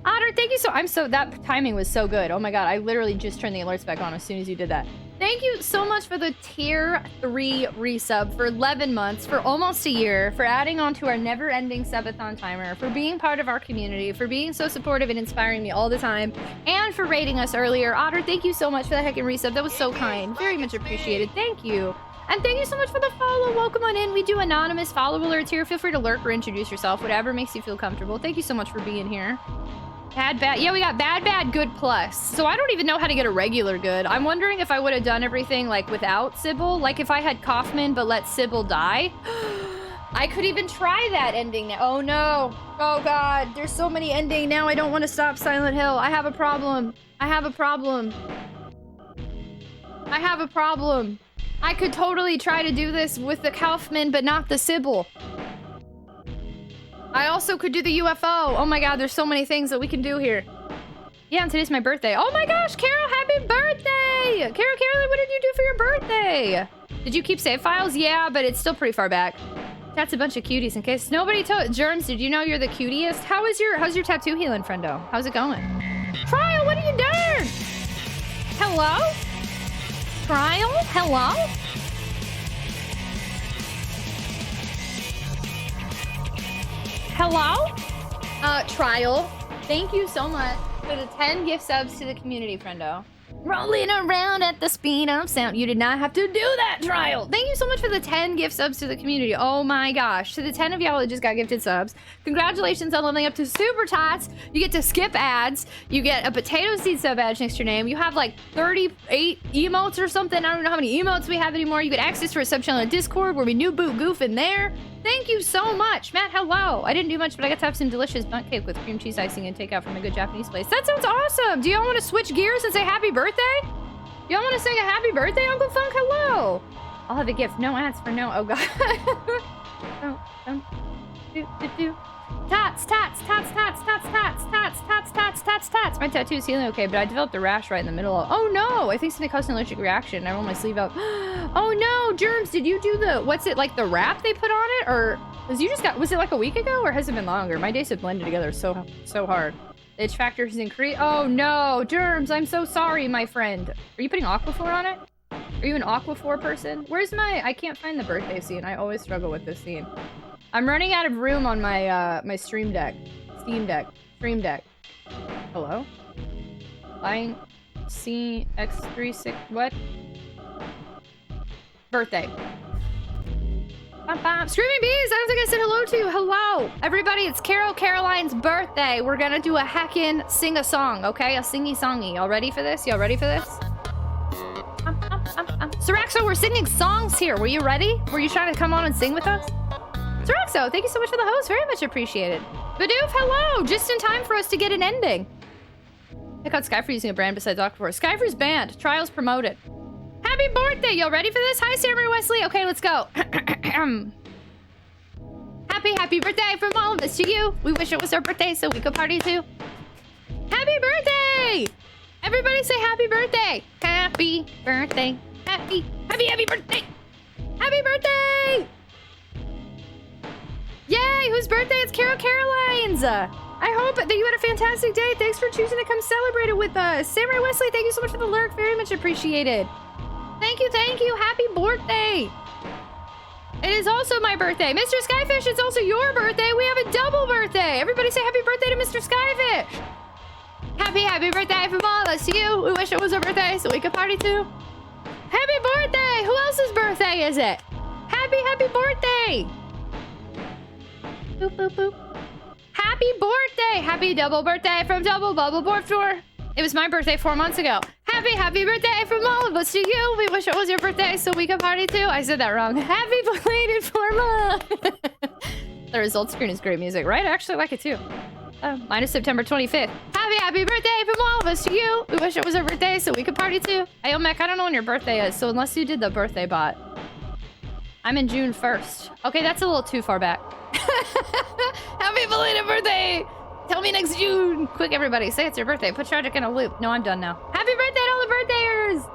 thank you so that timing was so good. Oh my god, I literally just turned the alerts back on as soon as you did that. Thank you so much for the tier 3 resub for 11 months, for almost a year, for adding on to our never-ending subathon timer, for being part of our community, for being so supportive and inspiring me all the time, and for rating us earlier. Otter, thank you so much for the heckin' resub. That was so kind. Very much appreciated. Thank you. And thank you so much for the follow. Welcome on in. We do anonymous follow alerts here. Feel free to lurk or introduce yourself, whatever makes you feel comfortable. Thank you so much for being here. Bad, bad. Yeah, we got bad, bad, good, plus. So I don't even know how to get a regular good. I'm wondering if I would have done everything like without Sybil. Like if I had Kaufman but let Sybil die. I could even try that ending now. Oh no. Oh god. There's so many ending now. I don't want to stop Silent Hill. I have a problem. I have a problem. I have a problem. I could totally try to do this with the Kaufman but not the Sybil. I also could do the UFO. Oh my god, there's so many things that we can do here. Yeah, and today's my birthday. Oh my gosh, Carol, happy birthday! Carolyn, what did you do for your birthday? Did you keep save files? Yeah, but it's still pretty far back. That's a bunch of cuties in case nobody told. Germs, did you know you're the cutiest? How's your tattoo healing, friendo? How's it going? Trial, what are you doing? Hello? Trial? Hello? Hello? Trial. Thank you so much for the 10 gift subs to the community, friendo. Rolling around at the speed of sound. You did not have to do that, Trial. Thank you so much for the 10 gift subs to the community. Oh my gosh. To the 10 of y'all that just got gifted subs, congratulations on leveling up to Super Tots. You get to skip ads. You get a potato seed sub badge next to your name. You have like 38 emotes or something. I don't know how many emotes we have anymore. You get access to our sub channel on Discord where we new boot goof in there. Thank you so much. Matt, hello. I didn't do much, but I got to have some delicious bundt cake with cream cheese icing and takeout from a good Japanese place. That sounds awesome. Do y'all want to switch gears and say happy birthday? Y'all want to sing a happy birthday, Uncle Funk? Hello. I'll have a gift. No ads for no. Oh, God. Tots, tots, tots, tots, tots, tots, tots, tots, tots, tots, tots. My tattoo is healing okay, but I developed a rash right in the middle of... Oh, no. I think something caused an allergic reaction. I rolled my sleeve out. Oh, no. Germs, did you do the... What's it, like the wrap they put on it? Or... Was it like a week ago, or has it been longer? My days have blended together so hard. The itch factor has increased. Oh, no. Germs, I'm so sorry, my friend. Are you putting Aquaphor on it? Are you an Aquaphor person? Where's my... I can't find the birthday scene. I always struggle with this scene. I'm running out of room on my my Steam Deck. Hello? Buying CX36 what? Birthday. Screaming Bees, I don't think I said hello to you. Hello. Everybody, it's Caroline's birthday. We're gonna do a heckin' sing-a-song, okay? A singy-songy. Y'all ready for this? Y'all ready for this? Siraxo, we're singing songs here. Were you ready? Were you trying to come on and sing with us? Siraxo, thank you so much for the host. Very much appreciated. Badoof, hello. Just in time for us to get an ending. Check out Skyfree using a brand besides Aquaphor. Skyfree's banned. Trials promoted. Happy birthday. Y'all ready for this? Hi, Samurai Wesley. Okay, let's go. Happy birthday from all of us to you. We wish it was our birthday so we could party too. Happy birthday. Everybody say happy birthday. Happy birthday. Happy birthday. Happy birthday. Yay, whose birthday? It's Caroline's. I hope that you had a fantastic day. Thanks for choosing to come celebrate it with us. Samurai Wesley, thank you so much for the lurk. Very much appreciated. Thank you. Happy birthday. It is also my birthday. Mr. Skyfish, it's also your birthday. We have a double birthday. Everybody say happy birthday to Mr. Skyfish. Happy birthday from all of us to you. We wish it was our birthday so we could party too. Happy birthday. Who else's birthday is it? Happy birthday. Boop, boop, boop. Happy birthday. Happy double birthday from Double Bubble Board Tour. It was my birthday 4 months ago. Happy birthday from all of us to you. We wish it was your birthday so we could party too. I said that wrong. Happy belated 4 months. The results screen is great music, right? I actually like it too. Mine is September 25th. Happy birthday from all of us to you. We wish it was our birthday so we could party too. Hey, Omek, I don't know when your birthday is, so unless you did the birthday bot. I'm in June 1st. Okay, that's a little too far back. Happy belated birthday! Tell me next June! Quick, everybody, say it's your birthday. Put Tragic in a loop. No, I'm done now. Happy birthday to all the birthdayers!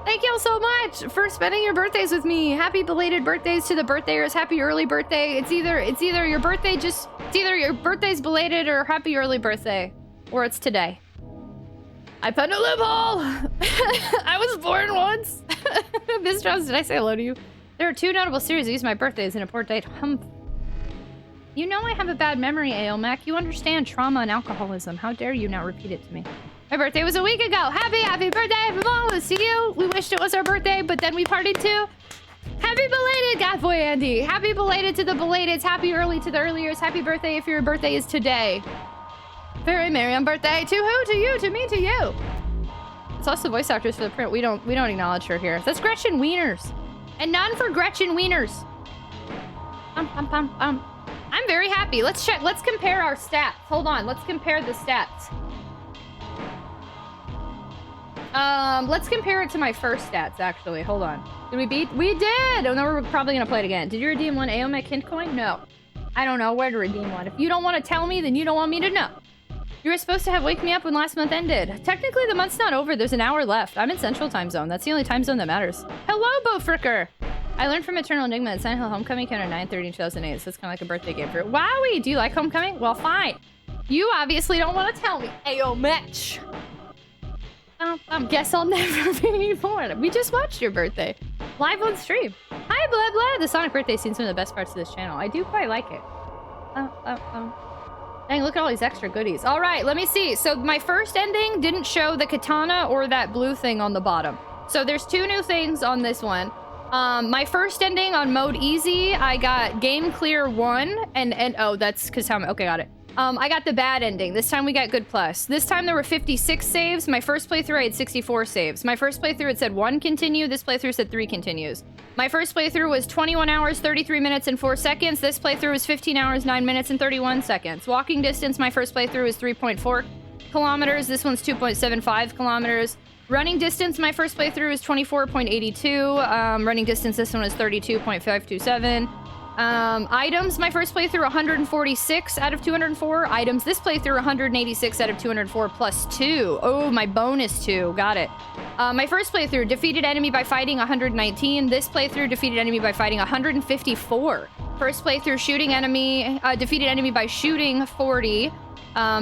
Thank y'all so much for spending your birthdays with me. Happy belated birthdays to the birthdayers. Happy early birthday. It's either your birthday it's either your birthday's belated or happy early birthday. Or it's today. I found a loophole! I was born once. Miss Jones, did I say hello to you? There are 2 notable series that use my birthday as an important date. You know I have a bad memory, Aelmac. You understand trauma and alcoholism. How dare you not repeat it to me? My birthday was a week ago. Happy birthday from all of us to you. We wished it was our birthday, but then we partied too. Happy belated, Godboy Andy. Happy belated to the belateds. Happy early to the earliers. Happy birthday if your birthday is today. Very merry on birthday. To who? To you. To me. To you. It's also the voice actors for the print. We don't acknowledge her here. That's Gretchen Wieners. And none for Gretchen Wieners. I'm very happy. Let's check. Let's compare our stats. Hold on. Let's compare the stats. Let's compare it to my first stats, actually. Hold on. Did we beat? We did! Oh, no, we're probably gonna play it again. Did you redeem one Aomec hint coin? No. I don't know where to redeem one. If you don't want to tell me, then you don't want me to know. You were supposed to have Wake Me Up when last month ended. Technically, the month's not over. There's an hour left. I'm in Central Time Zone. That's the only time zone that matters. Hello, Bo Fricker! I learned from Eternal Enigma that Silent Hill Homecoming came out on 9/30 in 2008, so it's kind of like a birthday game for it. Wowie! Do you like Homecoming? Well, fine. You obviously don't want to tell me. Aomech! Guess I'll never be born. We just watched your birthday. Live on stream. Hi, blah, blah. The Sonic birthday scene's one of the best parts of this channel. I do quite like it. Dang, look at all these extra goodies. All right, let me see. So my first ending didn't show the katana or that blue thing on the bottom. So there's two new things on this one. My first ending on mode easy, I got game clear 1 and oh, that's because how, okay, got it. I got the bad ending. This time we got good plus. This time there were 56 saves. My first playthrough I had 64 saves. My first playthrough it said 1 continue. This playthrough said 3 continues. My first playthrough was 21 hours, 33 minutes, and 4 seconds. This playthrough was 15 hours, 9 minutes, and 31 seconds. Walking distance, my first playthrough was 3.4 kilometers. This one's 2.75 kilometers. Running distance, my first playthrough was 24.82. Running distance, this one was 32.527. Items, my first playthrough 146 out of 204. Items, this playthrough 186 out of 204 plus 2. Oh, my bonus 2. Got it. My first playthrough, defeated enemy by fighting 119. This playthrough, defeated enemy by fighting 154. First playthrough, shooting enemy, defeated enemy by shooting 40.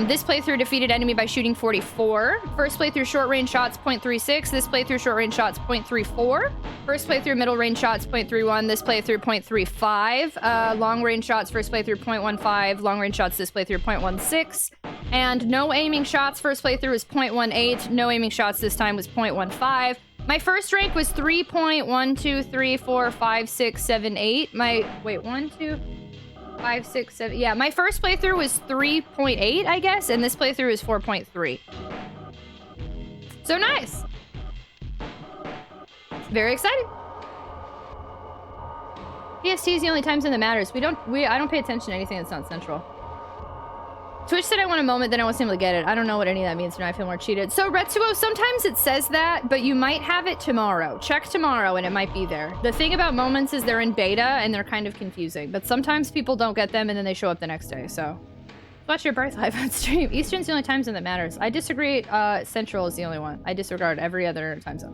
This playthrough defeated enemy by shooting 44. First playthrough short range shots 0.36. This playthrough short range shots 0.34. First playthrough middle range shots 0.31. This playthrough 0.35. Long range shots first playthrough 0.15. Long range shots this playthrough 0.16. And no aiming shots first playthrough was 0.18. No aiming shots this time was 0.15. My first rank was 3.1234567 My wait 1 2 5 6 7 yeah, my first playthrough was 3.8 I guess, and this playthrough is 4.3. So nice. Very excited. PST is the only time zone that matters. I don't pay attention to anything that's not central. Twitch said I want a moment, then I wasn't able to get it. I don't know what any of that means, and I feel more cheated. So, Retsuo, sometimes it says that, but you might have it tomorrow. Check tomorrow, and it might be there. The thing about moments is they're in beta, and they're kind of confusing. But sometimes people don't get them, and then they show up the next day, so... Watch your birth live on stream. Eastern's the only time zone that matters. I disagree. Central is the only one. I disregard every other time zone.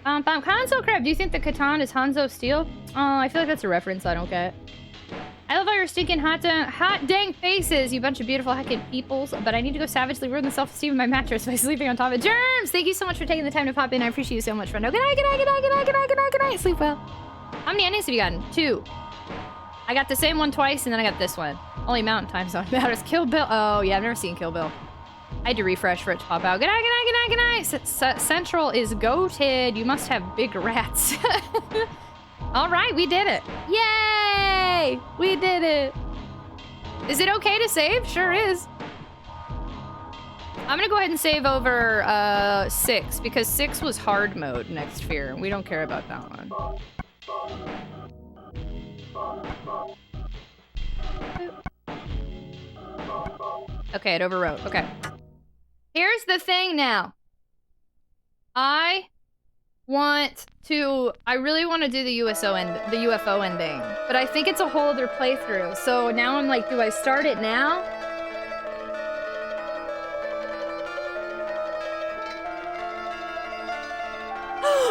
Hanzo Crab, do you think the Catan is Hanzo Steel? Oh, I feel like that's a reference I don't get. I love all your stinking hot dang faces, you bunch of beautiful heckin' peoples, but I need to go savagely ruin the self-esteem of my mattress by sleeping on top of Germs! Thank you so much for taking the time to pop in. I appreciate you so much, friendo. Good night, good night, good night, good night, good night, good night, good night. Sleep well. How many endings have you gotten? 2. I got the same one twice, and then I got this one. Only Mountain Time Zone matters. Kill Bill. Oh, yeah, I've never seen Kill Bill. I had to refresh for it to pop out. Good night, good night, good night, good night. Central is goated. You must have big rats. All right, we did it. Yay! We did it. Is it okay to save? Sure is. I'm gonna go ahead and save over 6 because 6 was hard mode next fear. We don't care about that one. Okay, it overwrote. Okay. Here's the thing now. I really want to do the UFO ending, but I think it's a whole other playthrough. So now I'm like, do I start it now?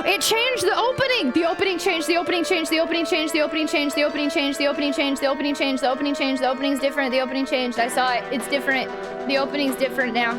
It changed the opening! The opening changed, the opening changed, the opening changed, the opening changed, the opening changed, the opening changed, the opening changed, the opening changed, the opening's different, the opening changed. I saw it. It's different. The opening's different now.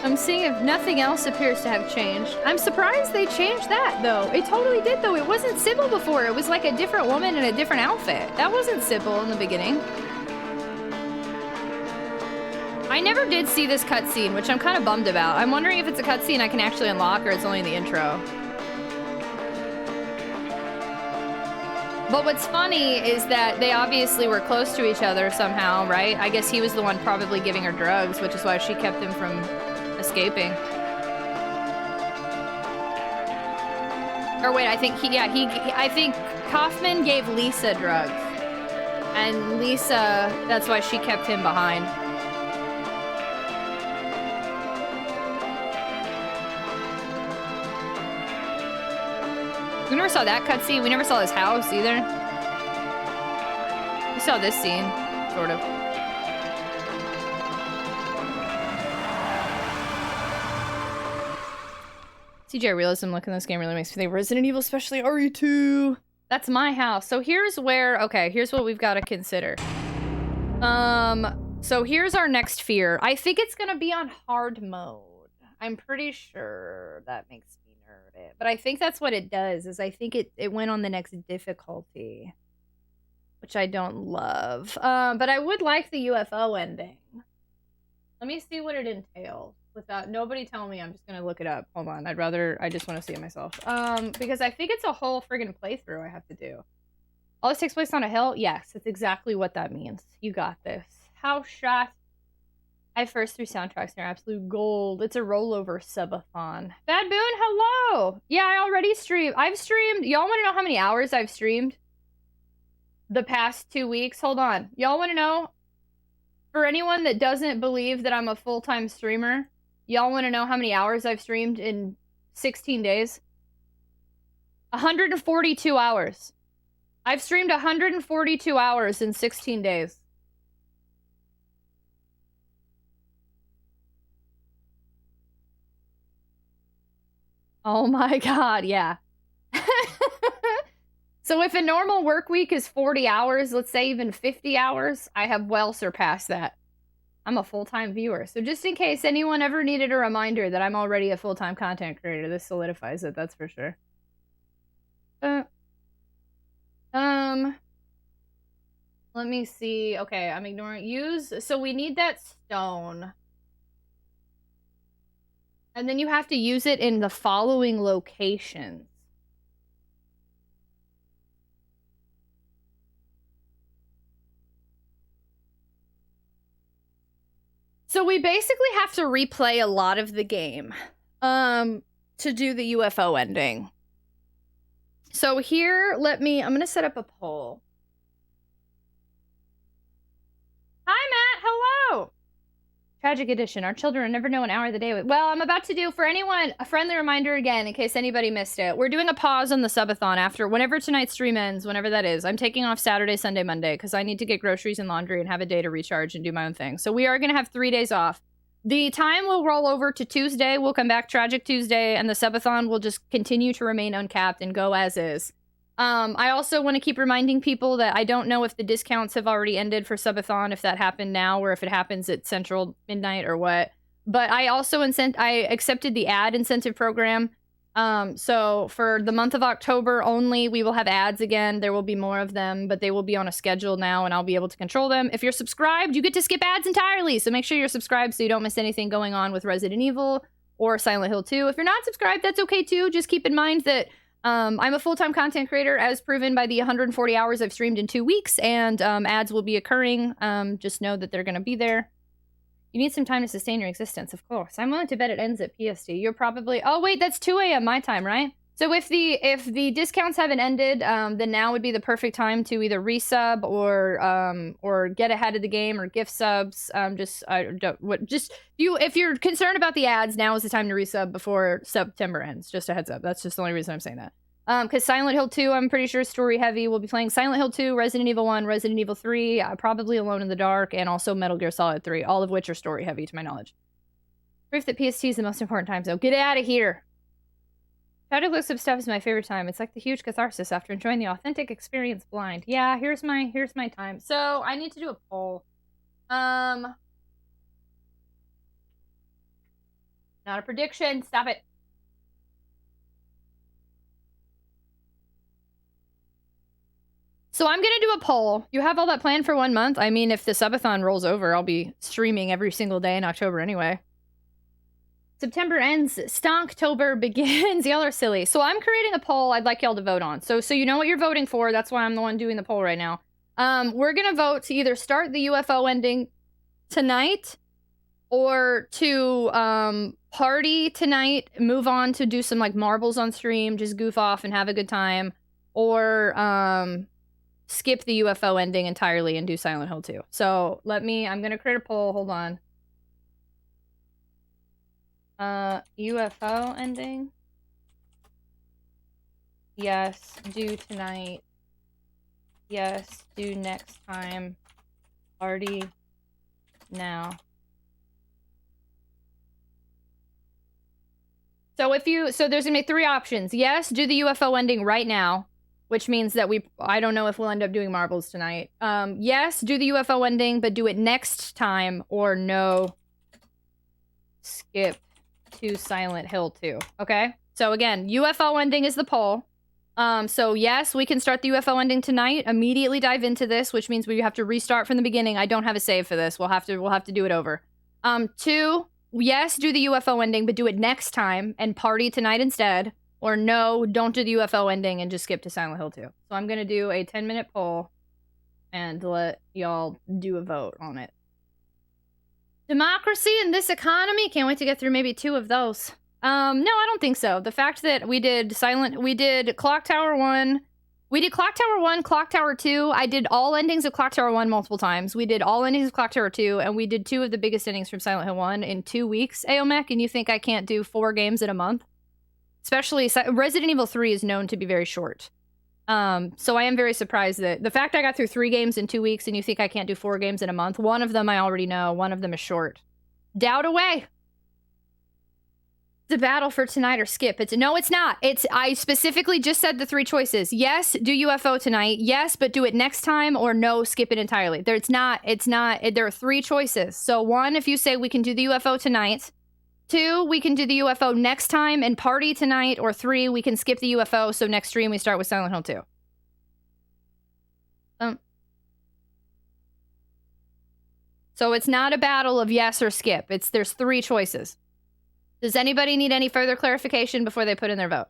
I'm seeing if nothing else appears to have changed. I'm surprised they changed that, though. It totally did, though. It wasn't Sybil before. It was like a different woman in a different outfit. That wasn't Sybil in the beginning. I never did see this cutscene, which I'm kind of bummed about. I'm wondering if it's a cutscene I can actually unlock or it's only in the intro. But what's funny is that they obviously were close to each other somehow, right? I guess he was the one probably giving her drugs, which is why she kept him from escaping. Or wait, I think I think Kaufman gave Lisa drugs. And Lisa, that's why she kept him behind. We never saw that cutscene. We never saw his house either. We saw this scene, sort of. CJ Realism look in this game really makes me think Resident Evil, especially RE2. That's my house. So here's where, okay, here's what we've got to consider. So here's our next fear. I think it's gonna be on hard mode. I'm pretty sure that makes me nervous. But I think that's what it does, is I think it went on the next difficulty. Which I don't love. But I would like the UFO ending. Let me see what it entails. Without nobody telling me, I'm just gonna look it up. Hold on, I just want to see it myself. Because I think it's a whole friggin' playthrough I have to do. All this takes place on a hill? Yes, it's exactly what that means. You got this. House shot. I first 3 soundtracks are absolute gold. It's a rollover subathon. Bad Boon, hello! Yeah, I already streamed. I've streamed. Y'all want to know how many hours I've streamed? The past 2 weeks? Hold on. Y'all want to know? For anyone that doesn't believe that I'm a full-time streamer, y'all want to know how many hours I've streamed in 16 days? 142 hours. I've streamed 142 hours in 16 days. Oh my god, yeah. So if a normal work week is 40 hours, let's say even 50 hours, I have well surpassed that. I'm a full-time viewer. So just in case anyone ever needed a reminder that I'm already a full-time content creator, this solidifies it, that's for sure. Let me see. Okay, I'm ignoring use. So we need that stone. And then you have to use it in the following locations. So we basically have to replay a lot of the game to do the UFO ending. So here, I'm going to set up a poll. Hi, Matt. Hello. Tragic edition. Our children never know an hour of the day. Well, I'm about to do, for anyone, a friendly reminder again, in case anybody missed it. We're doing a pause on the subathon after, whenever tonight's stream ends, whenever that is. I'm taking off Saturday, Sunday, Monday, because I need to get groceries and laundry and have a day to recharge and do my own thing. So we are going to have 3 days off. The time will roll over to Tuesday. We'll come back Tragic Tuesday, and the subathon will just continue to remain uncapped and go as is. I also want to keep reminding people that I don't know if the discounts have already ended for subathon, if that happened now, or if it happens at Central Midnight or what. But I also accepted the ad incentive program. So for the month of October only, we will have ads again. There will be more of them, but they will be on a schedule now, and I'll be able to control them. If you're subscribed, you get to skip ads entirely. So make sure you're subscribed so you don't miss anything going on with Resident Evil or Silent Hill 2. If you're not subscribed, that's okay too. Just keep in mind that I'm a full-time content creator, as proven by the 140 hours I've streamed in 2 weeks, and ads will be occurring. Just know that they're going to be there. You need some time to sustain your existence, of course. I'm willing to bet it ends at PST. You're probably... Oh, wait, that's 2 a.m. my time, right? So if the discounts haven't ended, then now would be the perfect time to either resub or get ahead of the game or gift subs. If you're concerned about the ads, now is the time to resub before September ends. Just a heads up. That's just the only reason I'm saying that. Because Silent Hill 2, I'm pretty sure is story heavy. We'll be playing Silent Hill 2, Resident Evil 1, Resident Evil 3, probably Alone in the Dark, and also Metal Gear Solid 3, all of which are story heavy to my knowledge. Proof that PST is the most important time zone. Get out of here! Tragic looks up stuff is my favorite time. It's like the huge catharsis after enjoying the authentic experience blind. Yeah, here's my time. So I need to do a poll. Not a prediction. Stop it. So I'm gonna do a poll. You have all that planned for 1 month? I mean, if the subathon rolls over, I'll be streaming every single day in October anyway. September ends, Stonktober begins. Y'all are silly. So I'm creating a poll I'd like y'all to vote on. So you know what you're voting for. That's why I'm the one doing the poll right now. We're gonna vote to either start the UFO ending tonight or to party tonight, move on to do some like marbles on stream, just goof off and have a good time, or skip the UFO ending entirely and do Silent Hill 2. So I'm gonna create a poll, hold on. UFO ending? Yes, do tonight. Yes, do next time. Party now. So there's gonna be 3 options. Yes, do the UFO ending right now, which means that I don't know if we'll end up doing marbles tonight. Yes, do the UFO ending, but do it next time, or no, skip to Silent Hill 2. Okay? So again, UFO ending is the poll. So yes, we can start the UFO ending tonight, immediately dive into this, which means we have to restart from the beginning. I don't have a save for this. We'll have to do it over. 2, yes, do the UFO ending, but do it next time and party tonight instead. Or no, don't do the UFO ending and just skip to Silent Hill 2. So I'm gonna do a 10-minute poll and let y'all do a vote on it. Democracy in this economy? Can't wait to get through maybe 2 of those. No, I don't think so. The fact that we did Clock Tower 1. We did Clock Tower 1, Clock Tower 2. I did all endings of Clock Tower 1 multiple times. We did all endings of Clock Tower 2, and we did 2 of the biggest endings from Silent Hill 1 in 2 weeks, Aomek, and you think I can't do 4 games in a month? Especially, Resident Evil 3 is known to be very short. So I am very surprised that the fact I got through 3 games in 2 weeks and you think I can't do 4 games in a month. One of them I already know. One of them is short. Doubt away. The battle for tonight or skip. No, it's not. I specifically just said the 3 choices. Yes, do UFO tonight. Yes, but do it next time, or no, skip it entirely. There are 3 choices. So 1, if you say we can do the UFO tonight. 2, we can do the UFO next time and party tonight, or 3, we can skip the UFO, so next stream we start with Silent Hill 2. So it's not a battle of yes or skip. There's 3 choices. Does anybody need any further clarification before they put in their vote?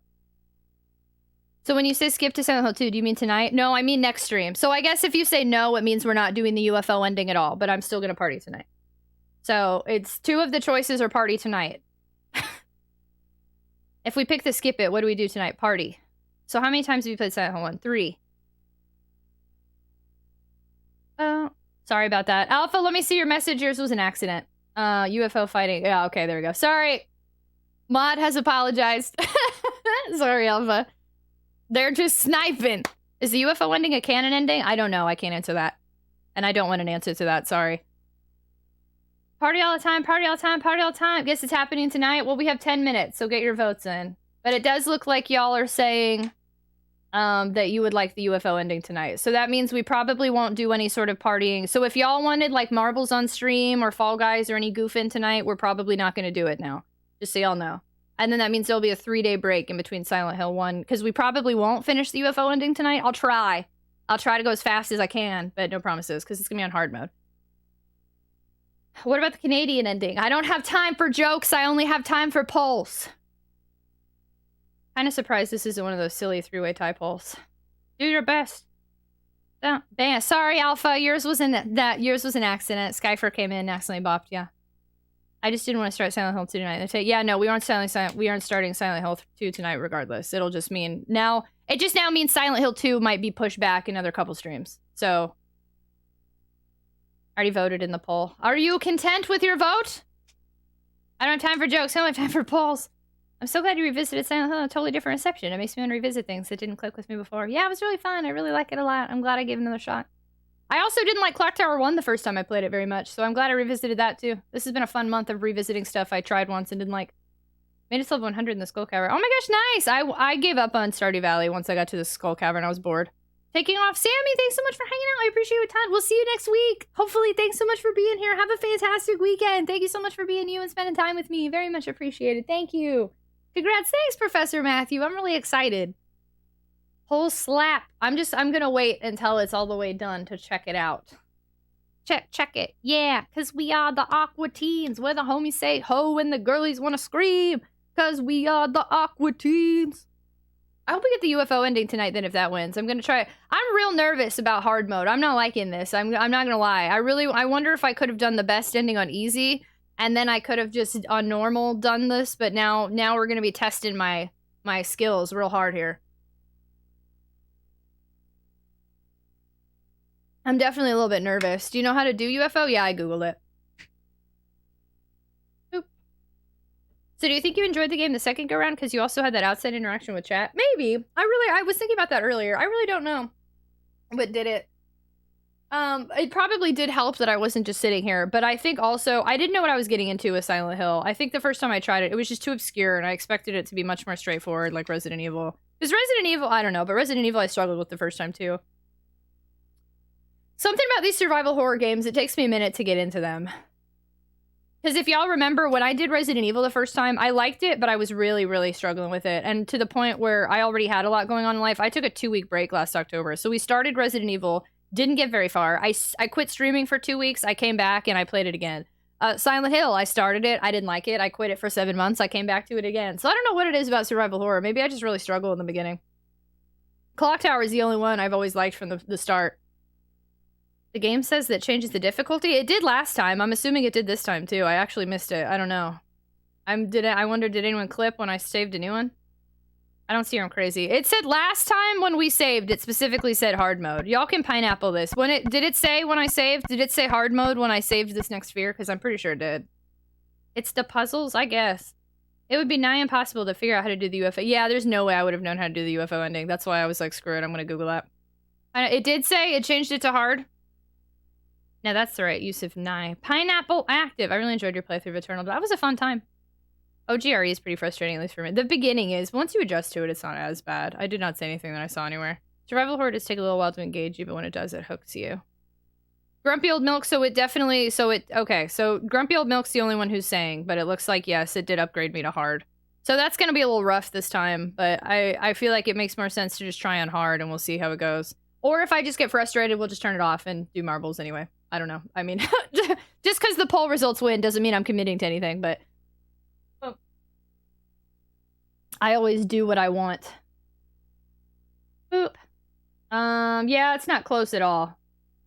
So when you say skip to Silent Hill 2, do you mean tonight? No, I mean next stream. So I guess if you say no, it means we're not doing the UFO ending at all, but I'm still gonna party tonight. So it's 2 of the choices are party tonight. If we pick the skip it, what do we do tonight? Party. So how many times have you played Silent Hill 1? 3. Oh, sorry about that. Alpha, let me see your message. Yours was an accident. UFO fighting. Yeah, okay, there we go. Sorry. Mod has apologized. Sorry, Alpha. They're just sniping. Is the UFO ending a canon ending? I don't know. I can't answer that. And I don't want an answer to that. Sorry. Party all the time, party all the time, party all the time. Guess it's happening tonight. Well, we have 10 minutes, so get your votes in. But it does look like y'all are saying that you would like the UFO ending tonight. So that means we probably won't do any sort of partying. So if y'all wanted like marbles on stream or Fall Guys or any goofing tonight, we're probably not going to do it now. Just so y'all know. And then that means there'll be a 3-day break in between Silent Hill 1, because we probably won't finish the UFO ending tonight. I'll try to go as fast as I can, but no promises, because it's going to be on hard mode. What about the Canadian ending? I don't have time for jokes. I only have time for polls. Kind of surprised this isn't one of those silly 3-way tie polls. Do your best. Oh, bam. Sorry, Alpha. Yours was an accident. Skyfer came in and accidentally bopped. Yeah. I just didn't want to start Silent Hill 2 tonight. Yeah, no, we aren't starting Silent Hill 2 tonight regardless. It'll just mean now. It just now means Silent Hill 2 might be pushed back another couple streams. So. I already voted in the poll. Are you content with your vote? I don't have time for jokes. I don't have time for polls. I'm so glad you revisited Silent Hill. A totally different reception. It makes me want to revisit things that didn't click with me before. Yeah, it was really fun. I really like it a lot. I'm glad I gave it another shot. I also didn't like Clock Tower 1 the first time I played it very much, so I'm glad I revisited that too. This has been a fun month of revisiting stuff I tried once and didn't like. Made it to level 100 in the Skull Cavern. Oh my gosh, nice! I gave up on Stardew Valley once I got to the Skull Cavern. I was bored. taking off. Sammy, thanks so much for hanging out. I appreciate your time. We'll see you next week. Hopefully, thanks so much for being here. Have a fantastic weekend. Thank you so much for being you and spending time with me. Very much appreciated. Thank you. Congrats. Thanks, Professor Matthew. I'm really excited. Whole slap. I'm gonna wait until it's all the way done to check it out. Check it. Yeah, because we are the Aqua Teens. Where the homies say ho when the girlies want to scream. Because we are the Aqua Teens. I hope we get the UFO ending tonight then if that wins. I'm going to try. I'm real nervous about hard mode. I'm not liking this. I'm not going to lie. I wonder if I could have done the best ending on easy. And then I could have just on normal done this. But now we're going to be testing my skills real hard here. I'm definitely a little bit nervous. Do you know how to do UFO? Yeah, I Googled it. Oop. So do you think you enjoyed the game the second go round because you also had that outside interaction with chat? Maybe. I was thinking about that earlier. I really don't know. But did it? It probably did help that I wasn't just sitting here. But I think also, I didn't know what I was getting into with Silent Hill. I think the first time I tried it, it was just too obscure and I expected it to be much more straightforward like Resident Evil. Because Resident Evil, I don't know, but Resident Evil I struggled with the first time too. Something about these survival horror games, it takes me a minute to get into them. Because if y'all remember, when I did Resident Evil the first time, I liked it, but I was really, really struggling with it. And to the point where I already had a lot going on in life. I took a 2-week break last October. So we started Resident Evil, didn't get very far. I quit streaming for 2 weeks. I came back and I played it again. Silent Hill, I started it. I didn't like it. I quit it for 7 months. I came back to it again. So I don't know what it is about survival horror. Maybe I just really struggle in the beginning. Clock Tower is the only one I've always liked from the start. The game says that changes the difficulty. It did last time. I'm assuming it did this time too. I actually missed it. I don't know. I wonder, did anyone clip when I saved a new one? I don't see her. I'm crazy. It said last time when we saved, it specifically said hard mode. Y'all can pineapple this. Did it say when I saved? Did it say hard mode when I saved this next sphere? Because I'm pretty sure it did. It's the puzzles, I guess. It would be nigh impossible to figure out how to do the UFO. Yeah, there's no way I would have known how to do the UFO ending. That's why I was like, screw it. I'm going to Google that. It did say it changed it to hard. No, that's the right use of Nye. Pineapple active. I really enjoyed your playthrough of Eternal. That was a fun time. OGRE is pretty frustrating, at least for me. The beginning is. Once you adjust to it, it's not as bad. I did not say anything that I saw anywhere. Survival horror does take a little while to engage you, but when it does, it hooks you. Grumpy Old Milk, okay, so Grumpy Old Milk's the only one who's saying, but it looks like, yes, it did upgrade me to hard. So that's going to be a little rough this time, but I feel like it makes more sense to just try on hard, and we'll see how it goes. Or if I just get frustrated, we'll just turn it off and do marbles anyway. I don't know. I mean, just because the poll results win doesn't mean I'm committing to anything, but I always do what I want. Oop. Yeah, it's not close at all.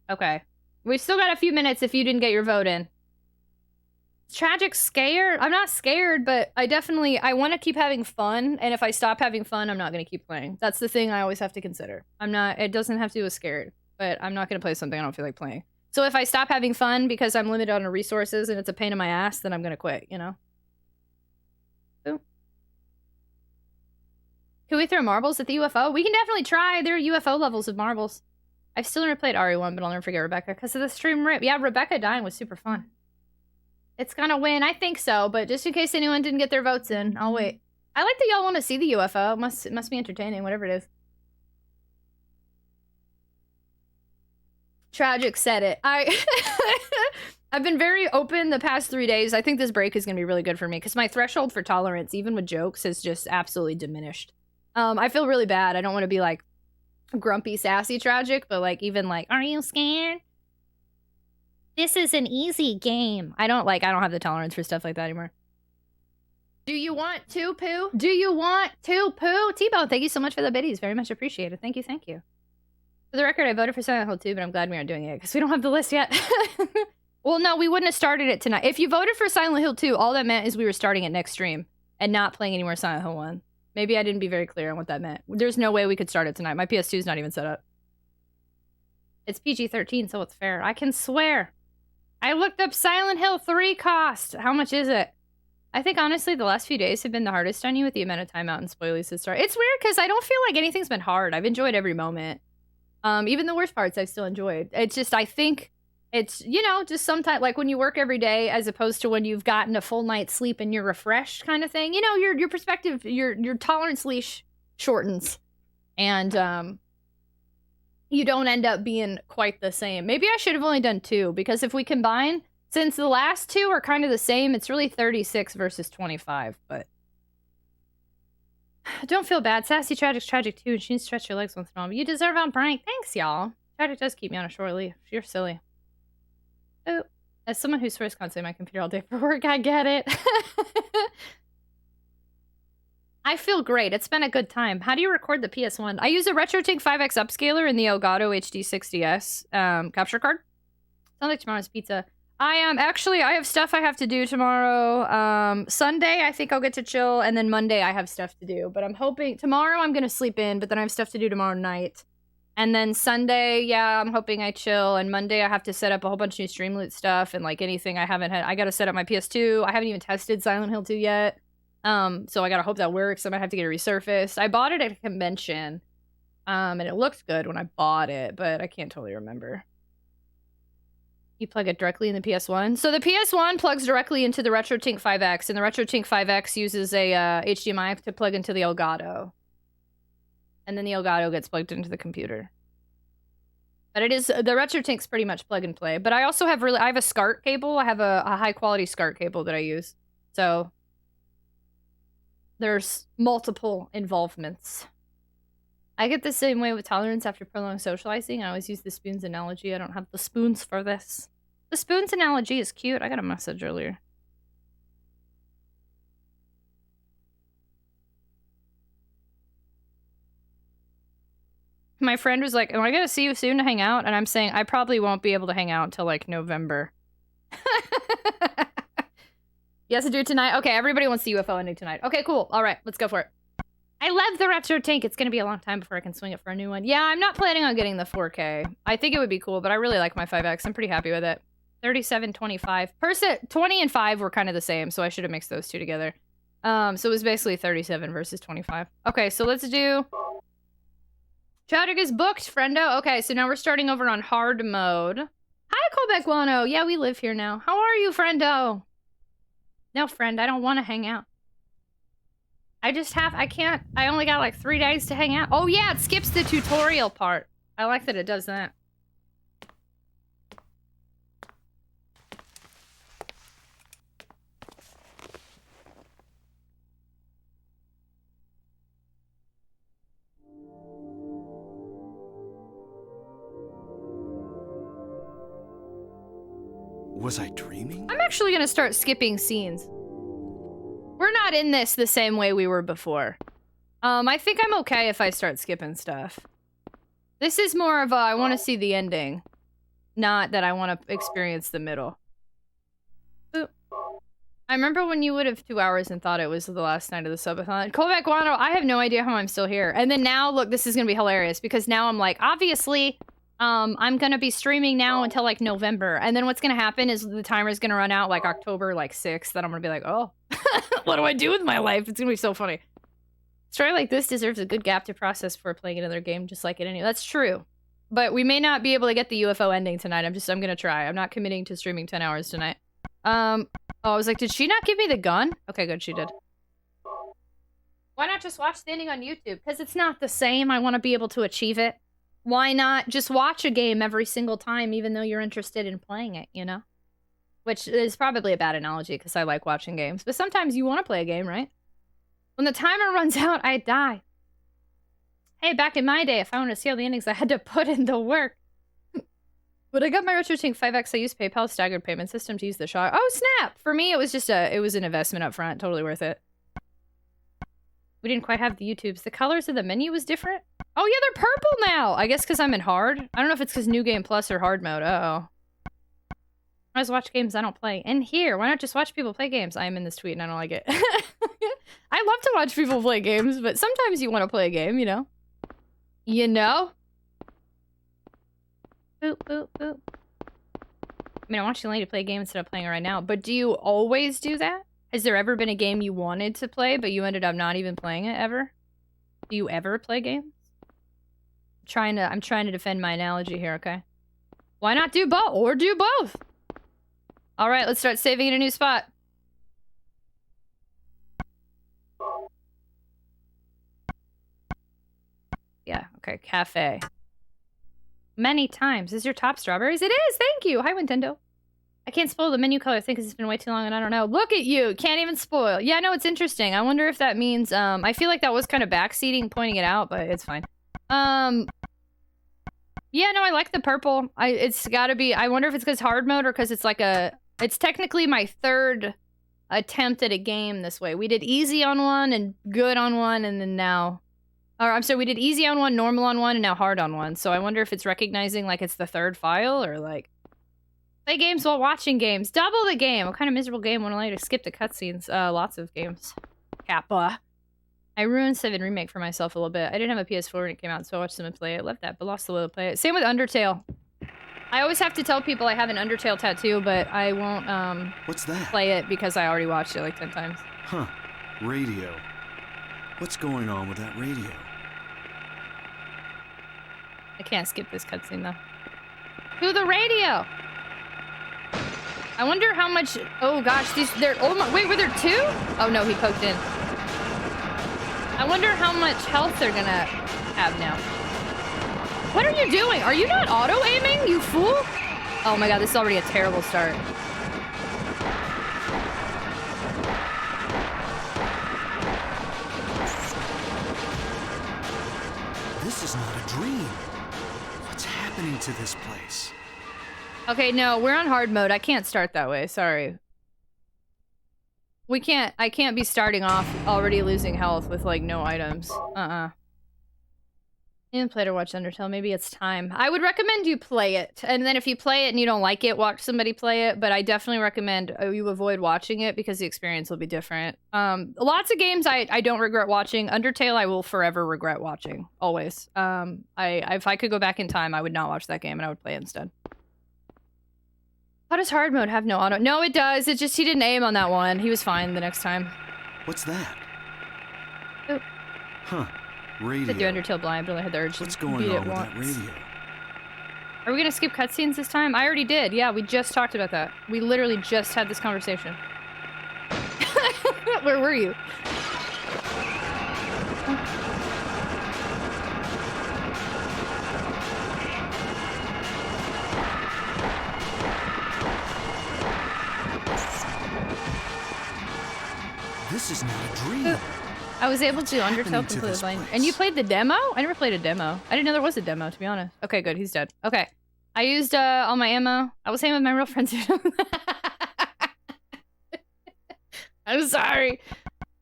Okay. We've still got a few minutes if you didn't get your vote in. Tragic scared? I'm not scared, but I want to keep having fun, and if I stop having fun, I'm not going to keep playing. That's the thing I always have to consider. It doesn't have to do with scared, but I'm not going to play something I don't feel like playing. So if I stop having fun because I'm limited on resources and it's a pain in my ass, then I'm going to quit, you know? Ooh. Can we throw marbles at the UFO? We can definitely try. There are UFO levels of marbles. I've still never played RE1, but I'll never forget Rebecca because of the stream rip. Yeah, Rebecca dying was super fun. It's gonna win. I think so, but just in case anyone didn't get their votes in, I'll wait. I like that y'all want to see the UFO. It must be entertaining, whatever it is. Tragic said it. I've been very open the past 3 days. I think this break is going to be really good for me because my threshold for tolerance, even with jokes, has just absolutely diminished. I feel really bad. I don't want to be like grumpy, sassy Tragic, but like even like, are you scared? This is an easy game. I don't have the tolerance for stuff like that anymore. Do you want to poo? Do you want to poo? T-Bone, thank you so much for the biddies. Very much appreciated. Thank you, thank you. For the record, I voted for Silent Hill 2, but I'm glad we aren't doing it because we don't have the list yet. Well, no, we wouldn't have started it tonight. If you voted for Silent Hill 2, all that meant is we were starting it next stream and not playing any more Silent Hill 1. Maybe I didn't be very clear on what that meant. There's no way we could start it tonight. My PS2 is not even set up. It's PG-13, so it's fair. I can swear. I looked up Silent Hill 3 cost. How much is it? I think, honestly, the last few days have been the hardest on you with the amount of time out and spoilies to start. It's weird because I don't feel like anything's been hard. I've enjoyed every moment. Even the worst parts I've still enjoyed. It's just, I think it's, you know, just sometimes, like when you work every day as opposed to when you've gotten a full night's sleep and you're refreshed kind of thing. You know, your perspective, your tolerance leash shortens. And, you don't end up being quite the same. Maybe I should have only done 2, because if we combine, since the last 2 are kind of the same, it's really 36 versus 25, but... Don't feel bad. Sassy Tragic's tragic too, and she needs to stretch your legs once in a while, but you deserve on prank. Thanks, y'all. Tragic does keep me on a short leash. You're silly. Oh, as someone who swears constantly at my computer all day for work, I get it. I feel great. It's been a good time. How do you record the PS1? I use a RetroTINK 5X Upscaler in the Elgato HD60S capture card. Sounds like tomorrow's pizza. I have stuff I have to do tomorrow. Sunday, I think I'll get to chill, and then Monday I have stuff to do. But I'm hoping tomorrow I'm gonna sleep in, but then I have stuff to do tomorrow night. And then Sunday, yeah, I'm hoping I chill, and Monday I have to set up a whole bunch of new Streamloot stuff and like anything I haven't had. I gotta set up my PS2. I haven't even tested Silent Hill 2 yet. So I gotta hope that works. I might have to get it resurfaced. I bought it at a convention, and it looked good when I bought it, but I can't totally remember. You plug it directly in the PS1. So the PS1 plugs directly into the RetroTINK 5X, and the RetroTINK 5X uses a HDMI to plug into the Elgato. And then the Elgato gets plugged into the computer. But it is, the RetroTINK's pretty much plug and play. But I also have I have a SCART cable. I have a high quality SCART cable that I use. So there's multiple involvements. I get the same way with tolerance after prolonged socializing. I always use the spoons analogy. I don't have the spoons for this. The spoons analogy is cute. I got a message earlier. My friend was like, am I gonna see you soon to hang out? And I'm saying, I probably won't be able to hang out until like November. Yes, to do it tonight? Okay, everybody wants the UFO ending tonight. Okay, cool. All right, let's go for it. I love the RetroTINK. It's gonna be a long time before I can swing it for a new one. Yeah, I'm not planning on getting the 4K. I think it would be cool, but I really like my 5X. I'm pretty happy with it. 37, 25. 20 and 5 were kind of the same, so I should have mixed those two together. So it was basically 37 versus 25. Okay, so let's do... Tragic is booked, friendo. Okay, so now we're starting over on hard mode. Hi, Colbeck Guano. Yeah, we live here now. How are you, friendo? No, friend, I don't want to hang out. I can't. I only got like 3 days to hang out. Oh yeah, it skips the tutorial part. I like that it does that. Was I dreaming? I'm actually gonna start skipping scenes. We're not in this the same way we were before. I think I'm okay if I start skipping stuff. This is more of a, I want to see the ending. Not that I want to experience the middle. Ooh. I remember when you would have 2 hours and thought it was the last night of the subathon. Colbeck Guano, I have no idea how I'm still here. And then now, look, this is gonna be hilarious because now I'm like, obviously, I'm gonna be streaming now until like November. And then what's gonna happen is the timer's gonna run out like October like 6th. Then I'm gonna be like, oh, what do I do with my life? It's gonna be so funny. A story like this deserves a good gap to process before playing another game, just like it anyway. That's true. But we may not be able to get the UFO ending tonight. I'm gonna try. I'm not committing to streaming 10 hours tonight. Oh, I was like, did she not give me the gun? Okay, good, she did. Why not just watch the ending on YouTube? Because it's not the same. I want to be able to achieve it. Why not just watch a game every single time, even though you're interested in playing it, you know? Which is probably a bad analogy, because I like watching games. But sometimes you want to play a game, right? When the timer runs out, I die. Hey, back in my day, if I wanted to see all the endings, I had to put in the work. When I got my RetroTINK 5X, I used PayPal's staggered payment system to use the shot. Oh, snap! For me, it was just it was an investment up front. Totally worth it. We didn't quite have the YouTubes. The colors of the menu was different. Oh, yeah, they're purple now! I guess because I'm in hard. I don't know if it's because New Game Plus or hard mode. Uh-oh. I just watch games I don't play. And here, why not just watch people play games? I am in this tweet and I don't like it. I love to watch people play games, but sometimes you want to play a game, you know? You know? Boop, boop, boop. I mean, I want you to play a game instead of playing it right now, but do you always do that? Has there ever been a game you wanted to play, but you ended up not even playing it ever? Do you ever play games? I'm trying to defend my analogy here, okay? Why not do both? Or do both? Alright, let's start saving in a new spot. Yeah, okay, cafe. Many times. Is your top strawberries? It is! Thank you! Hi, Nintendo. I can't spoil the menu color thing because it's been way too long and I don't know. Look at you! Can't even spoil. Yeah, no, it's interesting. I wonder if that means, I feel like that was kind of backseating, pointing it out, but it's fine. Yeah, no, I like the purple. It's gotta be, I wonder if it's because hard mode or because it's like it's technically my third attempt at a game this way. We did easy on one and good on one and then now... Or, I'm sorry, we did easy on one, normal on one, and now hard on one. So I wonder if it's recognizing like it's the third file or like... Play games while watching games. Double the game. What kind of miserable game would allow you to skip the cutscenes? Lots of games. Kappa. I ruined 7 Remake for myself a little bit. I didn't have a PS4 when it came out, so I watched someone play it. Love that, but lost the will to play it. Same with Undertale. I always have to tell people I have an Undertale tattoo, but I won't What's that? play it because I already watched it like 10 times. Huh. Radio. What's going on with that radio? I can't skip this cutscene though. To the radio! I wonder how much... Oh gosh, oh my, wait, were there 2? Oh no, he poked in. I wonder how much health they're gonna have now. What are you doing? Are you not auto-aiming, you fool? Oh my god, this is already a terrible start. This is not a dream. What's happening to this place? Okay, no, we're on hard mode. I can't start that way. Sorry. I can't be starting off already losing health with, like, no items. You haven't played or watched Undertale. Maybe it's time. I would recommend you play it. And then if you play it and you don't like it, watch somebody play it. But I definitely recommend you avoid watching it because the experience will be different. Lots of games I don't regret watching. Undertale I will forever regret watching. Always. If I could go back in time, I would not watch that game and I would play it instead. How does hard mode have no auto? No, it does. It's just he didn't aim on that one. He was fine the next time. What's that? Oop. Huh. Radio. Did do Undertale blind, but I had the urge to What's going beat on it with once. that radio? Are we gonna skip cutscenes this time? I already did. Yeah, we just talked about that. We literally just had this conversation. Where were you? This is not a dream. I was able to Undertale completely blind. And you played the demo? I never played a demo. I didn't know there was a demo, to be honest. Okay, good. He's dead. Okay. I used all my ammo. I was hanging with my real friends. I'm sorry.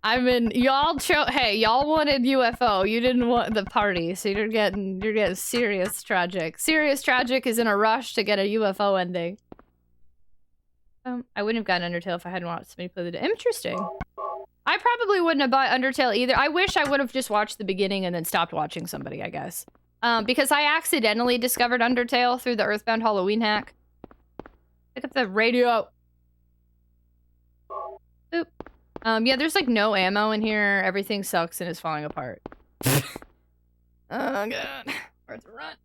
Hey, y'all wanted UFO. You didn't want the party, so you're getting serious tragic. Serious tragic is in a rush to get a UFO ending. I wouldn't have gotten Undertale if I hadn't watched somebody play the demo. Interesting. I probably wouldn't have bought Undertale either. I wish I would have just watched the beginning and then stopped watching somebody, I guess. Because I accidentally discovered Undertale through the Earthbound Halloween hack. Pick up the radio. Oop. Yeah, there's like no ammo in here. Everything sucks and is falling apart. Oh god. Where's the run?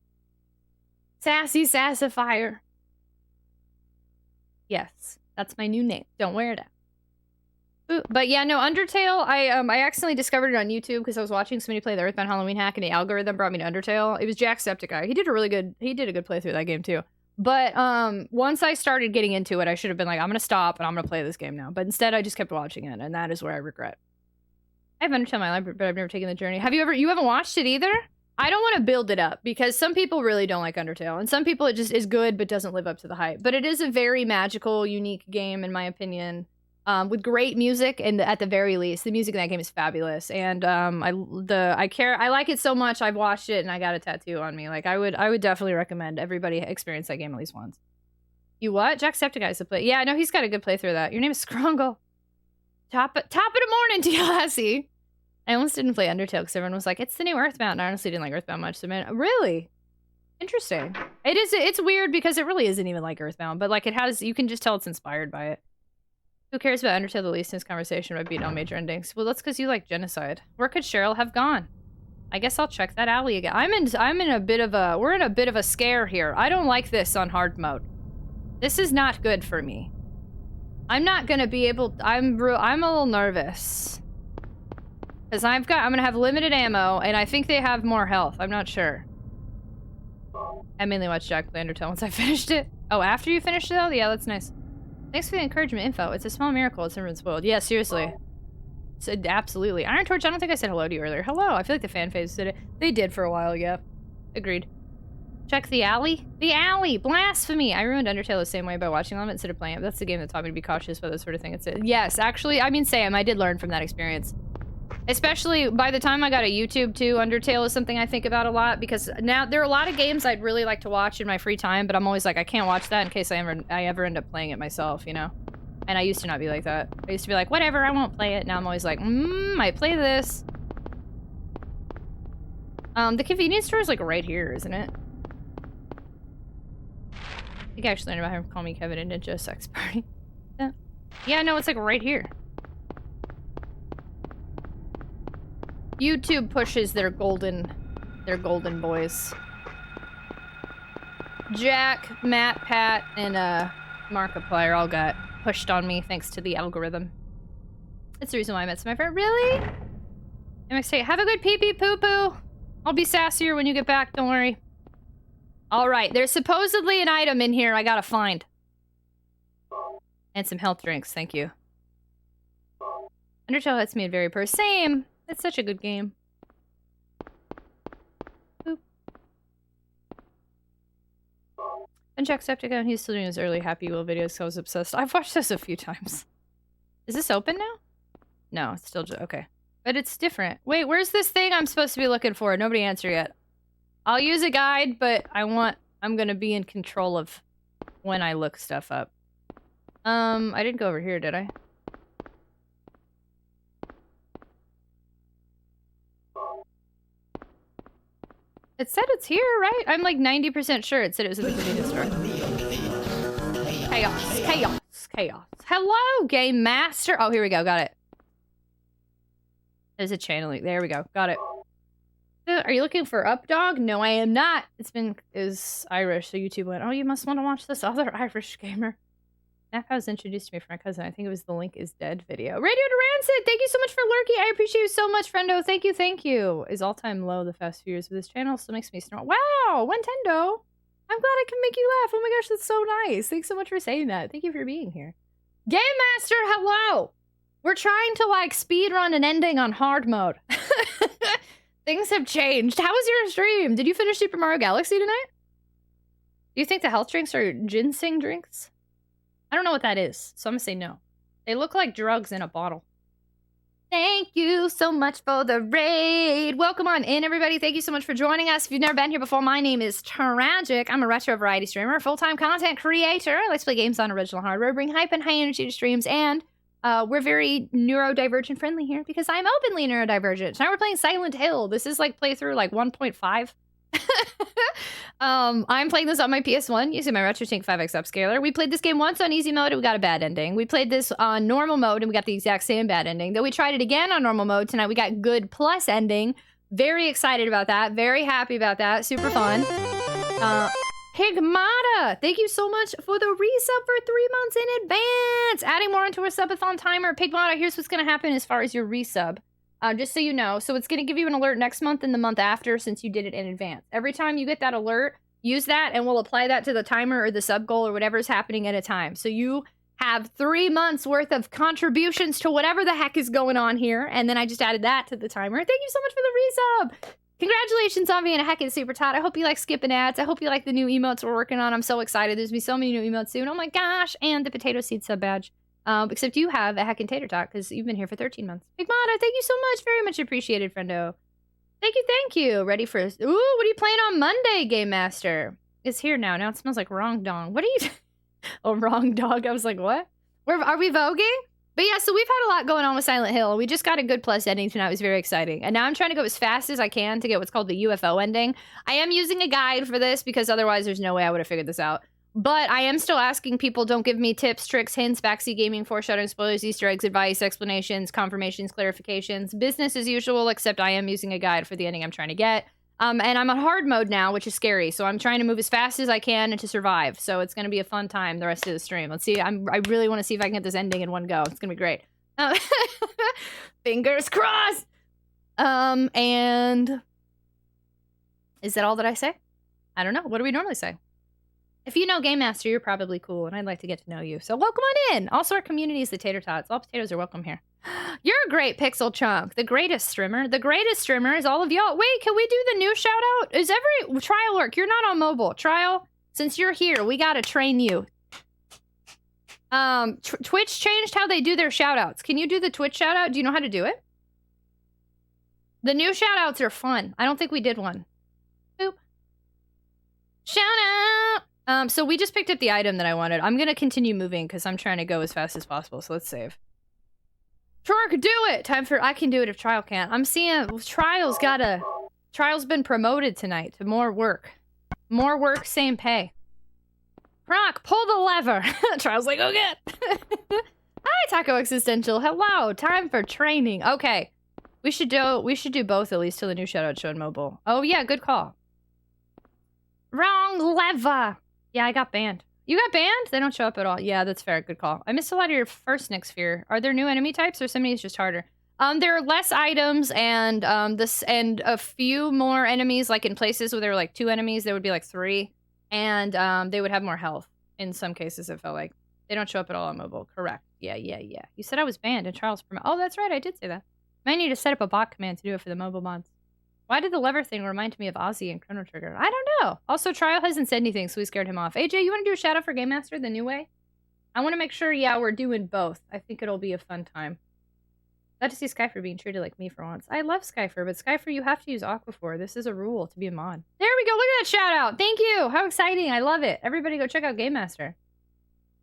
Sassy Sassifier. Yes, that's my new name. Don't wear it out. But yeah, no, Undertale, I accidentally discovered it on YouTube because I was watching somebody play the Earthbound Halloween hack and the algorithm brought me to Undertale. It was Jacksepticeye. He did a good playthrough of that game too. But once I started getting into it, I should have been like, I'm gonna stop and I'm gonna play this game now. But instead I just kept watching it, and that is where I regret. I have Undertale in my library, but I've never taken the journey. You haven't watched it either? I don't want to build it up because some people really don't like Undertale, and some people it just is good but doesn't live up to the hype. But it is a very magical, unique game in my opinion. With great music, and at the very least, the music in that game is fabulous. And I like it so much. I've watched it, and I got a tattoo on me. Like I would definitely recommend everybody experience that game at least once. You what? Jacksepticeye's to play. Yeah, I know he's got a good playthrough of that. Your name is Skrongle. Top of the morning to you, lassie. I almost didn't play Undertale because everyone was like, "It's the new Earthbound." I honestly didn't like Earthbound much. So man, really interesting. It is. It's weird because it really isn't even like Earthbound, but like it has. You can just tell it's inspired by it. Who cares about Undertale the least in this conversation about beating all major endings? Well, that's because you like genocide. Where could Cheryl have gone? I guess I'll check that alley again. We're in a bit of a scare here. I don't like this on hard mode. This is not good for me. I'm not gonna be able. I'm a little nervous because I'm gonna have limited ammo, and I think they have more health. I'm not sure. I mainly watched Jack play Undertale once I finished it. Oh, after you finished it though? Yeah, that's nice. Thanks for the encouragement info. It's a small miracle it's never been spoiled. Yeah, seriously. So, absolutely. Iron Torch, I don't think I said hello to you earlier. Hello, I feel like the fan phase did it. They did for a while, yeah. Agreed. Check the alley? The alley! Blasphemy! I ruined Undertale the same way by watching them instead of playing it. That's the game that taught me to be cautious about that sort of thing. Yes, actually, I mean, Sam, I did learn from that experience. Especially by the time I got a YouTube too, Undertale is something I think about a lot because now there are a lot of games I'd really like to watch in my free time, but I'm always like, I can't watch that in case I ever end up playing it myself, you know? And I used to not be like that. I used to be like, whatever, I won't play it. Now I'm always like, I play this. The convenience store is like right here, isn't it? I think I actually learned about him calling me Kevin and Ninja Sex Party. Yeah, no, it's like right here. YouTube pushes their golden boys. Jack, Matt, Pat, and Markiplier all got pushed on me thanks to the algorithm. That's the reason why I met my friend. Really? I'm excited. Have a good pee-pee poo-poo. I'll be sassier when you get back, don't worry. Alright, there's supposedly an item in here I gotta find. And some health drinks, thank you. Undertale hits me in very per. Same! It's such a good game. Boop. And Jacksepticeye, he's still doing his early Happy Wheel videos, so I was obsessed. I've watched this a few times. Is this open now? No, it's still just... Okay. But it's different. Wait, where's this thing I'm supposed to be looking for? Nobody answered yet. I'll use a guide, but I'm gonna be in control of when I look stuff up. I didn't go over here, did I? It said it's here, right? I'm like 90% sure it said it was at the convenience store. Chaos, chaos, chaos. Hello, Game Master! Oh, here we go, got it. There's a channeling. There we go, got it. Are you looking for Updog? No, I am not. Is Irish, so YouTube went, oh, you must want to watch this other Irish gamer. That was introduced to me from my cousin. I think it was the Link is Dead video. Radio to Rancid, thank you so much for lurking. I appreciate you so much, friendo. Thank you, thank you. Is all-time low the past few years of this channel. Still makes me snort. Wow, Nintendo. I'm glad I can make you laugh. Oh my gosh, that's so nice. Thanks so much for saying that. Thank you for being here. Game Master, hello. We're trying to like speedrun an ending on hard mode. Things have changed. How was your stream? Did you finish Super Mario Galaxy tonight? Do you think the health drinks are ginseng drinks? I don't know what that is, so I'm gonna say no. They look like drugs in a bottle. Thank you so much for the raid. Welcome on in, everybody. Thank you so much for joining us. If you've never been here before, my name is Tragic. I'm a retro variety streamer, full-time content creator. I like to play games on original hardware, bring hype and high energy to streams, and we're very neurodivergent friendly here because I'm openly neurodivergent. Tonight we're playing Silent Hill. This is like playthrough like 1.5. I'm playing this on my PS1 using my RetroTINK 5X Upscaler. We played this game once on easy mode and we got a bad ending. We played this on normal mode and we got the exact same bad ending. Then we tried it again on normal mode. Tonight we got good plus ending. Very excited about that. Very happy about that. Super fun. Pigmata, thank you so much for the resub for 3 months in advance. Adding more into our subathon timer. Pigmata, here's what's going to happen as far as your resub. Just so you know. So it's going to give you an alert next month and the month after since you did it in advance. Every time you get that alert, use that and we'll apply that to the timer or the sub goal or whatever's happening at a time. So you have 3 months worth of contributions to whatever the heck is going on here. And then I just added that to the timer. Thank you so much for the resub. Congratulations on being a heckin' super tot. I hope you like skipping ads. I hope you like the new emotes we're working on. I'm so excited. There's gonna be so many new emotes soon. Oh my gosh. And the potato seed sub badge. Except you have a heckin' tater tot because you've been here for 13 months. Pigmata, thank you so much. Very much appreciated, friendo. Thank you, thank you. Ready for... Ooh, what are you playing on Monday, Game Master? It's here now. Now it smells like wrong dong. What are you... Oh, wrong dog. I was like, what? Are we voguing? But yeah, so we've had a lot going on with Silent Hill. We just got a good plus ending tonight. It was very exciting. And now I'm trying to go as fast as I can to get what's called the UFO ending. I am using a guide for this because otherwise there's no way I would have figured this out. But I am still asking people, don't give me tips, tricks, hints, backseat gaming, foreshadowing, spoilers, Easter eggs, advice, explanations, confirmations, clarifications. Business as usual, except I am using a guide for the ending I'm trying to get. And I'm on hard mode now, which is scary. So I'm trying to move as fast as I can and to survive. So it's going to be a fun time the rest of the stream. Let's see. I really want to see if I can get this ending in one go. It's going to be great. Fingers crossed. And is that all that I say? I don't know. What do we normally say? If you know Game Master, you're probably cool, and I'd like to get to know you. So welcome on in. Also, our community is the Tater Tots. All potatoes are welcome here. You're a great Pixel Chunk, the greatest streamer. The greatest streamer is all of y'all. Wait, can we do the new shout out? Is every Trial Lurk? You're not on mobile. Trial, since you're here, we gotta train you. Twitch changed how they do their shout outs. Can you do the Twitch shout out? Do you know how to do it? The new shout outs are fun. I don't think we did one. Boop. Shout out! So we just picked up the item that I wanted. I'm gonna continue moving because I'm trying to go as fast as possible, so let's save. Trark, do it! Time for- I can do it if Trial can't. I'm seeing Trial's been promoted tonight to more work. More work, same pay. Croc, pull the lever! Trial's like, okay. Hi, Taco Existential. Hello, time for training. Okay. We should do both at least till the new shoutout show on mobile. Oh yeah, good call. Wrong lever! Yeah, I got banned. You got banned? They don't show up at all. Yeah, that's fair. Good call. I missed a lot of your first Nick Sphere. Are there new enemy types or some of these just harder? There are less items and and a few more enemies, like in places where there were like 2 enemies, there would be like 3. And they would have more health. In some cases, it felt like. They don't show up at all on mobile. Correct. Yeah. You said I was banned and Charles promote. Oh, that's right. I did say that. Might need to set up a bot command to do it for the mobile mods. Why did the lever thing remind me of Ozzy and Chrono Trigger? I don't know. Also, Trial hasn't said anything, so we scared him off. AJ, you want to do a shout out for Game Master the new way? I want to make sure, yeah, we're doing both. I think it'll be a fun time. Glad to see Skyfer being treated like me for once. I love Skyfer, but Skyfer, you have to use Aquaphor. This is a rule to be a mod. There we go. Look at that shout out. Thank you. How exciting. I love it. Everybody go check out Game Master.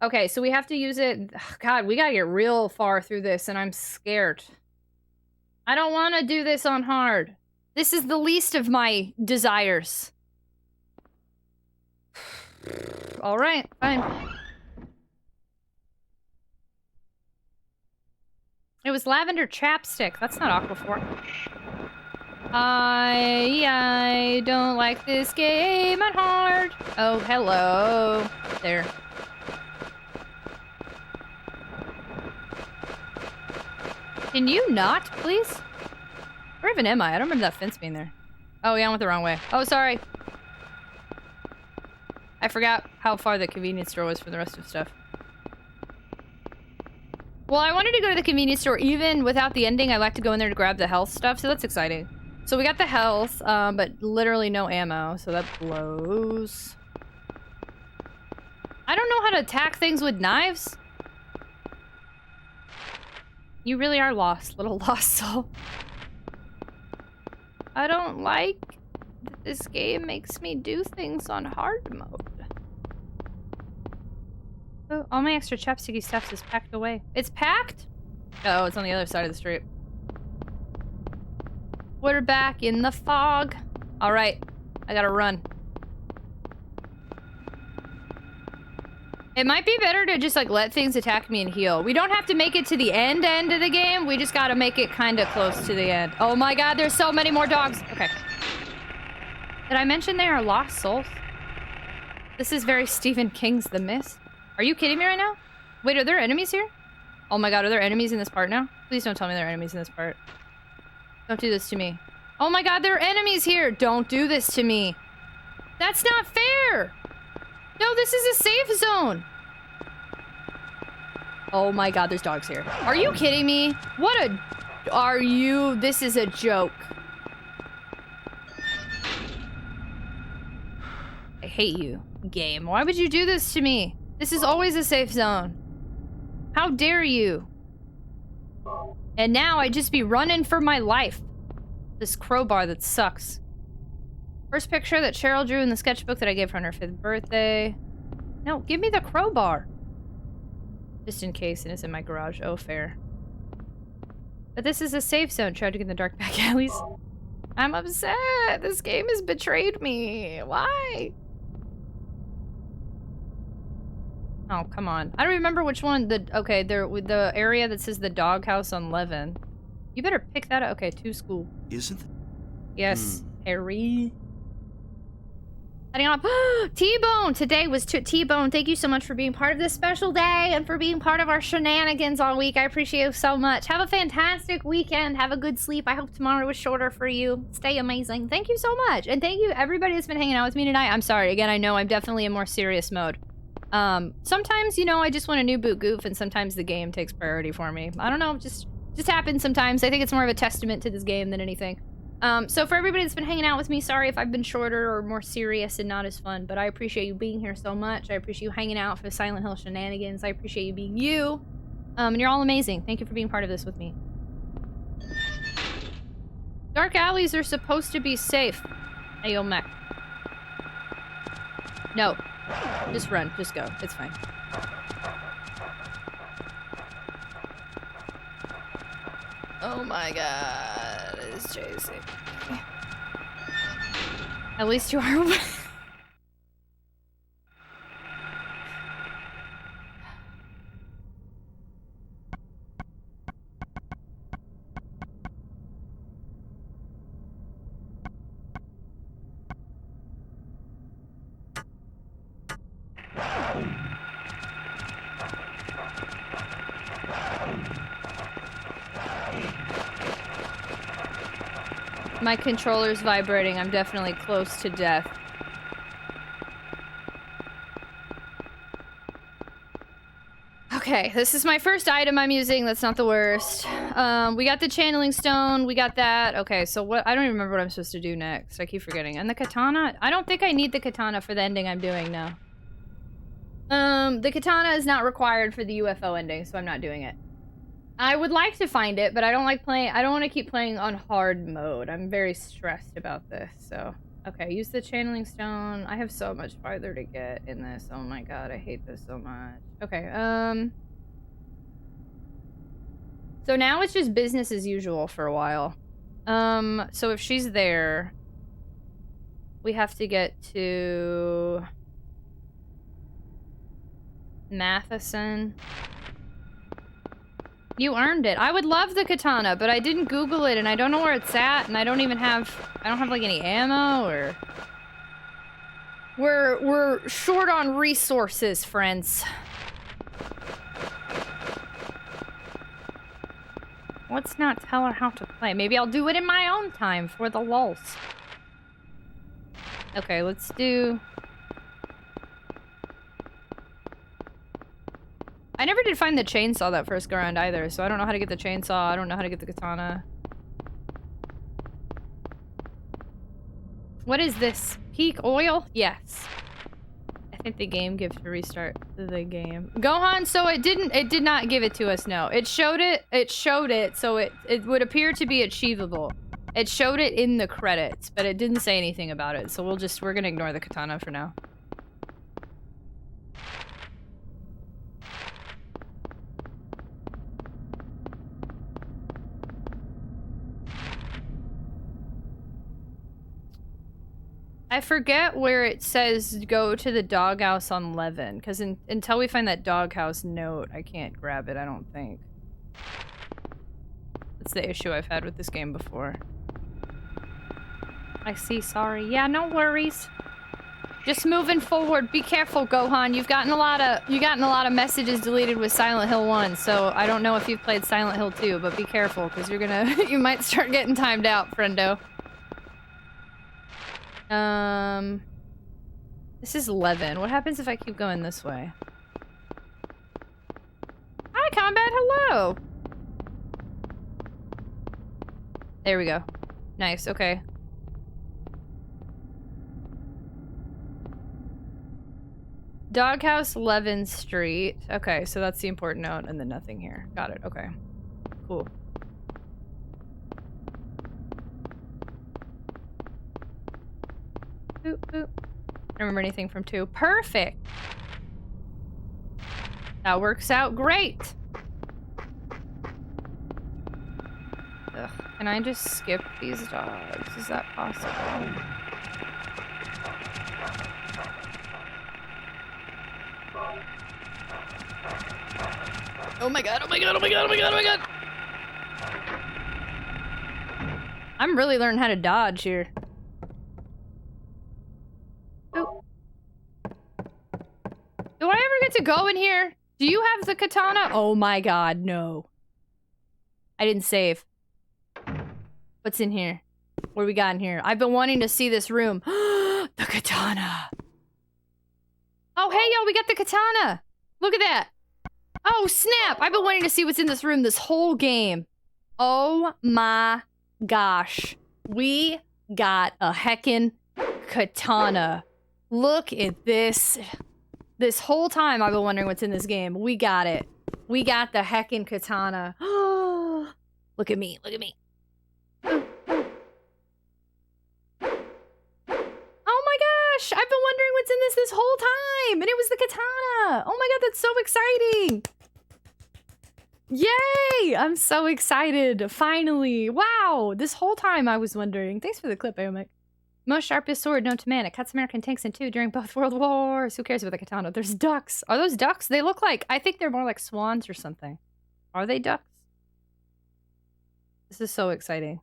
Okay, so we have to use it. Oh, God, we got to get real far through this, and I'm scared. I don't want to do this on hard. This is the least of my desires. All right, fine. It was lavender chapstick. That's not Aquaphor. I don't like this game on hard. Oh, hello. There. Can you not, please? Where even am I? I don't remember that fence being there. Oh, yeah, I went the wrong way. Oh, sorry. I forgot how far the convenience store was for the rest of stuff. Well, I wanted to go to the convenience store even without the ending. I like to go in there to grab the health stuff, so that's exciting. So we got the health, but literally no ammo, so that blows. I don't know how to attack things with knives. You really are lost, little lost soul. I don't like that this game makes me do things on hard mode. Oh, all my extra chapsticky stuff is packed away. It's packed? Oh, it's on the other side of the street. We're back in the fog. All right, I gotta run. It might be better to just like let things attack me and heal. We don't have to make it to the end of the game. We just gotta make it kind of close to the end. Oh my God, there's so many more dogs. Okay. Did I mention they are lost souls? This is very Stephen King's The Mist. Are you kidding me right now? Wait, are there enemies here? Oh my God, are there enemies in this part now? Please don't tell me there are enemies in this part. Don't do this to me. Oh my God, there are enemies here. Don't do this to me. That's not fair. No, this is a safe zone. Oh my God, there's dogs here. Are you kidding me? What a... Are you... This is a joke. I hate you, game. Why would you do this to me? This is always a safe zone. How dare you? And now I'd just be running for my life. This crowbar that sucks. First picture that Cheryl drew in the sketchbook that I gave her on her 5th birthday. No, give me the crowbar. Just in case, and it's in my garage. Oh, fair. But this is a safe zone. Tried to get in the dark back alleys. I'm upset. This game has betrayed me. Why? Oh, come on. I don't remember which one. Okay, there with the area that says the doghouse on Levin. You better pick that up. Okay, to school. Isn't? Yes, Harry. Heading off. T-Bone! Today was T-Bone. Thank you so much for being part of this special day and for being part of our shenanigans all week. I appreciate you so much. Have a fantastic weekend. Have a good sleep. I hope tomorrow was shorter for you. Stay amazing. Thank you so much. And thank you everybody that's been hanging out with me tonight. I'm sorry. Again, I know I'm definitely in more serious mode. Sometimes, you know, I just want a new boot goof and sometimes the game takes priority for me. I don't know. Just happens sometimes. I think it's more of a testament to this game than anything. So for everybody that's been hanging out with me, sorry if I've been shorter or more serious and not as fun, but I appreciate you being here so much. I appreciate you hanging out for the Silent Hill shenanigans. I appreciate you being you. And you're all amazing. Thank you for being part of this with me. Dark alleys are supposed to be safe. Ayo, mech. No. Just run. Just go. It's fine. Oh my god, it's chasing me. At least you are away. My controller's vibrating. I'm definitely close to death. Okay, this is my first item I'm using. That's not the worst. We got the channeling stone. We got that. Okay, so what? I don't even remember what I'm supposed to do next. I keep forgetting. And the katana? I don't think I need the katana for the ending I'm doing now. The katana is not required for the UFO ending, so I'm not doing it. I would like to find it, but I don't like playing. I don't want to keep playing on hard mode. I'm very stressed about this, so. Okay, use the channeling stone. I have so much farther to get in this. Oh my god, I hate this so much. Okay, so now it's just business as usual for a while. So if she's there, we have to get to Matheson. You earned it. I would love the katana, but I didn't Google it, and I don't know where it's at, and I don't have, like, any ammo, or... We're short on resources, friends. Let's not tell her how to play. Maybe I'll do it in my own time for the lulz. Okay, let's do... I never did find the chainsaw that first go around either, so I don't know how to get the chainsaw. I don't know how to get the katana. What is this? Peak oil? Yes. I think the game gives to restart the game. Gohan, so it did not give it to us, no. It showed it, so it would appear to be achievable. It showed it in the credits, but it didn't say anything about it, so we're gonna ignore the katana for now. I forget where it says go to the doghouse on Levin, because until we find that doghouse note, I can't grab it, I don't think. That's the issue I've had with this game before. I see, sorry. Yeah, no worries. Just moving forward. Be careful, Gohan. You've gotten a lot of messages deleted with Silent Hill 1, so I don't know if you've played Silent Hill 2, but be careful, because you might start getting timed out, friendo. This is Levin. What happens if I keep going this way? Hi, Combat. Hello. There we go. Nice. Okay. Doghouse, Levin Street. Okay, so that's the important note, and then nothing here. Got it. Okay. Cool. Boop, boop. Don't remember anything from 2. Perfect! That works out great! Ugh. Can I just skip these dogs? Is that possible? Oh my god, oh my god, oh my god, oh my god, oh my god! I'm really learning how to dodge here. Oh. to go in here? Do you have the katana? Oh my god, no. I didn't save. What's in here? What do we got in here? I've been wanting to see this room. The katana. Oh, hey, yo, we got the katana. Look at that. Oh, snap. I've been wanting to see what's in this room this whole game. Oh my gosh. We got a heckin' katana. Look at this. This whole time I've been wondering what's in this game. We got it. We got the heckin' katana. Look at me. Look at me. Oh my gosh. I've been wondering what's in this whole time. And it was the katana. Oh my god, that's so exciting. Yay! I'm so excited. Finally. Wow. This whole time I was wondering. Thanks for the clip, Aomek. Most sharpest sword known to man. It cuts American tanks in two during both world wars. Who cares about the katana? There's ducks. Are those ducks? They look like... I think they're more like swans or something. Are they ducks? This is so exciting.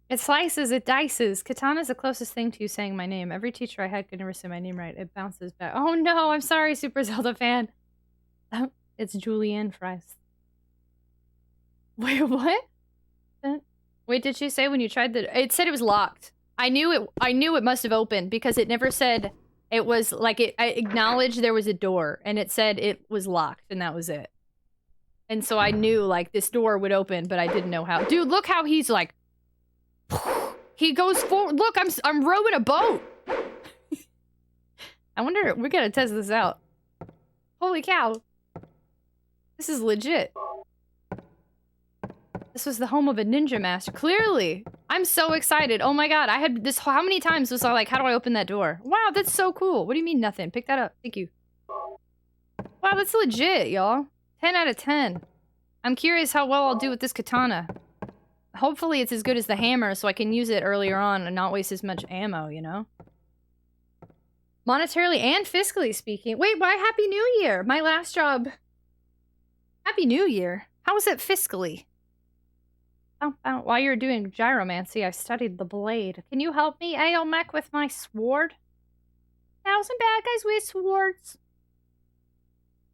It slices, it dices. Katana's the closest thing to you saying my name. Every teacher I had could never say my name right. It bounces back. Oh no, I'm sorry, Super Zelda fan. It's Julianne Fries. Wait, what? Wait, did she say when you tried the... It said it was locked. I knew it must have opened because it never said it was like I acknowledged there was a door and it said it was locked and that was it. And so I knew like this door would open, but I didn't know how. Dude, look how he's like he goes forward. Look, I'm rowing a boat. I wonder, we gotta test this out. Holy cow. This is legit. This was the home of a ninja master. Clearly. I'm so excited. Oh my god. I had this... How many times was I like, how do I open that door? Wow, that's so cool. What do you mean nothing? Pick that up. Thank you. Wow, that's legit, y'all. 10 out of 10. I'm curious how well I'll do with this katana. Hopefully it's as good as the hammer so I can use it earlier on and not waste as much ammo, you know? Monetarily and fiscally speaking. Wait, why Happy New Year? My last job. Happy New Year. How was it fiscally? While you're doing gyromancy, I studied the blade. Can you help me, Aomek, with my sword? 1,000 bad guys with swords.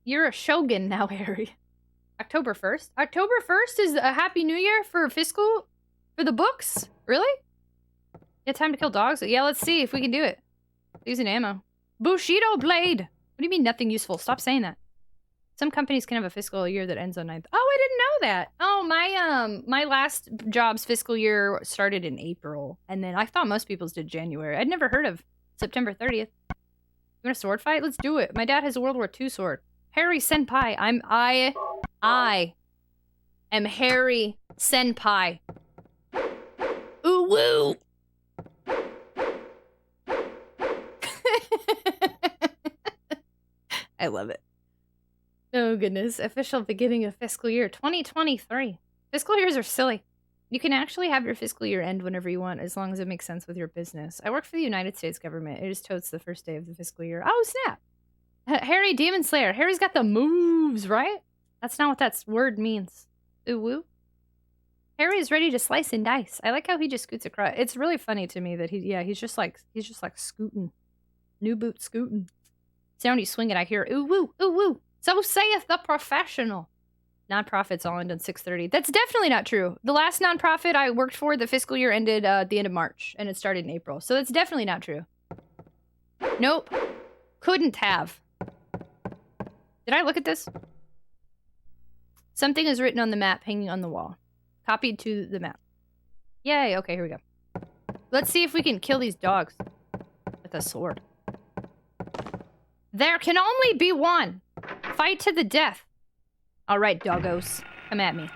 You're a shogun now, Harry. October 1st? October 1st is a Happy New Year for fiscal? For the books? Really? Yeah, time to kill dogs? Yeah, let's see if we can do it. Using ammo. Bushido blade! What do you mean nothing useful? Stop saying that. Some companies can have a fiscal year that ends on 9th. Oh, I didn't know that. Oh, my last job's fiscal year started in April. And then I thought most people's did January. I'd never heard of September 30th. You want a sword fight? Let's do it. My dad has a World War II sword. Harry Senpai. I am Harry Senpai. Ooh woo. I love it. Oh goodness, official beginning of fiscal year 2023. Fiscal years are silly. You can actually have your fiscal year end whenever you want as long as it makes sense with your business. I work for the United States government. It is totes the first day of the fiscal year. Oh snap! Harry Demon Slayer. Harry's got the moves, right? That's not what that word means. Ooh woo. Harry is ready to slice and dice. I like how he just scoots across. It's really funny to me that he's just like scooting. New boot scooting. Sound you swing it, I hear ooh woo, ooh woo. So saith the professional. Nonprofits all end on 6:30. That's definitely not true. The last nonprofit I worked for, the fiscal year ended at the end of March, and it started in April. So that's definitely not true. Nope. Couldn't have. Did I look at this? Something is written on the map hanging on the wall. Copied to the map. Yay, okay, here we go. Let's see if we can kill these dogs with a sword. There can only be one. Fight to the death. Alright, doggos. Come at me.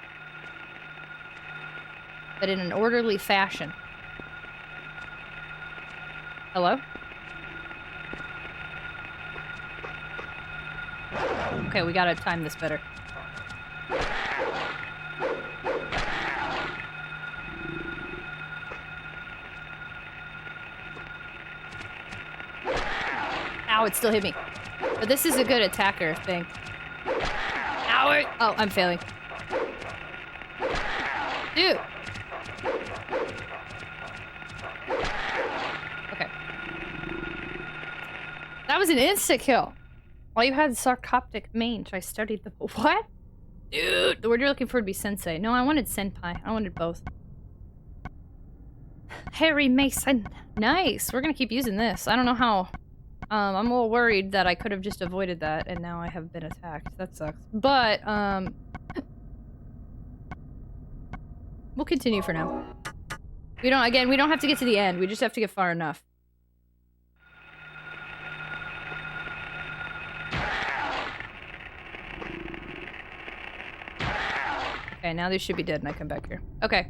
But in an orderly fashion. Hello? Okay, we gotta time this better. Ow, it still hit me. But this is a good attacker thing. Ow! Oh, I'm failing. Dude! Okay. That was an insta kill. While you had sarcoptic mange, I studied the... What? Dude, the word you're looking for would be sensei. No, I wanted senpai. I wanted both. Harry Mason. Nice. We're gonna keep using this. I don't know how. I'm a little worried that I could have just avoided that, and now I have been attacked. That sucks. But, we'll continue for now. We don't have to get to the end. We just have to get far enough. Okay, now these should be dead and I come back here. Okay.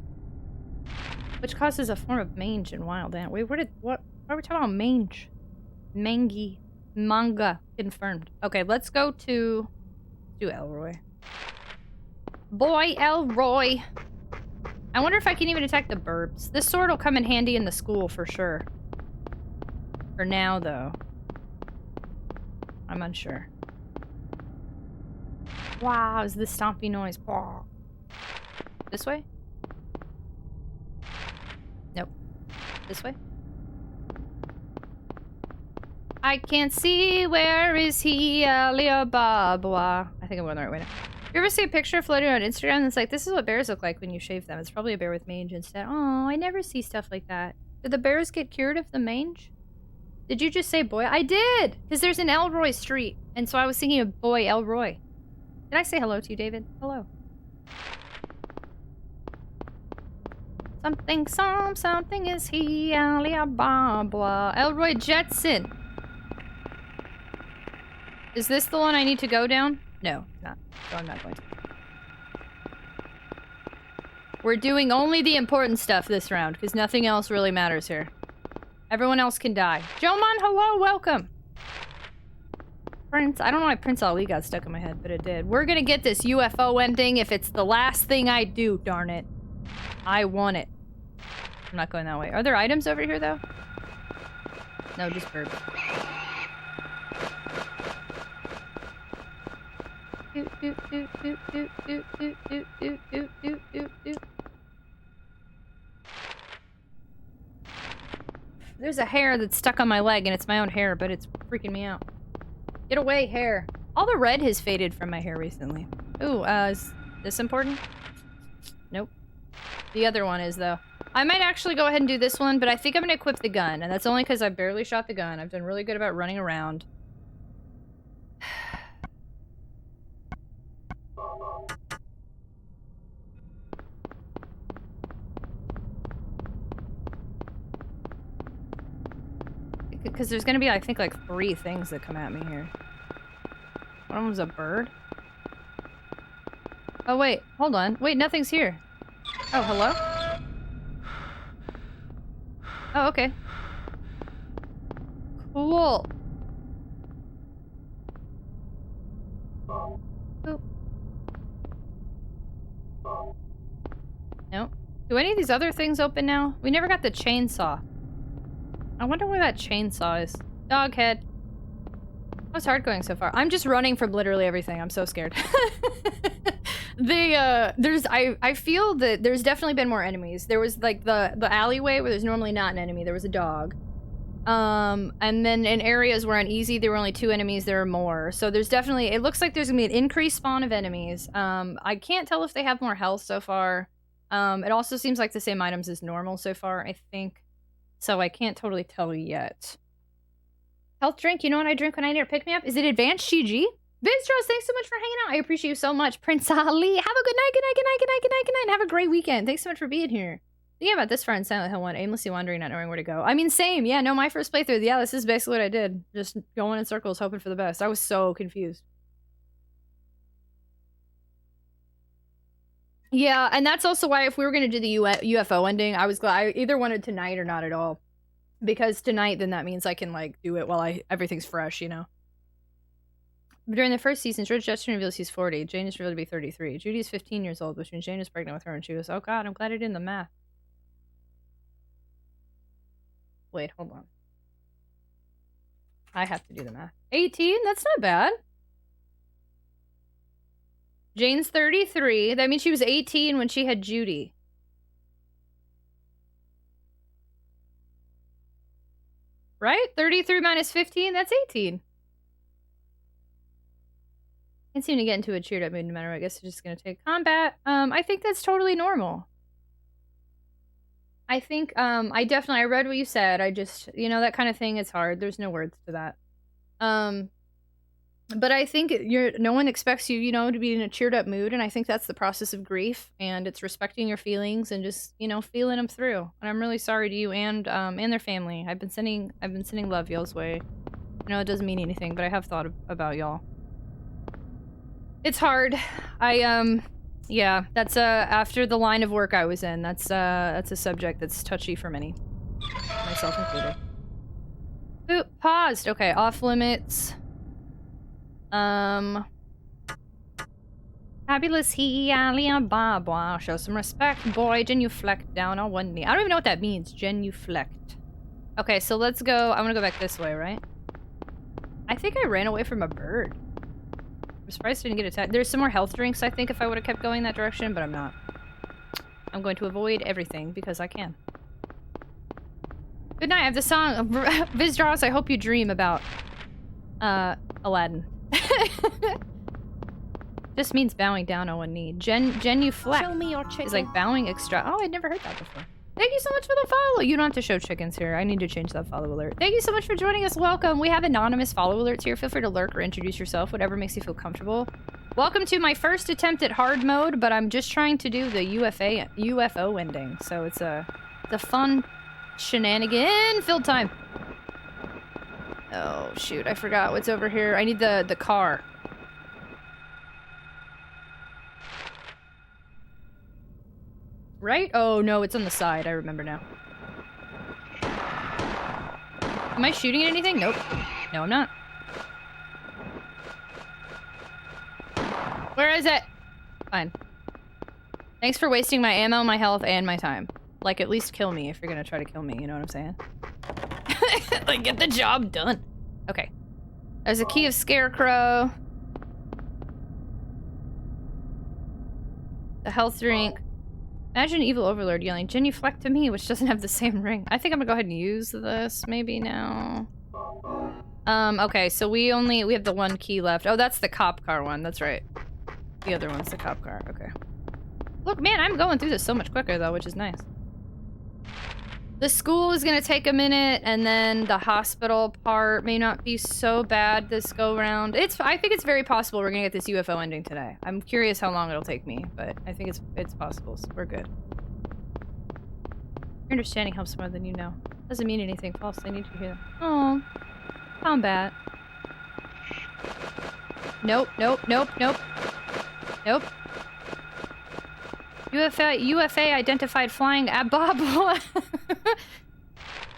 Which causes a form of mange in wild ant. Wait, what are we talking about mange? Mangi. Manga. Confirmed. Okay, let's go to Elroy. Boy, Elroy! I wonder if I can even attack the burbs. This sword will come in handy in the school for sure. For now, though. I'm unsure. Wow, is this stompy noise? Wow. This way? Nope. This way? I can't see, where is he, Alibaba? I think I'm going the right way now. You ever see a picture floating on Instagram that's like, this is what bears look like when you shave them? It's probably a bear with mange instead. Oh, I never see stuff like that. Did the bears get cured of the mange? Did you just say boy? I did! Because there's an Elroy Street. And so I was thinking of boy Elroy. Did I say hello to you, David? Hello. Something is he, Alibaba. Elroy Jetson. Is this the one I need to go down? No, it's not. So I'm not going to. We're doing only the important stuff this round, because nothing else really matters here. Everyone else can die. Jomon, hello, welcome! Prince, I don't know why Prince Ali got stuck in my head, but it did. We're gonna get this UFO ending if it's the last thing I do, darn it. I want it. I'm not going that way. Are there items over here, though? No, just bird. There's a hair that's stuck on my leg, and it's my own hair, but it's freaking me out. Get away, hair. All the red has faded from my hair recently. Ooh, is this important? Nope. The other one is, though. I might actually go ahead and do this one, but I think I'm gonna equip the gun, and that's only because I barely shot the gun. I've done really good about running around. Because there's gonna be, I think, like 3 things that come at me here. One of them's a bird. Oh, wait. Hold on. Wait, nothing's here. Oh, hello? Oh, okay. Cool. Oop. Nope. Do any of these other things open now? We never got the chainsaw. I wonder where that chainsaw is. Dog head. How's hard going so far? I'm just running from literally everything. I'm so scared. I feel that there's definitely been more enemies. There was like the alleyway where there's normally not an enemy. There was a dog. And then in areas where on easy there were only 2 enemies, there are more. So there's definitely, it looks like there's gonna be an increased spawn of enemies. I can't tell if they have more health so far. It also seems like the same items as normal so far, I think. So I can't totally tell you yet. Health drink, you know what I drink when I need a pick-me-up? Is it Advanced GG? Vistros, thanks so much for hanging out. I appreciate you so much. Prince Ali, have a good night, good night, good night, good night, good night, good night, and have a great weekend. Thanks so much for being here. Thinking about this far in Silent Hill 1, aimlessly wandering, not knowing where to go. I mean, same. Yeah, no, my first playthrough, yeah, this is basically what I did. Just going in circles, hoping for the best. I was so confused. Yeah, and that's also why if we were going to do the UFO ending, I was glad. I either wanted tonight or not at all. Because tonight, then that means I can, like, do it while everything's fresh, you know? But during the first season, George Jetson reveals he's 40. Jane is revealed to be 33. Judy's 15 years old, which means Jane is pregnant with her, and she was, oh god, I'm glad I did the math. Wait, hold on. I have to do the math. 18? That's not bad. Jane's 33. That means she was 18 when she had Judy. Right? 33 minus 15, that's 18. Can't seem to get into a cheered up mood no matter what. I guess it's just gonna take combat. I think that's totally normal. I think, I read what you said. I just, you know, that kind of thing, it's hard. There's no words to that. But I think no one expects you, you know, to be in a cheered up mood, and I think that's the process of grief, and it's respecting your feelings and just, you know, feeling them through. And I'm really sorry to you and their family. I've been sending love y'all's way. I know it doesn't mean anything, but I have thought about y'all. It's hard. Yeah, that's after the line of work I was in. That's a subject that's touchy for many, myself included. Ooh, paused. Okay, off limits. Fabulous he alia baba. Show some respect, boy. Genuflect down on one knee. I don't even know what that means. Genuflect. Okay, so let's go. I'm gonna go back this way, right? I think I ran away from a bird. I'm surprised I didn't get attacked. There's some more health drinks, I think, if I would have kept going that direction, but I'm not. I'm going to avoid everything because I can. Good night. I have the song Vizdraws, I hope you dream about Aladdin. Just means bowing down on one knee. Genuflect. Show me your chicken. Is like bowing extra. Oh, I'd never heard that before. Thank you so much for the follow. You don't have to show chickens here. I need to change that follow alert. Thank you so much for joining us. Welcome. We have anonymous follow alerts here. Feel free to lurk or introduce yourself, whatever makes you feel comfortable. Welcome to my first attempt at hard mode, but I'm just trying to do the UFO ending. So it's a fun shenanigan filled time. Oh shoot, I forgot what's over here. I need the car. Right? Oh no, it's on the side. I remember now. Am I shooting at anything? Nope. No, I'm not. Where is it? Fine. Thanks for wasting my ammo, my health, and my time. Like, at least kill me if you're gonna try to kill me, you know what I'm saying? Like, get the job done. Okay. There's a key of Scarecrow. The health drink. Imagine Evil Overlord yelling, genuflect to me, which doesn't have the same ring. I think I'm gonna go ahead and use this maybe now. Okay, so we have the one key left. Oh, that's the cop car one, that's right. The other one's the cop car, okay. Look, man, I'm going through this so much quicker though, which is nice. The school is gonna take a minute, and then the hospital part may not be so bad this go round. I think it's very possible we're gonna get this UFO ending today. I'm curious how long it'll take me, but I think it's possible, so we're good. Your understanding helps more than you know. Doesn't mean anything false. I need to hear them. Oh, combat. Nope, nope, nope, nope. Nope. UFA identified flying abobula.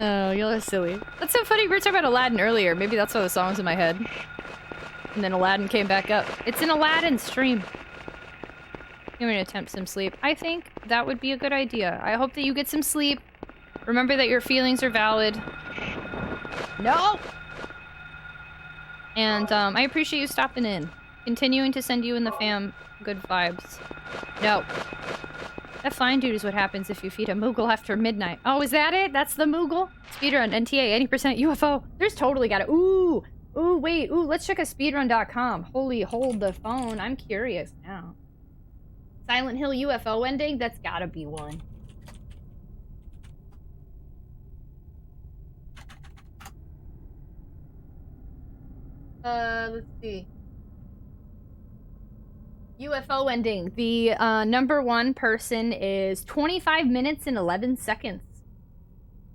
Oh, you're silly. That's so funny. We were talking about Aladdin earlier. Maybe that's why the song was in my head. And then Aladdin came back up. It's an Aladdin stream. I'm gonna attempt some sleep. I think that would be a good idea. I hope that you get some sleep. Remember that your feelings are valid. No! And, I appreciate you stopping in. Continuing to send you and the fam good vibes. No. That fine dude is what happens if you feed a Moogle after midnight. Oh, is that it? That's the Moogle? Speedrun, NTA, 80% UFO. There's totally got it. Ooh! Ooh, wait. Ooh, let's check a speedrun.com. Holy, hold the phone. I'm curious now. Silent Hill UFO ending? That's gotta be one. Let's see. UFO ending. The number one person is 25 minutes and 11 seconds.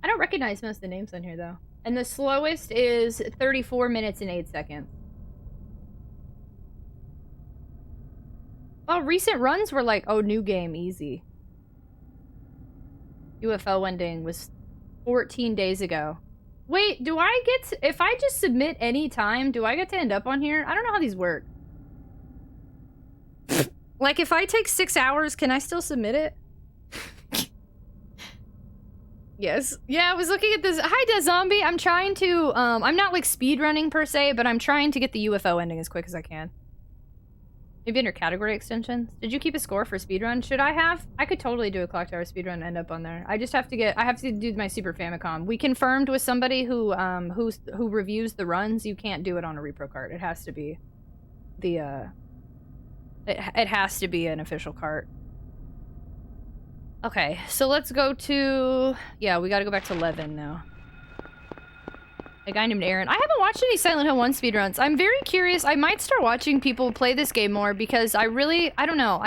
I don't recognize most of the names on here though. And the slowest is 34 minutes and 8 seconds. Well, recent runs were like, oh, new game, easy. UFO ending was 14 days ago. Wait, do I get to, if I just submit any time, do I get to end up on here? I don't know how these work. Like, if I take 6 hours, can I still submit it? Yes. Yeah, I was looking at this. Hi, DeZombie. I'm trying to, I'm not, like, speedrunning per se, but I'm trying to get the UFO ending as quick as I can. Maybe under category extensions. Did you keep a score for speedrun? Should I have? I could totally do a clock tower speedrun and end up on there. I just have to get, I have to do my Super Famicom. We confirmed with somebody who reviews the runs, you can't do it on a repro card. It has to be the It has to be an official cart. Okay, so let's go to... Yeah, we gotta go back to Levin now. A guy named Aaron. I haven't watched any Silent Hill 1 speedruns. I'm very curious. I might start watching people play this game more because I don't know.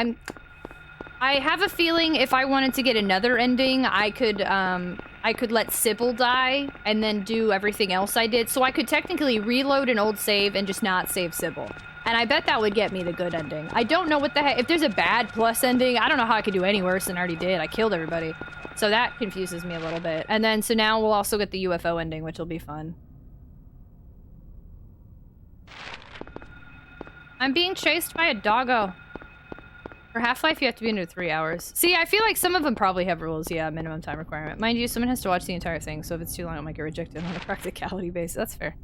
I have a feeling if I wanted to get another ending, I could let Sybil die and then do everything else I did. So I could technically reload an old save and just not save Sybil. And I bet that would get me the good ending. I don't know what the heck. If there's a bad plus ending, I don't know how I could do any worse than I already did. I killed everybody. So that confuses me a little bit. And then, so now we'll also get the UFO ending, which will be fun. I'm being chased by a doggo. For Half-Life, you have to be under 3 hours. See, I feel like some of them probably have rules. Yeah, minimum time requirement. Mind you, someone has to watch the entire thing, so if it's too long, it might get rejected on a practicality basis. That's fair.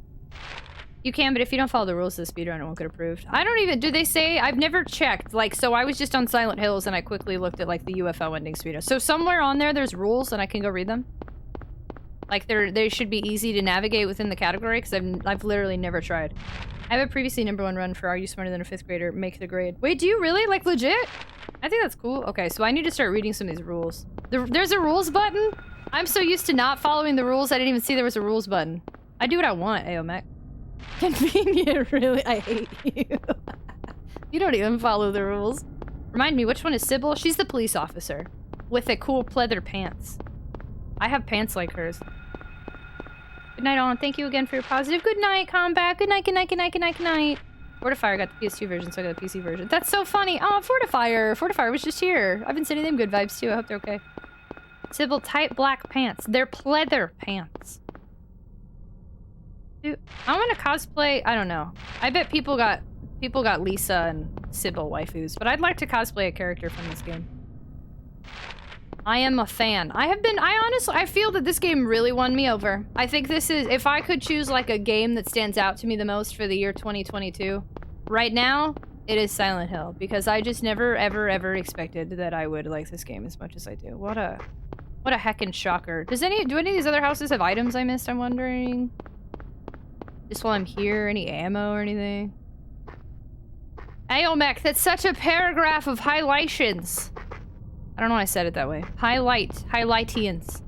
You can, but if you don't follow the rules of the speedrun, it won't get approved. I don't even... Do they say... I've never checked. Like, so I was just on Silent Hills, and I quickly looked at, like, the UFO ending speedrun. So somewhere on there's rules, and I can go read them? Like, they should be easy to navigate within the category, because I've literally never tried. I have a previously #1 run for Are You Smarter Than a 5th Grader? Make the grade. Wait, do you really? Like, legit? I think that's cool. Okay, so I need to start reading some of these rules. There's a rules button? I'm so used to not following the rules, I didn't even see there was a rules button. I do what I want, Aomec. Convenient, really? I hate you. You don't even follow the rules. Remind me, which one is Sybil? She's the police officer. With the cool pleather pants. I have pants like hers. Good night, all, and thank you again for your positive. Good night, Combat. Good night, good night, good night, good night, good night. Fortifier got the PS2 version, so I got the PC version. That's so funny. Oh, Fortifier. Fortifier was just here. I've been sending them good vibes, too. I hope they're okay. Sybil, tight black pants. They're pleather pants. Dude, I want to cosplay... I don't know. I bet people got Lisa and Sybil waifus, but I'd like to cosplay a character from this game. I am a fan. I feel that this game really won me over. I think this is... If I could choose, like, a game that stands out to me the most for the year 2022, right now, it is Silent Hill. Because I just never, ever, ever expected that I would like this game as much as I do. What a heckin' shocker. Do any of these other houses have items I missed, I'm wondering? Just while I'm here, any ammo or anything? Aomec, that's such a paragraph of highlightions. I don't know why I said it that way. Highlightians.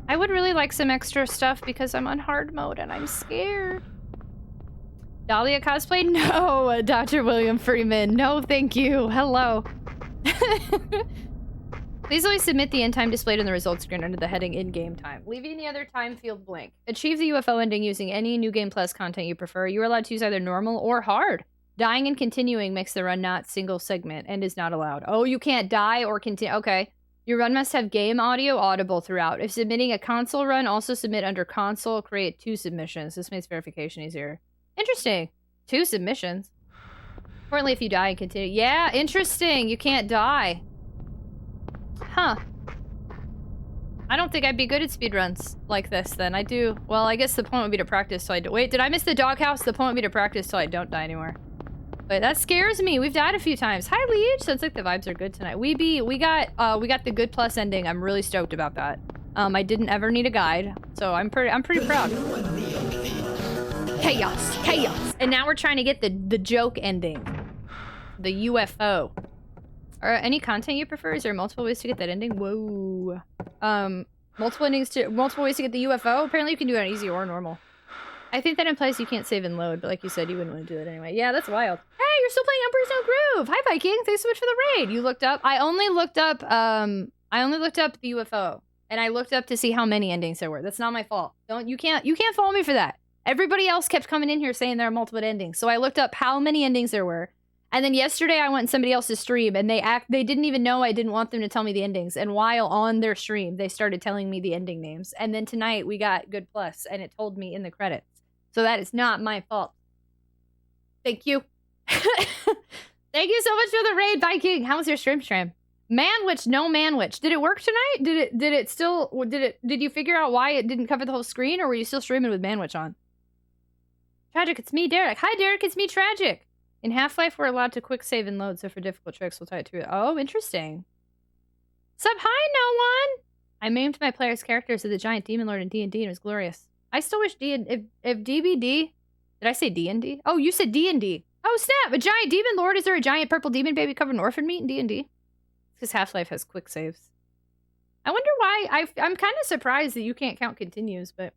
I would really like some extra stuff because I'm on hard mode and I'm scared. Dahlia cosplay? No, Dr. William Freeman. No, thank you. Hello. Please always submit the end time displayed on the results screen under the heading in-game time, leaving the other time field blank. Achieve the UFO ending using any New Game Plus content you prefer. You are allowed to use either normal or hard. Dying and continuing makes the run not single segment and is not allowed. Oh, you can't die or continue. Okay. Your run must have game audio audible throughout. If submitting a console run, also submit under console. Create 2 submissions. This makes verification easier. Interesting. 2 submissions. Importantly, if you die and continue. Yeah, interesting. You can't die. Huh. I don't think I'd be good at speedruns like this then. I do. Well, I guess the point would be to practice so I don't. Wait, did I miss the doghouse? The point would be to practice so I don't die anymore. But that scares me. We've died a few times. Hi, Liege. Sounds like the vibes are good tonight. We got the good plus ending. I'm really stoked about that. I didn't ever need a guide, so I'm pretty proud. Chaos. And now we're trying to get the joke ending. The UFO. Any content you prefer? Is there multiple ways to get that ending? Whoa. Multiple ways to get the UFO? Apparently you can do it on easy or normal. I think that implies you can't save and load, but like you said, you wouldn't want to do it anyway. Yeah, that's wild. Hey, you're still playing Emperor's No Groove! Hi, Viking! Thanks so much for the raid! You looked up... I only looked up the UFO. And I looked up to see how many endings there were. That's not my fault. You can't follow me for that. Everybody else kept coming in here saying there are multiple endings. So I looked up how many endings there were. And then yesterday I went in somebody else's stream and they didn't even know I didn't want them to tell me the endings. And while on their stream, they started telling me the ending names. And then tonight we got Good Plus and it told me in the credits. So that is not my fault. Thank you. Thank you so much for the raid, Viking. How was your stream? Manwich, no Manwich. Did it work tonight? Did you figure out why it didn't cover the whole screen or were you still streaming with Manwich on? Tragic, it's me, Derek. Hi, Derek, it's me, Tragic. In Half-Life, we're allowed to quick save and load, so for difficult tricks, we'll tie it to it. Oh, interesting. Sup, hi, no one! I maimed my player's characters as the giant demon lord in D&D, and it was glorious. I still wish if DBD Did I say D&D? Oh, you said D&D. Oh, snap! A giant demon lord? Is there a giant purple demon baby covered in orphan meat in D&D? Because Half-Life has quick saves. I wonder why. I'm kind of surprised that you can't count continues, but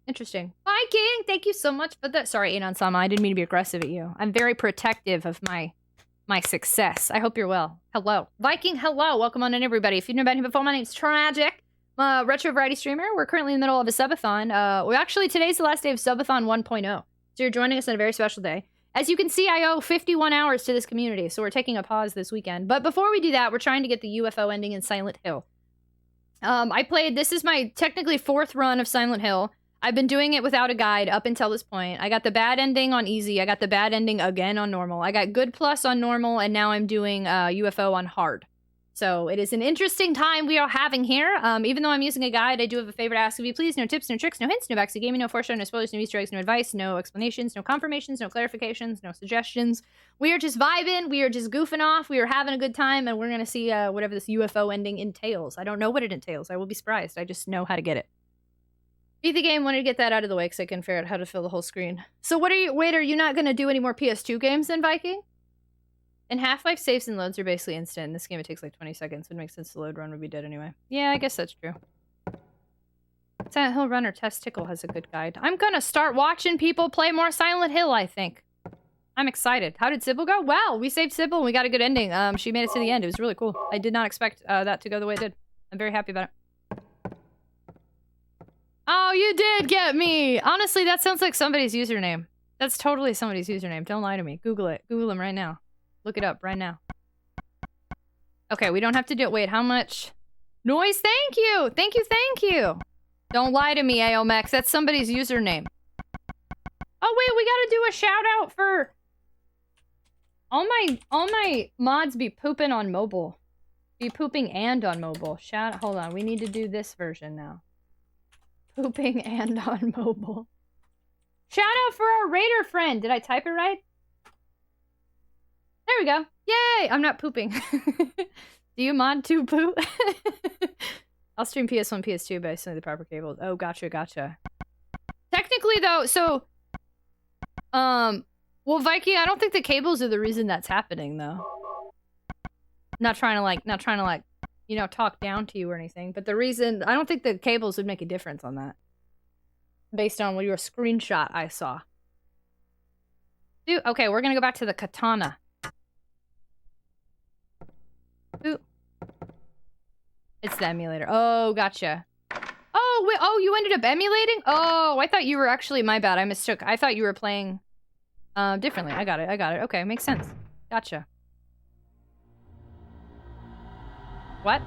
interesting. Viking, thank you so much for that. Sorry, Anon Sama, I didn't mean to be aggressive at you. I'm very protective of my success. I hope you're well. Hello. Viking, hello. Welcome on in, everybody. If you've never met him before, my name's Tragic. I'm a retro variety streamer. We're currently in the middle of a subathon. Today's the last day of Subathon 1.0. So you're joining us on a very special day. As you can see, I owe 51 hours to this community, so we're taking a pause this weekend. But before we do that, we're trying to get the UFO ending in Silent Hill. This is my technically 4th run of Silent Hill. I've been doing it without a guide up until this point. I got the bad ending on easy. I got the bad ending again on normal. I got good plus on normal, and now I'm doing UFO on hard. So it is an interesting time we are having here. Even though I'm using a guide, I do have a favor to ask of you. Please, no tips, no tricks, no hints, no backseat gaming, no foreshadowing, no spoilers, no Easter eggs, no advice, no explanations, no confirmations, no clarifications, no suggestions. We are just vibing. We are just goofing off. We are having a good time, and we're going to see whatever this UFO ending entails. I don't know what it entails. I will be surprised. I just know how to get it. Beat the game. Wanted to get that out of the way because I couldn't figure out how to fill the whole screen. So are you not going to do any more PS2 games then, Viking? In Half-Life, saves and loads are basically instant. In this game, it takes like 20 seconds. It makes sense the load run would be dead anyway. Yeah, I guess that's true. Silent Hill Runner Testicle has a good guide. I'm gonna start watching people play more Silent Hill, I think. I'm excited. How did Sybil go? Well, we saved Sybil and we got a good ending. She made it to the end. It was really cool. I did not expect that to go the way it did. I'm very happy about it. Oh, you did get me! Honestly, that sounds like somebody's username. That's totally somebody's username. Don't lie to me. Google it. Google him right now. Look it up right now. Okay, we don't have to do it. Wait, how much? Noise, thank you! Thank you, thank you! Don't lie to me, AOMX. That's somebody's username. Oh, wait, we gotta do a shout out for... All my mods be pooping on mobile. Be pooping and on mobile. Hold on, we need to do this version now. Pooping and on mobile. Shout out for our Raider friend! Did I type it right? There we go. Yay! I'm not pooping. Do you mod to poop? I'll stream PS1, PS2 by sending the proper cables. Oh, gotcha, gotcha. Technically, though, so... well, Viking, I don't think the cables are the reason that's happening, though. Not trying to, you know, talk down to you or anything, but the reason... I don't think the cables would make a difference on that. Based on your screenshot I saw. Dude, okay, we're gonna go back to the katana. Ooh. It's the emulator. Oh, gotcha. Oh, wait, oh, you ended up emulating? Oh, I thought you were actually, my bad, I mistook. I thought you were playing differently. I got it. Okay, makes sense. Gotcha. What?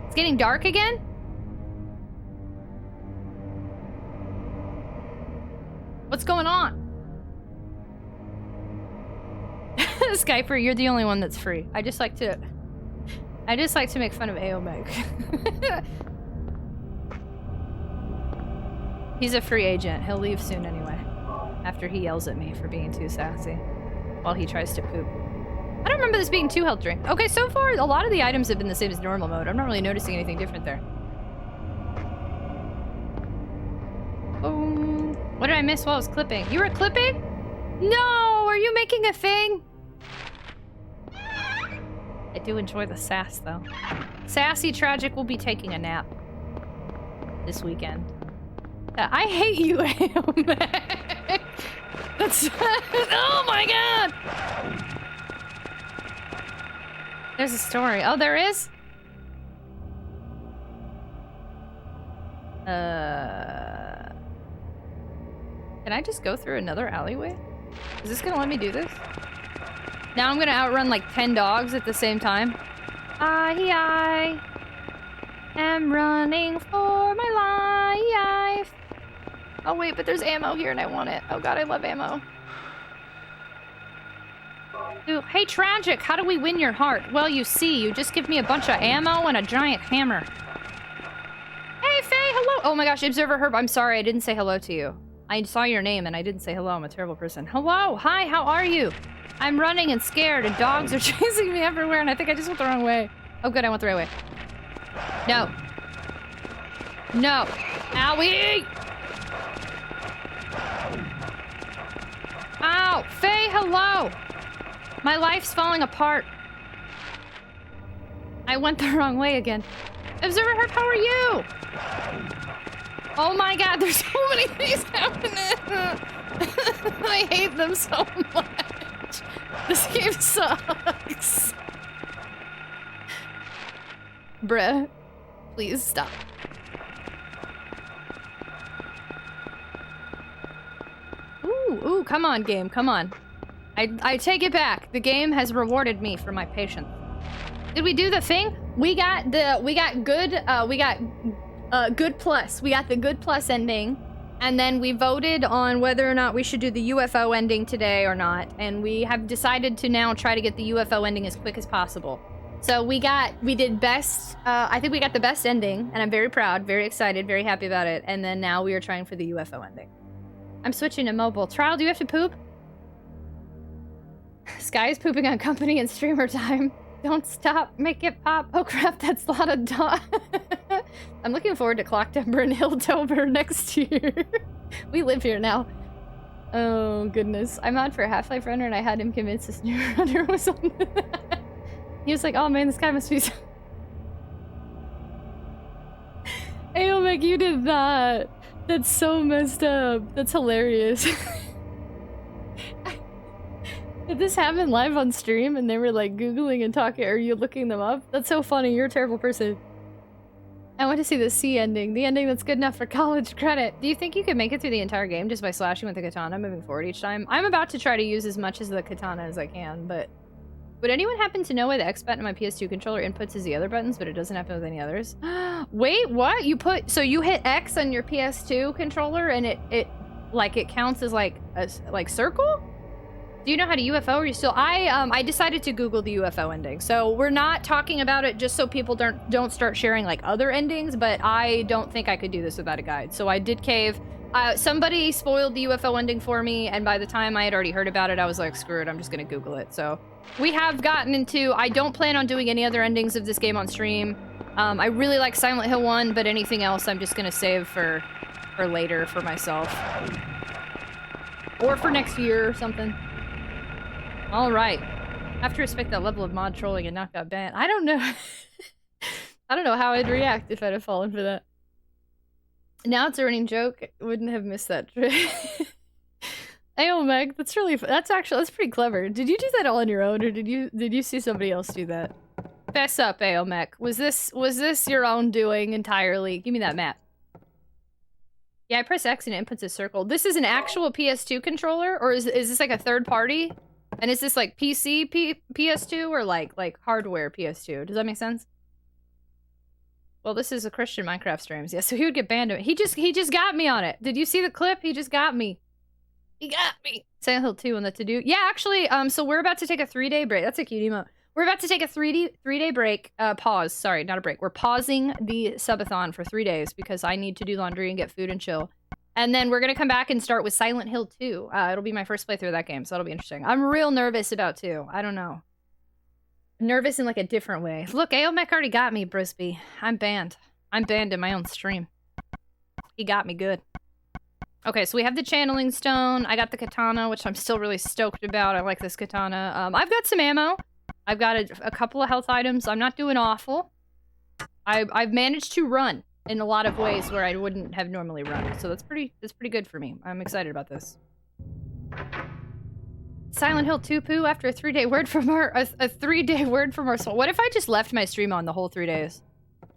It's getting dark again? What's going on? Skyper, you're the only one that's free. I just like to make fun of AOMEG. He's a free agent. He'll leave soon anyway. After he yells at me for being too sassy. While he tries to poop. I don't remember this being 2 health drink. Okay, so far, a lot of the items have been the same as normal mode. I'm not really noticing anything different there. Boom. What did I miss while I was clipping? You were clipping? No! Are you making a thing? I do enjoy the sass, though. Sassy Tragic will be taking a nap. This weekend. I hate you, AOMEG. That's... oh my god! There's a story. Oh, there is? Can I just go through another alleyway? Is this gonna let me do this? Now I'm gonna outrun like 10 dogs at the same time. I am running for my life. Oh wait, but there's ammo here and I want it. Oh god, I love ammo. Ooh, hey Tragic, how do we win your heart? Well, you see, you just give me a bunch of ammo and a giant hammer. Hey Faye, hello! Oh my gosh, Observer Herb, I'm sorry, I didn't say hello to you. I saw your name and I didn't say hello, I'm a terrible person. Hello, hi, how are you? I'm running and scared and dogs are chasing me everywhere and I think I just went the wrong way. Oh good, I went the right way. No. No. Owie! no! My life's falling apart. I went the wrong way again. Observer Heart, how are you? Oh my god, there's so many things happening. I hate them so much. This game sucks. Bruh, please stop. Ooh, come on, game, come on. I take it back. The game has rewarded me for my patience. Did we do the thing? We got good plus. We got the good plus ending, and then we voted on whether or not we should do the UFO ending today or not, and we have decided to now try to get the UFO ending as quick as possible. So we did best, I think we got the best ending, and I'm very proud, very excited, very happy about it, and then now we are trying for the UFO ending. I'm switching to mobile. Trial, do you have to poop? Sky is pooping on company and streamer time. Don't stop, make it pop. Oh crap, that's a lot of dog. I'm looking forward to Clocktober and Hilltober next year. We live here now. Oh goodness. I'm on for Half-Life Runner and I had him convinced this new runner was on. He was like, oh man, this guy must be so... Hey, Omek, you did that. That's so messed up. That's hilarious. Did this happen live on stream and they were like Googling and talking? Are you looking them up? That's so funny. You're a terrible person. I want to see the C ending. The ending that's good enough for college credit. Do you think you could make it through the entire game just by slashing with the katana moving forward each time? I'm about to try to use as much as the katana as I can, but... Would anyone happen to know why the X button on my PS2 controller inputs as the other buttons, but it doesn't happen with any others? Wait, what? So you hit X on your PS2 controller and it counts as like a circle? Do you know how to UFO or you still? I decided to Google the UFO ending. So we're not talking about it just so people don't start sharing like other endings, but I don't think I could do this without a guide. So I did cave. Somebody spoiled the UFO ending for me, and by the time I had already heard about it, I was like, screw it, I'm just gonna Google it. So we have gotten into, I don't plan on doing any other endings of this game on stream. I really like Silent Hill 1, but anything else I'm just gonna save for later for myself. Or for next year or something. Alright. I have to respect that level of mod trolling and not got banned. I don't know. I don't know how I'd react if I'd have fallen for that. Now it's a running joke. Wouldn't have missed that trick. Hey, Meg, that's pretty clever. Did you do that all on your own, or did you see somebody else do that? Fess up, Aomek. Was this your own doing entirely? Give me that map. Yeah, I press X and it inputs a circle. This is an actual PS2 controller, or is this like a third party? And is this like PC PS2 or like hardware PS2? Does that make sense? Well, this is a Christian Minecraft streams. Yeah, so he would get banned. He just got me on it. Did you see the clip? He just got me. He got me. Silent Hill 2 on the to-do. Yeah, actually, so we're about to take a 3-day break. That's a cute emote. We're about to take a 3-day break. Pause. Sorry, not a break. We're pausing the subathon for 3 days because I need to do laundry and get food and chill. And then we're going to come back and start with Silent Hill 2. It'll be my first playthrough of that game, so that'll be interesting. I'm real nervous about 2. I don't know. Nervous in like a different way. Look, Aomek already got me, Brisby. I'm banned. I'm banned in my own stream. He got me good. Okay, so we have the channeling stone. I got the katana, which I'm still really stoked about. I like this katana. I've got some ammo. I've got a couple of health items. I'm not doing awful. I've managed to run in a lot of ways where I wouldn't have normally run. So that's pretty good for me. I'm excited about this. Silent Hill 2 poo after a 3-day word from our a 3-day word from our soul. What if I just left my stream on the whole 3 days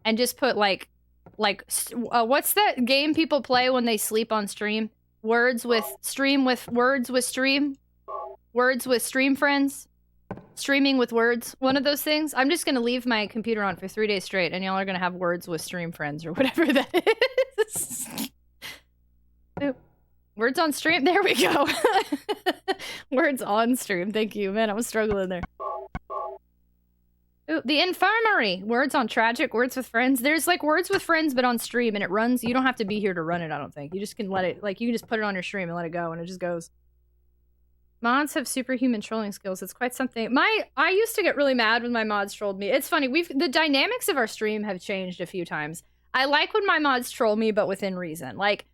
and just put like what's that game people play when they sleep on stream? Words with stream friends, streaming with words. One of those things. I'm just gonna leave my computer on for 3 days straight, and y'all are gonna have words with stream friends or whatever that is. Oop. Words on stream. There we go. Words on stream. Thank you, man. I was struggling there. Ooh, the infirmary. Words on tragic. Words with friends. There's like words with friends, but on stream, and it runs. You don't have to be here to run it. I don't think. You just can let it. Like you can just put it on your stream and let it go, and it just goes. Mods have superhuman trolling skills. It's quite something. I used to get really mad when my mods trolled me. It's funny. The dynamics of our stream have changed a few times. I like when my mods troll me, but within reason. Like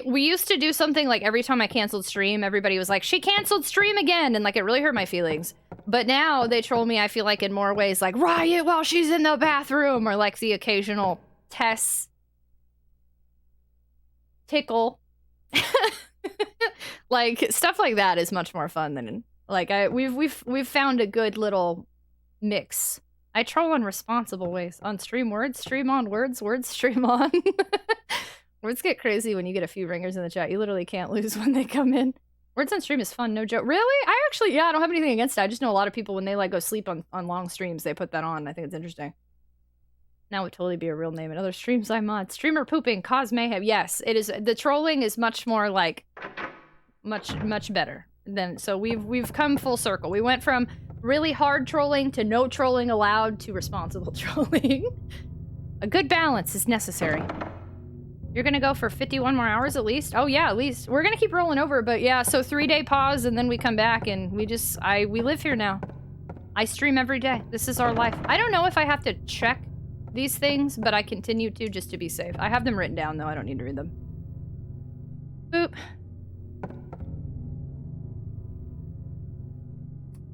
We used to do something like every time I canceled stream, everybody was like, she canceled stream again, and like it really hurt my feelings. But now they troll me, I feel like, in more ways, like riot while she's in the bathroom, or like the occasional Tess tickle. Like stuff like that is much more fun than like we've found a good little mix. I troll in responsible ways. On stream words, stream on words, words stream on. Words get crazy when you get a few ringers in the chat. You literally can't lose when they come in. Words on stream is fun, no joke. Really? I actually, yeah, I don't have anything against it. I just know a lot of people, when they like go sleep on long streams, they put that on. I think it's interesting. Now would totally be a real name. In other streams I mod. Streamer pooping, cause mayhem. Yes, it is. The trolling is much more like, much better. So we've come full circle. We went from really hard trolling to no trolling allowed to responsible trolling. A good balance is necessary. You're gonna go for 51 more hours at least? Oh yeah, at least. We're gonna keep rolling over, but yeah, so 3-day pause and then we come back and we live here now. I stream every day. This is our life. I don't know if I have to check these things, but I continue to just to be safe. I have them written down though, I don't need to read them. Boop.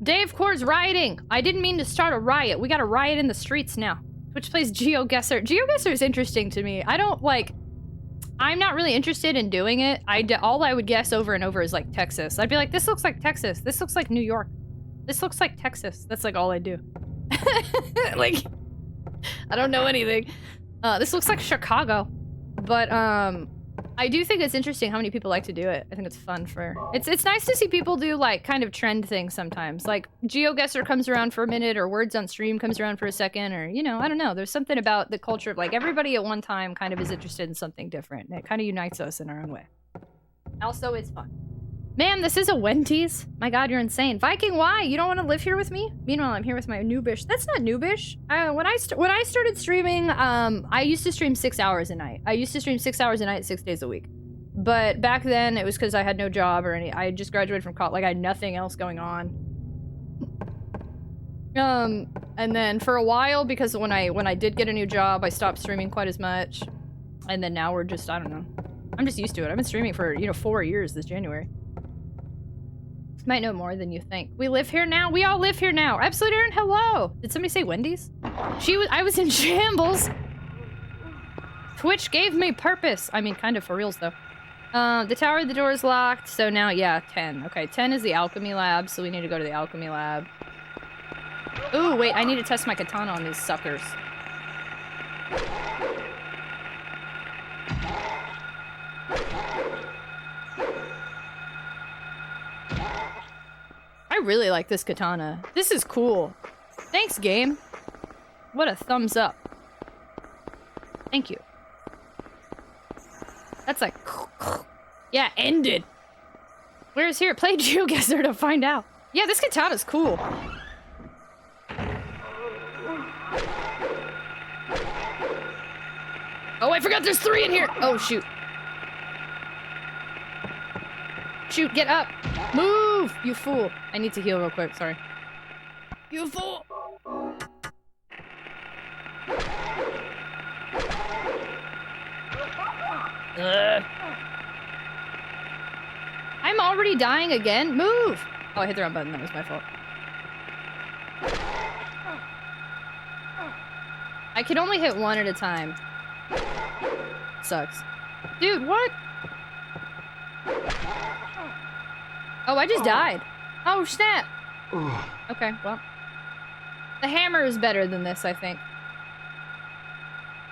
Dave Core's rioting. I didn't mean to start a riot. We got a riot in the streets now. Twitch plays GeoGuessr. GeoGuessr is interesting to me. I'm not really interested in doing it. All I would guess over and over is like Texas. I'd be like, this looks like Texas. This looks like New York. This looks like Texas. That's like all I do. Like, I don't know anything. This looks like Chicago. But I do think it's interesting how many people like to do it. I think it's fun it's nice to see people do like kind of trend things sometimes. Like GeoGuessr comes around for a minute, or Words on Stream comes around for a second, or you know, I don't know. There's something about the culture of like everybody at one time kind of is interested in something different. And it kind of unites us in our own way. Also, it's fun. Ma'am, this is a Wendy's? My god, you're insane. Viking, why? You don't want to live here with me? Meanwhile, I'm here with my noobish. That's not noobish. When I started streaming, I used to stream 6 hours a night. I used to stream 6 hours a night, 6 days a week. But back then, it was because I had no job or I just graduated from college. Like, I had nothing else going on. And then for a while, because when I did get a new job, I stopped streaming quite as much. And then now we're just, I don't know. I'm just used to it. I've been streaming for, 4 years this January. Might know more than you think. We live here now? We all live here now. Absolute Aaron, hello! Did somebody say Wendy's? I was in shambles! Twitch gave me purpose. I mean, kind of for reals, though. The tower of the door is locked, so now, yeah, 10. Okay, 10 is the alchemy lab, so we need to go to the alchemy lab. Ooh, wait, I need to test my katana on these suckers. I really like this katana. This is cool. Thanks, game. What a thumbs up. Thank you. That's like... Yeah, ended. Where's here? Play GeoGuessr to find out. Yeah, this katana's cool. Oh, I forgot there's 3 in here. Oh, shoot. Shoot, get up. Move, you fool. I need to heal real quick, sorry. You fool. I'm already dying again. Move. Oh, I hit the wrong button. That was my fault. I can only hit 1 at a time. Sucks. Dude, what? Oh, I just died. Oh, snap. Okay, well. The hammer is better than this, I think.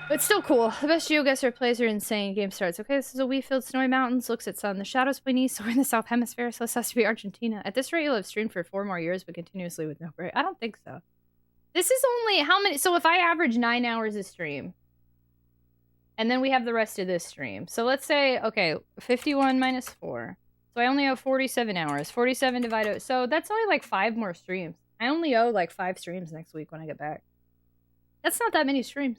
But still cool. The best GeoGuessr plays are insane. Game starts. Okay, this is a wheat field, snowy mountains. Looks at sun. The shadows beneath, so we're in the south hemisphere, so this has to be Argentina. At this rate, you'll have streamed for 4 more years, but continuously with no break. I don't think so. This is only how many? So if I average 9 hours a stream, and then we have the rest of this stream. So let's say, okay, 51 minus 4. So I only owe 47 hours. 47 divided... So that's only like 5 more streams. I only owe like 5 streams next week when I get back. That's not that many streams.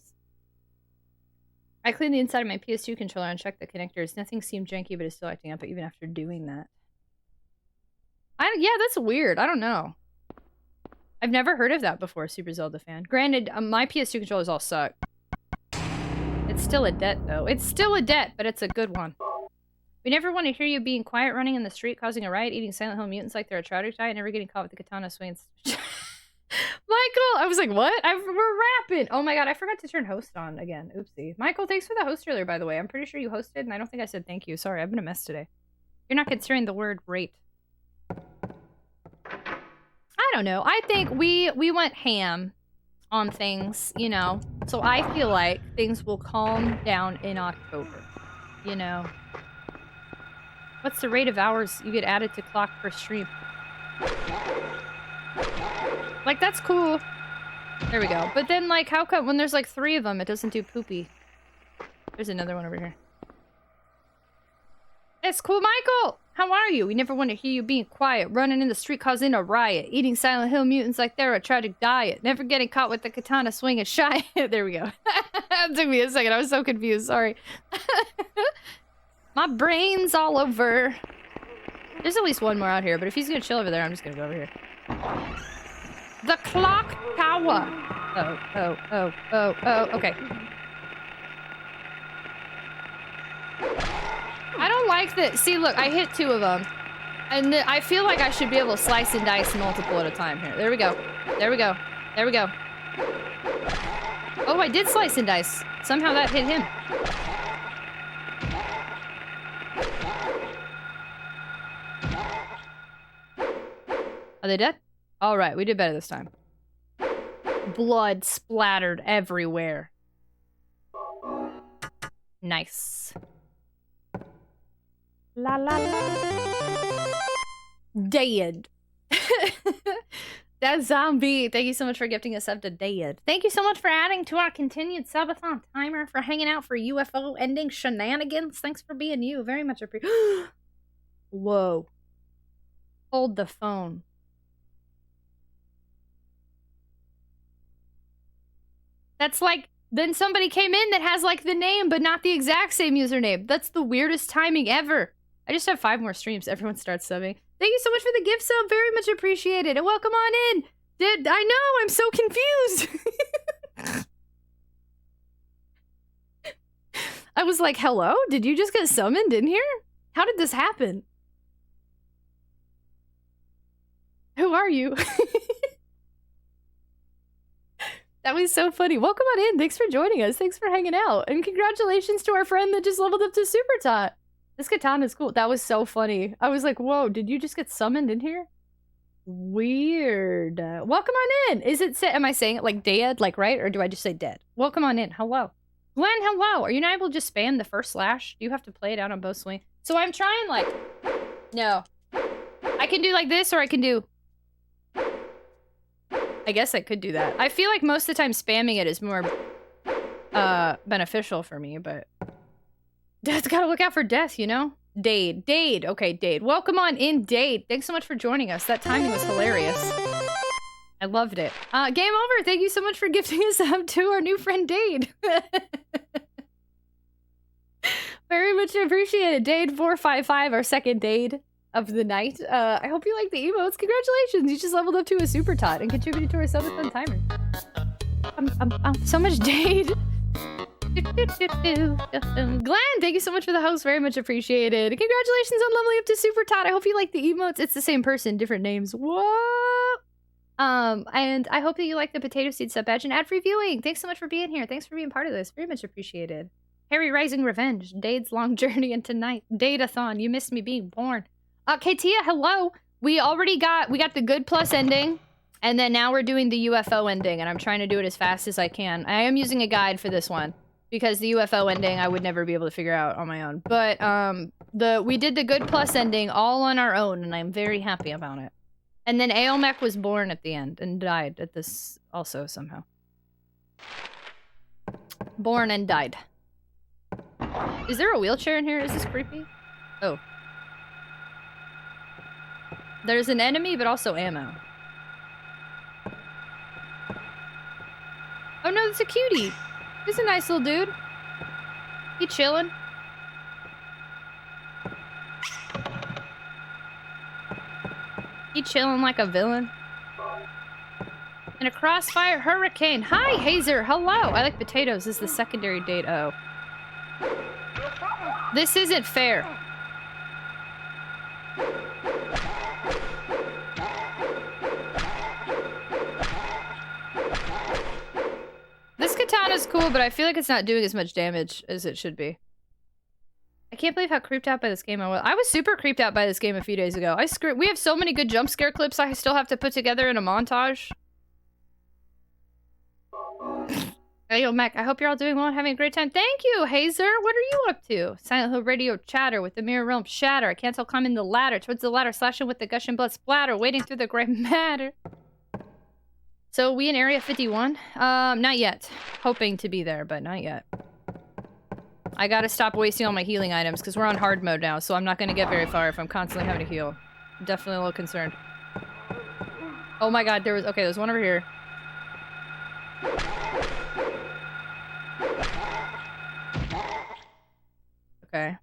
I cleaned the inside of my PS2 controller and checked the connectors. Nothing seemed janky, but it's still acting up even after doing that. Yeah, that's weird. I don't know. I've never heard of that before, Super Zelda fan. Granted, my PS2 controllers all suck. It's still a debt, though. It's still a debt, but it's a good one. We never want to hear you being quiet, running in the street, causing a riot, eating Silent Hill mutants like they're a tragic die, and never getting caught with the katana swings. Michael! I was like, what? We're rapping! Oh my god, I forgot to turn host on again. Oopsie. Michael, thanks for the host earlier, by the way. I'm pretty sure you hosted, and I don't think I said thank you. Sorry, I've been a mess today. You're not considering the word rate. I don't know. I think we went ham on things, you know. So I feel like things will calm down in October. You know. What's the rate of hours you get added to clock per stream? Like, that's cool. There we go. But then, like, how come when there's like 3 of them, it doesn't do poopy? There's another one over here. It's cool, Michael! How are you? We never want to hear you being quiet, running in the street causing a riot, eating Silent Hill mutants like they're a tragic diet, never getting caught with the katana swinging shy. There we go. It took me a second. I was so confused. Sorry. My brain's all over. There's at least one more out here, but if he's gonna chill over there, I'm just gonna go over here. The clock tower. Oh, okay. I don't like that. See, look, I hit 2 of them. And I feel like I should be able to slice and dice multiple at a time here. There we go. There we go. There we go. Oh, I did slice and dice. Somehow that hit him. Are they dead? All right, we did better this time. Blood splattered everywhere. Nice. La la la. Dead. That zombie. Thank you so much for gifting a sub to Dead. Thank you so much for adding to our continued subathon timer, for hanging out for UFO ending shenanigans. Thanks for being you. Very much appreciated. Whoa. Hold the phone. That's like, then somebody came in that has like the name, but not the exact same username. That's the weirdest timing ever. I just have 5 more streams. Everyone starts subbing. Thank you so much for the gift sub. Very much appreciated. And welcome on in. I know, I'm so confused. I was like, hello? Did you just get summoned in here? How did this happen? Who are you? That was so funny. Welcome on in. Thanks for joining us. Thanks for hanging out. And congratulations to our friend that just leveled up to Super Tot. This katana is cool. That was so funny. I was like, whoa, did you just get summoned in here? Weird. Welcome on in. Is it, am I saying it like dead, like right? Or do I just say dead? Welcome on in. Hello. Glenn, hello. Are you not able to just spam the first slash? Do you have to play it out on both swings? So I'm trying like, no. I can do like this or I can do... I guess I could do that. I feel like most of the time spamming it is more beneficial for me, but Death's gotta look out for Death, you know? Dade. Okay, Dade. Welcome on in, Dade. Thanks so much for joining us. That timing was hilarious. I loved it. Game over. Thank you so much for gifting us up to our new friend, Dade. Very much appreciated. Dade455, our second Dade of the night. I hope you like the emotes. Congratulations, you just leveled up to a Super Tot and contributed to our subathon timer. So much Dade. Glenn, thank you so much for the host. Very much appreciated. Congratulations on leveling up to Super Tot. I hope you like the emotes. It's the same person, different names. What? And I hope that you like the potato seed sub badge and ad-free viewing. Thanks so much for being here. Thanks for being part of this. Very much appreciated. Harry Rising Revenge. Dade's long journey into night. Dade-a-thon. You missed me being born. Katia, hello. We got the good plus ending, and then now we're doing the UFO ending, and I'm trying to do it as fast as I can. I am using a guide for this one, because the UFO ending I would never be able to figure out on my own. But we did the good plus ending all on our own, and I'm very happy about it. And then Aelmech was born at the end and died at this also somehow. Born and died. Is there a wheelchair in here? Is this creepy? Oh. There's an enemy, but also ammo. Oh no, that's a cutie. He's a nice little dude. He chilling. He chilling like a villain. In a crossfire hurricane. Hi, Hazer. Hello. I like potatoes. This is the secondary date. Oh. This isn't fair. cool, but I feel like it's not doing as much damage as it should be. I can't believe how creeped out by this game I was. I was super creeped out by this game a few days ago. We have so many good jump scare clips I still have to put together in a montage. Hey, yo, Mac, I hope you're all doing well and having a great time. Thank you, Hazer. What are you up to? Silent Hill Radio chatter with the Mirror Realm shatter. I can't tell climbing the ladder. Towards the ladder, slashing with the gushing blood splatter. Wading through the gray matter. So, we in Area 51? Not yet. Hoping to be there, but not yet. I gotta stop wasting all my healing items, because we're on hard mode now, so I'm not gonna get very far if I'm constantly having to heal. I'm definitely a little concerned. Oh my god, okay, there's one over here. Okay.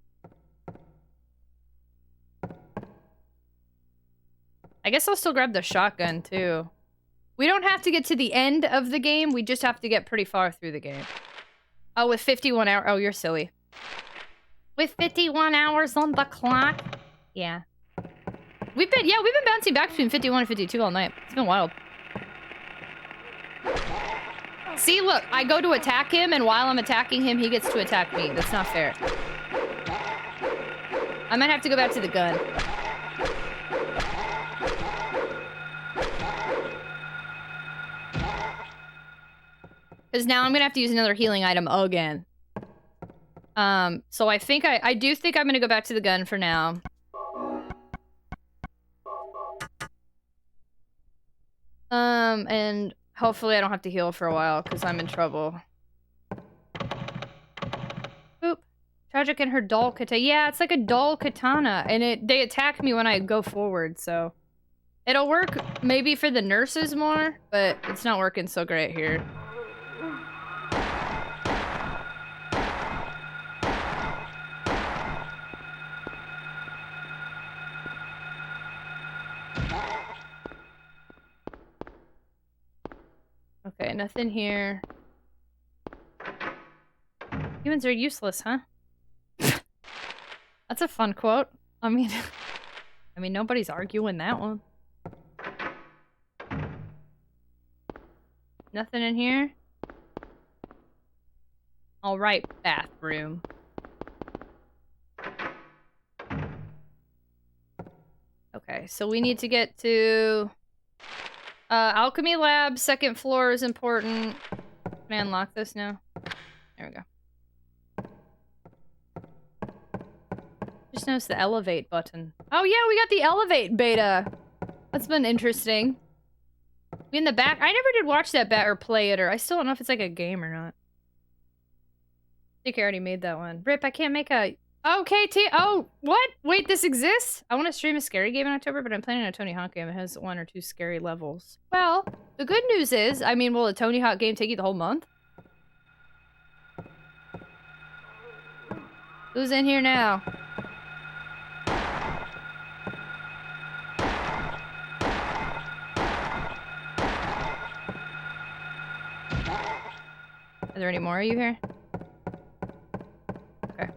I guess I'll still grab the shotgun, too. We don't have to get to the end of the game, we just have to get pretty far through the game. Oh, with 51 hours. Oh, you're silly. With 51 hours on the clock? Yeah. We've been bouncing back between 51 and 52 all night. It's been wild. See, look, I go to attack him, and while I'm attacking him, he gets to attack me. That's not fair. I might have to go back to the gun. Because now I'm gonna have to use another healing item again. So I think I do think I'm gonna go back to the gun for now. And hopefully I don't have to heal for a while, because I'm in trouble. Boop. Tragic and her dull katana. Yeah, it's like a dull katana, and they attack me when I go forward, so... It'll work maybe for the nurses more, but it's not working so great here. Okay, nothing here. Humans are useless, huh? That's a fun quote. I mean, nobody's arguing that one. Nothing in here? Alright, bathroom. Okay, so we need to get to... Alchemy lab, second floor is important. Can I unlock this now? There we go. Just noticed the elevate button. Oh yeah, we got the elevate beta! That's been interesting. We in the back? I never did watch that or play it, or I still don't know if it's like a game or not. I think I already made that one. Rip, I can't make a... Okay, oh, what? Wait, this exists? I want to stream a scary game in October, but I'm planning a Tony Hawk game. It has 1 or 2 scary levels. Well, the good news is, I mean, will a Tony Hawk game take you the whole month? Who's in here now? Are there any more of you here? Okay.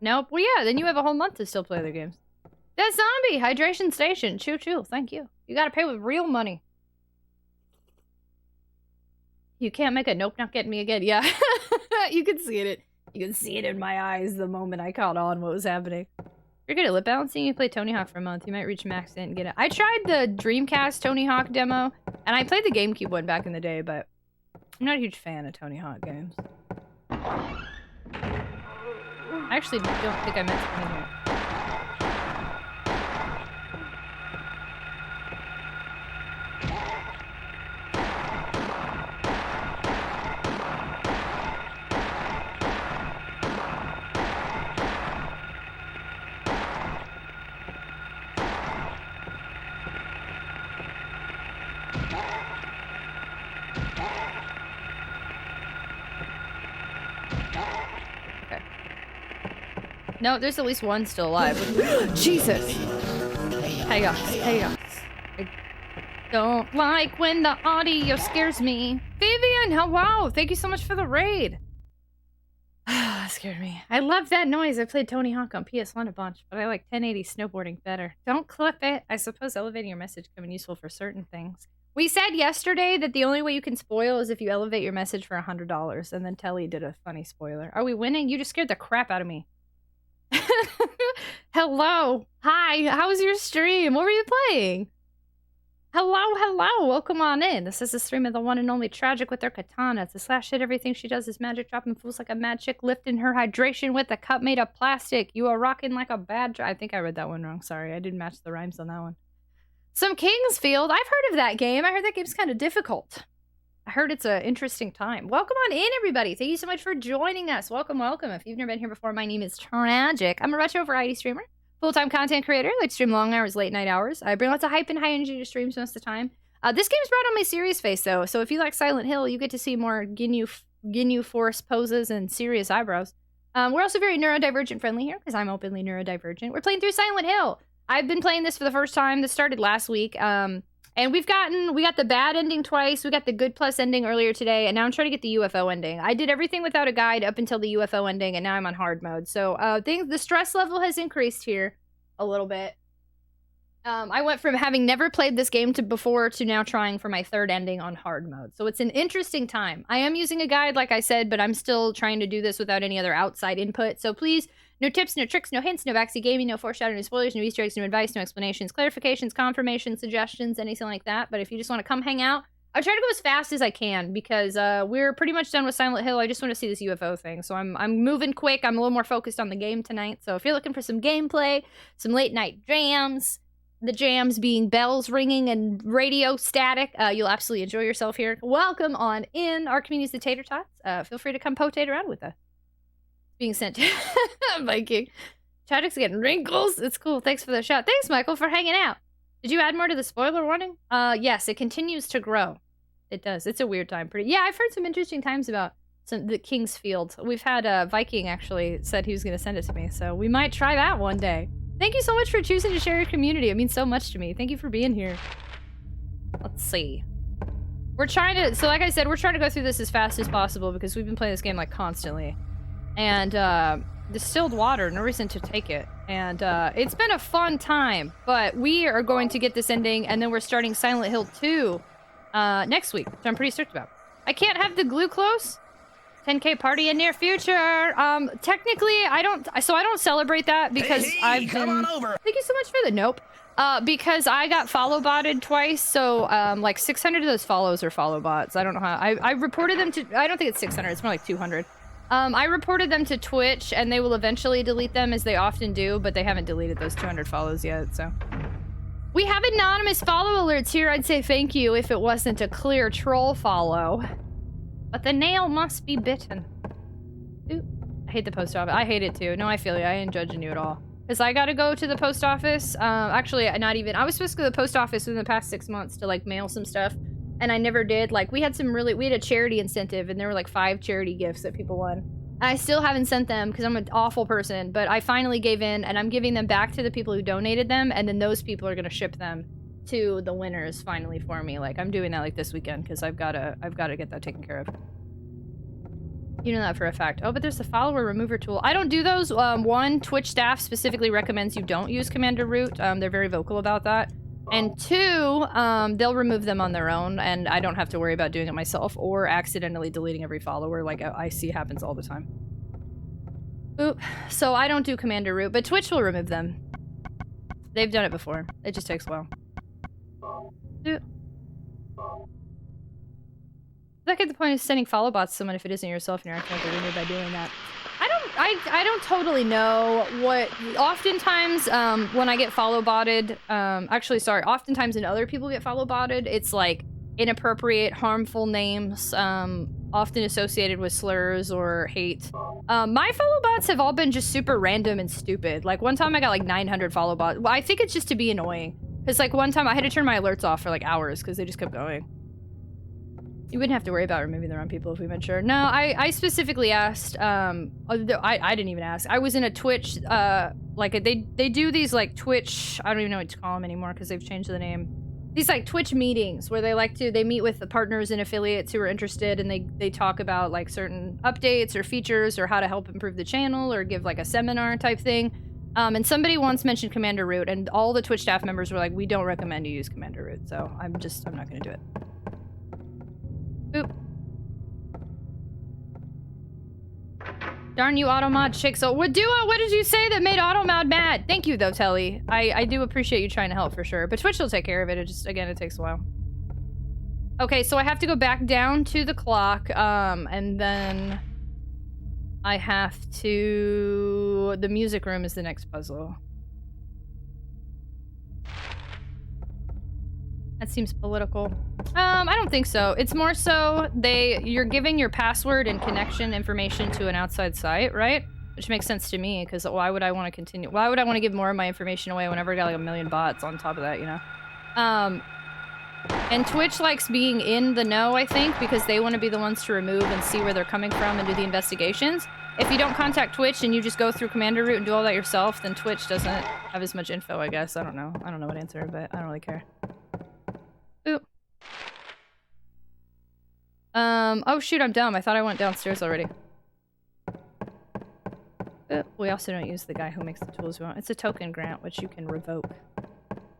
Nope. Well, yeah, then you have a whole month to still play other games. That zombie! Hydration station. Choo choo. Thank you. You gotta pay with real money. You can't make a nope, not getting me again. Yeah. You can see it. You can see it in my eyes the moment I caught on what was happening. If you're good at lip balancing, you play Tony Hawk for a month. You might reach max and get it. I tried the Dreamcast Tony Hawk demo, and I played the GameCube one back in the day, but I'm not a huge fan of Tony Hawk games. I actually don't think I meant to come in here. No, there's at least one still alive. Jesus! Chaos. Chaos. I don't like when the audio scares me. Vivian, oh, wow! Thank you so much for the raid! That scared me. I love that noise. I played Tony Hawk on PS1 a bunch, but I like 1080 snowboarding better. Don't clip it. I suppose elevating your message can be useful for certain things. We said yesterday that the only way you can spoil is if you elevate your message for $100, and then Telly did a funny spoiler. Are we winning? You just scared the crap out of me. Hello. Hi. How was your stream? What were you playing? Hello. Welcome on in. This is the stream of the one and only Tragic with their katana. It's a slash hit. Everything she does is magic, dropping fools like a mad chick, lifting her hydration with a cup made of plastic. You are rocking like a bad... I think I read that one wrong. Sorry. I didn't match the rhymes on that one. Some Kingsfield. I've heard of that game. I heard that game's kind of difficult. I heard it's an interesting time. Welcome on in, everybody. Thank you so much for joining us. Welcome. If you've never been here before, my name is Tragic. I'm a retro variety streamer, full-time content creator. I like to stream long hours, late night hours. I bring lots of hype and high energy to streams most of the time. This game's brought on my serious face, though. So if you like Silent Hill, you get to see more Ginyu Force poses and serious eyebrows. We're also very neurodivergent friendly here, because I'm openly neurodivergent. We're playing through Silent Hill. I've been playing this for the first time. This started last week. And we got the bad ending twice. We got the good plus ending earlier today, and now I'm trying to get the UFO ending. I did everything without a guide up until the UFO ending, and now I'm on hard mode. So the stress level has increased here a little bit. I went from having never played this game before to now trying for my third ending on hard mode. So it's an interesting time. I am using a guide, like I said, but I'm still trying to do this without any other outside input. So please, no tips, no tricks, no hints, no backseat gaming, no foreshadowing, no spoilers, no Easter eggs, no advice, no explanations, clarifications, confirmations, suggestions, anything like that. But if you just want to come hang out, I try to go as fast as I can because we're pretty much done with Silent Hill. I just want to see this UFO thing. So I'm moving quick. I'm a little more focused on the game tonight. So if you're looking for some gameplay, some late night jams, the jams being bells ringing and radio static, you'll absolutely enjoy yourself here. Welcome on in. Our community is the Tater Tots. Feel free to come potate around with us. Being sent to Viking. Tragic's getting wrinkles. It's cool. Thanks for the shout. Thanks, Michael, for hanging out. Did you add more to the spoiler warning? Yes, it continues to grow. It does. It's a weird time. Yeah, I've heard some interesting times about the Kingsfield. We've had Viking actually said he was going to send it to me, so we might try that one day. Thank you so much for choosing to share your community. It means so much to me. Thank you for being here. Let's see. We're trying to, so like I said, we're trying to go through this as fast as possible because we've been playing this game like constantly. And distilled water, no reason to take it. And it's been a fun time, but we are going to get this ending, and then we're starting Silent Hill 2 next week, which I'm pretty strict about. I can't have the glue close. 10K party in near future. Technically, I don't celebrate that because I've been... Come on over. Thank you so much for the nope. Because I got follow botted twice, so like 600 of those follows are follow bots. I don't know how. I reported them to... I don't think it's 600. It's more like 200. I reported them to Twitch, and they will eventually delete them, as they often do, but they haven't deleted those 200 follows yet, so... We have anonymous follow alerts here. I'd say thank you if it wasn't a clear troll follow. But the nail must be bitten. Ooh, I hate the post office. I hate it too. No, I feel you. I ain't judging you at all. Because I gotta go to the post office. Actually, not even. I was supposed to go to the post office within the past 6 months to, like, mail some stuff. And I never did. Like, we had a charity incentive, and there were, like, 5 charity gifts that people won. And I still haven't sent them because I'm an awful person. But I finally gave in, and I'm giving them back to the people who donated them. And then those people are gonna ship them to the winners finally for me. Like, I'm doing that like this weekend because I've gotta get that taken care of. You know that for a fact. Oh, but there's the follower remover tool. I don't do those. One, Twitch staff specifically recommends you don't use Commander Root. They're very vocal about that. And 2, they'll remove them on their own, and I don't have to worry about doing it myself or accidentally deleting every follower like I see happens all the time. Oop. So I don't do Commander Root, but Twitch will remove them. They've done it before. It just takes a while. That get the point of sending follow bots to someone if it isn't yourself and you're accidentally removed by doing that. I don't totally know what. Oftentimes, when I get follow botted, oftentimes when other people get follow botted, it's like inappropriate, harmful names, often associated with slurs or hate. My follow bots have all been just super random and stupid. Like one time I got like 900 follow bots. Well, I think it's just to be annoying. Because like one time I had to turn my alerts off for like hours because they just kept going. You wouldn't have to worry about removing the wrong people if we made sure. No, I specifically asked, I didn't even ask. I was in a Twitch, like, they do these, like, Twitch, I don't even know what to call them anymore because they've changed the name. These, like, Twitch meetings where they meet with the partners and affiliates who are interested, and they talk about, like, certain updates or features or how to help improve the channel or give, like, a seminar type thing. And somebody once mentioned Commander Root, and all the Twitch staff members were like, we don't recommend you use Commander Root, so I'm not gonna do it. Oop. Darn you, Automod chick. So, what did you say that made Automod mad? Thank you, though, Telly. I do appreciate you trying to help for sure. But Twitch will take care of it. It just, again, it takes a while. Okay, so I have to go back down to the clock, and then I have to... The music room is the next puzzle. That seems political. I don't think so. It's more so you're giving your password and connection information to an outside site, right? Which makes sense to me, because why would I want to continue? Why would I want to give more of my information away whenever I got like 1 million bots on top of that, you know? And Twitch likes being in the know, I think, because they want to be the ones to remove and see where they're coming from and do the investigations. If you don't contact Twitch and you just go through Commander Root and do all that yourself, then Twitch doesn't have as much info, I guess. I don't know. I don't know what to answer, but I don't really care. Ooh. Oh shoot, I'm dumb. I thought I went downstairs already. We also don't use the guy who makes the tools we want. It's a token grant, which you can revoke.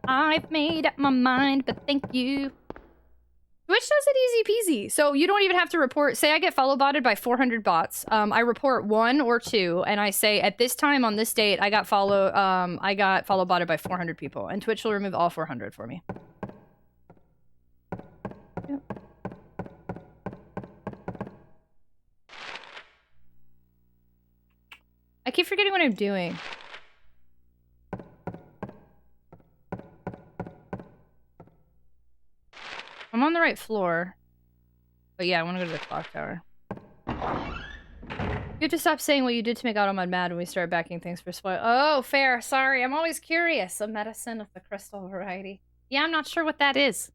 I've made up my mind, but thank you. Twitch does it easy peasy. So you don't even have to report. Say I get follow botted by 400 bots. I report 1 or 2, and I say at this time on this date, I got follow botted by 400 people, and Twitch will remove all 400 for me. Yep. I keep forgetting what I'm doing. I'm on the right floor. But yeah, I want to go to the clock tower. You have to stop saying what you did to make Automod mad when we start backing things for spoil. Oh, fair. Sorry. I'm always curious. A medicine of the crystal variety. Yeah, I'm not sure what that is.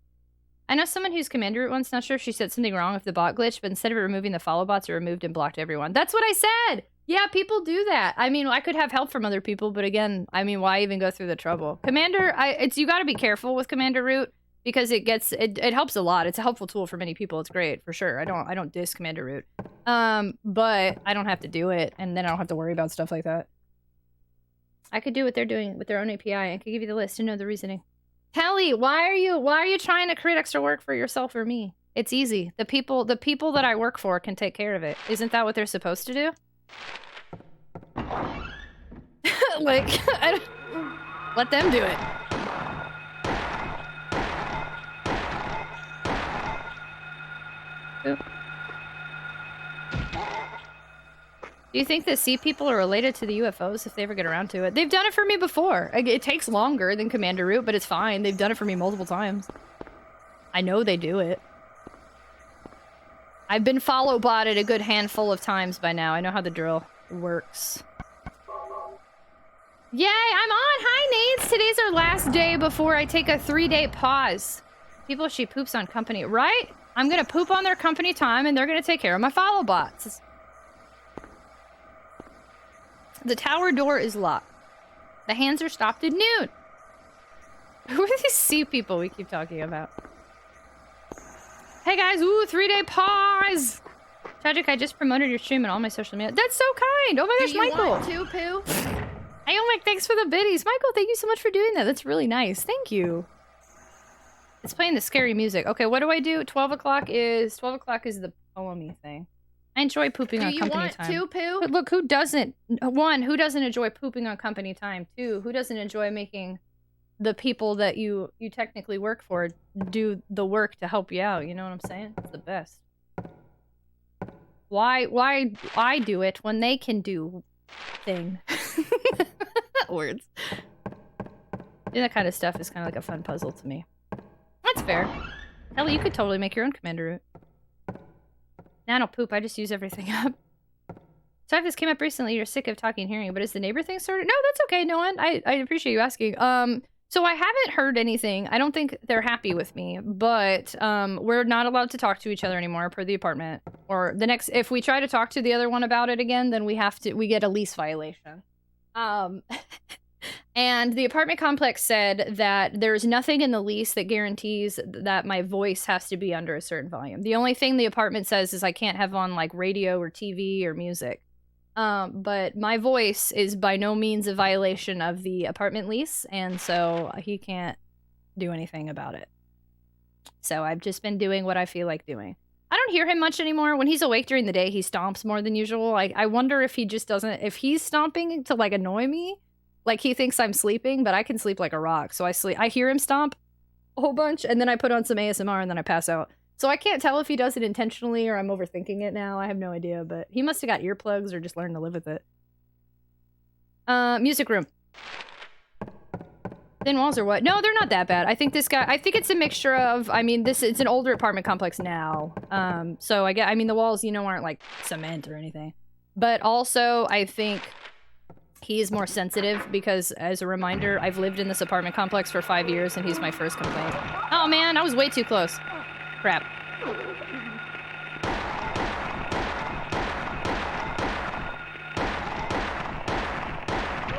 I know someone who's Commander Root once, not sure if she said something wrong with the bot glitch, but instead of removing the follow bots, it removed and blocked everyone. That's what I said! Yeah, people do that. I mean, I could have help from other people, but again, I mean, why even go through the trouble? You gotta be careful with Commander Root, because it helps a lot. It's a helpful tool for many people. It's great, for sure. I don't diss Commander Root. But I don't have to do it, and then I don't have to worry about stuff like that. I could do what they're doing with their own API. I could give you the list and know the reasoning. Kelly, why are you trying to create extra work for yourself or me? It's easy. The people that I work for can take care of it. Isn't that what they're supposed to do? Like, let them do it. Oop. Do you think the sea people are related to the UFOs if they ever get around to it? They've done it for me before. It takes longer than Commander Root, but it's fine. They've done it for me multiple times. I know they do it. I've been follow botted a good handful of times by now. I know how the drill works. Yay, I'm on! Hi, Nades! Today's our last day before I take a 3-day pause. People, she poops on company, right? I'm gonna poop on their company time, and they're gonna take care of my follow bots. The tower door is locked. The hands are stopped at noon. Who are these sea people we keep talking about? Hey guys, ooh, 3-day pause! Tragic, I just promoted your stream on all my social media. That's so kind! Oh my gosh, Michael! Do you want to, Pooh? Hey, oh my, thanks for the biddies. Michael, thank you so much for doing that. That's really nice. Thank you. It's playing the scary music. Okay, what do I do? 12 o'clock is the poem-y thing. I enjoy pooping on company time. Do you want to, Pooh? But look, who doesn't? 1, who doesn't enjoy pooping on company time? 2, who doesn't enjoy making the people that you technically work for do the work to help you out? You know what I'm saying? It's the best. Why I do it when they can do thing? Words. Yeah, that kind of stuff is kind of like a fun puzzle to me. That's fair. Hell, you could totally make your own Commander Root. Nah, I don't poop. I just use everything up. So if this came up recently, you're sick of talking and hearing, but is the neighbor thing started? No, that's okay, no one. I appreciate you asking. So I haven't heard anything. I don't think they're happy with me, but we're not allowed to talk to each other anymore per the apartment. Or if we try to talk to the other one about it again, then we get a lease violation. And the apartment complex said that there's nothing in the lease that guarantees that my voice has to be under a certain volume. The only thing the apartment says is I can't have on like radio or TV or music. But my voice is by no means a violation of the apartment lease, and so he can't do anything about it. So I've just been doing what I feel like doing. I don't hear him much anymore. When he's awake during the day, he stomps more than usual. I wonder if he just doesn't, if he's stomping to like annoy me, like he thinks I'm sleeping, but I can sleep like a rock. So I hear him stomp a whole bunch, and then I put on some ASMR, and then I pass out. So I can't tell if he does it intentionally or I'm overthinking it now. I have no idea, but he must have got earplugs or just learned to live with it. Music room. Thin walls or what? No, they're not that bad. I think this guy, I think it's a mixture of, I mean, it's an older apartment complex now. So I mean, the walls, you know, aren't like cement or anything. But also, I think he's more sensitive because, as a reminder, I've lived in this apartment complex for 5 years and he's my first complaint. Oh man, I was way too close. Crap.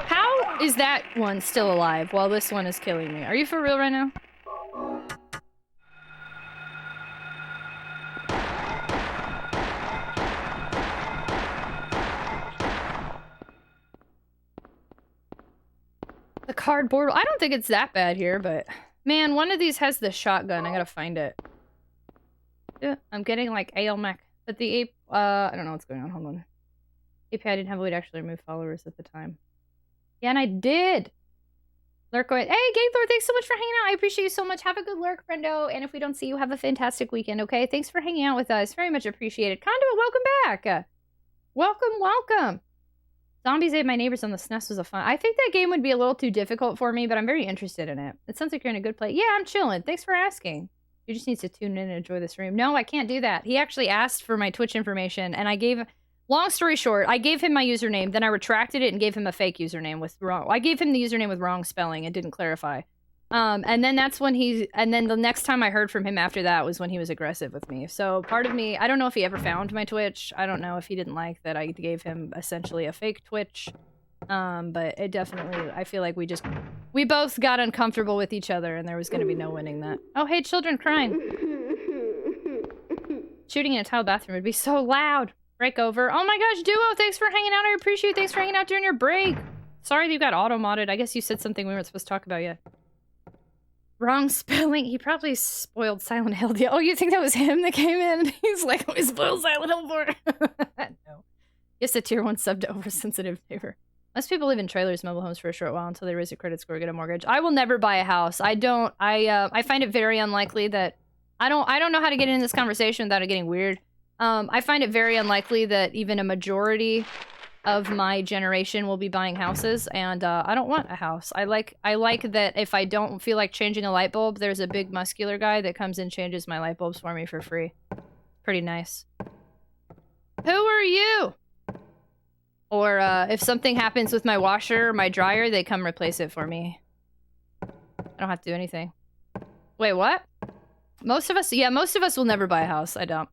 How is that one still alive while this one is killing me? Are you for real right now? The cardboard. I don't think it's that bad here, but man, one of these has the shotgun. I gotta find it. I'm getting like ALMEC, but the ape, I don't know what's going on. Hold on. API didn't have a way to actually remove followers at the time. Yeah, and I did. Lurk going, hey, Gaylord, thanks so much for hanging out. I appreciate you so much. Have a good lurk, friendo. And if we don't see you, have a fantastic weekend, okay? Thanks for hanging out with us. Very much appreciated. Conduit, welcome back. Welcome, welcome. Zombies Ate My Neighbors on the SNES was a fun. I think that game would be a little too difficult for me, but I'm very interested in it. It sounds like you're in a good place. Yeah, I'm chilling. Thanks for asking. You just need to tune in and enjoy the stream. No, I can't do that. He actually asked for my Twitch information, and I gave... Long story short, I gave him my username, then I retracted it and gave him a fake username with wrong... I gave him the username with wrong spelling and didn't clarify. And then that's when he... And then the next time I heard from him after that was when he was aggressive with me. So part of me... I don't know if he ever found my Twitch. I don't know if he didn't like that I gave him essentially a fake Twitch. But it definitely... I feel like we both got uncomfortable with each other and there was going to be no winning that. Oh, hey, children crying. Shooting in a tile bathroom would be so loud. Break over. Oh my gosh, Duo, thanks for hanging out. I appreciate it. Thanks for hanging out during your break. Sorry that you got auto-modded. I guess you said something we weren't supposed to talk about yet. Wrong spelling. He probably spoiled Silent Hill. Oh, you think that was him that came in? He's like, we spoiled Silent Hill for No. Yes, a tier 1 sub to oversensitive neighbor. Most people live in trailers, mobile homes for a short while until they raise their credit score or get a mortgage. I will never buy a house. I find it very unlikely that... I don't know how to get in this conversation without it getting weird. I find it very unlikely that even a majority of my generation will be buying houses, and I don't want a house. I like that if I don't feel like changing a light bulb, there's a big muscular guy that comes and changes my light bulbs for me for free. Pretty nice. Who are you? Or if something happens with my washer or my dryer, they come replace it for me. I don't have to do anything. Wait, what? Most of us will never buy a house. I don't.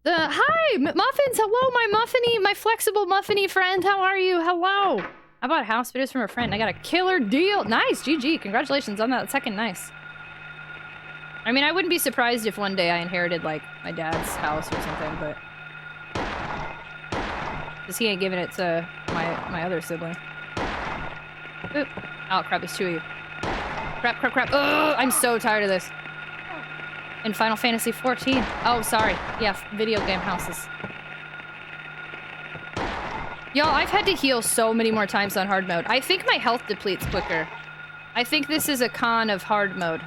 Hi, Muffins, hello, my flexible muffiny friend, how are you? Hello. I bought a house, but it was from a friend. I got a killer deal. Nice, GG, congratulations on that second nice. I mean, I wouldn't be surprised if one day I inherited, like, my dad's house or something, but... Because he ain't giving it to my other sibling. Oop. Oh, crap, there's two of you. Crap. Ugh, I'm so tired of this. In Final Fantasy 14. Oh, sorry. Yeah, video game houses. Y'all, I've had to heal so many more times on hard mode. I think my health depletes quicker. I think this is a con of hard mode.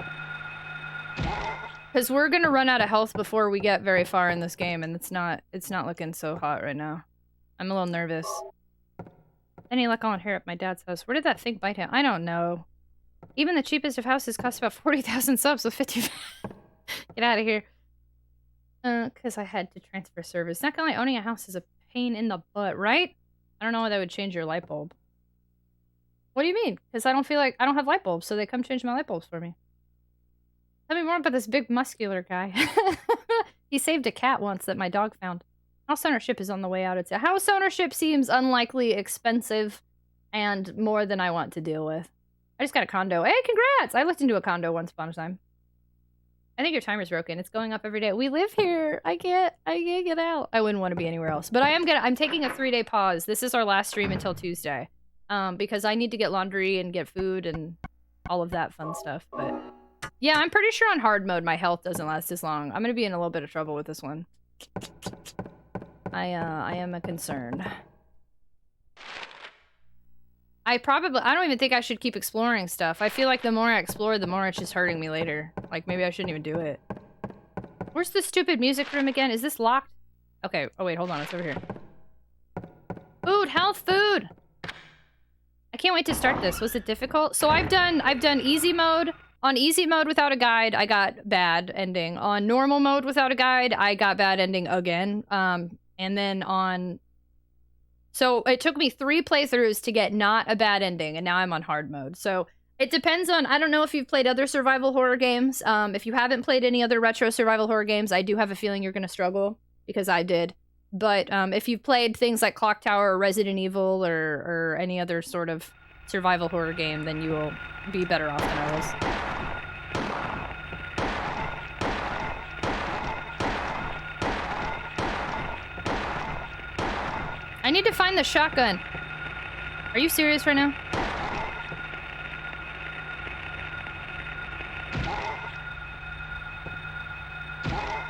Because we're gonna run out of health before we get very far in this game, and it's not looking so hot right now. I'm a little nervous. Any luck on here at my dad's house? Where did that thing bite him? I don't know. Even the cheapest of houses cost about 40,000 subs with 50... Get out of here. Because I had to transfer servers. Not gonna lie, owning a house is a pain in the butt, right? I don't know why that would change your light bulb. What do you mean? Because I don't have light bulbs, so they come change my light bulbs for me. Tell me more about this big muscular guy. He saved a cat once that my dog found. House ownership is on the way out. It's a house ownership seems unlikely, expensive, and more than I want to deal with. I just got a condo. Hey, congrats! I looked into a condo once upon a time. I think your timer's broken. It's going up every day. We live here. I can't get out. I wouldn't want to be anywhere else. But I'm taking a 3-day pause. This is our last stream until Tuesday. Because I need to get laundry and get food and all of that fun stuff. But yeah, I'm pretty sure on hard mode my health doesn't last as long. I'm gonna be in a little bit of trouble with this one. I am a concern. I don't even think I should keep exploring stuff. I feel like the more I explore, the more it's just hurting me later. Like, maybe I shouldn't even do it. Where's the stupid music room again? Is this locked? Okay, oh wait, hold on, it's over here. Food, health, food! I can't wait to start this. Was it difficult? So I've done easy mode. On easy mode without a guide, I got bad ending. On normal mode without a guide, I got bad ending again. And then on... So it took me 3 playthroughs to get not a bad ending, and now I'm on hard mode. So it depends on... I don't know if you've played other survival horror games. If you haven't played any other retro survival horror games, I do have a feeling you're going to struggle, because I did. But if you've played things like Clock Tower or Resident Evil or any other sort of survival horror game, then you will be better off than I was. I need to find the shotgun. Are you serious right now?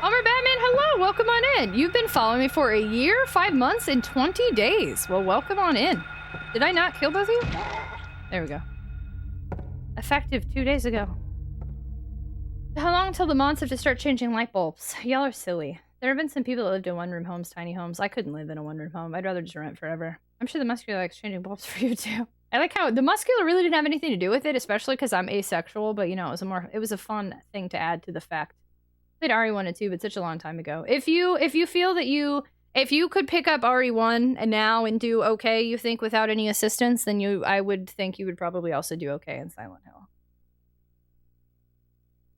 Homer Batman, hello! Welcome on in! You've been following me for a year, 5 months, and 20 days. Well, welcome on in. Did I not kill both of you? There we go. Effective 2 days ago. How long until the mods have to start changing light bulbs? Y'all are silly. There have been some people that lived in one-room homes, tiny homes. I couldn't live in a one-room home. I'd rather just rent forever. I'm sure the muscular likes changing bulbs for you, too. I like how the muscular really didn't have anything to do with it, especially because I'm asexual, but, you know, it was a fun thing to add to the fact. I played RE1 and 2, but such a long time ago. If you feel that if you could pick up RE1 and now and do okay, you think, without any assistance, then I would think you would probably also do okay in Silent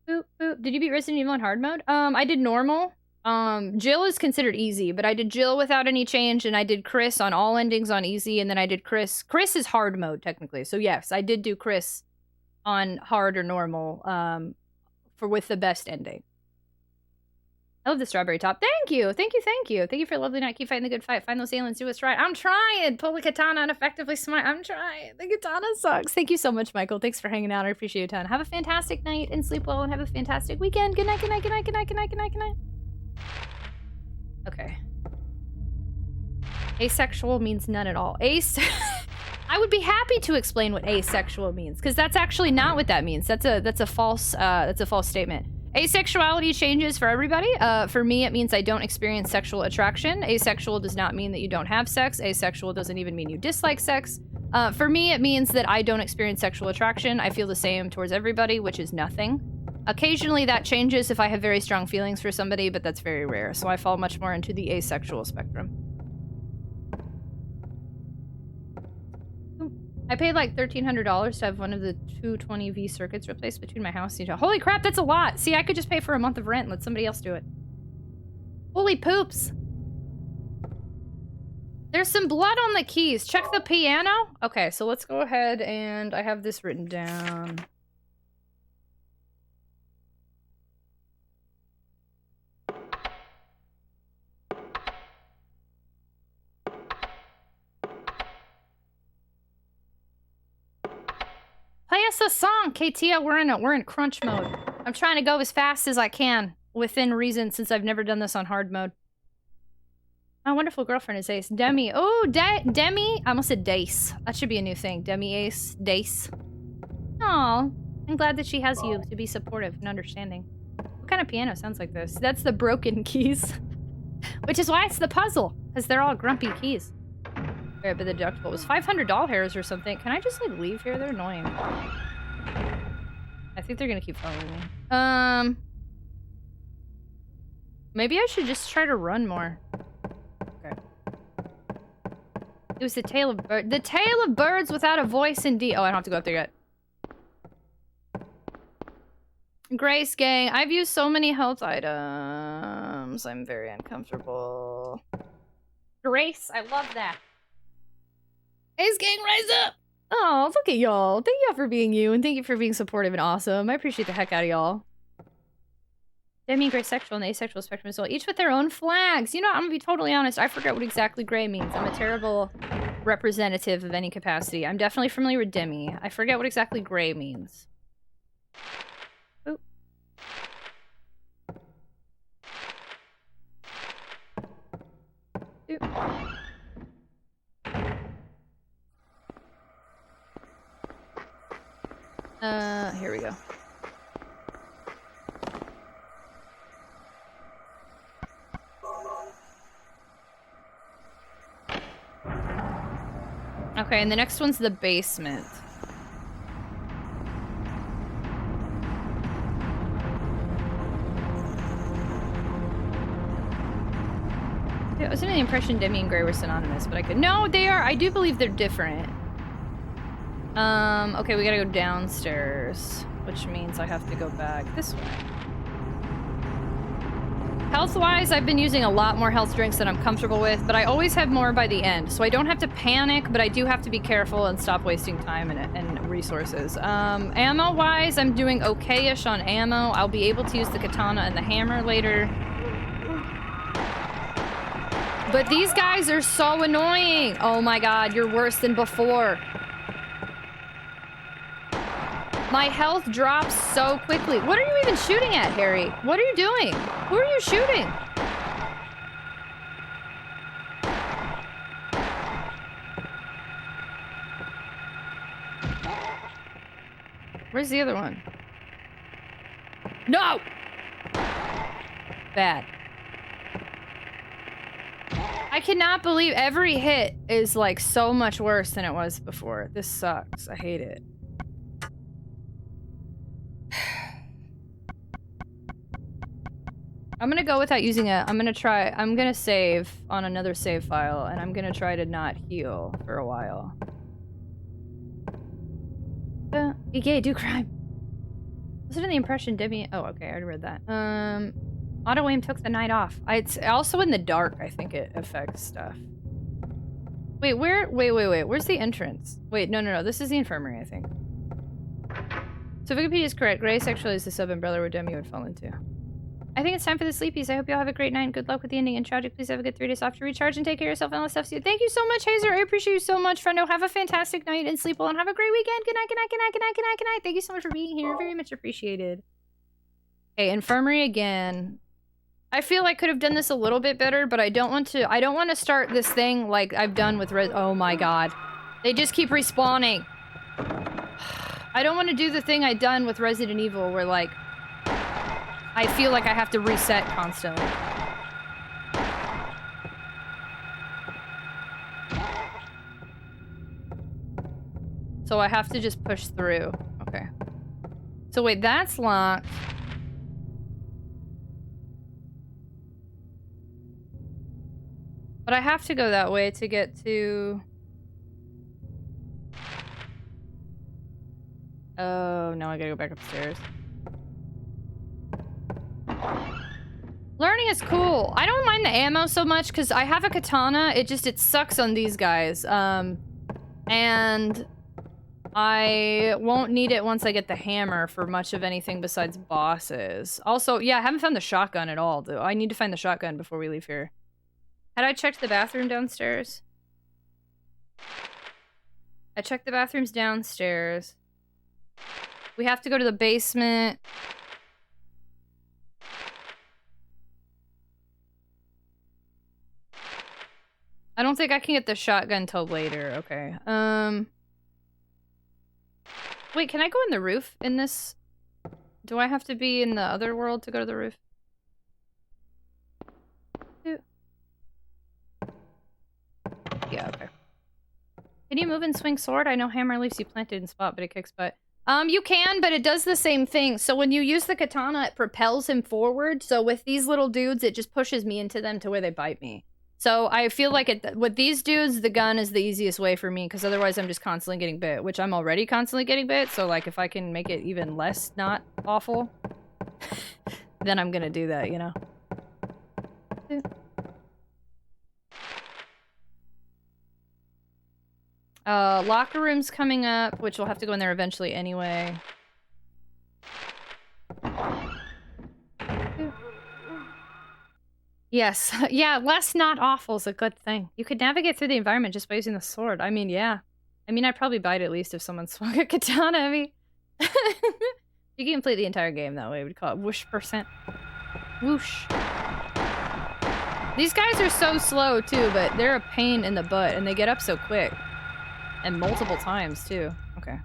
Hill. Boop, boop. Did you beat Resident Evil in hard mode? I did normal. Jill is considered easy, but I did Jill without any change, and I did Chris on all endings on easy, and then I did Chris. Chris is hard mode, technically. So yes, I did do Chris on hard or normal, with the best ending. I love the strawberry top. Thank you! Thank you, thank you. Thank you for a lovely night. Keep fighting the good fight. Find those aliens, do what's right. I'm trying! Pull the katana and effectively smite. I'm trying. The katana sucks. Thank you so much, Michael. Thanks for hanging out. I appreciate you a ton. Have a fantastic night and sleep well and have a fantastic weekend. Good night, good night, good night, good night, good night, good night, good night. Okay. Asexual means none at all. I would be happy to explain what asexual means, because that's actually not what that means. That's a false statement. Asexuality changes for everybody. For me, it means I don't experience sexual attraction. Asexual does not mean that you don't have sex. Asexual doesn't even mean you dislike sex. For me, it means that I don't experience sexual attraction. I feel the same towards everybody, which is nothing. Occasionally that changes if I have very strong feelings for somebody, but that's very rare. So I fall much more into the asexual spectrum. I paid like $1,300 to have one of the 220V circuits replaced between my house and holy crap, that's a lot! See, I could just pay for a month of rent and let somebody else do it. Holy poops! There's some blood on the keys. Check the piano? Okay, so let's go ahead and I have this written down. Play us a song, Katia. We're in crunch mode. I'm trying to go as fast as I can within reason, since I've never done this on hard mode. My wonderful girlfriend is Ace. Demi. Oh, Demi. I almost said Dace. That should be a new thing. Demi Ace. Dace. Aw. I'm glad that she has you to be supportive and understanding. What kind of piano sounds like this? That's the broken keys. Which is why it's the puzzle. Because they're all grumpy keys. But the deductible was 500 doll hairs or something. Can I just, like, leave here? They're annoying. I think they're gonna keep following me. Maybe I should just try to run more. Okay. It was the tale of bird. The tale of birds without a voice indeed. Oh, I don't have to go up there yet. Grace gang. I've used so many health items. I'm very uncomfortable. Grace, I love that. Ace gang, rise up! Oh, look at y'all. Thank y'all for being you, and thank you for being supportive and awesome. I appreciate the heck out of y'all. Demi, gray, sexual, and the asexual spectrum as well, each with their own flags. You know, I'm gonna be totally honest, I forget what exactly gray means. I'm a terrible representative of any capacity. I'm definitely familiar with Demi. I forget what exactly gray means. Oop. Oop. Here we go. Okay, and the next one's the basement. Yeah, I was under the impression Demi and Gray were synonymous, but I could— No, they are! I do believe they're different. Okay, we gotta go downstairs, which means I have to go back this way. Health-wise, I've been using a lot more health drinks than I'm comfortable with, but I always have more by the end, so I don't have to panic, but I do have to be careful and stop wasting time and resources. Ammo-wise, I'm doing okay-ish on ammo. I'll be able to use the katana and the hammer later. But these guys are so annoying! Oh my god, you're worse than before. My health drops so quickly. What are you even shooting at, Harry? What are you doing? Who are you shooting? Where's the other one? No! Bad. I cannot believe every hit is like so much worse than it was before. This sucks. I hate it. I'm gonna go without using it. I'm gonna save on another save file, and I'm gonna try to not heal for a while. Be gay, do crime. Was it in the impression Debbie? Oh, okay, I already read that. Auto aim took the night off. It's also in the dark, I think it affects stuff. Wait, wait, where's the entrance? Wait, no, this is the infirmary, I think. So Wikipedia is correct. Gray sexually is the sub-umbrella where Demi would fall into. I think it's time for the sleepies. I hope you all have a great night and good luck with the ending. And Tragic, please have a good 3 days off to recharge and take care of yourself and all that stuff. Thank you so much, Hazer. I appreciate you so much, friendo. Have a fantastic night and sleep well and have a great weekend. Good night, good night, good night, good night, good night, good night. Thank you so much for being here. Very much appreciated. Okay, infirmary again. I feel I could have done this a little bit better, but I don't want to start this thing like I've done with oh my god. They just keep respawning. I don't want to do the thing I've done with Resident Evil where like I feel like I have to reset constantly. So I have to just push through. Okay. So wait, that's locked. But I have to go that way to get to... Oh, now I gotta go back upstairs. Learning is cool. I don't mind the ammo so much because I have a katana. It sucks on these guys. And I won't need it once I get the hammer for much of anything besides bosses. Also, yeah, I haven't found the shotgun at all, though. I need to find the shotgun before we leave here. Had I checked the bathroom downstairs? I checked the bathrooms downstairs. We have to go to the basement. I don't think I can get the shotgun till later. Okay. Wait, can I go in the roof in this? Do I have to be in the other world to go to the roof? Yeah, okay. Can you move and swing sword? I know hammer leaves you planted in spot, but it kicks butt. You can, but it does the same thing. So when you use the katana, it propels him forward. So with these little dudes, it just pushes me into them to where they bite me. So I feel like with these dudes, the gun is the easiest way for me, because otherwise I'm just constantly getting bit, which I'm already constantly getting bit. So like if I can make it even less not awful, then I'm gonna do that, you know? Locker room's coming up, which we'll have to go in there eventually anyway. Yes. Yeah, less not awful is a good thing. You could navigate through the environment just by using the sword. I mean, yeah. I mean, I'd probably bite at least if someone swung a katana at me. You can play the entire game that way. We'd call it whoosh %. Whoosh. These guys are so slow, too, but they're a pain in the butt, and they get up so quick. And multiple times, too. Okay.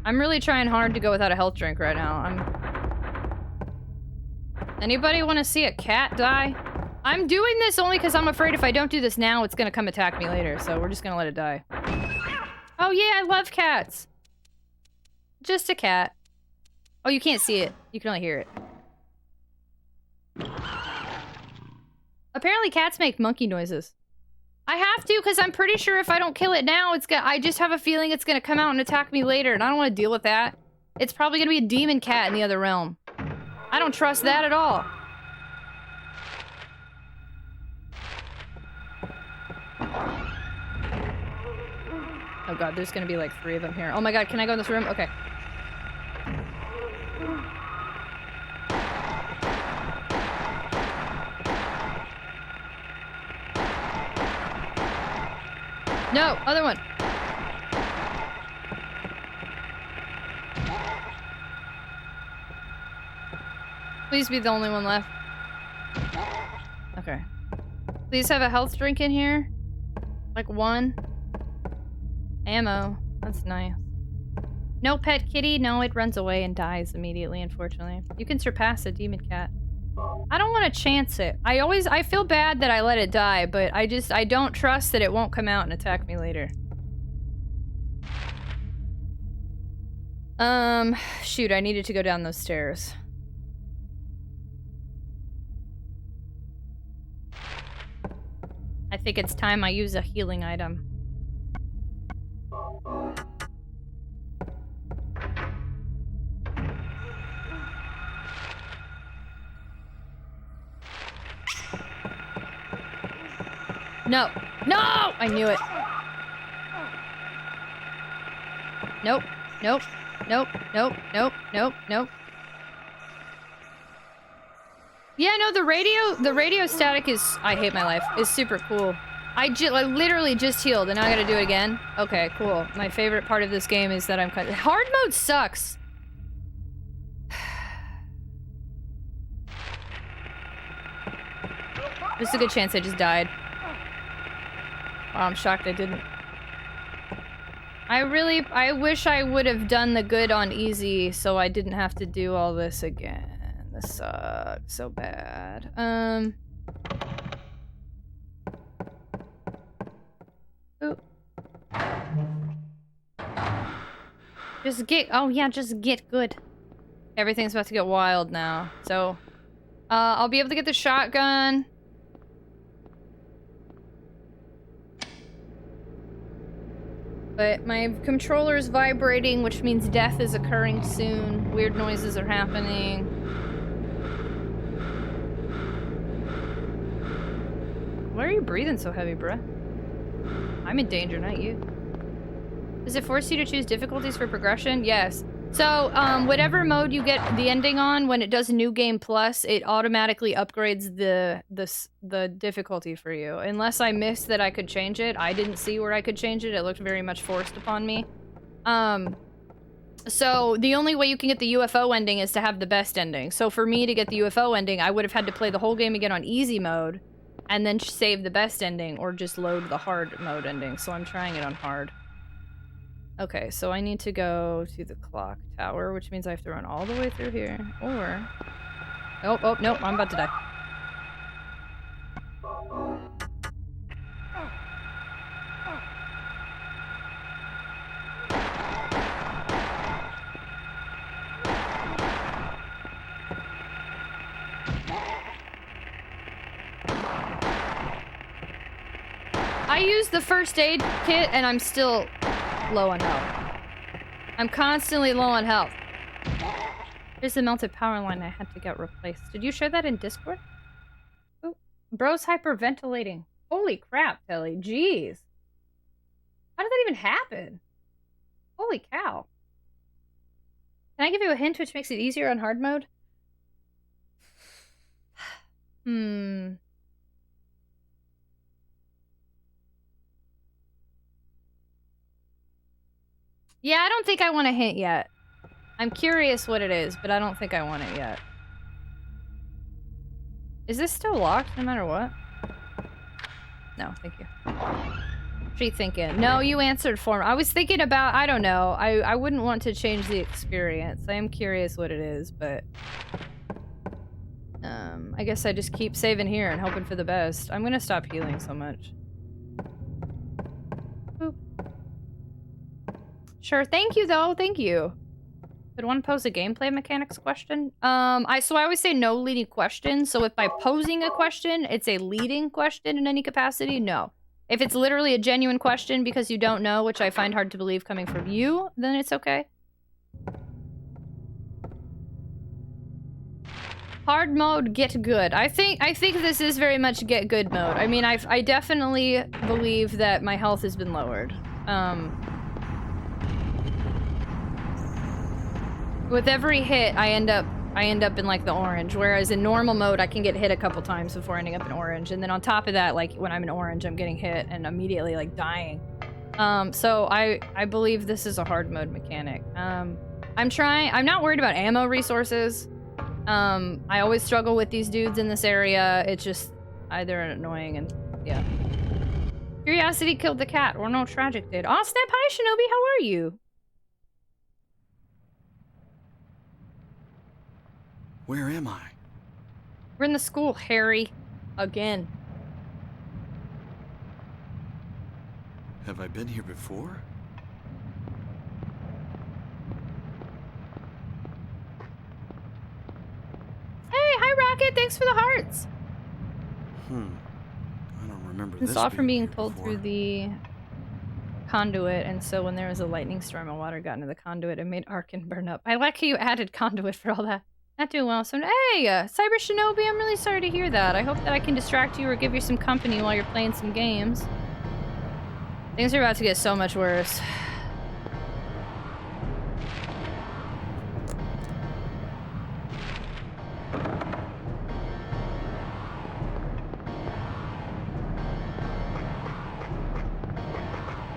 I'm really trying hard to go without a health drink right now. Anybody want to see a cat die? I'm doing this only because I'm afraid if I don't do this now, it's gonna come attack me later, so we're just gonna let it die. Oh yeah, I love cats! Just a cat. Oh, you can't see it. You can only hear it. Apparently cats make monkey noises. I have to, because I'm pretty sure if I don't kill it now, I just have a feeling it's gonna come out and attack me later, and I don't want to deal with that. It's probably gonna be a demon cat in the other realm. I don't trust that at all. Oh god, there's gonna be like 3 of them here. Oh my god, can I go in this room? Okay. No, other one. Please be the only one left. Okay. Please have a health drink in here. Like 1. Ammo. That's nice. No pet kitty. No, it runs away and dies immediately, unfortunately. You can surpass a demon cat. I don't want to chance it. I feel bad that I let it die, but I don't trust that it won't come out and attack me later. Shoot, I needed to go down those stairs. I think it's time I use a healing item. No! No! I knew it. Nope. Nope. Nope. Nope. Nope. Nope. Nope. Yeah, no, the radio static is, I hate my life, is super cool. I literally just healed, and now I gotta do it again? Okay, cool. My favorite part of this game is that I'm hard mode sucks! There's a good chance I just died. Oh, I'm shocked I didn't. I wish I would have done the good on easy so I didn't have to do all this again. This sucks so bad. Ooh. Just get good. Everything's about to get wild now. So, I'll be able to get the shotgun. But my controller's vibrating, which means death is occurring soon. Weird noises are happening. Why are you breathing so heavy, bruh? I'm in danger, not you. Does it force you to choose difficulties for progression? Yes. So, whatever mode you get the ending on, when it does New Game Plus, it automatically upgrades the difficulty for you. Unless I missed that I could change it. I didn't see where I could change it. It looked very much forced upon me. So, the only way you can get the UFO ending is to have the best ending. So, for me to get the UFO ending, I would have had to play the whole game again on easy mode, and then save the best ending, or just load the hard mode ending. So, I'm trying it on hard. Okay, so I need to go to the clock tower, which means I have to run all the way through here, or... Oh, no, I'm about to die. I used the first aid kit, and I'm still low on health. I'm constantly low on health. Here's the melted power line I had to get replaced. Did you share that in Discord? Ooh, bro's hyperventilating. Holy crap, Telly. Jeez. How did that even happen? Holy cow. Can I give you a hint which makes it easier on hard mode? Yeah, I don't think I want a hint yet. I'm curious what it is, but I don't think I want it yet. Is this still locked no matter what? No, thank you. What are you thinking? No, you answered for me. I was thinking about, I don't know. I wouldn't want to change the experience. I am curious what it is, but... I guess I just keep saving here and hoping for the best. I'm gonna stop healing so much. Boop. Sure, thank you though, thank you. Could one pose a gameplay mechanics question? So I always say no leading questions, so if by posing a question, it's a leading question in any capacity, no. If it's literally a genuine question because you don't know, which I find hard to believe coming from you, then it's okay. Hard mode, get good. I think this is very much get good mode. I mean, I definitely believe that my health has been lowered. With every hit, I end up in like the orange, whereas in normal mode, I can get hit a couple times before ending up in orange, and then on top of that, like when I'm in orange, I'm getting hit and immediately like dying. So I believe this is a hard mode mechanic. I'm not worried about ammo resources. I always struggle with these dudes in this area. It's just either annoying and yeah. Curiosity killed the cat, or no, Tragic did. Oh snap! Hi Shinobi, how are you? Where am I? We're in the school, Harry. Again. Have I been here before? Hey, hi Rocket, thanks for the hearts. I don't remember And this. saw from being pulled through the conduit, and so when there was a lightning storm and water got into the conduit, it made Arkin burn up. I like how you added conduit for all that. Not doing well, so hey, Cyber Shinobi, I'm really sorry to hear that. I hope that I can distract you or give you some company while you're playing some games. Things are about to get so much worse.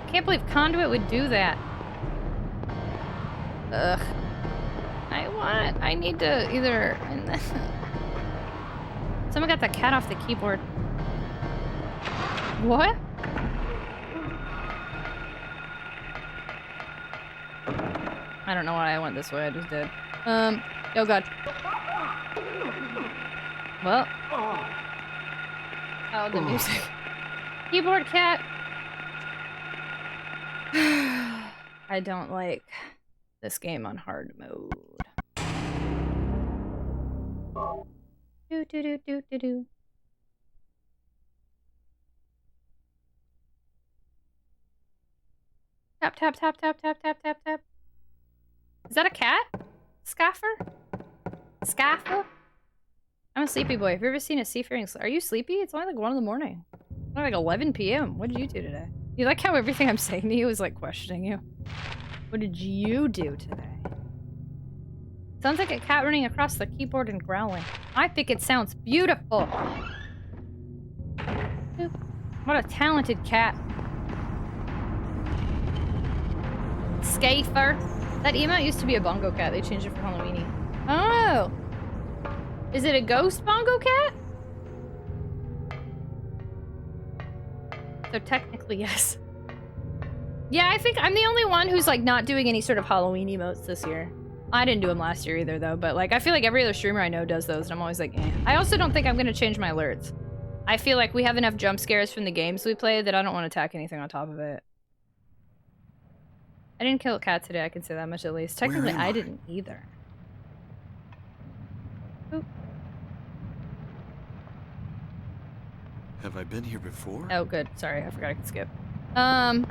I can't believe Conduit would do that. Ugh. I need to either... Someone got that cat off the keyboard. What? I don't know why I went this way, I just did. Oh god. Well. Oh, the music. Keyboard cat! I don't like this game on hard mode. Do do do do do do. Tap tap tap tap tap tap tap tap. Is that a cat? Scaffer? Scaffer? I'm a sleepy boy. Have you ever seen a seafaring? Are you sleepy? It's only like 1 in the morning. It's only like 11 p.m. What did you do today? You like how everything I'm saying to you is like questioning you? What did you do today? Sounds like a cat running across the keyboard and growling. I think it sounds beautiful. What a talented cat. Scaffer. That emote used to be a bongo cat. They changed it for Halloweeny. Oh! Is it a ghost bongo cat? So technically, yes. Yeah, I think I'm the only one who's like not doing any sort of Halloween emotes this year. I didn't do them last year either though, but like I feel like every other streamer I know does those and I'm always like, eh. I also don't think I'm gonna change my alerts. I feel like we have enough jump scares from the games we play that I don't want to attack anything on top of it. I didn't kill a cat today, I can say that much at least. Technically, I didn't either. Oop. Have I been here before? Oh, good. Sorry, I forgot I could skip. I'm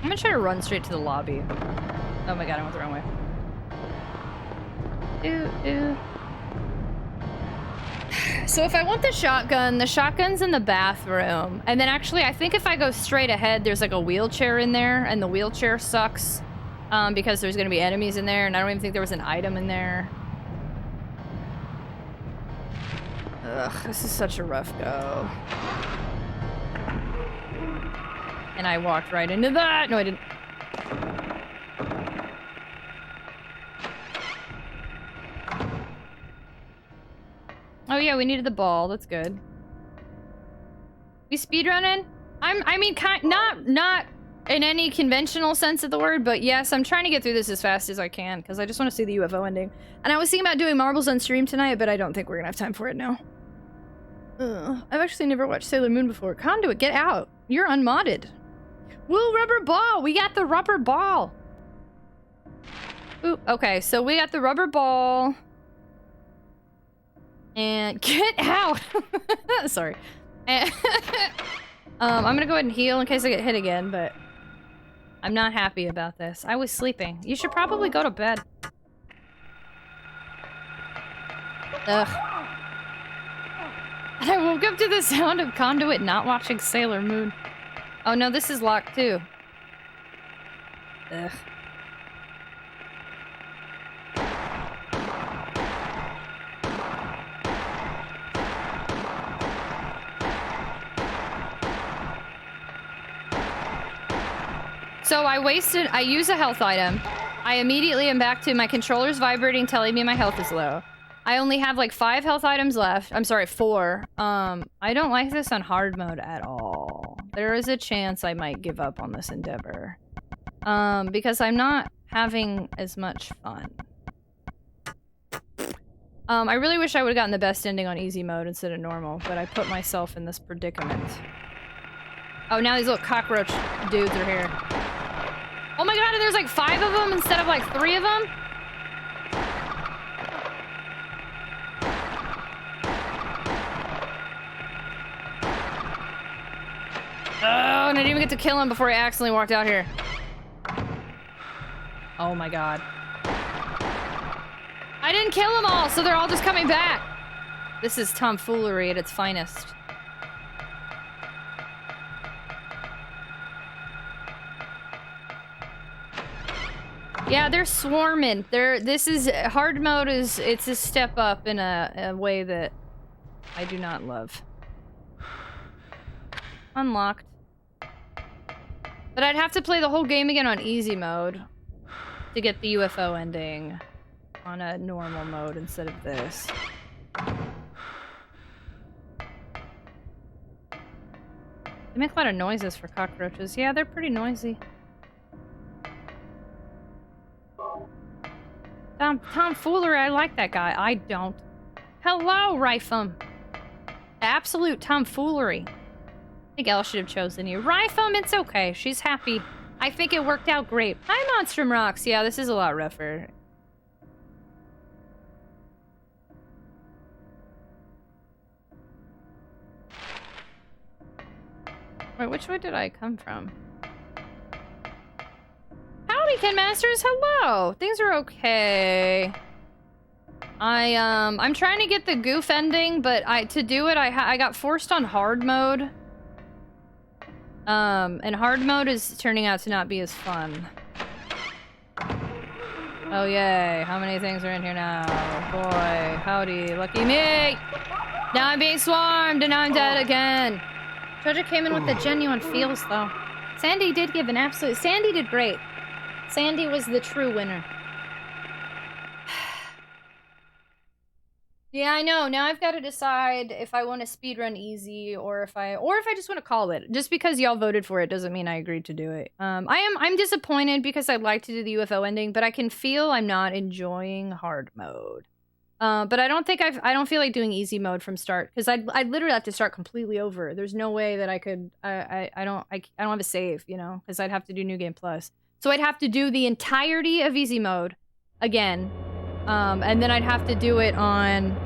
gonna try to run straight to the lobby. Oh my god, I went the wrong way. So if I want the shotgun's in the bathroom. And then actually, I think if I go straight ahead, there's like a wheelchair in there, and the wheelchair sucks because there's gonna be enemies in there, and I don't even think there was an item in there. Ugh, this is such a rough go. And I walked right into that. No, I didn't. Oh yeah, we needed the ball. That's good. We speedrunning? I mean, not in any conventional sense of the word, but yes, I'm trying to get through this as fast as I can because I just want to see the UFO ending. And I was thinking about doing marbles on stream tonight, but I don't think we're gonna have time for it now. I've actually never watched Sailor Moon before. Conduit, get out. You're unmodded. Woo, rubber ball. We got the rubber ball. Ooh, okay, so we got the rubber ball. And get out! Sorry. And I'm gonna go ahead and heal in case I get hit again, but I'm not happy about this. I was sleeping. You should probably go to bed. Ugh. And I woke up to the sound of Conduit not watching Sailor Moon. Oh no, this is locked too. Ugh. So I use a health item. I immediately am back to my controller's vibrating, telling me my health is low. I only have like 5 health items left. I'm sorry, 4. I don't like this on hard mode at all. There is a chance I might give up on this endeavor. Because I'm not having as much fun. I really wish I would have gotten the best ending on easy mode instead of normal, but I put myself in this predicament. Oh, now these little cockroach dudes are here. Oh my god, and there's like 5 of them instead of like 3 of them? Oh, and I didn't even get to kill him before I accidentally walked out here. Oh my god. I didn't kill them all, so they're all just coming back. This is tomfoolery at its finest. Yeah, they're swarming. This is hard mode it's a step up in a way that I do not love. Unlocked. But I'd have to play the whole game again on easy mode to get the UFO ending on a normal mode instead of this. They make a lot of noises for cockroaches. Yeah, they're pretty noisy. Tomfoolery, I like that guy. I don't. Hello, Rifum. Absolute tomfoolery. I think Elle should have chosen you. Rifum, it's okay. She's happy. I think it worked out great. Hi, Monstrum Rocks. Yeah, this is a lot rougher. Wait, which way did I come from? Howdy, Ken Masters. Hello. Things are okay. I'm trying to get the goof ending, but to do it, I got forced on hard mode. And hard mode is turning out to not be as fun. Oh yay, how many things are in here now? Boy, howdy, lucky me! Now I'm being swarmed and now I'm dead again. Tragic came in with the genuine feels though. Sandy did give an absolute... Sandy did great. Sandy was the true winner. Yeah, I know. Now I've got to decide if I want to speedrun easy or if I just want to call it. Just because y'all voted for it doesn't mean I agreed to do it. I'm disappointed because I'd like to do the UFO ending, but I can feel I'm not enjoying hard mode. But I don't feel like doing easy mode from start because I'd literally have to start completely over. There's no way that I could. I don't have a save, you know, because I'd have to do New Game Plus. So I'd have to do the entirety of easy mode again. And then I'd have to do it on...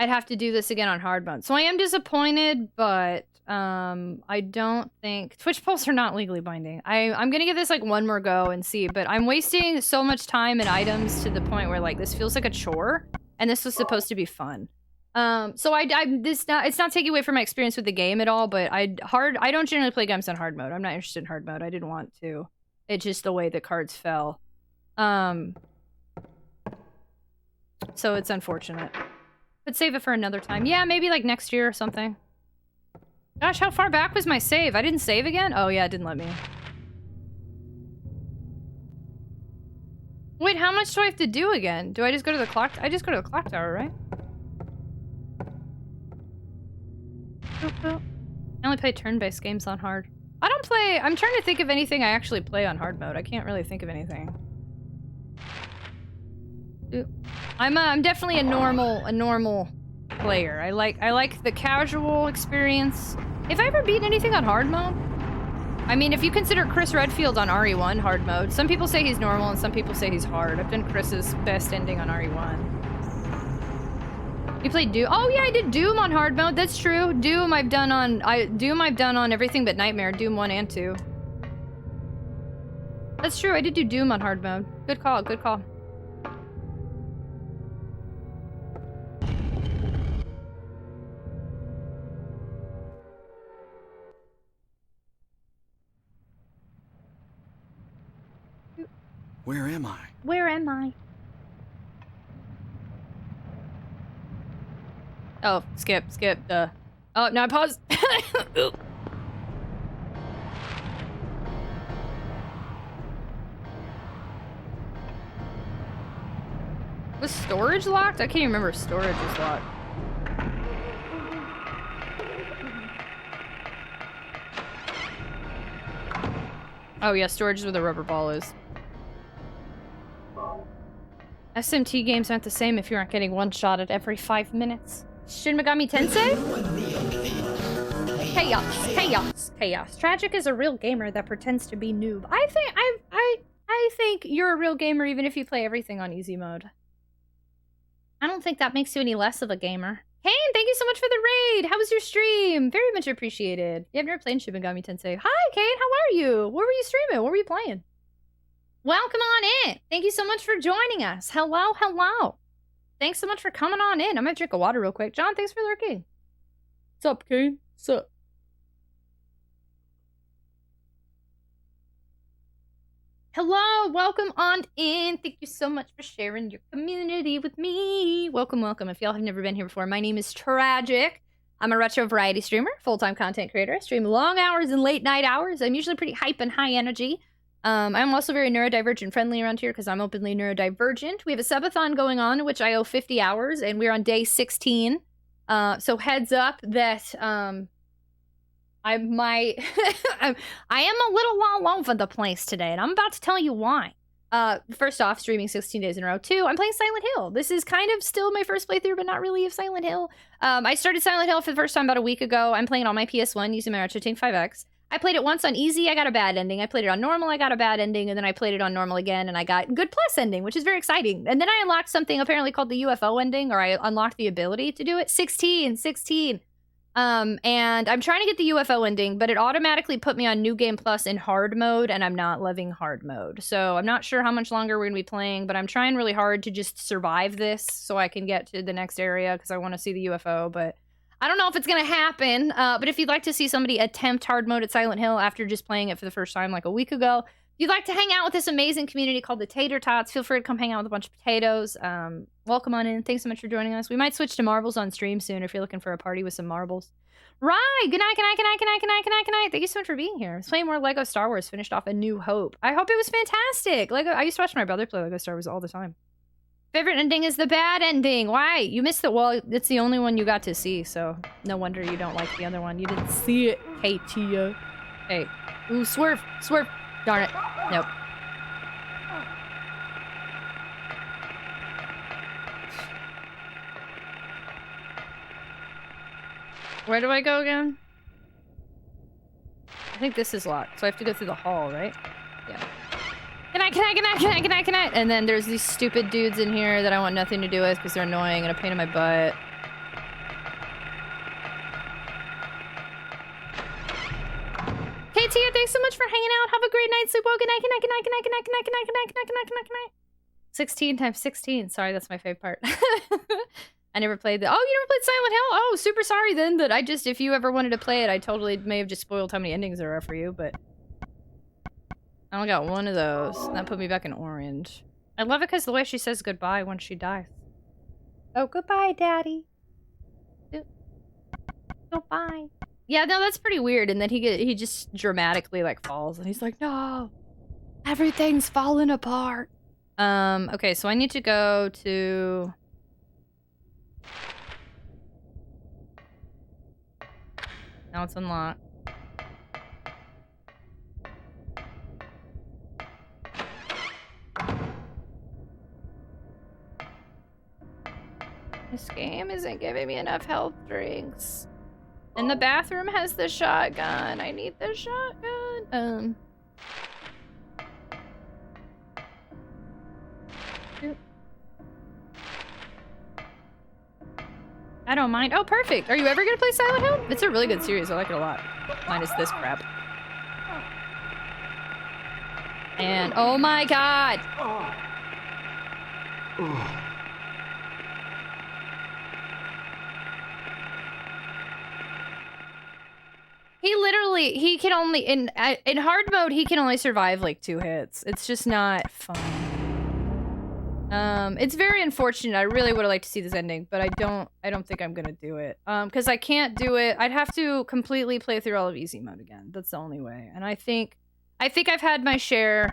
I'd have to do this again on hard mode. So I am disappointed, but I don't think... Twitch polls are not legally binding. I'm gonna give this like one more go and see, but I'm wasting so much time and items to the point where like this feels like a chore, and this was supposed to be fun. So it's not taking away from my experience with the game at all, but I don't generally play games on hard mode. I'm not interested in hard mode. I didn't want to. It's just the way the cards fell. So it's unfortunate. But save it for another time. Yeah, maybe like next year or something. Gosh, how far back was my save? I didn't save again? Oh yeah, it didn't let me. Wait, how much do I have to do again? Do I just go to the clock? I just go to the clock tower, right? I only play turn-based games on hard. I don't play... I'm trying to think of anything I actually play on hard mode. I can't really think of anything. I'm definitely a normal player. I like the casual experience. If I ever beat anything on hard mode... I mean, if you consider Chris Redfield on RE1 hard mode, some people say he's normal and some people say he's hard. I've done Chris's best ending on RE1. You played Doom? Oh yeah, I did Doom on hard mode. That's true. Doom I've done on everything but Nightmare. Doom 1 and 2. That's true. I did do Doom on hard mode. Good call. Good call. Where am I? Where am I? Oh, skip. Oh, no, I paused. Was storage locked? I can't even remember if storage was locked. Oh yeah, storage is where the rubber ball is. SMT games aren't the same if you aren't getting one-shotted every 5 minutes. Shin Megami Tensei? Chaos. Tragic is a real gamer that pretends to be noob. I think you're a real gamer even if you play everything on easy mode. I don't think that makes you any less of a gamer. Kane, thank you so much for the raid! How was your stream? Very much appreciated. You have never played Shin Megami Tensei. Hi, Kane, how are you? What were you streaming? What were you playing? Welcome on in. Thank you so much for joining us. Hello. Thanks so much for coming on in. I'm gonna drink a water real quick. John, thanks for lurking. What's up, Kane? What's up? Hello, welcome on in. Thank you so much for sharing your community with me. Welcome. If y'all have never been here before, my name is Tragic. I'm a retro variety streamer, full-time content creator. I stream long hours and late night hours. I'm usually pretty hype and high energy. I'm also very neurodivergent friendly around here because I'm openly neurodivergent. We have a subathon going on, which I owe 50 hours, and we're on day 16. So heads up that I am a little all over the place today, and I'm about to tell you why. First off, streaming 16 days in a row. 2, I'm playing Silent Hill. This is kind of still my first playthrough, but not really of Silent Hill. I started Silent Hill for the first time about a week ago. I'm playing it on my PS1 using my RetroTINK 5X. I played it once on easy, I got a bad ending. I played it on normal, I got a bad ending, and then I played it on normal again, and I got good plus ending, which is very exciting. And then I unlocked something apparently called the UFO ending, or I unlocked the ability to do it. 16. And I'm trying to get the UFO ending, but it automatically put me on New Game Plus in hard mode, and I'm not loving hard mode. So I'm not sure how much longer we're gonna be playing, but I'm trying really hard to just survive this so I can get to the next area, because I want to see the UFO, but I don't know if it's going to happen, but if you'd like to see somebody attempt hard mode at Silent Hill after just playing it for the first time like a week ago, if you'd like to hang out with this amazing community called the Tater Tots, feel free to come hang out with a bunch of potatoes. Welcome on in. Thanks so much for joining us. We might switch to marbles on stream soon if you're looking for a party with some marbles. Right! Good night. Thank you so much for being here. I was playing more Lego Star Wars, finished off A New Hope. I hope it was fantastic. I used to watch my brother play Lego Star Wars all the time. Favorite ending is the bad ending. Why? You missed it. Well, it's the only one you got to see, so no wonder you don't like the other one. You didn't see it, Katia. Hey. Ooh, swerve. Darn it. Nope. Where do I go again? I think this is locked, so I have to go through the hall, right? Yeah. Can I? And then there's these stupid dudes in here that I want nothing to do with because they're annoying and a pain in my butt. Hey Tia, thanks so much for hanging out. Have a great night. Sleep well. Good night. 16 times 16. Sorry, that's my favorite part. I never played the. Oh, you never played Silent Hill? Oh, super sorry then that I just, if you ever wanted to play it, I totally may have just spoiled how many endings there are for you, but I only got one of those. That put me back in orange. I love it because the way she says goodbye when she dies. Oh, goodbye, Daddy. Goodbye. Yeah, no, that's pretty weird. And then he just dramatically like falls, and he's like, no, everything's falling apart. Okay, so I need to go to. Now it's unlocked. This game isn't giving me enough health drinks. And the bathroom has the shotgun. I need the shotgun. I don't mind. Oh, perfect. Are you ever gonna play Silent Hill? It's a really good series. I like it a lot. Minus this crap. And oh my god! He literally, he can only, in hard mode, he can only survive like 2 hits. It's just not fun. It's very unfortunate. I really would have liked to see this ending, but I don't think I'm gonna do it. Because I can't do it. I'd have to completely play through all of easy mode again. That's the only way. And I think I've had my share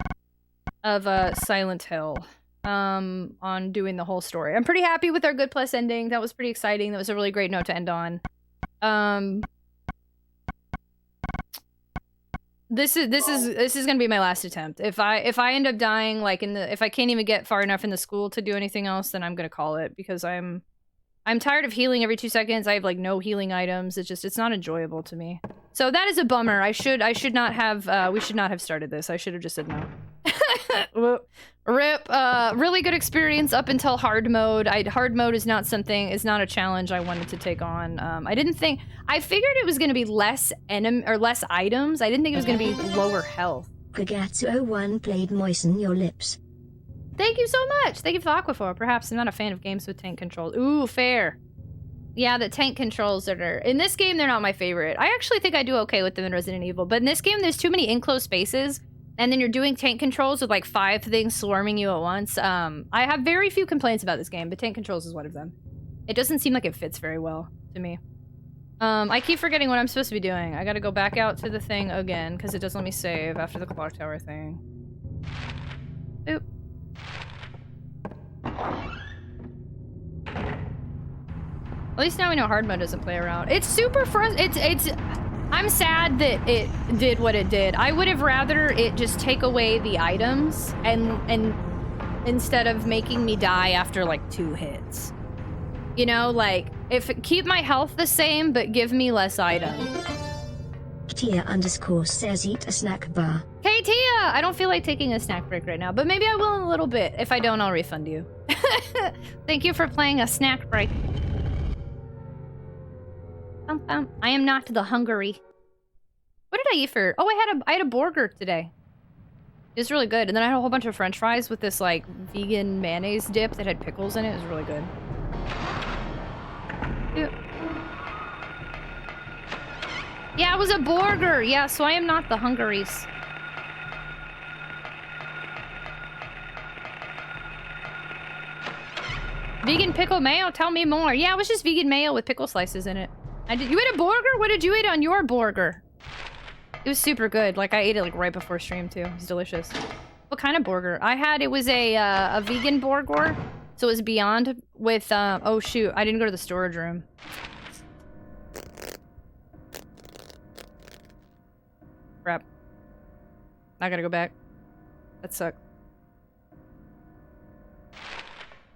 of Silent Hill on doing the whole story. I'm pretty happy with our Good Plus ending. That was pretty exciting. That was a really great note to end on. This is gonna be my last attempt. If I end up dying, like if I can't even get far enough in the school to do anything else, then I'm gonna call it, because I'm tired of healing every 2 seconds. I have like no healing items. It's not enjoyable to me. So that is a bummer. I should not have we should not have started this. I should have just said no. Rip. Really good experience up until hard mode. Hard mode is not a challenge I wanted to take on. I figured it was gonna be less items. I didn't think it was gonna be lower health. Gagatsu01 played Moisten Your Lips. Thank you so much. Thank you for the Aquaphor. Perhaps I'm not a fan of games with tank controls. Ooh, fair. Yeah, the tank controls that are in this game, they're not my favorite. I actually think I do okay with them in Resident Evil, but in this game, there's too many enclosed spaces. And then you're doing tank controls with like 5 things swarming you at once. I have very few complaints about this game, but tank controls is one of them. It doesn't seem like it fits very well to me. I keep forgetting what I'm supposed to be doing. I gotta go back out to the thing again, because it doesn't let me save after the clock tower thing. Oop. At least now we know hard mode doesn't play around. It's super frustrating. I'm sad that it did what it did. I would have rather it just take away the items and instead of making me die after like 2 hits. You know, like keep my health the same but give me less items. Tia_ says eat a snack bar. Hey Tia! I don't feel like taking a snack break right now, but maybe I will in a little bit. If I don't, I'll refund you. Thank you for playing a snack break. I am not the hungry. What did I eat for? Oh, I had a burger today. It was really good. And then I had a whole bunch of french fries with this like vegan mayonnaise dip that had pickles in it. It was really good. Yeah, it was a burger. Yeah, so I am not the hungaries. Vegan pickle mayo? Tell me more. Yeah, it was just vegan mayo with pickle slices in it. You ate a burger? What did you eat on your burger? It was super good. Like, I ate it like right before stream too. It was delicious. What kind of burger? It was a vegan burger. So it was Beyond with, oh shoot, I didn't go to the storage room. Crap. I gotta go back. That sucked.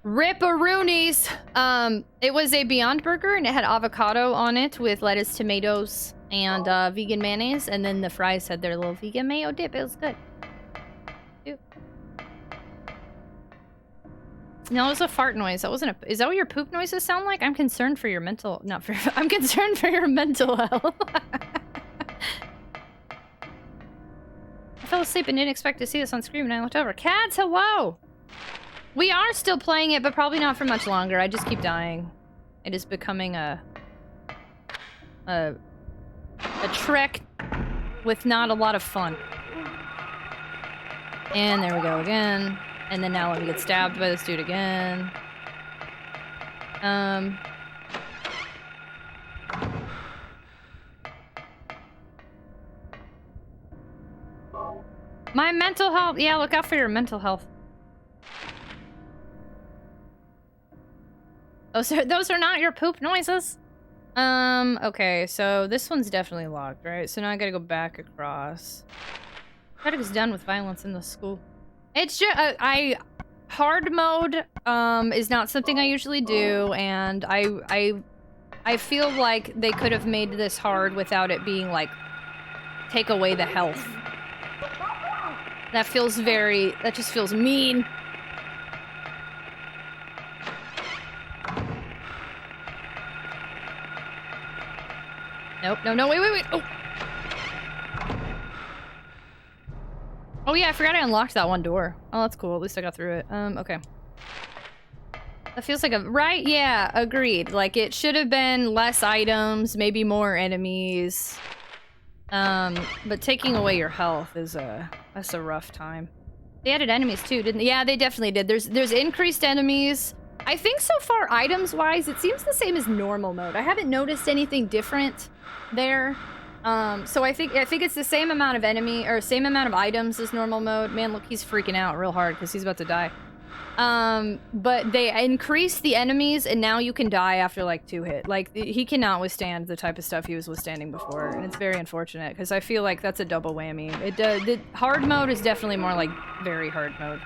Ripperoonies! It was a Beyond Burger, and it had avocado on it with lettuce, tomatoes, and vegan mayonnaise, and then the fries had their little vegan mayo dip. It was good. Ew. No, it was a fart noise. That wasn't a... Is that what your poop noises sound like? I'm concerned for your mental... Not for... I'm concerned for your mental health. I fell asleep and didn't expect to see this on screen when I looked over. Cats, hello! We are still playing it, but probably not for much longer. I just keep dying. It is becoming a trek with not a lot of fun. And there we go again. And then now let me get stabbed by this dude again. My mental health. Yeah, look out for your mental health. Those are not your poop noises. Okay, so this one's definitely locked, right? So now I gotta go back across. Predic's done with violence in the school. It's just, hard mode, is not something I usually do, and I feel like they could have made this hard without it being, like, take away the health. That just feels mean. Nope, no, wait. Oh yeah, I forgot I unlocked that one door. Oh, that's cool. At least I got through it. Okay. That feels like right? Yeah, agreed. Like, it should have been less items, maybe more enemies. But taking away your health is that's a rough time. They added enemies too, didn't they? Yeah, they definitely did. There's increased enemies. I think so far, items-wise, it seems the same as normal mode. I haven't noticed anything different there. So I think it's the same amount of same amount of items as normal mode. Man, look, he's freaking out real hard because he's about to die. But they increased the enemies, and now you can die after like 2 hits. Like, he cannot withstand the type of stuff he was withstanding before, and it's very unfortunate because I feel like that's a double whammy. The hard mode is definitely more like very hard mode.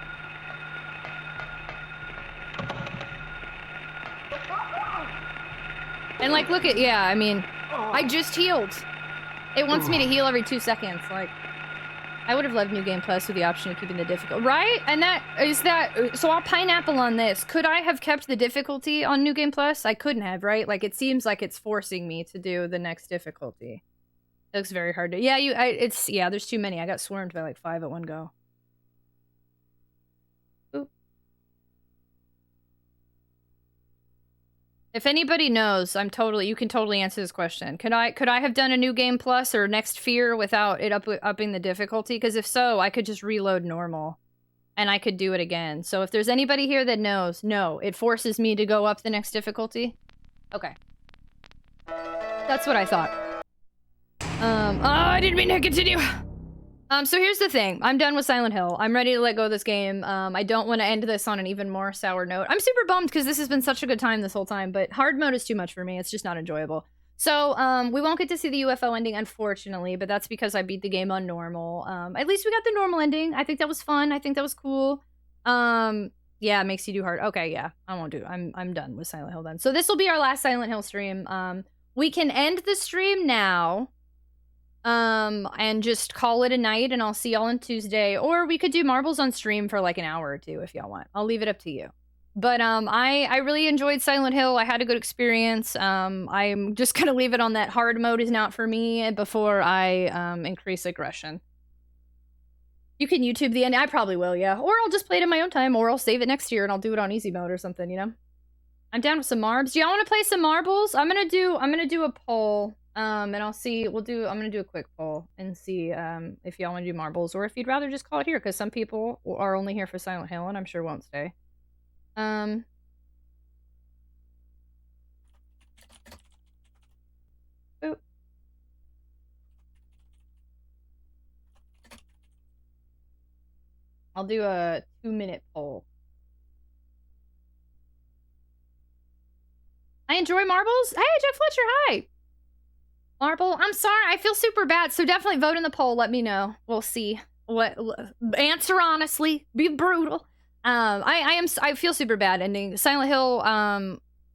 And like, look at, yeah, I mean, I just healed. It wants me to heal every 2 seconds. Like, I would have loved New Game Plus with the option of keeping the difficulty. Right? And so I'll pineapple on this. Could I have kept the difficulty on New Game Plus? I couldn't have, right? Like, it seems like it's forcing me to do the next difficulty. It looks very hard to, yeah, there's too many. I got swarmed by like 5 at one go. If anybody knows, you can totally answer this question. Could I have done a New Game Plus or Next Fear without it upping the difficulty? Because if so, I could just reload normal. And I could do it again. So if there's anybody here that knows, no, it forces me to go up the next difficulty. Okay. That's what I thought. I didn't mean to continue. So here's the thing. I'm done with Silent Hill. I'm ready to let go of this game. I don't want to end this on an even more sour note. I'm super bummed because this has been such a good time this whole time, but hard mode is too much for me. It's just not enjoyable. So, we won't get to see the UFO ending, unfortunately, but that's because I beat the game on normal. At least we got the normal ending. I think that was fun. I think that was cool. Yeah, it makes you do hard. Okay, yeah, I won't do. I'm done with Silent Hill then. So this will be our last Silent Hill stream. We can end the stream now. And just call it a night, and I'll see y'all on Tuesday. Or we could do marbles on stream for like an hour or two if y'all want. I'll leave it up to you. But I really enjoyed Silent Hill. I had a good experience. I'm just gonna leave it on that hard mode is not for me before I increase aggression. You can YouTube the end. I probably will, yeah. Or I'll just play it in my own time, or I'll save it next year and I'll do it on easy mode or something, you know? I'm down with some marbs. Do y'all want to play some marbles? I'm gonna do a poll. And I'll see, I'm gonna do a quick poll and see, if y'all want to do marbles, or if you'd rather just call it here, because some people are only here for Silent Hill, and I'm sure won't stay. Boop. I'll do a 2-minute poll. I enjoy marbles? Hey, Jeff Fletcher, hi! Marble, I'm sorry, I feel super bad, so definitely vote in the poll, let me know. We'll see. Answer honestly, be brutal. I feel super bad ending Silent Hill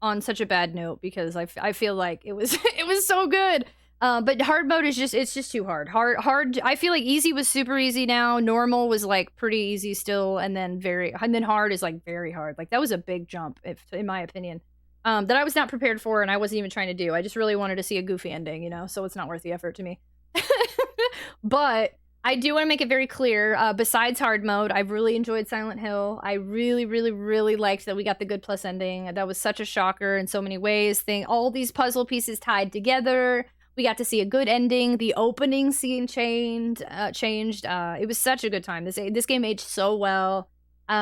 on such a bad note, because I feel like it was it was so good. But hard mode is it's just too hard. Hard I feel like easy was super easy now, normal was like pretty easy still, and then hard is like very hard. Like, that was a big jump, in my opinion. That I was not prepared for, and I wasn't even trying to do. I just really wanted to see a goofy ending, you know, so it's not worth the effort to me. But I do want to make it very clear, besides hard mode, I've really enjoyed Silent Hill. I really, really, really liked that we got the good plus ending. That was such a shocker in so many ways. All these puzzle pieces tied together. We got to see a good ending. The opening scene changed. It was such a good time. This game aged so well.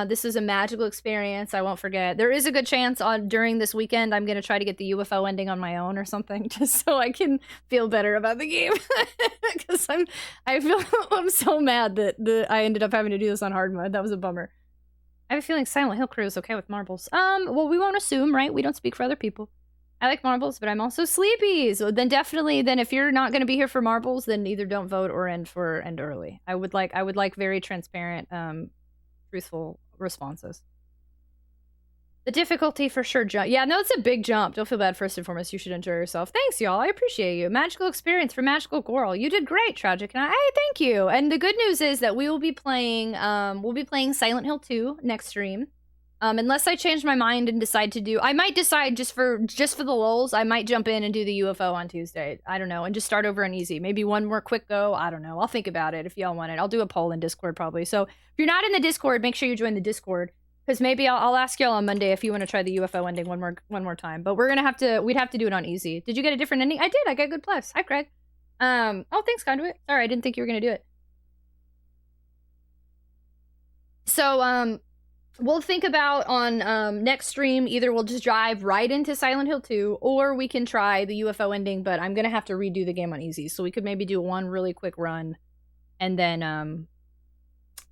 This was a magical experience I won't forget. There is a good chance during this weekend I'm going to try to get the UFO ending on my own or something, just so I can feel better about the game. Because I'm so mad that I ended up having to do this on hard mode. That was a bummer. I have a feeling Silent Hill crew is okay with marbles. Well, we won't assume, right? We don't speak for other people. I like marbles, but I'm also sleepy. So then definitely, if you're not going to be here for marbles, then either don't vote or end early. I would like very transparent, truthful responses. The difficulty for sure jump. Yeah, no, it's a big jump. Don't feel bad. First and foremost, you should enjoy yourself. Thanks, y'all. I appreciate you. Magical experience for Magical Coral. You did great, Tragic. And hey, thank you. And the good news is that we will be playing. We'll be playing Silent Hill 2 next stream. Unless I change my mind and decide to do, I might decide just for the lulz, I might jump in and do the UFO on Tuesday. I don't know, and just start over on easy. Maybe one more quick go. I don't know. I'll think about it if y'all want it. I'll do a poll in Discord probably. So if you're not in the Discord, make sure you join the Discord. Because maybe I'll ask y'all on Monday if you want to try the UFO ending one more time. But we'd have to do it on easy. Did you get a different ending? I did. I got good plus. Hi, Craig. Oh, thanks, Conduit. Sorry, I didn't think you were gonna do it. So we'll think about on next stream. Either we'll just drive right into Silent Hill 2, or we can try the UFO ending. But I'm gonna have to redo the game on easy, so we could maybe do one really quick run, and then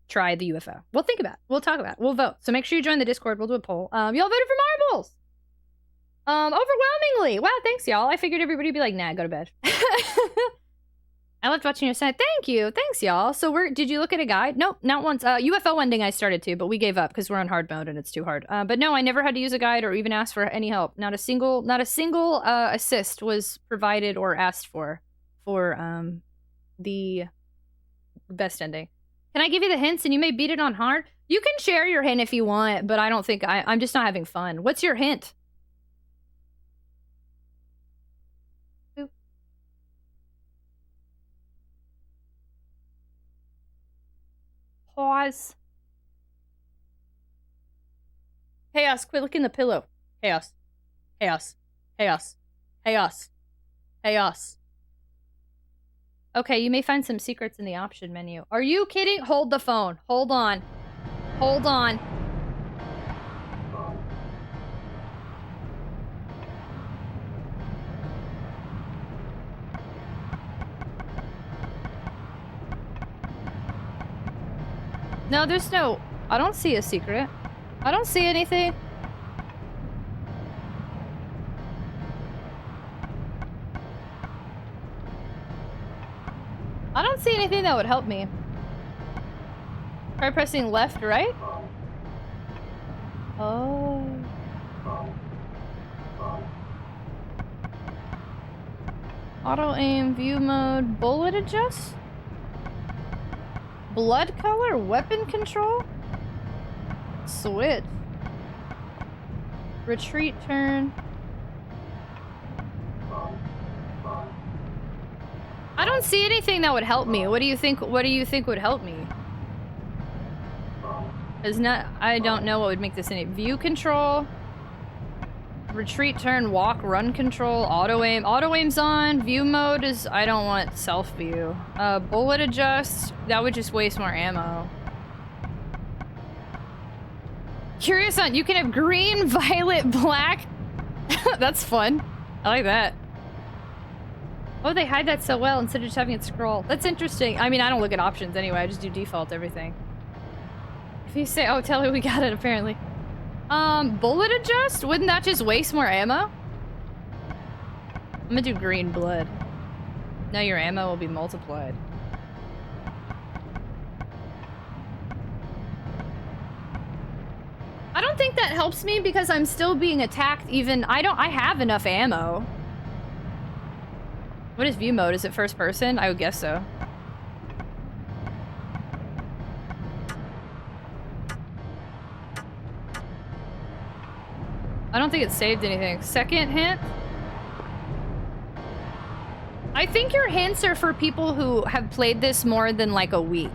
try the UFO. We'll think about it. We'll talk about it. We'll vote. So make sure you join the Discord. We'll do a poll. Y'all voted for marbles. Overwhelmingly. Wow, thanks, y'all. I figured everybody would be like, nah, go to bed. I loved watching your side. Thank you. Thanks, y'all. So did you look at a guide? Nope, not once. UFO ending I started to, but we gave up because we're on hard mode and it's too hard. But no, I never had to use a guide or even ask for any help. Not a single assist was provided or asked for the best ending. Can I give you the hints and you may beat it on hard? You can share your hint if you want, but I don't think I'm just not having fun. What's your hint? Pause. Chaos, quit licking the pillow. Chaos. Chaos. Chaos. Chaos. Chaos. Okay, you may find some secrets in the option menu. Are you kidding? Hold the phone. Hold on. Hold on. No, there's no... I don't see a secret. I don't see anything. I don't see anything that would help me. Try pressing left, right? Oh. Auto aim, view mode, bullet adjust? Blood color, weapon control? Switch. Retreat turn. I don't see anything that would help me. What do you think would help me? I don't know what would make this any. View control. Retreat turn, walk, run control, auto aim. Auto aim's on. View mode is, I don't want self view. Bullet adjust, that would just waste more ammo. Curious on, you can have green, violet, black. That's fun. I like that. Oh, they hide that so well instead of just having it scroll. That's interesting. I mean, I don't look at options anyway. I just do default everything. If you say, oh, tell her we got it, apparently. Bullet adjust? Wouldn't that just waste more ammo? I'm gonna do green blood. Now your ammo will be multiplied. I don't think that helps me because I'm still being attacked even... I have enough ammo. What is view mode? Is it first person? I would guess so. I don't think it saved anything. Second hint? I think your hints are for people who have played this more than like a week.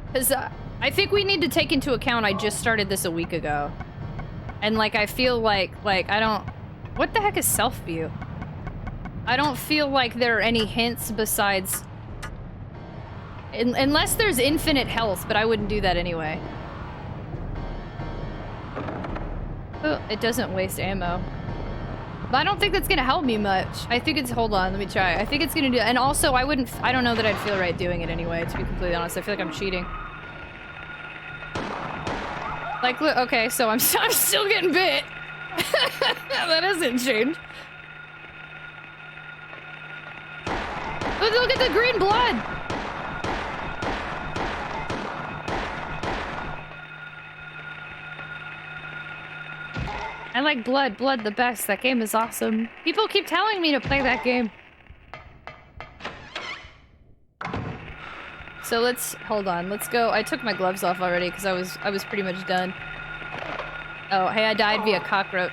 Because I think we need to take into account I just started this a week ago. And like, I feel like I don't... What the heck is self-view? I don't feel like there are any hints besides... Unless there's infinite health, but I wouldn't do that anyway. Oh, it doesn't waste ammo. But I don't think that's gonna help me much. I think it's... Hold on, let me try. I think it's gonna do... And also, I don't know that I'd feel right doing it anyway, to be completely honest. I feel like I'm cheating. Like, look, okay, so I'm still getting bit. That hasn't changed. Look at the green blood! I like Blood the best. That game is awesome. People keep telling me to play that game. So let's hold on. Let's go. I took my gloves off already because I was pretty much done. Oh, hey, I died via cockroach.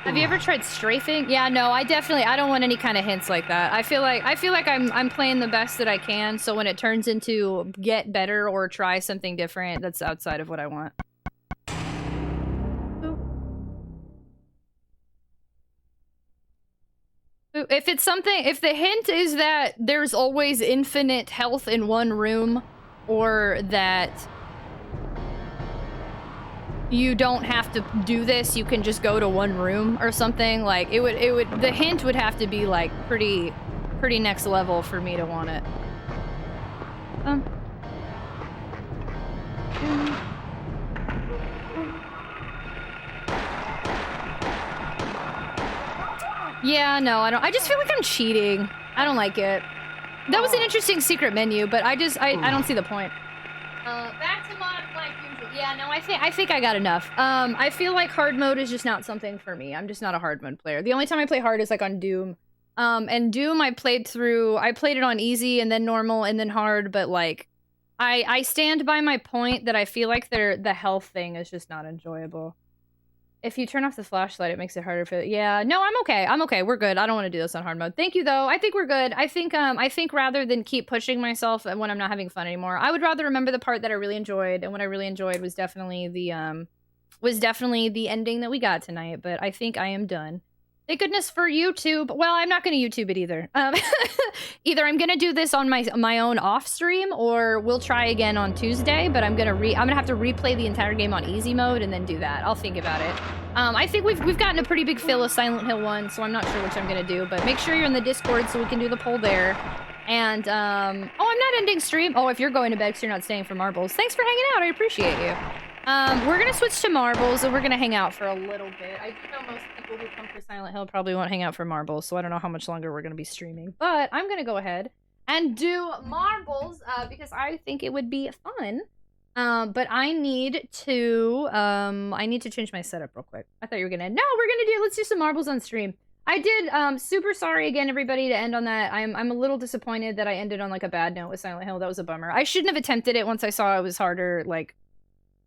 Have you ever tried strafing? Yeah, no, I don't want any kind of hints like that. I feel like I'm playing the best that I can, so when it turns into get better or try something different, that's outside of what I want. If it's something, if the hint is that there's always infinite health in one room, or that you don't have to do this, you can just go to one room or something, like the hint would have to be like pretty next level for me to want it. Yeah, no, I don't. I just feel like I'm cheating. I don't like it. That was an interesting secret menu, but I don't see the point. Back to mod like usual. Yeah, no, I think I got enough. I feel like hard mode is just not something for me. I'm just not a hard mode player. The only time I play hard is like on Doom. And Doom I played it on easy and then normal and then hard, but like I stand by my point that I feel like the health thing is just not enjoyable. If you turn off the flashlight, it makes it harder for... Yeah, no, I'm okay. I'm okay. We're good. I don't want to do this on hard mode. Thank you, though. I think we're good. I think rather than keep pushing myself when I'm not having fun anymore, I would rather remember the part that I really enjoyed, and what I really enjoyed was definitely the ending that we got tonight, but I think I am done. Thank goodness for YouTube. Well, I'm not going to YouTube it either. Either I'm going to do this on my own off stream, or we'll try again on Tuesday, but I'm going to have to replay the entire game on easy mode and then do that. I'll think about it. I think we've gotten a pretty big fill of Silent Hill 1, so I'm not sure which I'm going to do, but make sure you're in the Discord so we can do the poll there. And, oh, I'm not ending stream. Oh, if you're going to bed because you're not staying for marbles. Thanks for hanging out. I appreciate you. We're gonna switch to marbles and we're gonna hang out for a little bit. I do know most people who come for Silent Hill probably won't hang out for marbles, so I don't know how much longer we're gonna be streaming. But I'm gonna go ahead and do marbles, because I think it would be fun. But I need to change my setup real quick. I thought you were gonna... No, let's do some marbles on stream. I did, super sorry again, everybody, to end on that. I'm a little disappointed that I ended on, like, a bad note with Silent Hill. That was a bummer. I shouldn't have attempted it once I saw it was harder, like...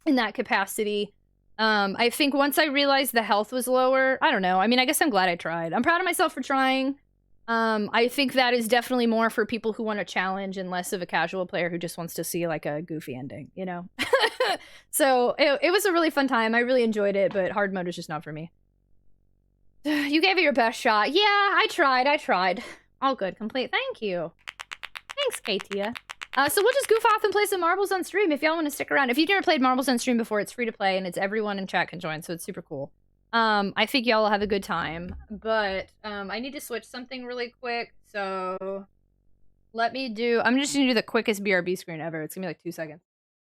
in that capacity. I think once I realized the health was lower, I don't know. I mean, I guess I'm glad I tried. I'm proud of myself for trying. I think that is definitely more for people who want a challenge and less of a casual player who just wants to see like a goofy ending, you know? So it was a really fun time. I really enjoyed it, but hard mode is just not for me. You gave it your best shot. Yeah, I tried. All good, complete. Thank you. Thanks, Katia. So we'll just goof off and play some marbles on stream if y'all want to stick around. If you've never played marbles on stream before, it's free to play and it's everyone in chat can join, so it's super cool. I think y'all will have a good time, but I need to switch something really quick, so let me do... I'm just gonna do the quickest BRB screen ever. It's gonna be like 2 seconds.